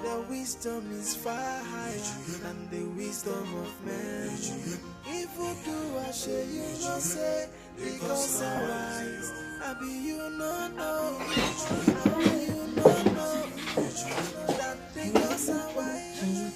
S15: The wisdom is far higher than the wisdom of men. If you do, I share you no say, because I'm wise. I be you no know. I be you no know. That because I'm wise.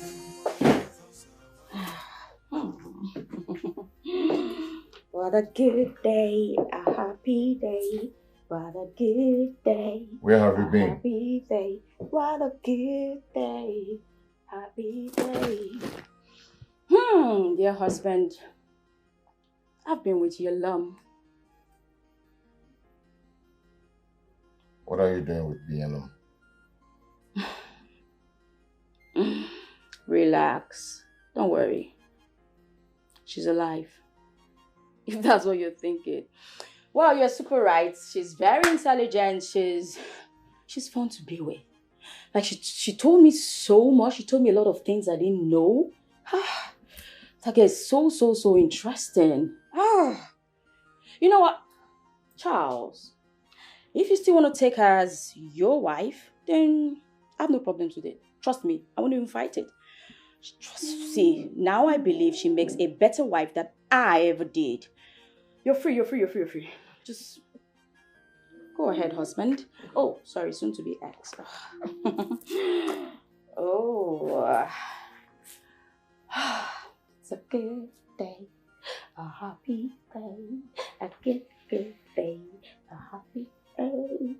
S10: What a good day, a happy day. What a good day.
S5: Where have you been?
S10: Happy day. What a good day. Happy day.
S17: Dear husband, I've been with you long.
S5: What are you doing with BNM?
S17: Relax. Don't worry. She's alive. If that's what you're thinking. Well, you're super right. She's very intelligent. She's fun to be with. Like she told me so much. She told me a lot of things I didn't know. That girl is so interesting. You know what, Charles? If you still want to take her as your wife, then I have no problems with it. Trust me, I won't even fight it. See, now I believe she makes a better wife than I ever did. You're free. Just go ahead, husband. Oh, sorry, soon to be ex.
S10: It's a good day, a happy day, a good day, a happy day.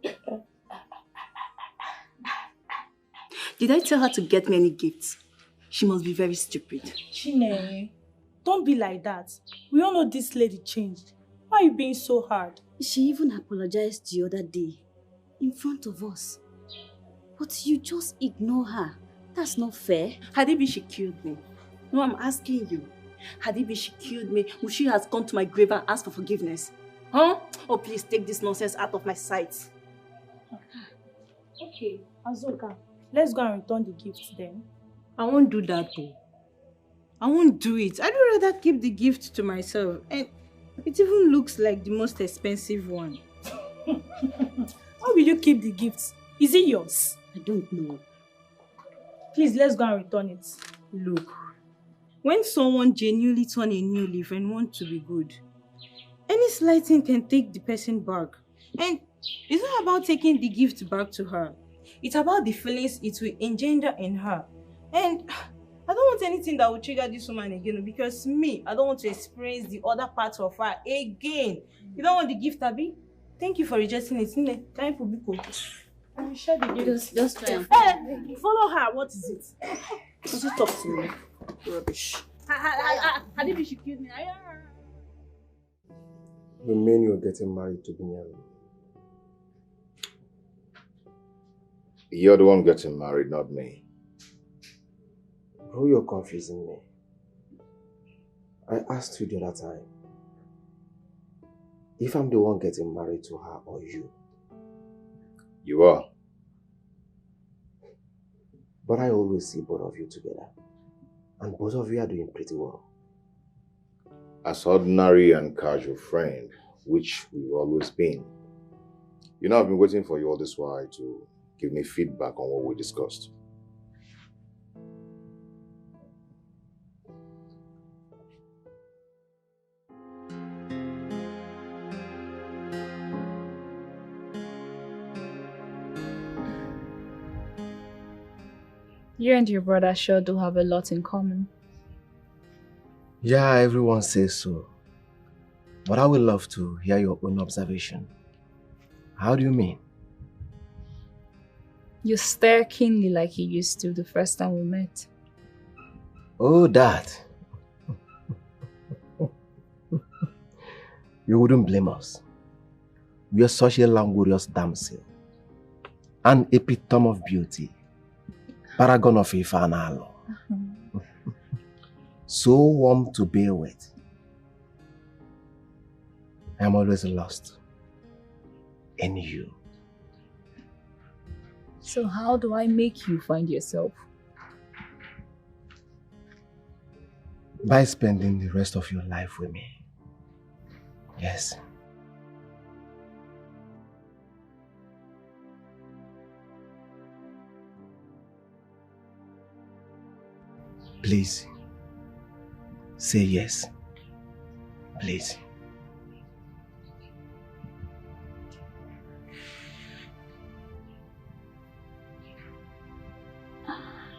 S9: Did I tell her to get me any gifts? She must be very stupid.
S14: Chine, don't be like that. We all know this lady changed. Why are you being so hard?
S10: She even apologized the other day in front of us. But you just ignore her. That's not fair.
S9: Had it been she killed me? No, I'm asking you. Had it been she killed me, would she have gone to my grave and asked for forgiveness? Huh? Oh, please take this nonsense out of my sight.
S14: Okay, Azuka, let's go and return the gifts then.
S9: I won't do that, though. I won't do it. I'd rather keep the gift to myself. And it even looks like the most expensive one.
S14: Why will you keep the gifts? Is it yours?
S10: I don't know.
S14: Please, let's go and return it.
S9: Look, when someone genuinely turns a new leaf and wants to be good, any slight thing can take the person back. And it's not about taking the gift back to her. It's about the feelings it will engender in her. And I don't want anything that will trigger this woman again, because me, I don't want to experience the other parts of her again. You don't want the gift, Abby? Thank you for rejecting it. Time for Biko. I'm sure the gift.
S10: Just try and
S14: hey, follow her. What is it?
S9: Does it talk to me? Rubbish.
S14: Had it been she killed me?
S3: The men you're getting married to Billionaire.
S5: You're the one getting married, not me.
S3: Bro, you're confusing me. I asked you the other time if I'm the one getting married to her or you.
S5: You are.
S3: But I always see both of you together. And both of you are doing pretty well.
S5: As ordinary and casual friend, which we've always been. You know, I've been waiting for you all this while to give me feedback on what we discussed.
S11: You and your brother sure do have a lot in common.
S3: Yeah, everyone says so. But I would love to hear your own observation. How do you mean?
S11: You stare keenly like you used to the first time we met.
S3: Oh, that. You wouldn't blame us. We are such a languorous damsel. An epitome of beauty. Paragon of Ifanalo. So warm to bear with. I am always lost in you.
S11: So how do I make you find yourself?
S3: By spending the rest of your life with me. Yes. Please, say yes. Please.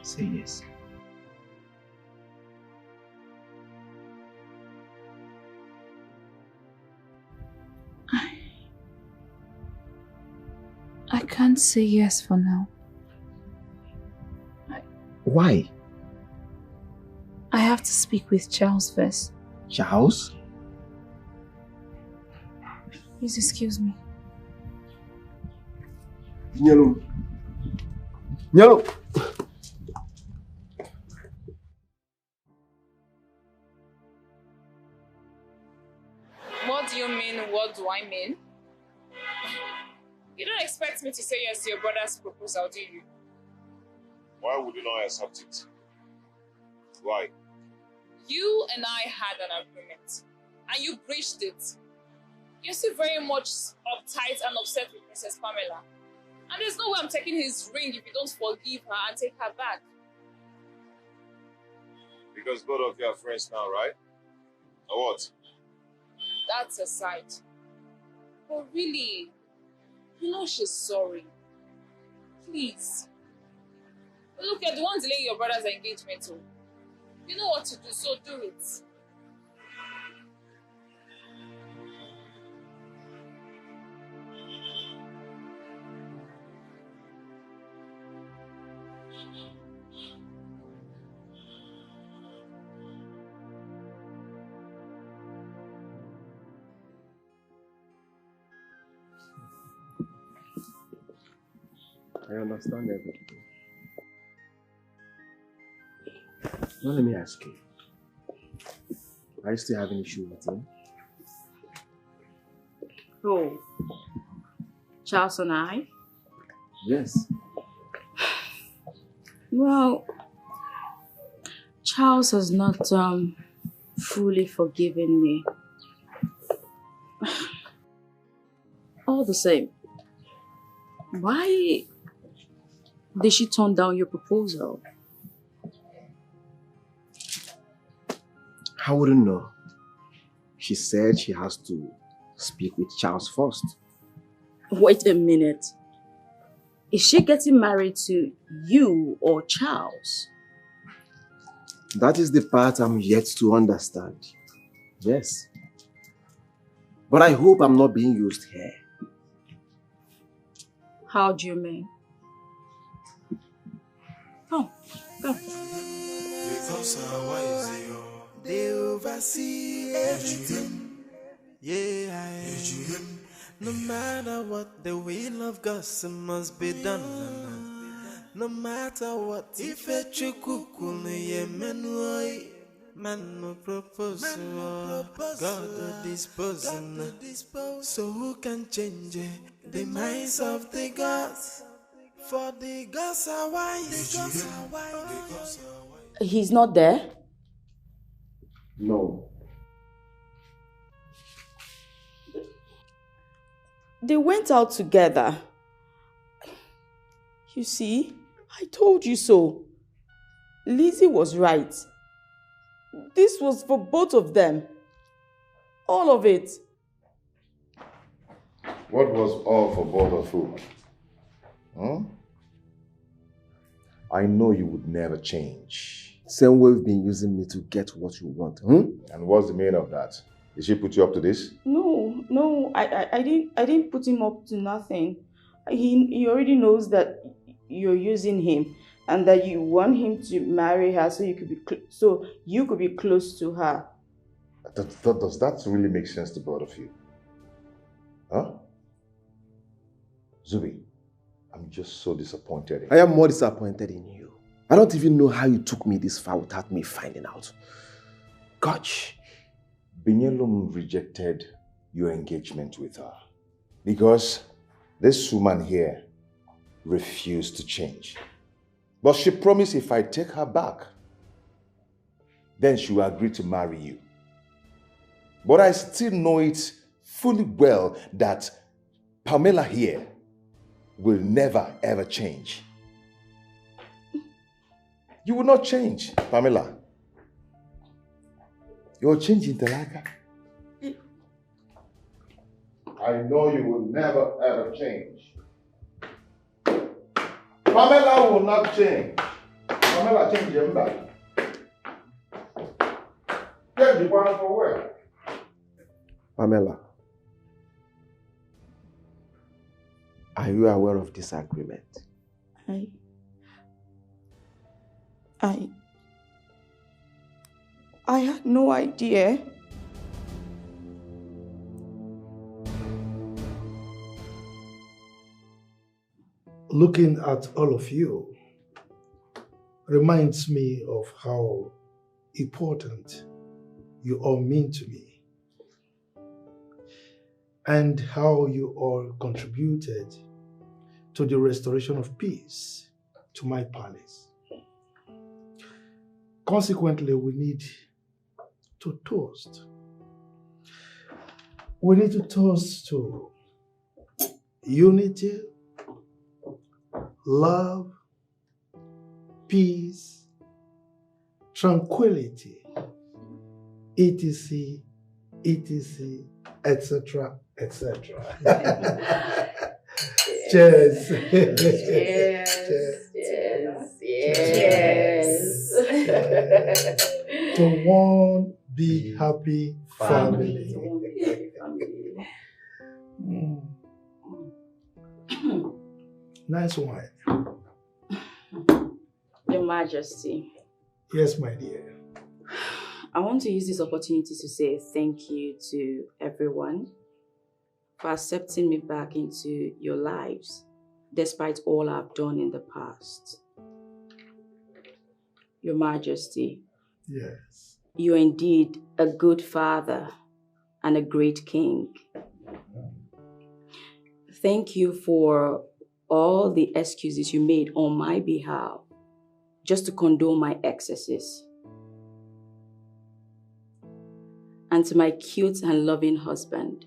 S3: Say yes.
S11: I can't say yes for now.
S3: Why?
S11: I have to speak with Charles first.
S3: Charles?
S11: Please excuse me.
S3: Nyalo. Nyalo.
S11: What do you mean? What do I mean? You don't expect me to say yes to your brother's proposal, do you?
S5: Why would you not accept it? Why?
S11: You and I had an agreement, and you breached it. You're still very much uptight and upset with Mrs. Pamela. And there's no way I'm taking his ring if you don't forgive her and take her back.
S5: Because both of you are friends now, right? Or what?
S11: That's aside. But really, you know she's sorry. Please. Look, you're the one delaying your brother's engagement too. You know what to do, so do it.
S3: I understand everything. Now let me ask you. Are you still having an issue with him?
S17: Oh, Charles and I?
S3: Yes.
S17: Well, Charles has not fully forgiven me. All the same, why did she turn down your proposal?
S3: I wouldn't know. She said she has to speak with Charles first.
S17: Wait a minute. Is she getting married to you or Charles?
S3: That is the part I'm yet to understand. Yes. But I hope I'm not being used here.
S17: How do you mean? Oh, go.
S15: Because our wives, they oversee everything. Yeah, no matter what, the will of God must be done. No matter what, if a chukukune yemenoi, man no propose, God disposing. So who can change the minds of the gods? For the gods are wise.
S17: He's not there?
S3: No.
S2: They went out together. You see, I told you so. Lizzie was right. This was for both of them. All of it.
S5: What was all for both of you? Huh? I know you would never change.
S3: Same way you've been using me to get what you want.
S5: And what's the meaning of that? Did she put you up to this?
S2: No, I didn't put him up to nothing. He already knows that you're using him and that you want him to marry her so you could be close to her.
S5: Does that really make sense to both of you? Huh? Zubi, I'm just so disappointed.
S3: I am more disappointed in you. I don't even know how you took me this far without me finding out. Gosh.
S5: Binyelum rejected your engagement with her. Because this woman here refused to change. But she promised if I take her back, then she will agree to marry you. But I still know it fully well that Pamela here will never ever change. You will not change, Pamela. You're changing, Talaka. I know you will never ever change. Pamela will not change. Pamela change your back. Get the one for where?
S3: Pamela, are you aware of this agreement?
S13: I had no idea.
S8: Looking at all of you reminds me of how important you all mean to me and how you all contributed to the restoration of peace to my palace. Consequently, we need to toast. We need to toast to unity, love, peace, tranquility, etc., etc., etc., etc. Cheers.
S12: Cheers.
S8: To one big happy family. Nice wine.
S17: Your Majesty.
S8: Yes, my dear.
S17: I want to use this opportunity to say thank you to everyone for accepting me back into your lives, despite all I've done in the past. Your Majesty.
S8: Yes.
S17: You're indeed a good father and a great king. Thank you for all the excuses you made on my behalf just to condone my excesses. And to my cute and loving husband,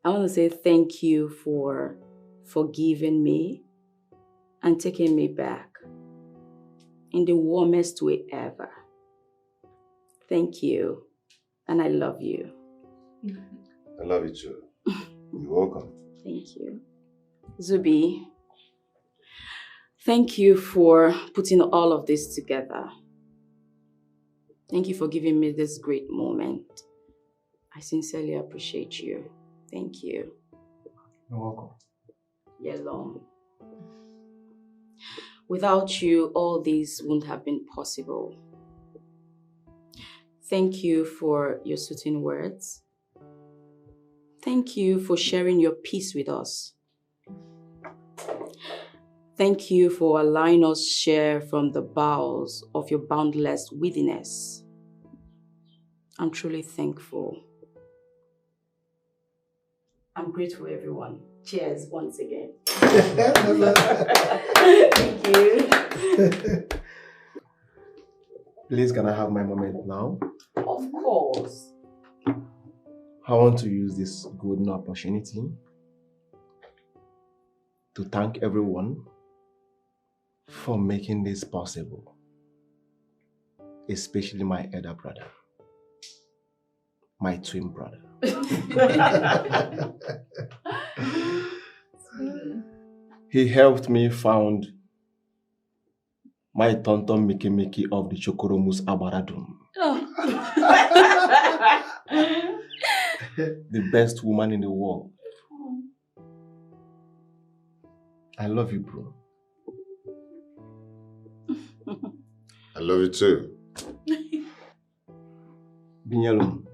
S17: I want to say thank you for forgiving me and taking me back in the warmest way ever. Thank you, and I love you.
S5: I love you too. You're welcome.
S17: Thank you. Zubi, thank you for putting all of this together. Thank you for giving me this great moment. I sincerely appreciate you. Thank you.
S3: You're welcome.
S17: Yellow. Without you, all this wouldn't have been possible. Thank you for your soothing words. Thank you for sharing your peace with us. Thank you for allowing us share from the bowels of your boundless wittiness. I'm truly thankful. I'm grateful, everyone. Cheers once again. Thank you.
S3: Please, can I have my moment now?
S17: Of course.
S3: I want to use this golden opportunity to thank everyone for making this possible, especially my elder brother, my twin brother. He helped me found my tonton Miki of the Chokoromus Abaradum. The best woman in the world. I love you, bro.
S5: I love you too.
S3: Binyalum.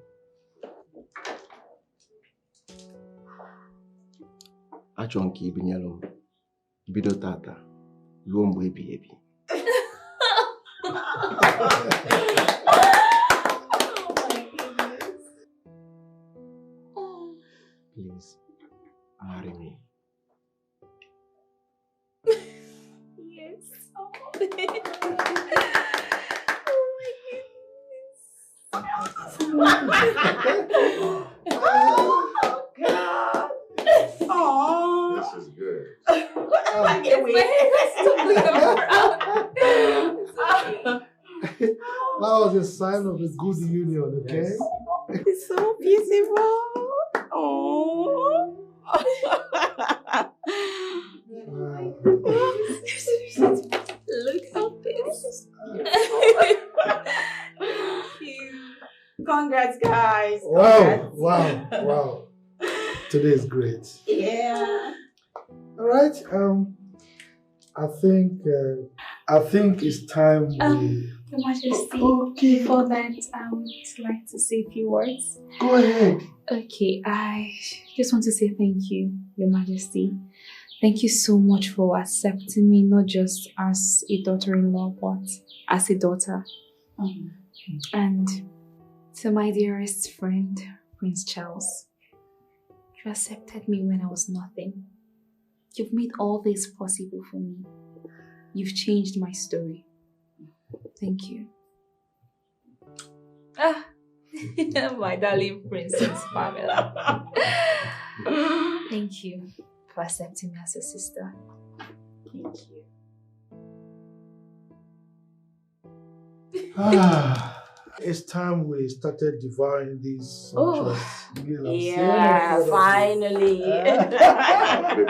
S3: Achonki Binyalum. Bido tata. Luombo ebi.
S5: Oh, this is good.
S12: I can't wait to clean up.
S8: That was a sign of a good union, okay?
S12: Yes. It's so beautiful. Oh. Look how this. Congrats, guys. Congrats.
S8: Wow. Today is great.
S12: Yeah.
S8: All right. I think it's time we.
S11: Your Majesty, before that, I would like to say a few words.
S8: Go ahead.
S11: Okay, I just want to say thank you, Your Majesty. Thank you so much for accepting me, not just as a daughter-in-law, but as a daughter. And to my dearest friend, Prince Charles, you accepted me when I was nothing. You've made all this possible for me. You've changed my story. Thank you.
S12: My darling Princess Pamela.
S11: Thank you for accepting me as a sister.
S12: Thank you.
S8: It's time we started devouring these meals.
S12: Yeah, finally.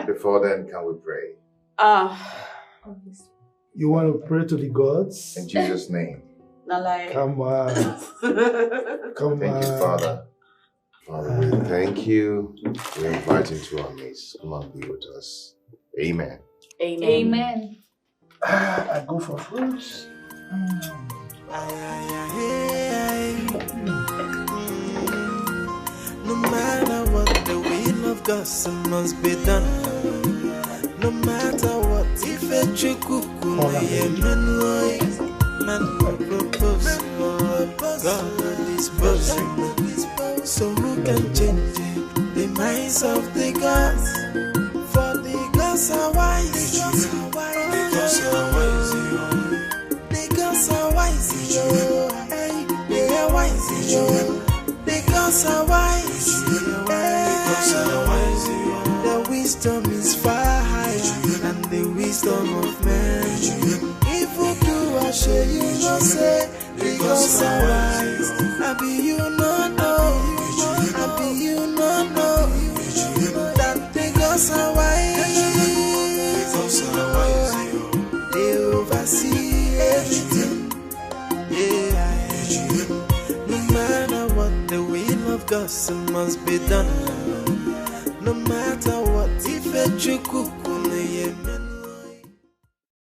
S5: Before then, can we pray?
S12: Obviously.
S8: You want to pray to the gods?
S5: In Jesus' name.
S12: Not like.
S8: Come on.
S5: Thank you, Father. Father, we thank you. We invite you to our midst. Come and be with us. Amen.
S11: Amen.
S8: I go for fruits.
S15: No matter what, the will of God must be done. No matter what, if a man propose, God dispose. So who can change the minds of the gods? For the gods are wise. The gods are wise. The gods are wise. They are wise. The gods are wise. The wisdom is far higher than the wisdom of man. If you do, I shall you not say the gods are wise. I be you not know. I be you not know that the gods are wise. They oversee everything. No matter what, the will of God must be done. No matter what, if a